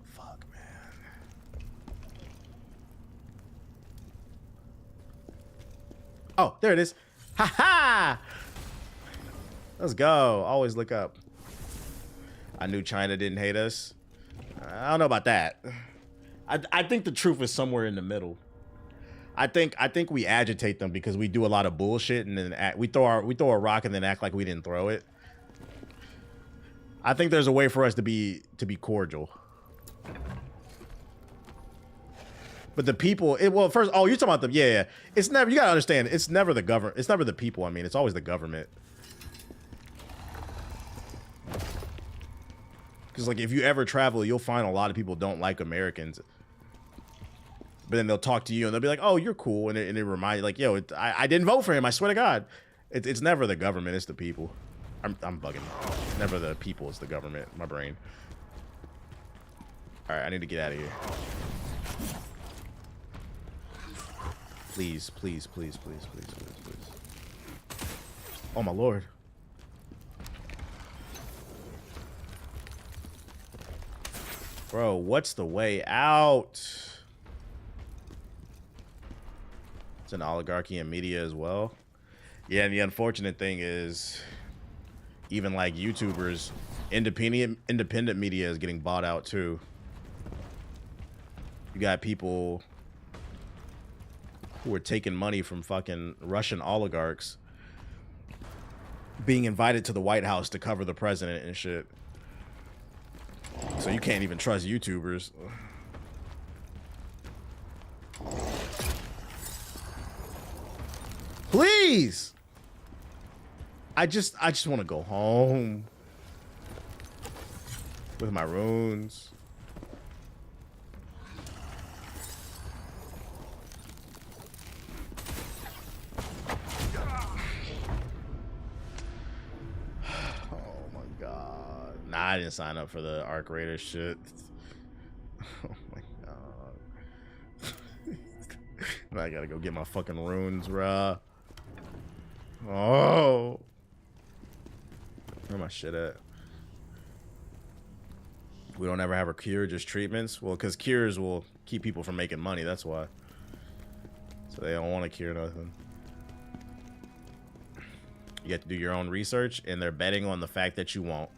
Fuck, man. Oh, there it is. Ha ha! Let's go. Always look up. I knew China didn't hate us. I don't know about that. I think the truth is somewhere in the middle. I think we agitate them because we do a lot of bullshit and then we throw a rock and then act like we didn't throw it. I think there's a way for us to be cordial. But the people, well, first, oh, you're talking about them. Yeah. It's never, you gotta understand, it's never the government. It's never the people. I mean, it's always the government. Because, like, if you ever travel, you'll find a lot of people don't like Americans. But then they'll talk to you and they'll be like, oh, you're cool. And it reminds you, like, yo, I didn't vote for him. I swear to God. It's never the government. It's the people. I'm bugging. It's never the people. It's the government. My brain. All right, I need to get out of here. Please, please, please, please, please, please, please. Oh, my Lord. Bro, what's the way out? It's an oligarchy in media as well. Yeah, and the unfortunate thing is, even like YouTubers, independent media is getting bought out too. You got people who are taking money from fucking Russian oligarchs being invited to the White House to cover the president and shit. So you can't even trust YouTubers. Please. I just want to go home with my runes. Nah, I didn't sign up for the Arc Raider shit. Oh my god. I gotta go get my fucking runes, bruh. Oh. Where my shit at? We don't ever have a cure, just treatments? Well, because cures will keep people from making money, that's why. So they don't want to cure nothing. You have to do your own research, and they're betting on the fact that you won't.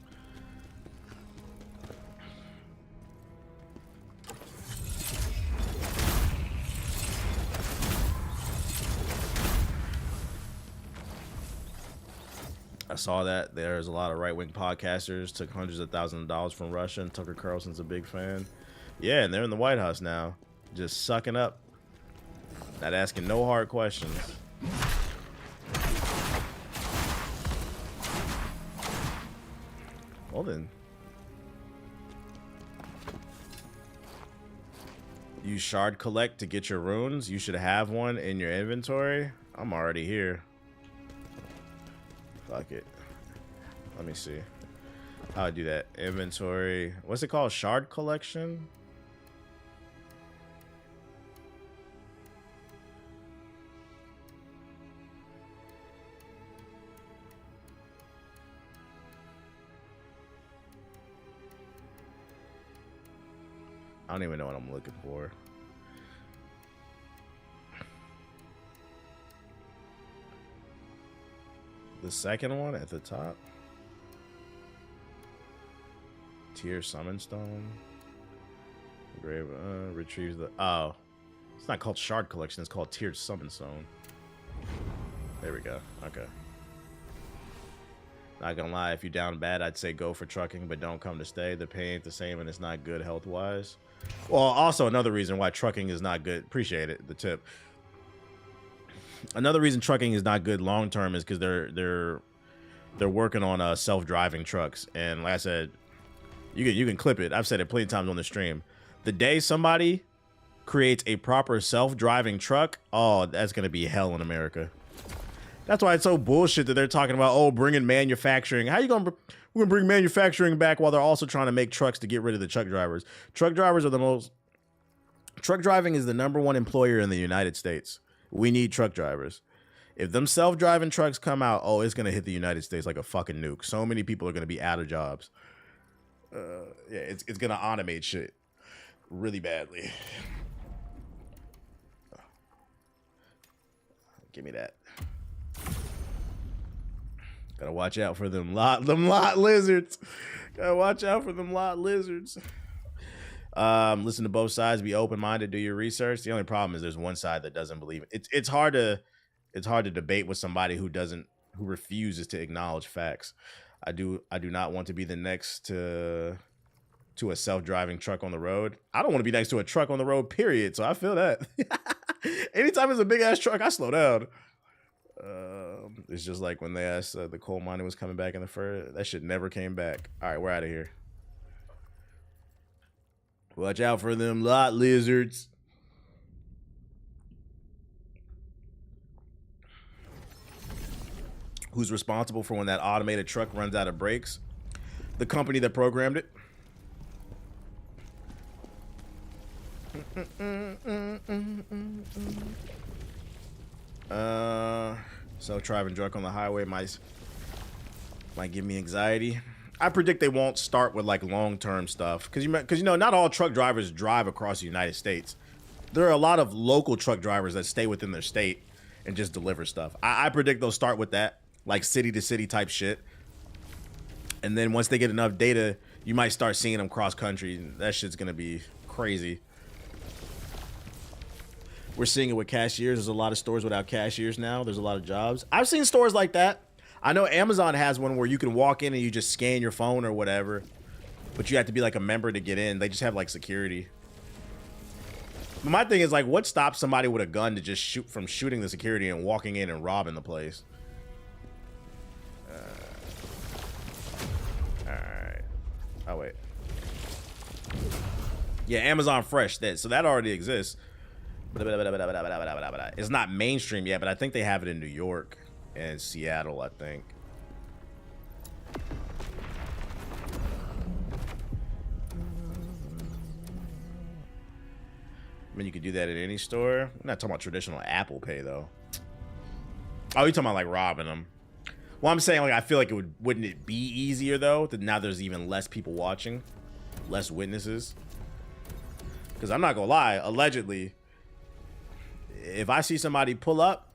I saw that there's a lot of right-wing podcasters took hundreds of thousands of dollars from Russia, and Tucker Carlson's a big fan. Yeah, and they're in the White House now, just sucking up, not asking no hard questions. Well then, use Shard Collect to get your runes. You should have one in your inventory. I'm already here. Fuck it. Let me see how I do that. Inventory. What's it called? Shard collection? I don't even know what I'm looking for. The second one at the top. Tier Summon Stone. Grave, retrieves the... Oh. It's not called Shard Collection. It's called Tiered Summon Stone. There we go. Okay. Not gonna lie, if you're down bad, I'd say go for trucking, but don't come to stay. The pay ain't the same, and it's not good health-wise. Well, also another reason why trucking is not good. Appreciate it, the tip. Another reason trucking is not good long term is because they're working on self-driving trucks, and like I said, you can clip it. I've said it plenty of times on the stream. The day somebody creates a proper self-driving truck, oh, that's gonna be hell in America. That's why it's so bullshit that they're talking about, oh, bringing manufacturing. How you gonna we're gonna bring manufacturing back while they're also trying to make trucks to get rid of the truck drivers? Truck drivers are the most. Truck driving is the #1 employer in the United States. We need truck drivers. If them self-driving trucks come out, oh, it's gonna hit the United States like a fucking nuke. So many people are gonna be out of jobs. Yeah, it's gonna automate shit really badly. Give me that. Gotta watch out for them lot lizards. Gotta watch out for them lot lizards. Listen to both sides, be open-minded, do your research. The only problem is there's one side that doesn't believe it. It's hard to debate with somebody who refuses to acknowledge facts. I do not want to be the next to a self-driving truck on the road. I don't want to be next to a truck on the road, period. So I feel that. Anytime it's a big ass truck, I slow down. It's just like when they asked the coal mining was coming back in the fur. That shit never came back. All right, we're out of here. Watch out for them lot lizards. Who's responsible for when that automated truck runs out of brakes? The company that programmed it. Self-driving drunk on the highway might give me anxiety. I predict they won't start with like long-term stuff because you know not all truck drivers drive across the United States. There are a lot of local truck drivers that stay within their state and just deliver stuff. I predict they'll start with that, like city to city type shit, and then once they get enough data, you might start seeing them cross country. That shit's gonna be crazy. We're seeing it with cashiers. There's a lot of stores without cashiers now. There's a lot of jobs. I've seen stores like that. I know Amazon has one where you can walk in and you just scan your phone or whatever, but you have to be like a member to get in. They just have like security. But my thing is like, what stops somebody with a gun to just shoot from shooting the security and walking in and robbing the place? All right. Oh wait. Yeah, Amazon Fresh. So that already exists. It's not mainstream yet, but I think they have it in New York and Seattle, I think. I mean, you could do that at any store. I'm not talking about traditional Apple Pay, though. Oh, you're talking about, like, robbing them. Well, I'm saying, like, I feel like wouldn't it be easier, though, that now there's even less people watching? Less witnesses? Because I'm not gonna lie, allegedly, if I see somebody pull up,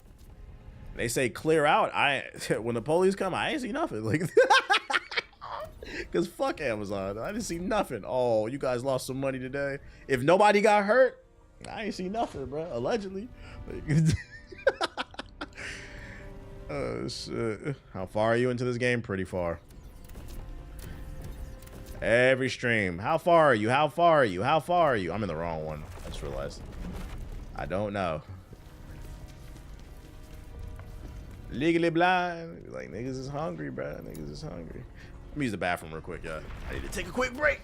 they say clear out, when the police come, I ain't see nothing. Like, because fuck Amazon, I didn't see nothing. Oh, you guys lost some money today. If nobody got hurt, I ain't see nothing, bro. Allegedly. Like, oh shit. How far are you into this game? Pretty far. Every stream. How far are you? How far are you? How far are you? I'm in the wrong one. I just realized. I don't know. Legally blind. Like, niggas is hungry, bro. Niggas is hungry. Let me use the bathroom real quick, y'all. I need to take a quick break.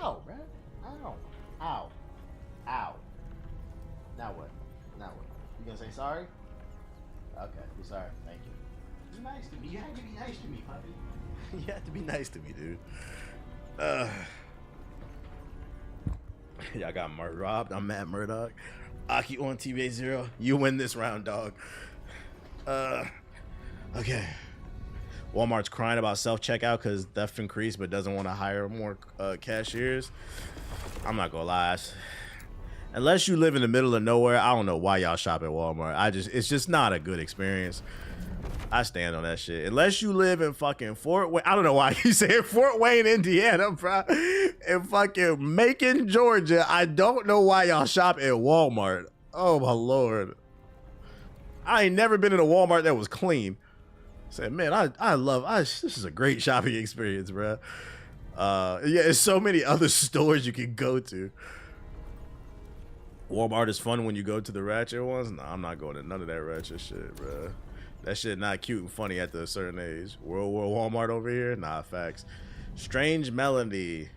Ow, man. Ow. Ow. Ow. Now what? Now what? You gonna say sorry? Okay, be sorry. Thank you. Be nice to me. You have to be nice to me, puppy. You have to be nice to me, dude. Y'all got robbed. I'm Matt Murdoch. Aki on TBA 0. You win this round, dog. Okay. Walmart's crying about self-checkout because theft increased but doesn't want to hire more cashiers. I'm not gonna lie. Unless you live in the middle of nowhere, I don't know why y'all shop at Walmart. It's just not a good experience. I stand on that shit. Unless you live in fucking Fort Wayne. I don't know why you say Fort Wayne, Indiana, bro. In fucking Macon, Georgia. I don't know why y'all shop at Walmart. Oh my Lord. I ain't never been in a Walmart that was clean. Said, man, this is a great shopping experience, bro. Yeah, there's so many other stores you can go to. Walmart is fun when you go to the ratchet ones. No, I'm not going to none of that ratchet shit, bro. That shit not cute and funny at a certain age. World War Walmart over here? Nah, facts. Strange Melody.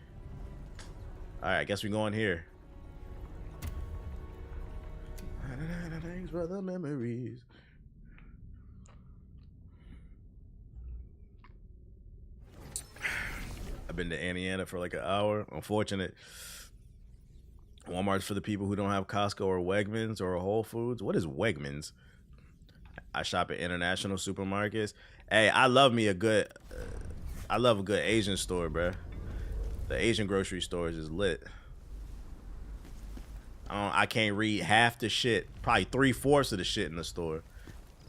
All right, I guess we going here. Thanks for the memories. I've been to Indiana for like an hour. Unfortunate. Walmart's for the people who don't have Costco or Wegmans or Whole Foods. What is Wegmans? I shop at international supermarkets. Hey, I love a good Asian store, bro. The Asian grocery stores is lit. I can't read half the shit. Probably 3/4 of the shit in the store.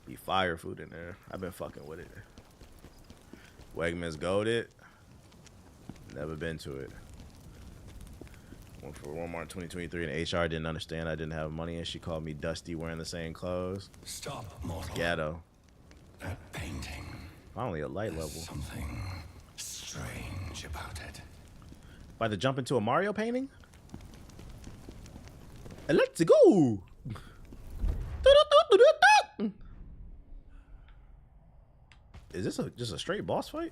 Be fire food in there. I've been fucking with it. Wegmans goated. Never been to it. Went for Walmart 2023 and HR didn't understand I didn't have money and she called me dusty wearing the same clothes. Stop, mortal. Ghetto. That painting. Finally a light level. Something strange about it. About to jump into a Mario painting? And let's go. Is this just a straight boss fight?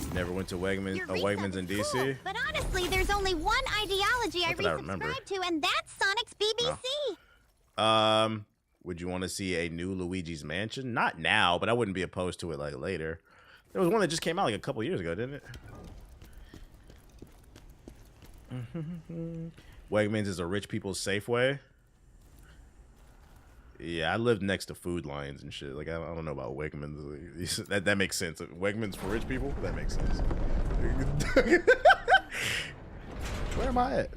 You never went to Wegmans in DC? Cool, but honestly, there's only one ideology I resubscribe to, and that's Sonic's BBC. No. Would you want to see a new Luigi's Mansion? Not now, but I wouldn't be opposed to it like later. There was one that just came out like a couple years ago, didn't it? Wegmans is a rich people's Safeway. Yeah, I lived next to Food Lions and shit. Like I don't know about Wegmans. That makes sense. Wegmans for rich people? That makes sense. Where am I at?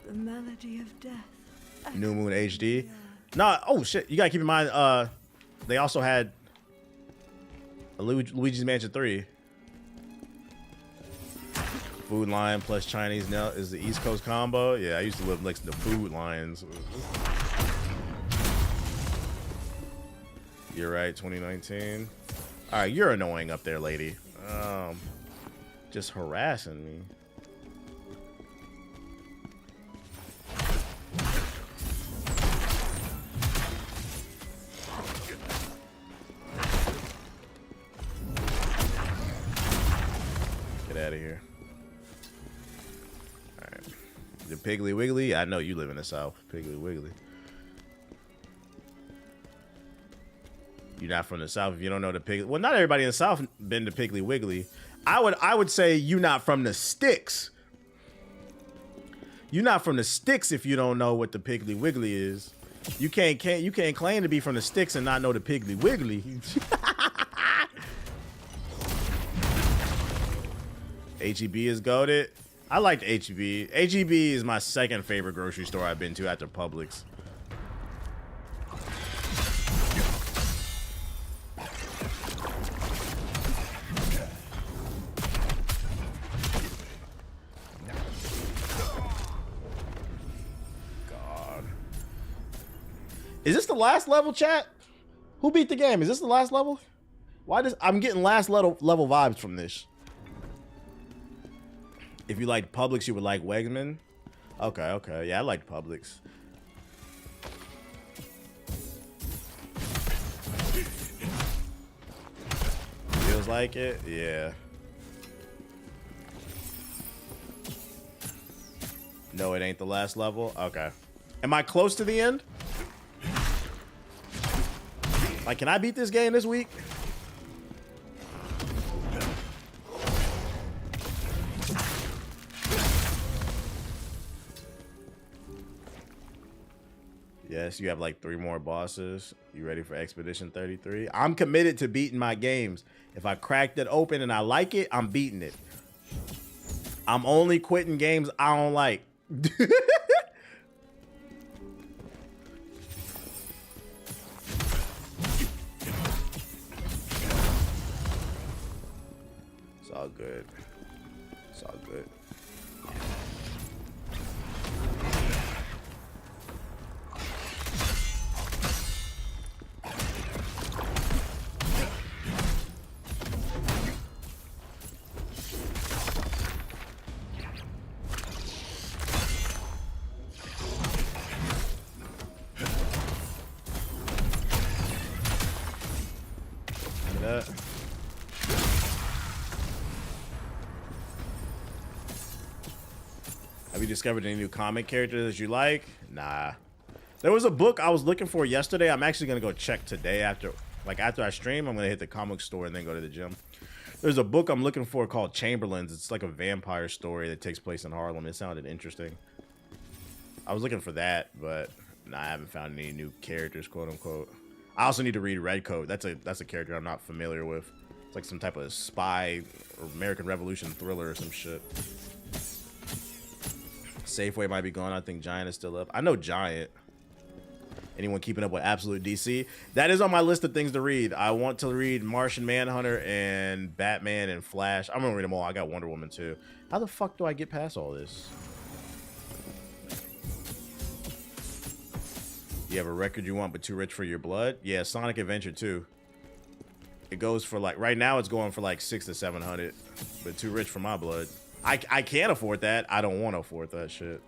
The melody of death. New Moon HD. Nah, oh shit. You gotta keep in mind, they also had a Luigi's Mansion 3. Food Lion plus Chinese now is the East Coast combo. Yeah, I used to live next to the Food Lions. You're right, 2019. All right, you're annoying up there, lady. Just harassing me. Get out of here. All right. The Piggly Wiggly. I know you live in the South. Piggly Wiggly. You're not from the South if you don't know the Piggly. Well, not everybody in the South been to Piggly Wiggly. I would say you not from the sticks. You're not from the sticks if you don't know what the Piggly Wiggly is. You can't claim to be from the sticks and not know the Piggly Wiggly. HEB is goated. I liked HEB. HEB is my second favorite grocery store I've been to after Publix. Is this the last level, chat? Who beat the game? Is this the last level? Why does I'm getting last level vibes from this? If you liked Publix, you would like Wegman. Okay. Yeah, I liked Publix. Feels like it? Yeah. No, it ain't the last level? Okay. Am I close to the end? Like, can I beat this game this week? Yes, you have like 3 more bosses. You ready for Expedition 33? I'm committed to beating my games. If I cracked it open and I like it, I'm beating it. I'm only quitting games I don't like. It's all good. It's all good. Have you discovered any new comic characters that you like? Nah. There was a book I was looking for yesterday. I'm actually gonna go check today after I stream. I'm gonna hit the comic store and then go to the gym. There's a book I'm looking for called Chamberlains. It's like a vampire story that takes place in Harlem. It sounded interesting. I was looking for that, but nah, I haven't found any new characters, quote unquote. I also need to read Redcoat. That's a character I'm not familiar with. It's like some type of spy or American Revolution thriller or some shit. Safeway might be gone. I think Giant is still up. I know Giant. Anyone keeping up with Absolute DC? That is on my list of things to read. I want to read Martian Manhunter and Batman and Flash. I'm gonna read them all. I got Wonder Woman too. How the fuck do I get past all this? You have a record you want but too rich for your blood? Yeah, Sonic Adventure 2. It goes for like, right now it's going for like 600 to 700, but too rich for my blood. I can't afford that. I don't want to afford that shit.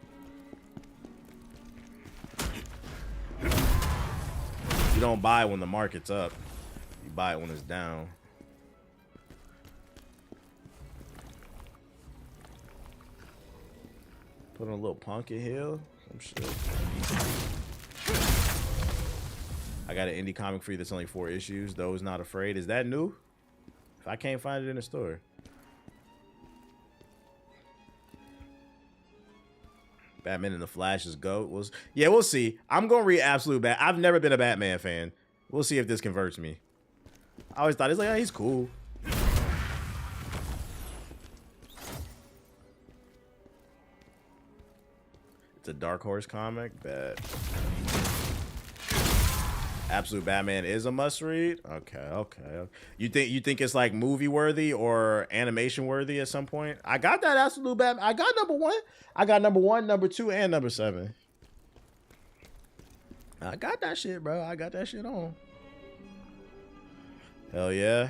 You don't buy when the market's up. You buy it when it's down. Put on a little Pumpkin Hill. Some shit. I got an indie comic for you that's only 4 issues. Those Not Afraid. Is that new? If I can't find it in the store. Batman and the Flash's GOAT. Yeah, we'll see. I'm gonna read Absolute Bat. I've never been a Batman fan. We'll see if this converts me. I always thought he's cool. It's a Dark Horse comic. Bet. Absolute Batman is a must read. Okay. You think it's like movie worthy or animation worthy at some point? I got that Absolute Batman. I got number 1. I got number 1, number 2, and number 7. I got that shit, bro. I got that shit on. Hell yeah.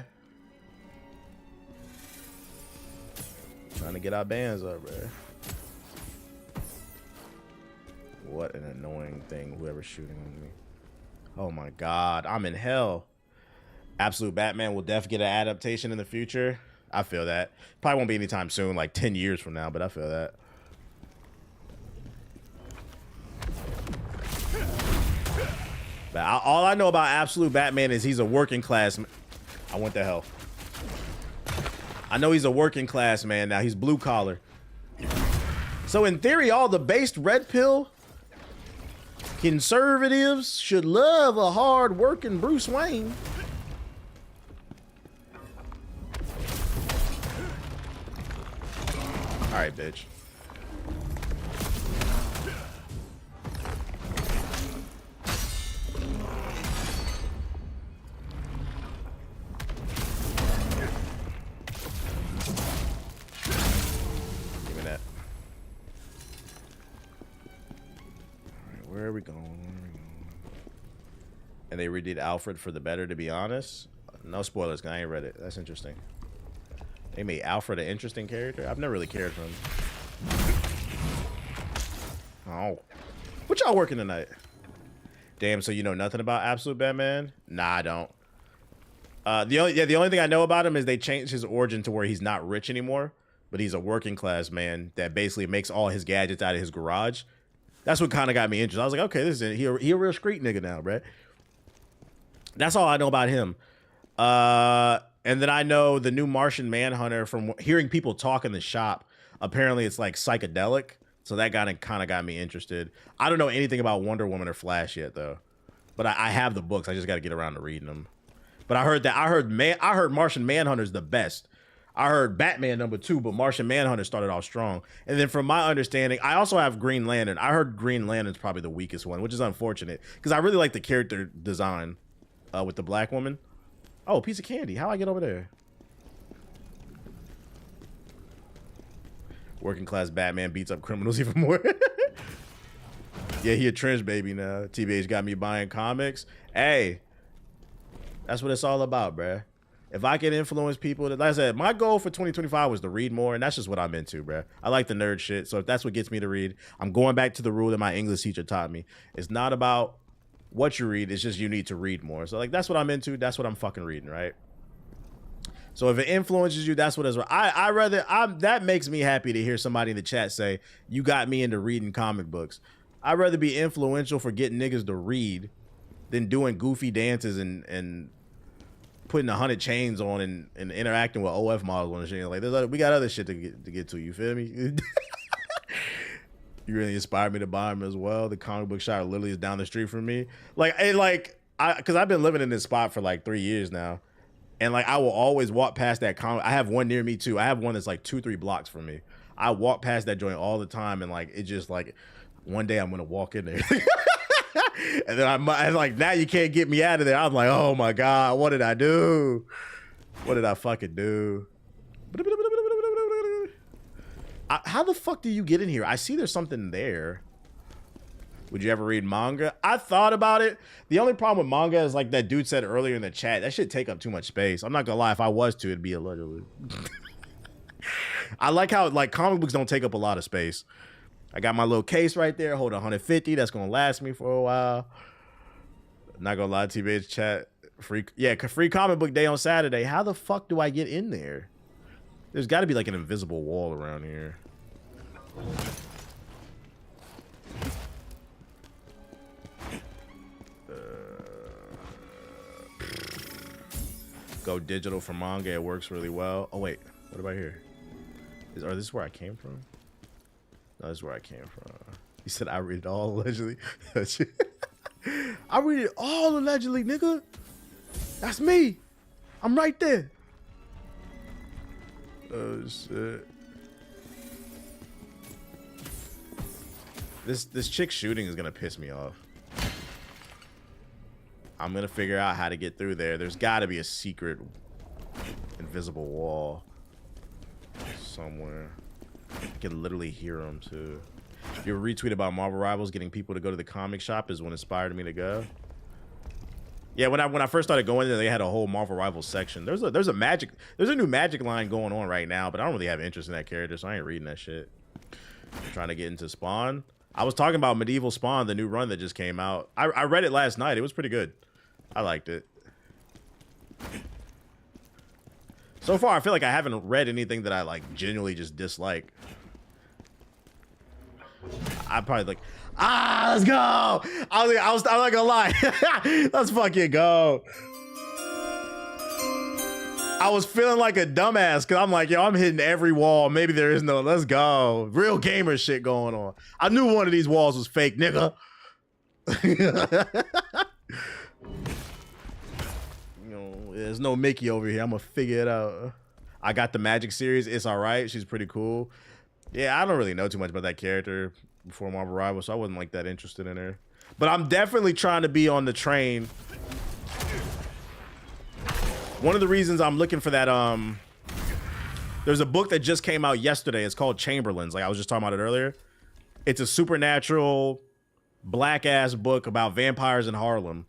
Trying to get our bands up, bro. What an annoying thing, whoever's shooting on me. Oh my God, I'm in hell. Absolute Batman will definitely get an adaptation in the future. I feel that. Probably won't be anytime soon, like 10 years from now, but I feel that. But all I know about Absolute Batman is he's a working class. I want the hell. I know he's a working class man now. He's blue collar. So in theory, all the based red pill conservatives should love a hard-working Bruce Wayne. All right, bitch. Give me that. Where are we going? And they redid Alfred for the better, to be honest. No spoilers, because I ain't read it. That's interesting. They made Alfred an interesting character. I've never really cared for him. Oh. What y'all working tonight? Damn, so you know nothing about Absolute Batman? Nah, I don't. The only thing I know about him is they changed his origin to where he's not rich anymore, but he's a working class man that basically makes all his gadgets out of his garage. That's what kind of got me interested. I was like, okay, this is he a real street nigga now, bruh. That's all I know about him. And then I know the new Martian Manhunter from hearing people talk in the shop. Apparently, it's like psychedelic, so that kind of got me interested. I don't know anything about Wonder Woman or Flash yet, though. But I have the books. I just got to get around to reading them. But I heard Martian Manhunter's the best. I heard Batman number 2, but Martian Manhunter started off strong. And then from my understanding, I also have Green Lantern. I heard Green Lantern's probably the weakest one, which is unfortunate because I really like the character design with the black woman. Oh, a piece of candy. How I get over there? Working class Batman beats up criminals even more. Yeah, he a trench baby now. TBH got me buying comics. Hey, that's what it's all about, bruh. If I can influence people, like I said, my goal for 2025 was to read more, and that's just what I'm into, bruh. I like the nerd shit, so if that's what gets me to read, I'm going back to the rule that my English teacher taught me. It's not about what you read, it's just you need to read more. So, like, that's what I'm into, that's what I'm fucking reading, right? So if it influences you, that's what it's. That makes me happy to hear somebody in the chat say, you got me into reading comic books. I'd rather be influential for getting niggas to read than doing goofy dances and putting 100 chains on and interacting with OF models and shit. Like, we got other shit to get to. You feel me? You really inspired me to buy them as well. The comic book shop literally is down the street from me. Because I've been living in this spot for like 3 years now, and like I will always walk past that comic. I have one near me too. I have one that's like 2-3 blocks from me. I walk past that joint all the time, and like it just like one day I'm gonna walk in there. And then I'm like, now you can't get me out of there. I'm like, oh my God, what did I do? What did I fucking do? How the fuck do you get in here? I see there's something there. Would you ever read manga? I thought about it. The only problem with manga is like that dude said earlier in the chat, that shit take up too much space. I'm not gonna lie, if I was to, it'd be allegedly. I like how like comic books don't take up a lot of space. I got my little case right there, hold 150. That's gonna last me for a while. Not gonna lie, TBH chat. Free comic book day on Saturday. How the fuck do I get in there? There's got to be like an invisible wall around here. Go digital for manga. It works really well. Oh wait, what about here? This is where I came from? No, this is where I came from. He said I read it all allegedly. I read it all allegedly, nigga. That's me. I'm right there. Oh shit. This chick shooting is gonna piss me off. I'm gonna figure out how to get through there. There's gotta be a secret invisible wall somewhere. I can literally hear them too. Your retweet about Marvel Rivals getting people to go to the comic shop is what inspired me to go. Yeah, when I first started going there, they had a whole Marvel Rivals section. There's a new Magic line going on right now, but I don't really have interest in that character, so I ain't reading that shit. I'm trying to get into Spawn. I was talking about Medieval Spawn, the new run that just came out. I read it last night. It was pretty good. I liked it. So far, I feel like I haven't read anything that I like genuinely just dislike. I probably like, let's go. I'm not gonna lie. Let's fucking go. I was feeling like a dumbass because I'm like, yo, I'm hitting every wall. Maybe there is no, let's go. Real gamer shit going on. I knew one of these walls was fake, nigga. You know, there's no Mickey over here. I'm gonna figure it out. I got the Magic series. It's all right. She's pretty cool. Yeah, I don't really know too much about that character before Marvel Rivals, so I wasn't like that interested in her. But I'm definitely trying to be on the train. One of the reasons I'm looking for that, there's a book that just came out yesterday. It's called Chamberlains. Like I was just talking about it earlier. It's a supernatural, black-ass book about vampires in Harlem.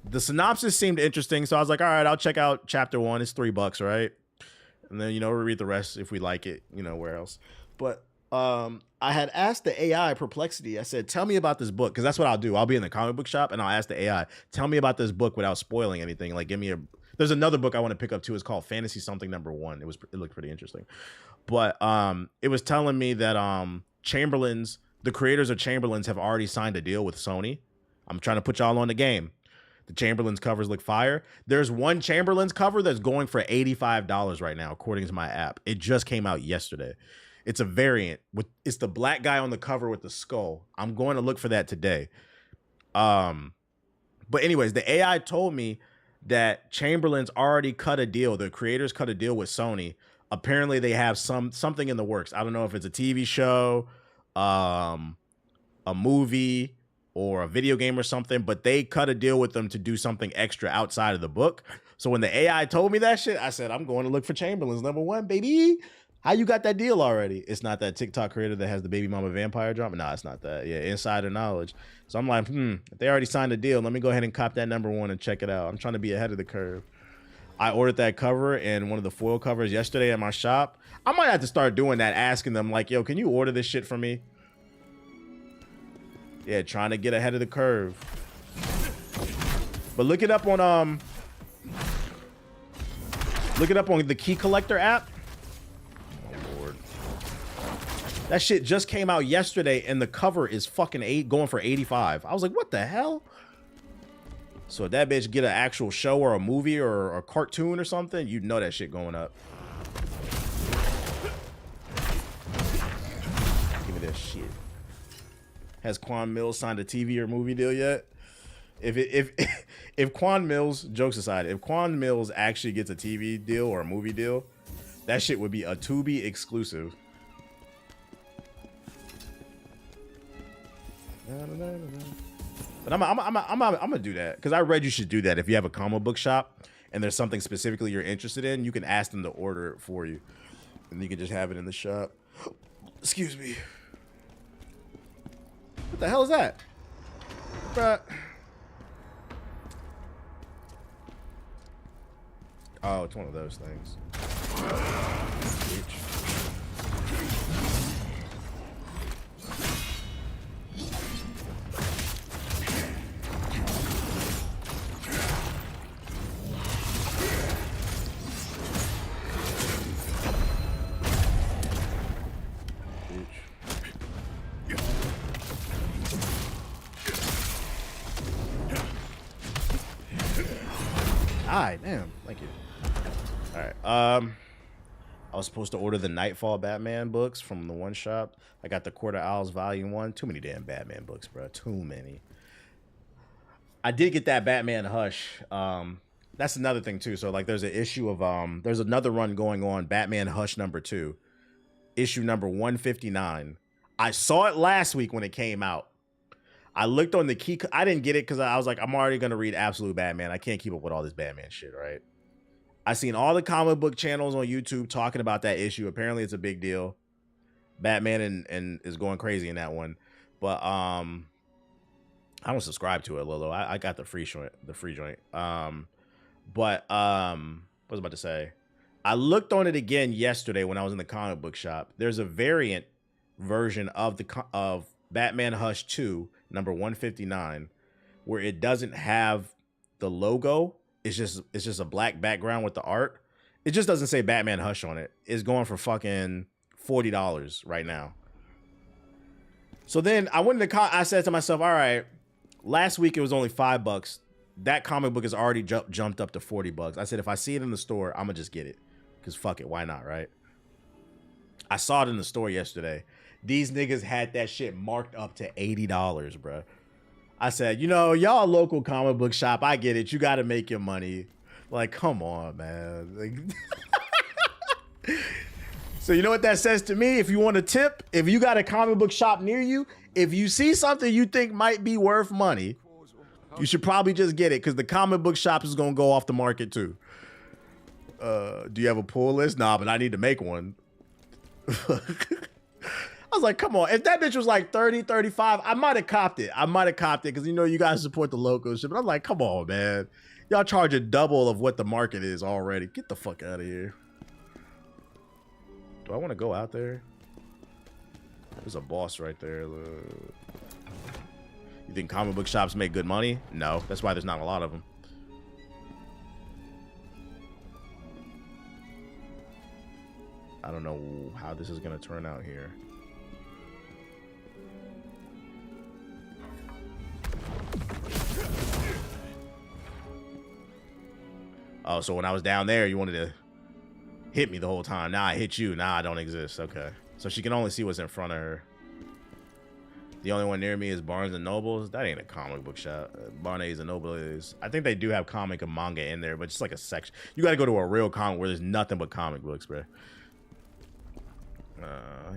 The synopsis seemed interesting, so I was like, all right, I'll check out chapter 1. It's $3, right? And then, you know, we'll read the rest if we like it, you know, where else. But I had asked the AI Perplexity, I said, tell me about this book, because that's what I'll do. I'll be in the comic book shop and I'll ask the AI, tell me about this book without spoiling anything. Like, give me a, there's another book I want to pick up too. It's called Fantasy Something #1. It looked pretty interesting. But it was telling me that Chamberlains, the creators of Chamberlains have already signed a deal with Sony. I'm trying to put y'all on the game. The Chamberlains covers look fire. There's one Chamberlains cover that's going for $85 right now, according to my app. It just came out yesterday. It's a variant with, it's the black guy on the cover with the skull. I'm going to look for that today. But anyways, the AI told me that Chamberlains already cut a deal. The creators cut a deal with Sony. Apparently they have something in the works. I don't know if it's a TV show, a movie, or a video game or something, but they cut a deal with them to do something extra outside of the book. So when the AI told me that shit, I said, I'm going to look for Chamberlains #1, baby. How you got that deal already? It's not that TikTok creator that has the baby mama vampire drama. No, it's not that. Yeah, insider knowledge. So I'm like, if they already signed a deal, let me go ahead and cop that #1 and check it out. I'm trying to be ahead of the curve. I ordered that cover and one of the foil covers yesterday at my shop. I might have to start doing that, asking them like, yo, can you order this shit for me? Yeah, trying to get ahead of the curve. But look it up on the Key Collector app. Oh Lord. That shit just came out yesterday and the cover is fucking going for $85. I was like, what the hell? So if that bitch get an actual show or a movie or a cartoon or something, you'd know that shit going up. Give me that shit. Has Quan Mills signed a TV or movie deal yet? If Quan Mills, jokes aside, if Quan Mills actually gets a TV deal or a movie deal, that shit would be a Tubi exclusive. But I'm gonna do that because I read you should do that. If you have a comic book shop and there's something specifically you're interested in, you can ask them to order it for you, and you can just have it in the shop. Excuse me. What the hell is that, bruh? Oh, it's one of those things. Alright, damn, thank you. Alright, I was supposed to order the Nightfall Batman books from the one shop. I got the Court of Owls Volume 1. Too many damn Batman books, bro. Too many. I did get that Batman Hush. That's another thing too. So like there's an issue of there's another run going on, Batman Hush #2. Issue number 159. I saw it last week when it came out. I looked on the key. I didn't get it because I was like, I'm already going to read Absolute Batman. I can't keep up with all this Batman shit, right? I seen all the comic book channels on YouTube talking about that issue. Apparently it's a big deal. Batman and is going crazy in that one. But I don't subscribe to it, Lolo. I got the free joint. What was I about to say? I looked on it again yesterday when I was in the comic book shop. There's a variant version of Batman Hush 2, number 159, where it doesn't have the logo. It's just a black background with the art. It just doesn't say Batman Hush on it. It's going for fucking $40 right now. So then I went into I said to myself, all right, last week it was only $5. That comic book has already jumped up to $40. I said, if I see it in the store, I'm gonna just get it. Because fuck it, why not, right? I saw it in the store yesterday. These niggas had that shit marked up to $80, bro. I said, you know, y'all local comic book shop, I get it. You got to make your money. Like, come on, man. Like, so you know what that says to me? If you want a tip, if you got a comic book shop near you, if you see something you think might be worth money, you should probably just get it because the comic book shop is going to go off the market too. Do you have a pull list? Nah, but I need to make one. I was like, come on. If that bitch was like 30, 35, I might have copped it. Because, you know, you guys support the local shit. But I'm like, come on, man. Y'all charging double of what the market is already. Get the fuck out of here. Do I want to go out there? There's a boss right there. Look. You think comic book shops make good money? No. That's why there's not a lot of them. I don't know how this is going to turn out here. Oh, so when I was down there, you wanted to hit me the whole time. Now I hit you. Now I don't exist. Okay. So she can only see what's in front of her. The only one near me is Barnes & Nobles. That ain't a comic book shop. Barnes & Noble is. I think they do have comic and manga in there, but just like a section. You got to go to a real comic where there's nothing but comic books, bro.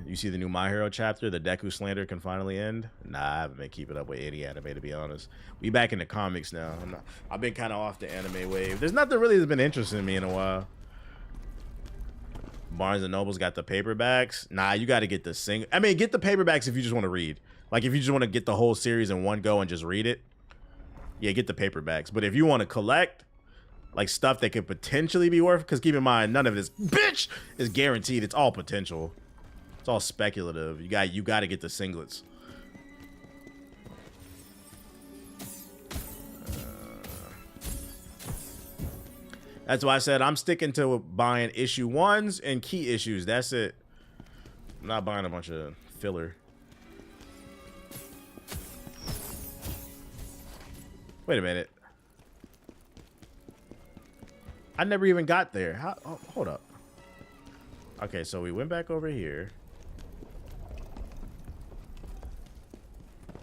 You see the new My Hero chapter? The Deku slander can finally end? Nah, I haven't been keeping up with any anime, to be honest. We back in the comics now. I've been kind of off the anime wave. There's nothing really that's been interesting me in a while. Barnes & Noble's got the paperbacks. Nah, you got to get the single. I mean, get the paperbacks if you just want to read. Like, if you just want to get the whole series in one go and just read it, yeah, get the paperbacks. But if you want to collect, like, stuff that could potentially be worth, because keep in mind, none of this, bitch, is guaranteed. It's all potential. It's all speculative. You got to get the singlets. That's why I said I'm sticking to buying issue 1s and key issues. That's it. I'm not buying a bunch of filler. Wait a minute. I never even got there. How, oh, hold up. Okay, so we went back over here.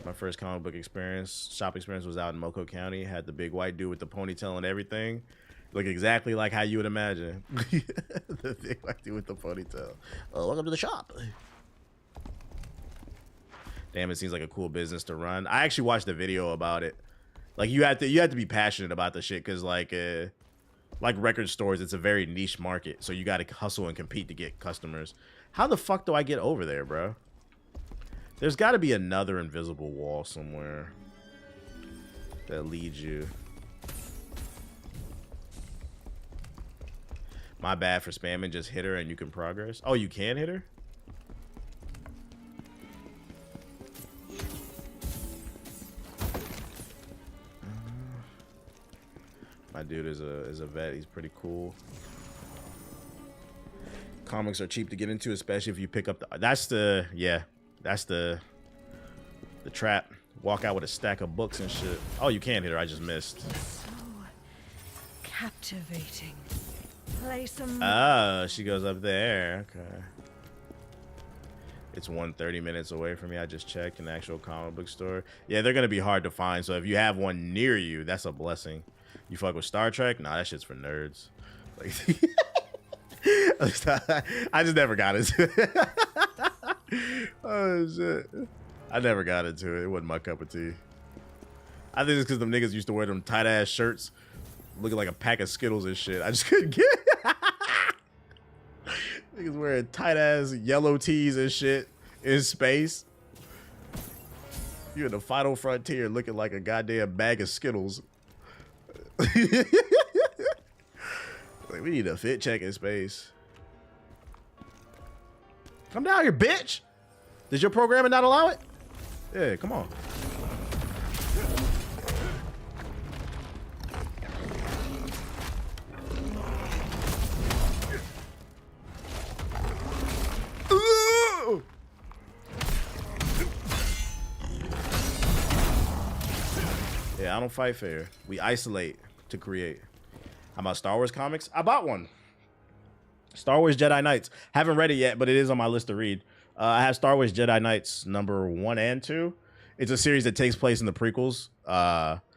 My first comic book shop experience was out in Moco County. Had the big white dude with the ponytail and everything. Look exactly like how you would imagine. The big white dude with the ponytail. Welcome to the shop. Damn, it seems like a cool business to run. I actually watched a video about it. Like you have to be passionate about the shit because like record stores, it's a very niche market. So you got to hustle and compete to get customers. How the fuck do I get over there, bro? There's got to be another invisible wall somewhere that leads you. My bad for spamming. Just hit her and you can progress. Oh, you can hit her? My dude is a vet. He's pretty cool. Comics are cheap to get into, especially if you pick up the... That's the trap. Walk out with a stack of books and shit. Oh, you can hit her. I just missed. So captivating. Play some. Oh, she goes up there. Okay. It's 1:30 minutes away from me. I just checked an actual comic book store. Yeah, they're gonna be hard to find. So if you have one near you, that's a blessing. You fuck with Star Trek? Nah, that shit's for nerds. Like, I just never got into it. Oh shit. I never got into it. It wasn't my cup of tea. I think it's because them niggas used to wear them tight ass shirts looking like a pack of Skittles and shit. I just couldn't get it. Niggas wearing tight ass yellow tees and shit in space. You in the final frontier looking like a goddamn bag of Skittles. Like, we need a fit check in space. Come down here, bitch. Does your programming not allow it? Yeah, come on. Yeah, I don't fight fair. We isolate to create. How about Star Wars comics? I bought one. Star Wars Jedi Knights. Haven't read it yet, but it is on my list to read. I have Star Wars Jedi Knights number 1 and 2. It's a series that takes place in the prequels.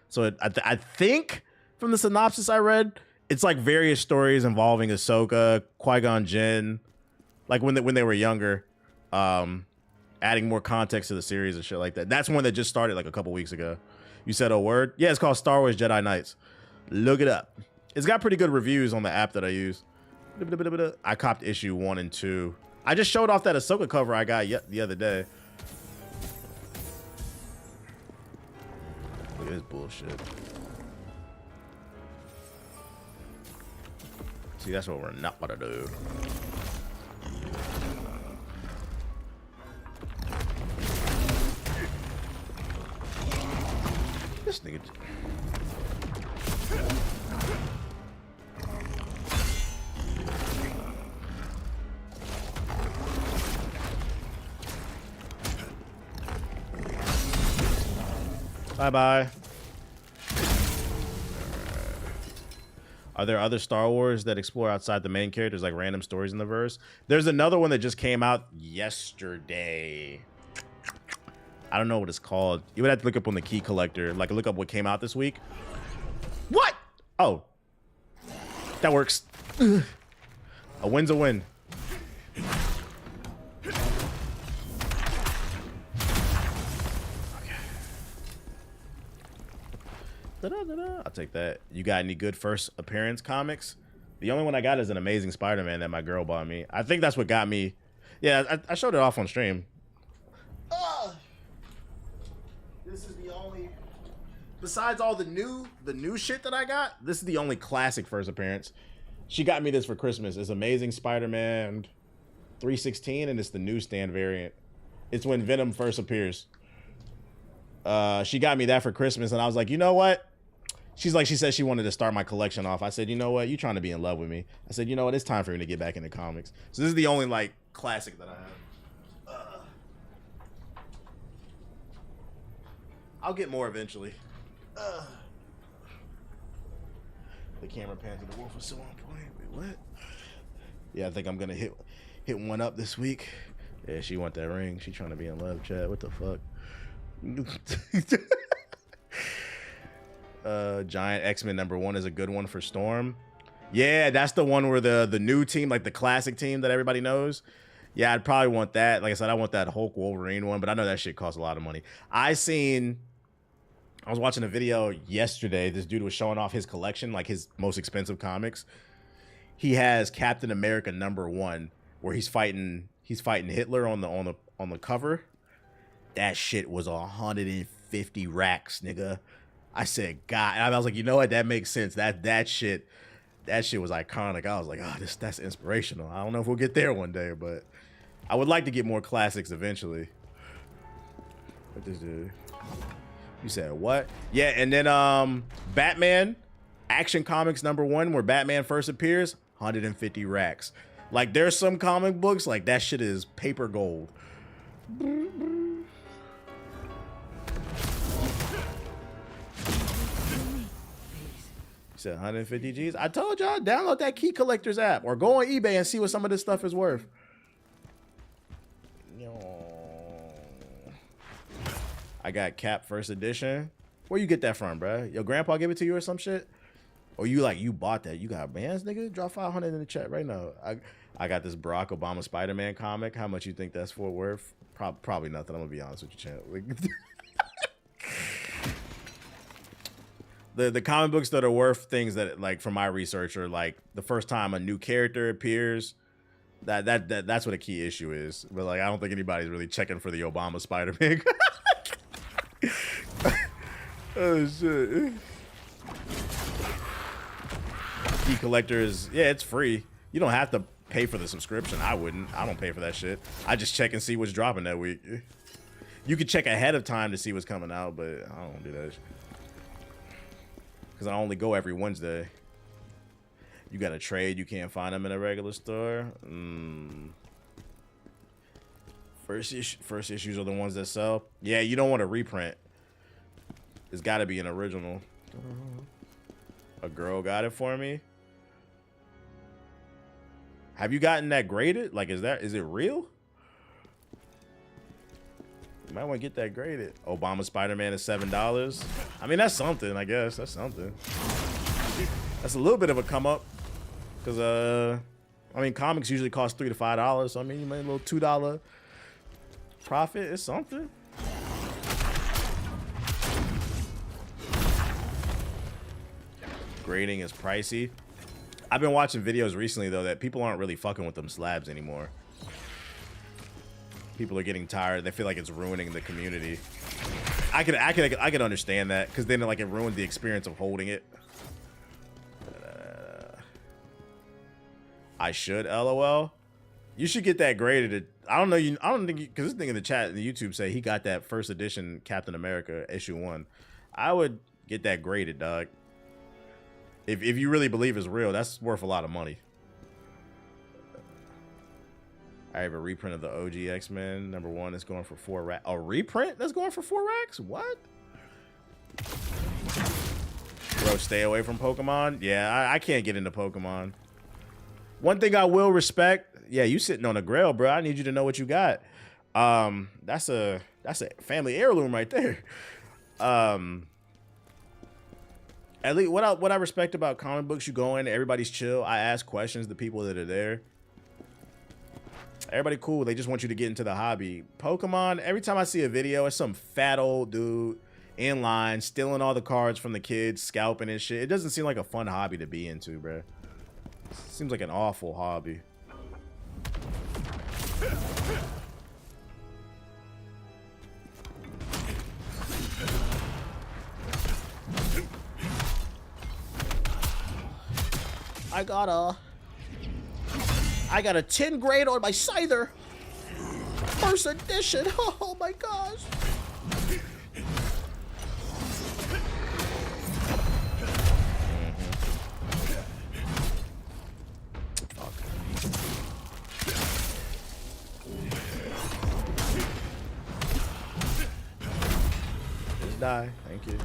So I think from the synopsis I read, it's like various stories involving Ahsoka, Qui-Gon Jinn, like when they were younger, adding more context to the series and shit like that. That's one that just started like a couple weeks ago. You said a word? Yeah, it's called Star Wars Jedi Knights. Look it up. It's got pretty good reviews on the app that I use. I copped issue 1 and 2. I just showed off that Ahsoka cover I got the other day. Look at this bullshit. See, that's what we're not gonna do. This nigga. Bye-bye. Are there other Star Wars that explore outside the main characters, like random stories in the verse? There's another one that just came out yesterday. I don't know what it's called. You would have to look up on the Key Collector, like look up what came out this week. What? Oh. That works. Ugh. A win's a win. I'll take that. You got any good first appearance comics? The only one I got is an Amazing Spider-Man that my girl bought me. I think that's what got me. Yeah, I showed it off on stream. This is the only, besides all the new shit that I got, this is the only classic first appearance. She got me this for Christmas. It's Amazing Spider-Man 316, and it's the newsstand variant. It's when Venom first appears. She got me that for Christmas, and I was like, you know what? She said she wanted to start my collection off. I said, you know what? You trying to be in love with me. I said, you know what? It's time for me to get back into comics. So this is the only like classic that I have. I'll get more eventually. The camera pan to the wolf was so on point. Wait, what? Yeah, I think I'm gonna hit one up this week. Yeah, she want that ring. She trying to be in love, chat. What the fuck? Giant X-Men #1 is a good one for Storm. Yeah, that's the one where the new team, like the classic team that everybody knows. Yeah, I'd probably want that. Like I said, I want that Hulk Wolverine one, but I know that shit costs a lot of money. I was watching a video yesterday. This dude was showing off his collection, like his most expensive comics. He has Captain America #1, where he's fighting Hitler on the cover. That shit was 150 racks, nigga. I said, God, and I was like, you know what? That makes sense. That shit was iconic. I was like, oh, that's inspirational. I don't know if we'll get there one day, but I would like to get more classics eventually. What this dude? You said what? Yeah, and then Batman Action Comics #1, where Batman first appears, 150 racks. Like, there's some comic books like that shit is paper gold. You said 150 G's. I told y'all, download that Key Collectors app or go on eBay and see what some of this stuff is worth. I got Cap first edition. Where you get that from, bruh? Your grandpa gave it to you or some shit? Or you bought that? You got bands, nigga? Drop 500 in the chat right now. I got this Barack Obama Spider-Man comic. How much you think that's for worth? Probably nothing. I'm gonna be honest with you, champ. The comic books that are worth things that, like, from my research, are like the first time a new character appears. That's what a key issue is. But like, I don't think anybody's really checking for the Obama Spider-Man. Oh shit. Key Collectors, yeah, it's free. You don't have to pay for the subscription. I wouldn't. I don't pay for that shit. I just check and see what's dropping that week. You can check ahead of time to see what's coming out, but I don't do that shit. Because I only go every Wednesday. You got to trade. You can't find them in a regular store. First issues are the ones that sell. Yeah, you don't want to reprint. It's got to be an original. A girl got it for me. Have you gotten that graded? Like, is it real? You might want to get that graded. Obama Spider-Man is $7. I mean, that's something, I guess. That's something. That's a little bit of a come up. Because, I mean, comics usually cost $3 to $5. So, I mean, you made a little $2 profit. It's something. Grading is pricey. I've been watching videos recently, though, that people aren't really fucking with them slabs anymore. People are getting tired. They feel like it's ruining the community. I can understand that, because then, like, it ruins the experience of holding it. I should, LOL. You should get that graded. I don't think, because this thing in the chat in the YouTube say he got that first edition Captain America issue 1. I would get that graded, dog. If you really believe it's real, that's worth a lot of money. I have a reprint of the OG X-Men #1. It's going for 4 racks. A reprint that's going for 4 racks? What? Bro, stay away from Pokemon. Yeah, I can't get into Pokemon. One thing I will respect. Yeah, you sitting on a Grail, bro. I need you to know what you got. That's a family heirloom right there. At least what I respect about comic books, you go in, everybody's chill. I ask questions to people that are there. Everybody cool. They just want you to get into the hobby. Pokemon, every time I see a video, it's some fat old dude in line stealing all the cards from the kids, scalping and shit. It doesn't seem like a fun hobby to be into, bro. Seems like an awful hobby. I got a 10 grade on my Scyther. First edition. Oh my gosh. Just die. Thank you.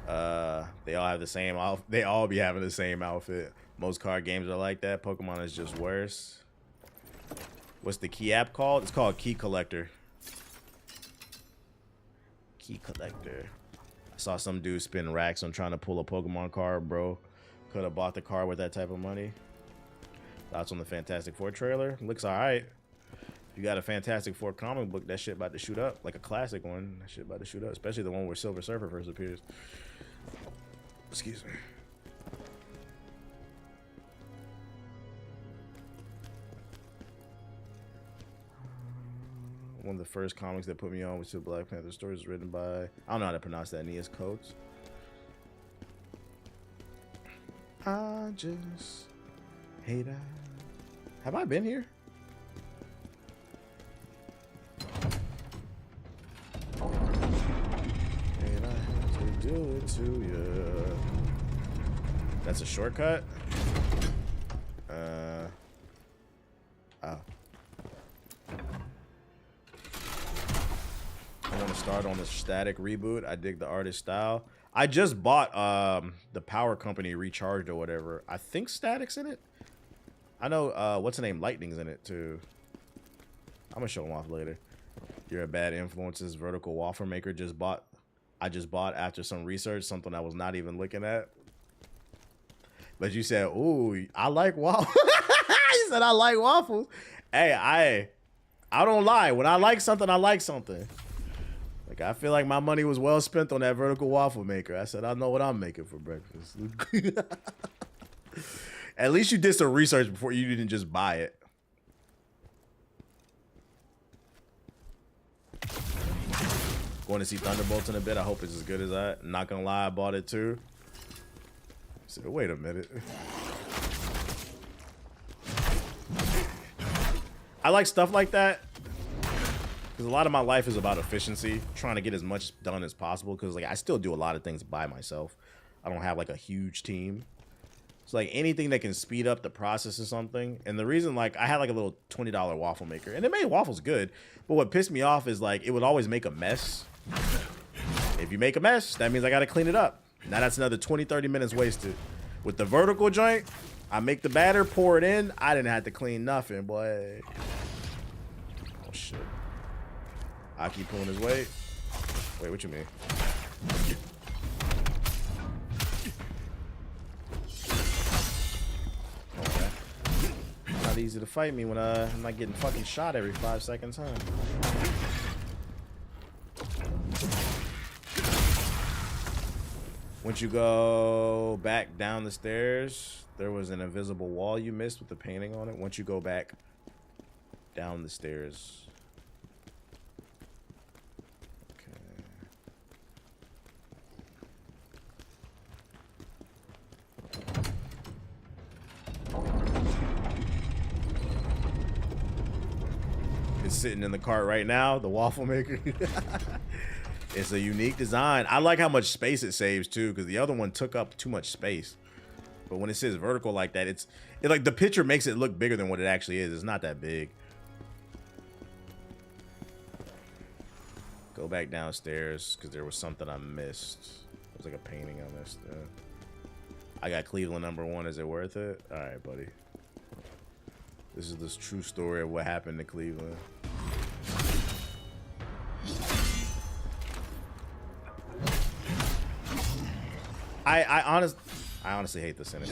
They all have the same they all be having the same outfit. Most card games are like that. Pokemon is just worse. What's the key app called? It's called Key Collector. Key Collector. I saw some dude spend racks on trying to pull a Pokemon card, bro. Could have bought the card with that type of money. Thoughts on the Fantastic Four trailer? Looks alright. If you got a Fantastic Four comic book, that shit about to shoot up. Like a classic one. That shit about to shoot up. Especially the one where Silver Surfer first appears. Excuse me. One of the first comics that put me on was the Black Panther stories written by, I don't know how to pronounce that, Nias Coates. I just hate I. Have I been here? And I have to do it to you. That's a shortcut? Oh. I want to start on the static reboot. I dig the artist style. I just bought the Power Company Recharged or whatever. I think Static's in it. I know what's the name? Lightning's in it too. I'm gonna show them off later. You're a bad influences. Vertical waffle maker I just bought after some research, something I was not even looking at. But you said, "Ooh, I like waffles." You said I like waffles. Hey, I don't lie. When I like something, I like something. Like, I feel like my money was well spent on that vertical waffle maker. I said, I know what I'm making for breakfast. At least you did some research before you didn't just buy it. Going to see Thunderbolts in a bit. I hope it's as good as that. Not gonna lie, I bought it too. I said, wait a minute. I like stuff like that. Because a lot of my life is about efficiency, trying to get as much done as possible. Because like I still do a lot of things by myself. I don't have like a huge team. So like anything that can speed up the process of something. And the reason like I had like a little $20 waffle maker, and it made waffles good. But what pissed me off is like it would always make a mess. If you make a mess, that means I got to clean it up. Now that's another 20-30 minutes wasted. With the vertical joint, I make the batter, pour it in. I didn't have to clean nothing, boy. Oh shit. I keep pulling his weight. Wait, what you mean? Okay. It's not easy to fight me when I'm not getting fucking shot every 5 seconds, huh? Once you go back down the stairs, there was an invisible wall you missed with the painting on it. Once you go back down the stairs. It's sitting in the cart right now, the waffle maker. It's a unique design. I like how much space it saves too, because the other one took up too much space. But when it says vertical like that, it like the picture makes it look bigger than what it actually is. It's not that big. Go back downstairs because there was something I missed. It was like a painting I missed. I got Cleveland #1. Is it worth it? All right, buddy. This is the true story of what happened to Cleveland. I honestly hate this enemy.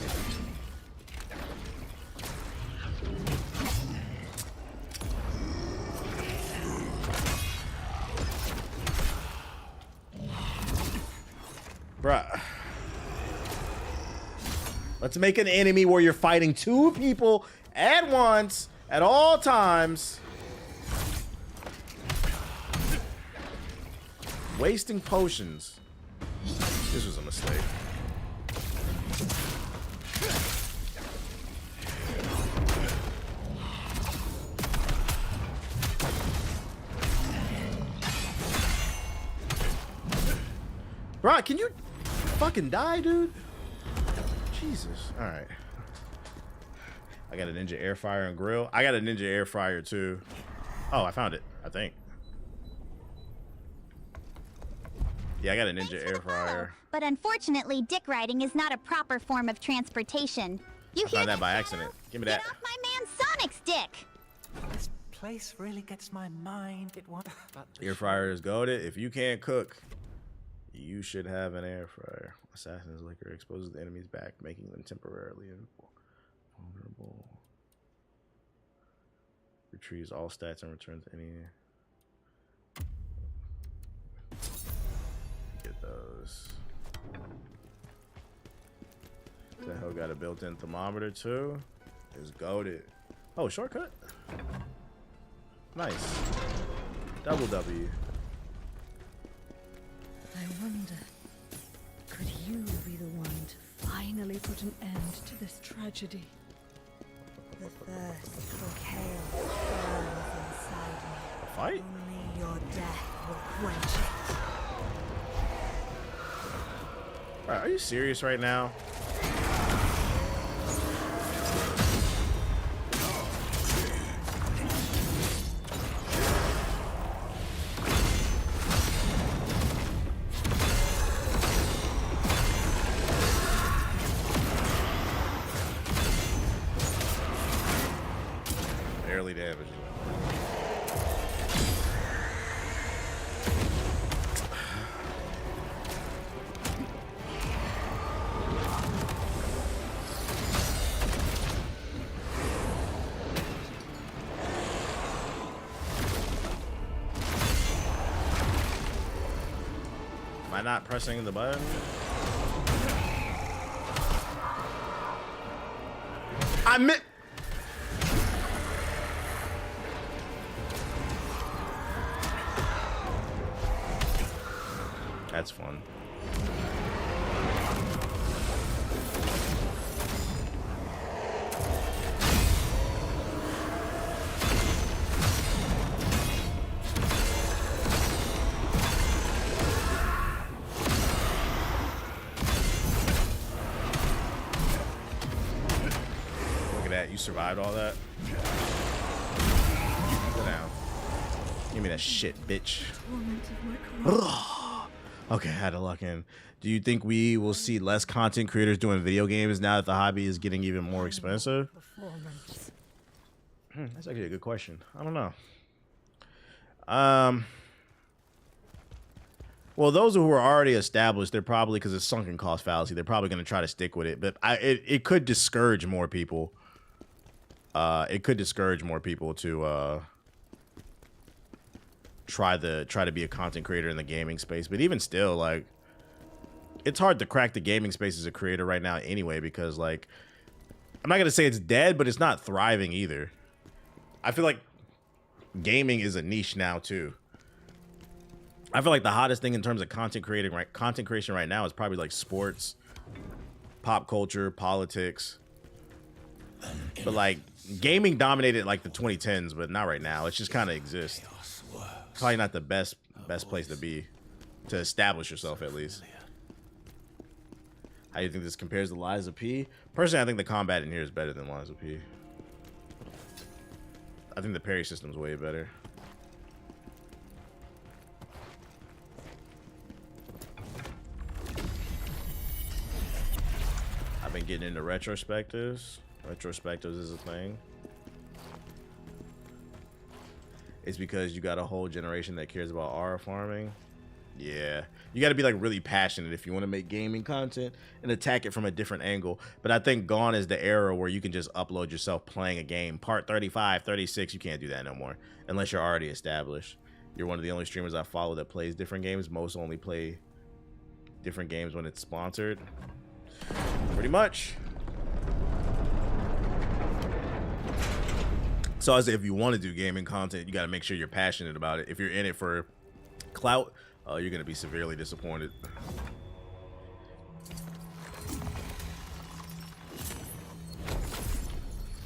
Bruh. Let's make an enemy where you're fighting 2 people at once, at all times. Wasting potions. This was a mistake. Bro, can you fucking die, dude? Jesus. All right. I got a ninja air fryer and grill. I got a ninja air fryer too. Oh, I found it, I think. Yeah, I got a Ninja air fryer. But unfortunately, dick riding is not a proper form of transportation. You I found that by accident. Give me that. Get off my man Sonic's dick! This place really gets my mind. It won't. Air fryer is goated. If you can't cook, you should have an air fryer. Assassin's liquor exposes the enemy's back, making them temporarily vulnerable. Retrieves all stats and returns any. Get those. The hell got a built-in thermometer too. It's goated. Oh, shortcut. Nice. Double W. I wonder, could you be the one to finally put an end to this tragedy? The thirst for chaos burns inside me. A fight? Only your death will quench it. All right, are you serious right now? Barely damaging. Am I not pressing the button? I meant. That's fun. Look at that. You survived all that? Go down. Give me that shit, bitch. Okay, I had to lock in. Do you think we will see less content creators doing video games now that the hobby is getting even more expensive? That's actually a good question. I don't know. Well, those who are already established, they're probably, because it's sunken cost fallacy, they're probably going to try to stick with it. But it could discourage more people. It could discourage more people to try to be a content creator in the gaming space. But even still, like, it's hard to crack the gaming space as a creator right now anyway, because, like, I'm not gonna say it's dead, but it's not thriving either. I feel like gaming is a niche now too. I feel like the hottest thing in terms of content creation right now is probably like sports, pop culture, politics. But like gaming dominated like the 2010s, but not right now. It just kind of exists. Probably not the best place to be, to establish yourself at least. How do you think this compares to Lies of P? Personally, I think the combat in here is better than Lies of P. I think the parry system's way better. I've been getting into retrospectives. Retrospectives is a thing. It's because you got a whole generation that cares about aura farming. Yeah, you got to be like really passionate if you want to make gaming content and attack it from a different angle. But I think gone is the era where you can just upload yourself playing a game. Part 35, 36, you can't do that no more unless you're already established. You're one of the only streamers I follow that plays different games. Most only play different games when it's sponsored. Pretty much. So as if you want to do gaming content, you got to make sure you're passionate about it. If you're in it for clout, you're going to be severely disappointed.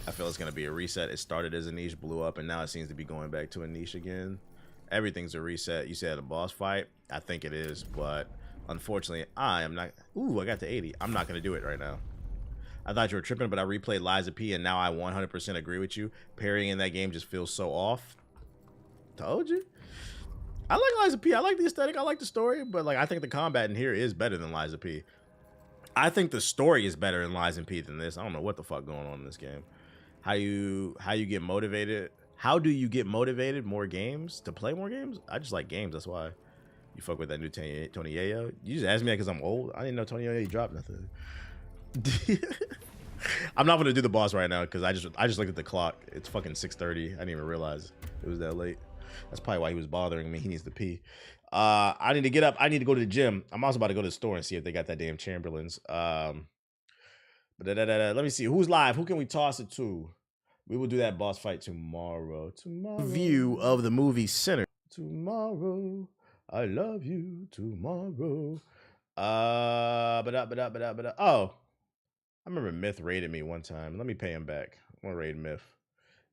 I feel it's going to be a reset. It started as a niche, blew up, and now it seems to be going back to a niche again. Everything's a reset. You said a boss fight. I think it is, but unfortunately, I am not. Ooh, I got to 80. I'm not going to do it right now. I thought you were tripping, but I replayed Lies of P, and now I 100% agree with you. Parrying in that game just feels so off. Told you. I like Liza P. I like the aesthetic. I like the story, but like I think the combat in here is better than Liza P. I think the story is better in Liza P than this. I don't know what the fuck going on in this game. How you get motivated? How do you get motivated? More games to play more games? I just like games. That's why you fuck with that new Tony Yayo. You just asked me that because I'm old. I didn't know Tony Yayo dropped nothing. I'm not gonna do the boss right now because I just looked at the clock. It's fucking 6:30. I didn't even realize it was that late. That's probably why he was bothering me. He needs to pee. I need to get up. I need to go to the gym. I'm also about to go to the store and see if they got that damn Chamberlains. But let me see who's live. Who can we toss it to? We will do that boss fight tomorrow. View of the movie Center. Tomorrow. I love you. Tomorrow. Oh, I remember Myth raided me one time. Let me pay him back. I want to raid Myth.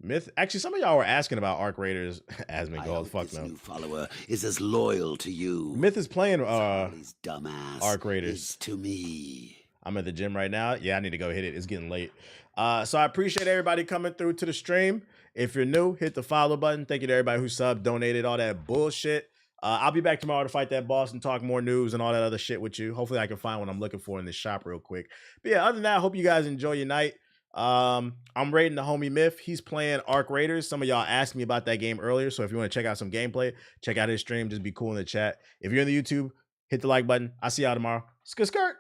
Myth. Actually, some of y'all were asking about Arc Raiders. Asmon Gold. Fuck no. New follower is as loyal to you. Myth is playing dumbass Arc Raiders to me. I'm at the gym right now. Yeah, I need to go hit it. It's getting late. So I appreciate everybody coming through to the stream. If you're new, hit the follow button. Thank you to everybody who subbed, donated, all that bullshit. I'll be back tomorrow to fight that boss and talk more news and all that other shit with you. Hopefully I can find what I'm looking for in this shop real quick. But yeah, other than that, I hope you guys enjoy your night. I'm raiding the homie Myth. He's playing Arc Raiders. Some of y'all asked me about that game earlier. So if you want to check out some gameplay, check out his stream. Just be cool in the chat. If you're in the YouTube, hit the like button. I'll see y'all tomorrow. Skirt.